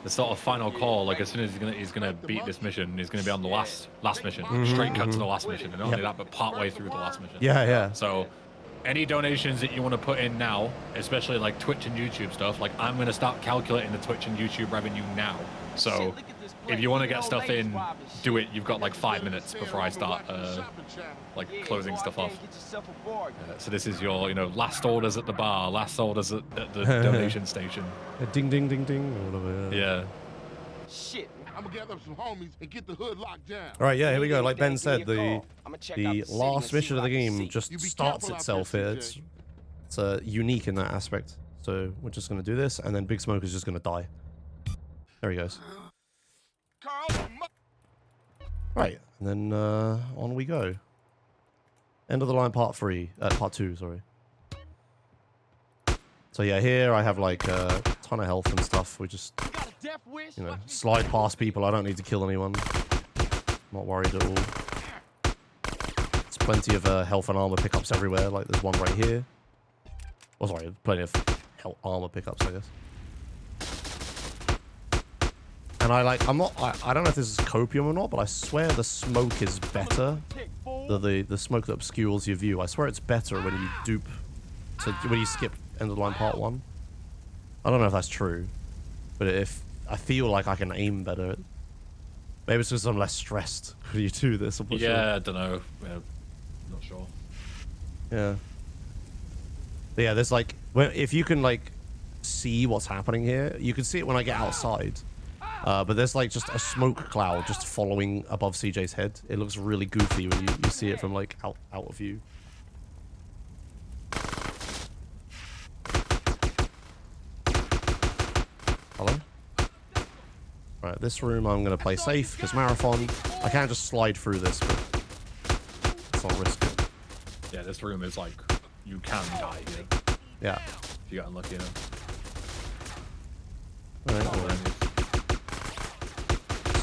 S1: sort of final call. Like as soon as he's gonna beat this mission, he's gonna be on the last mission. Straight cut to the last mission, and not only that, but part way through the last mission.
S2: Yeah, yeah.
S1: So, any donations that you want to put in now, especially like Twitch and YouTube stuff, like I'm gonna start calculating the Twitch and YouTube revenue now. So, if you want to get stuff in, do it. You've got like 5 minutes before I start like closing stuff off. So this is your, last orders at the bar, last orders at the donation station.
S2: Ding, ding, ding, ding, or whatever.
S1: Yeah.
S4: Shit. I'm gonna gather up some homies and get the hood locked down.
S2: All right, yeah, here we go. Like Ben said, the last mission of the game just starts itself here. It's unique in that aspect. So we're just gonna do this, and then Big Smoke is just gonna die. There he goes. Right, and then on we go. End of the line, part 2, sorry. So yeah, here I have like a ton of health and stuff. We just, slide past people. I don't need to kill anyone. Not worried at all. There's plenty of health and armor pickups everywhere. Like there's one right here. Oh, sorry, plenty of armor pickups, I guess. And I don't know if this is copium or not, but I swear the smoke is better. The smoke that obscures your view. I swear it's better when you when you skip end of the line part 1. I don't know if that's true, but if I feel like I can aim better. Maybe it's because I'm less stressed when you do this.
S1: Yeah,
S2: sure.
S1: I don't know. Yeah, not sure.
S2: Yeah. But yeah, there's like, if you can like see what's happening here, you can see it when I get outside. But there's like just a smoke cloud just following above CJ's head. It looks really goofy when you see it from like out of view. Hello? Right, this room I'm going to play safe because marathon. I can't just slide through this, but it's not risky.
S1: Yeah, this room is like, you can die here.
S2: Yeah.
S1: If you get unlucky enough.
S2: Alright,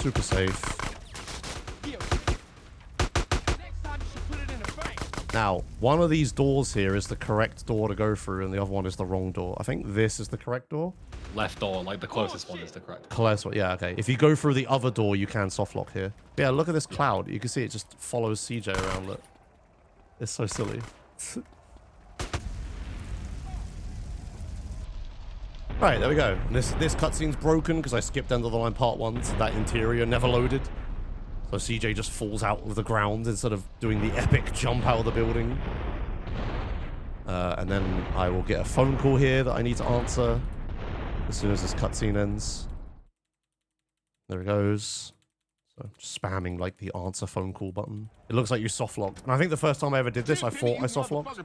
S2: super safe. Now, one of these doors here is the correct door to go through, and the other one is the wrong door. I think this is the correct door.
S1: Left door, like the closest one is the correct.
S2: Close one, yeah, okay. If you go through the other door, you can softlock here. Yeah, look at this cloud. You can see it just follows CJ around. Look, it's so silly. Right, there we go. This cutscene's broken because I skipped end of the line part 1, so that interior never loaded. So CJ just falls out of the ground instead of doing the epic jump out of the building. And then I will get a phone call here that I need to answer as soon as this cutscene ends. There it goes. So just spamming like the answer phone call button. It looks like you softlocked. And I think the first time I ever did this, I thought I softlocked.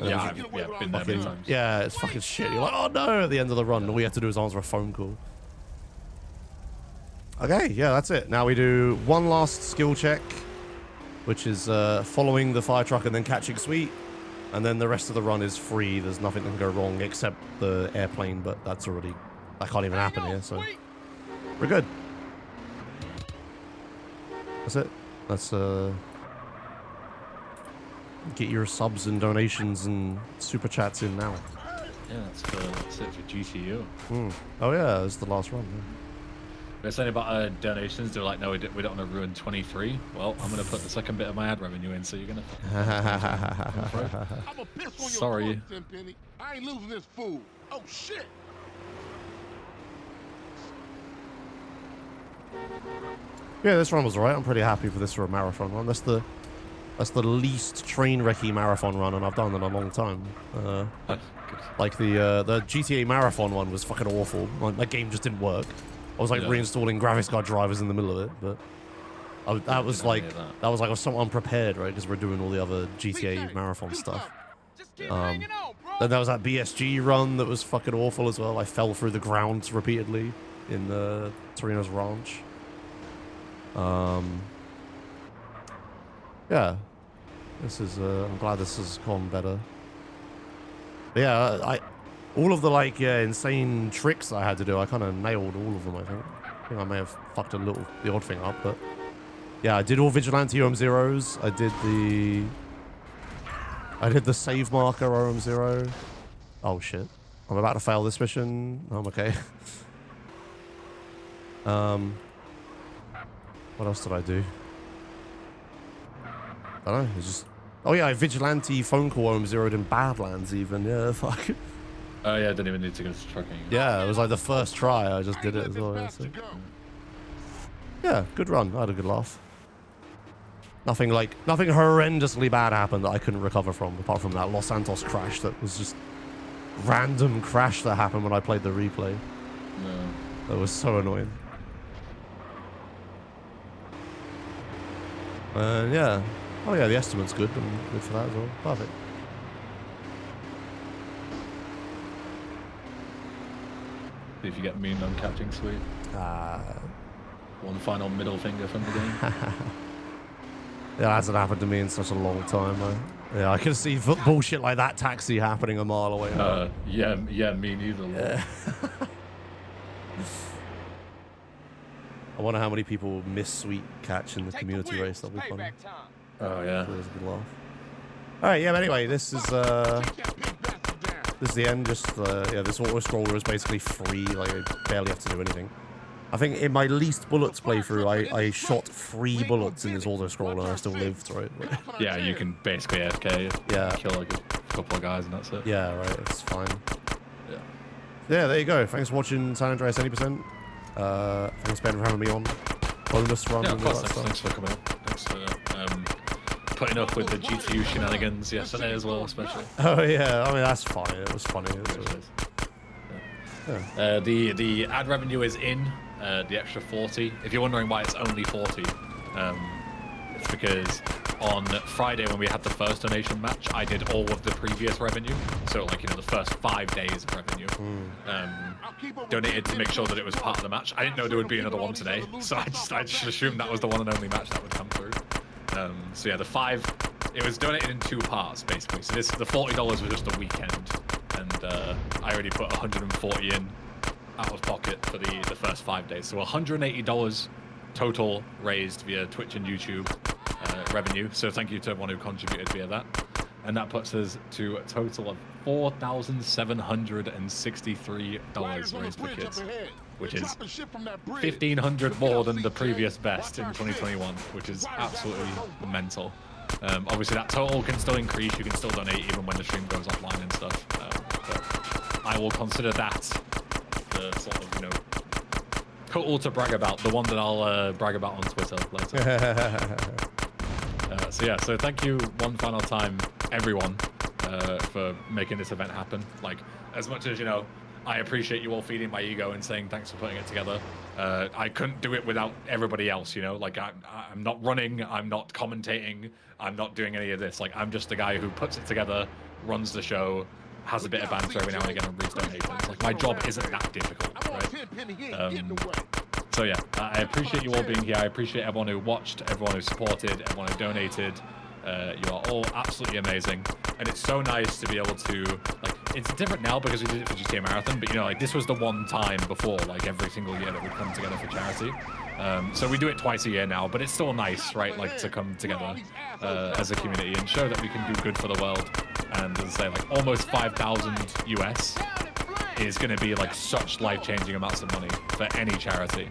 S1: Yeah, I've been there many times.
S2: Yeah, it's fucking shit. You're like, oh no, at the end of the run. All we have to do is answer a phone call. Okay, yeah, that's it. Now we do one last skill check, which is following the fire truck and then catching Sweet. And then the rest of the run is free. There's nothing that can go wrong except the airplane, but that can't even happen here, so we're good. That's it. Let's get your subs and donations and super chats in now.
S1: Yeah, that's it for GTU.
S2: Oh yeah, this is the last run. Yeah.
S1: They're saying about donations. They're like, no, we don't want to ruin 23. Well, I'm going to put the second bit of my ad revenue in, so you're going to... Sorry.
S4: I ain't losing this fool. Oh, shit.
S2: Yeah, this run was alright. I'm pretty happy for this for a marathon run. That's the least train wrecky marathon run, and I've done in a long time. Like the GTA marathon one was fucking awful. My game just didn't work. I was like reinstalling graphics card drivers in the middle of it, but that was like I was so unprepared, right? Because we're doing all the other GTA marathon stuff. Then there was that BSG run that was fucking awful as well. I fell through the ground repeatedly in the Torino's Ranch. Yeah. This is, I'm glad this has gone better. But yeah, all of the, like, insane tricks I had to do, I kind of nailed all of them, I think. I think I may have fucked the odd thing up, but... Yeah, I did all Vigilante OM0s. I did the save marker OM0. Oh, shit. I'm about to fail this mission. I'm okay. What else did I do? I don't know. It's just... Oh, yeah, I Vigilante phone call OM0'd in Badlands, even. Yeah, fuck.
S1: Oh, yeah, I didn't even need to go to trucking.
S2: Yeah, it was like the first try. I just did it as well. So. Yeah, good run. I had a good laugh. Nothing horrendously bad happened that I couldn't recover from, apart from that Los Santos crash that was just random crash that happened when I played the replay.
S1: No.
S2: That was so annoying. Yeah. Oh yeah, the estimate's good. I'm good for that as well. Perfect.
S1: See if you get mean on catching sweet. One final middle finger from the game.
S2: Yeah, that hasn't happened to me in such a long time. Yeah, I can see bullshit like that taxi happening a mile away.
S1: Yeah, me neither.
S2: Yeah. I wonder how many people miss sweet catch in the community race. That'll be funny.
S1: Oh yeah.
S2: That was a good laugh. All right, yeah. But anyway, this is the end. Just yeah, this auto scroller is basically free. Like I barely have to do anything. I think in my least bullets playthrough, I shot 3 bullets in this auto scroller and I still lived, right?
S1: Yeah, you can basically AFK.
S2: Yeah.
S1: Kill like a couple of guys and that's it.
S2: Yeah, right. It's fine.
S1: Yeah.
S2: Yeah, there you go. Thanks for watching San Andreas 80%. Thanks Ben for having me on. Bonus run.
S1: Yeah, of course.
S2: And all that
S1: Thanks for coming up. Thanks for putting up with the GTU shenanigans yesterday as well, especially.
S2: Oh yeah, I mean that's fine. It was funny.
S1: Yeah. The ad revenue is in. The extra 40. If you're wondering why it's only 40, it's because on Friday when we had the first donation match, I did all of the previous revenue. So like, you know, the first 5 days of revenue. Donated to make sure that it was part of the match. I didn't know there would be another one today, so I just assumed that was the one and only match that would come through. So yeah, it was donated in 2 parts basically. So the $40 was just a weekend, and I already put 140 in out of pocket for the first 5 days. So $180 total raised via Twitch and YouTube revenue. So thank you to everyone who contributed via that. And that puts us to a total of $4,763 raised for kids, which is 1,500 more than the previous best in 2021, which is absolutely mental. Obviously that total can still increase. You can still donate even when the stream goes offline and stuff. But I will consider that the sort of, you know, total to brag about, the one that I'll brag about on Twitter later. So yeah, so thank you one final time, everyone, for making this event happen. Like, as much as, you know, I appreciate you all feeding my ego and saying thanks for putting it together, I couldn't do it without everybody else, you know? Like, I'm not running, I'm not commentating, I'm not doing any of this. Like, I'm just the guy who puts it together, runs the show, has a bit of banter every now and again and reads donations. Like, my job isn't that difficult, right? So yeah, I appreciate you all being here. I appreciate everyone who watched, everyone who supported, everyone who donated. You are all absolutely amazing, and it's so nice to be able to, like, it's different now because we did it for GTA Marathon, but you know, like, this was the one time before, like, every single year that we'd come together for charity. So we do it twice a year now, but it's still nice, right, like, to come together as a community and show that we can do good for the world. And as I say, like, almost 5,000 US is going to be like such life-changing amounts of money for any charity.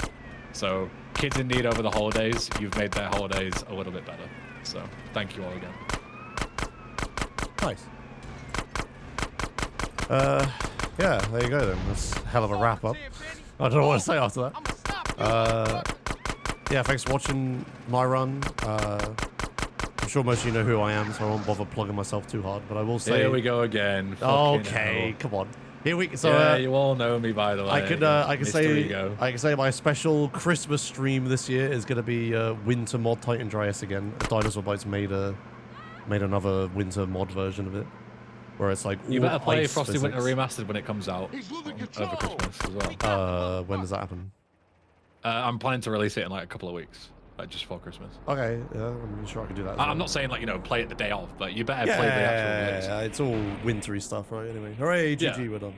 S1: So kids in need over the holidays, you've made their holidays a little bit better. So thank you all again.
S2: Nice. Yeah, there you go then. That's a hell of a wrap up. I don't know what to say after that. Yeah, thanks for watching my run. I'm sure most of you know who I am, so I won't bother plugging myself too hard, but I will say...
S1: Here we go again.
S2: Okay, come on. Here we so
S1: yeah, you all know me, by the way.
S2: I can say my special Christmas stream this year is going to be Winter Mod Titan Andreas again. Dinosaur Bites made another Winter mod version of it. where it's like
S1: You
S2: all
S1: better play
S2: ice
S1: Frosty Winter
S2: physics.
S1: Remastered when it comes out
S4: He's losing
S1: over
S4: control.
S1: Christmas as well.
S2: When does that happen?
S1: I'm planning to release it in like a couple of weeks, like just for Christmas.
S2: Okay, yeah, I'm sure I can do that. as
S1: I'm
S2: well.
S1: not saying like, you know, play it the day of, but you better play the actual release.
S2: Yeah, it's all wintry stuff, right? Anyway, hooray, GG,
S1: Yeah.
S2: we're done.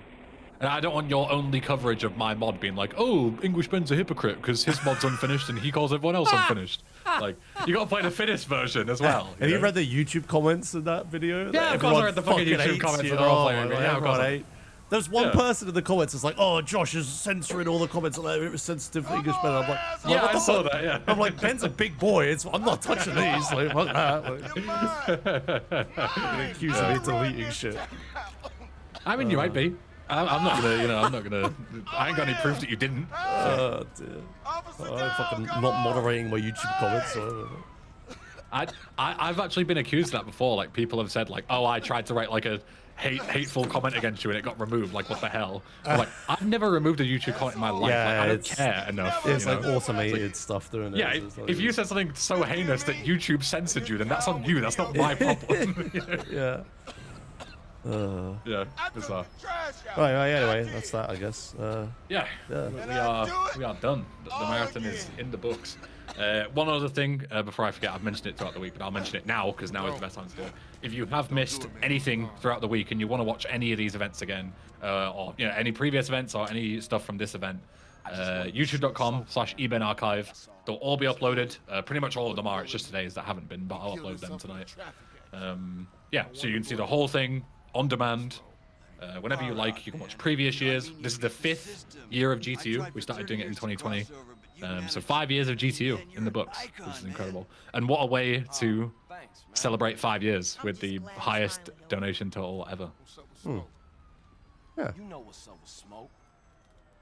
S1: And I don't want your only coverage of my mod being like, oh, English Ben's a hypocrite because his mod's unfinished and he calls everyone else unfinished. Like, you got to play the finished version as well.
S2: Have you
S1: know?
S2: read the YouTube comments in that video?
S1: Yeah, of course I read the fucking YouTube
S2: hates
S1: comments
S2: you.
S1: that they're all playing.
S2: Oh,
S1: Yeah, of
S2: everyone
S1: course.
S2: hate. There's one
S1: Yeah.
S2: person in the comments that's like, oh, Josh is censoring all the comments. Like, it was sensitive for English Ben. I'm like,
S1: Yeah,
S2: what
S1: I
S2: the
S1: saw
S2: fuck?
S1: that, yeah.
S2: I'm like, Ben's a big boy. I'm not touching these. Like, fuck that. Like, you're accusing me of deleting shit.
S1: I mean, you might be. I'm not gonna, you know, I'm not gonna. I ain't got any proof that you didn't.
S2: Oh, dear. I'm fucking not moderating my YouTube comments. So.
S1: I've actually been accused of that before. Like people have said, like, "Oh, I tried to write like a hateful comment against you and it got removed." Like, what the hell? I'm like, I've never removed a YouTube comment in my life.
S2: Yeah,
S1: like, I don't
S2: it's-
S1: care enough.
S2: It's
S1: you
S2: like
S1: know?
S2: automated stuff doing it.
S1: Yeah,
S2: so it's like-
S1: if you said something so heinous that YouTube censored you, then that's on you. That's not my problem.
S2: Yeah.
S1: Yeah, bizarre.
S2: Right, anyway, that's that, I guess.
S1: Yeah, we are done. The marathon is in the books. One other thing before I forget, I've mentioned it throughout the week, but I'll mention it now because now is the best time to do it. If you have missed anything throughout the week and you want to watch any of these events again, or you know any previous events or any stuff from this event, youtube.com/ebenarchive. They'll all be uploaded. Pretty much all of them are. It's just today's that haven't been, but I'll upload them tonight. Yeah, so you can see the whole thing on demand. Whenever you like, you can watch previous years. This is the 5th year of GTU. We started doing it in 2020. So 5 years of GTU in the books, which is incredible. And what a way to celebrate 5 years with the highest donation total ever.
S2: Yeah.
S5: You know what's up with Smoke.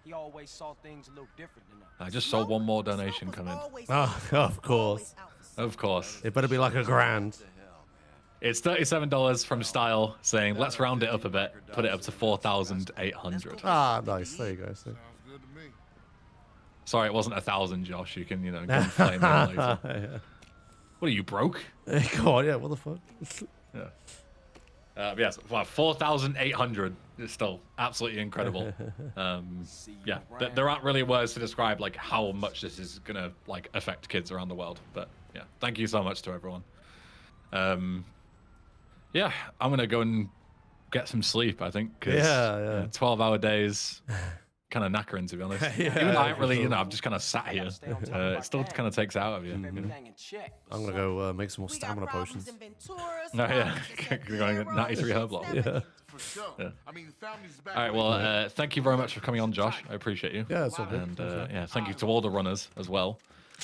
S5: He always saw things a little different than us.
S1: I just saw one more donation come in.
S2: Oh, of course.
S1: Of course.
S2: It better be like $1,000.
S1: It's $37 from Style saying, let's round it up a bit, put it up to 4,800.
S2: Ah, nice. There you go. So.
S1: Sorry, it wasn't 1,000, Josh. You can, you know, go and flame me later.
S2: Yeah.
S1: What are you, broke?
S2: Come on, yeah, what the fuck?
S1: Yeah. Yes, well, 4,800 is still absolutely incredible. Yeah, there aren't really words to describe like how much this is gonna like affect kids around the world. But yeah, thank you so much to everyone. Yeah, I'm gonna go and get some sleep. I think. 'Cause,
S2: Yeah.
S1: 12-hour days. Kind of knackering, to be honest.
S2: Yeah,
S1: Even though I ain't
S2: for
S1: really,
S2: sure.
S1: you know, I'm just kind of sat here. It still kind of takes it out of you. you know?
S5: Everything in check.
S2: I'm gonna go make some more stamina potions.
S1: Oh yeah, going at 93 herb block.
S2: Yeah.
S4: For sure.
S1: Yeah.
S4: I mean, the family's back.
S1: All right, well, thank you very much for coming on, Josh. I appreciate you.
S2: Yeah, it's all good.
S1: And yeah, thank you to all the runners as well.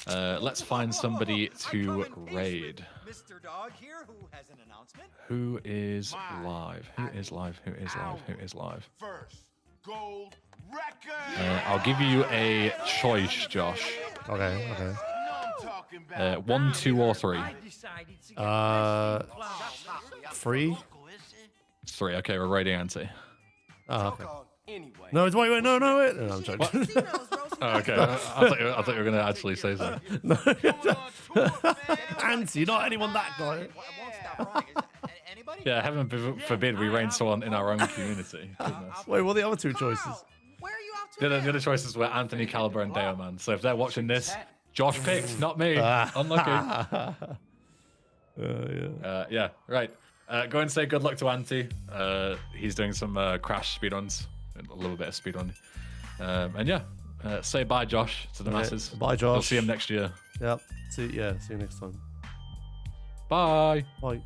S1: Let's find somebody to raid.
S9: Mr. Dog here who has an announcement.
S1: Who is live? Who is live? Who is live? Who is live?
S4: First gold record.
S1: I'll give you a choice, Josh.
S2: Okay.
S1: 1, 2, or 3.
S2: 3?
S1: 3. Okay, we're raiding Auntie.
S2: Oh, okay.
S5: Anyway.
S2: No, wait, wait, no, wait. No, I'm joking.
S1: Oh, okay, I thought you were going to actually say so.
S2: Auntie, not anyone that guy.
S1: Yeah, heaven forbid we raid someone in our own community. Goodness.
S2: Wait, what are the other two choices?
S3: Where are you off to?
S1: The other choices were Anthony, Caliber, and Deoman. So if they're watching this, Josh picked, not me. Unlucky. Yeah, right. Go and say good luck to Auntie. He's doing some crash speedruns, a little bit of speedrun. And yeah, say bye, Josh, to the masses.
S2: Bye, Josh.
S1: We'll see him next year.
S2: Yep. See you next time.
S1: Bye.
S2: Bye.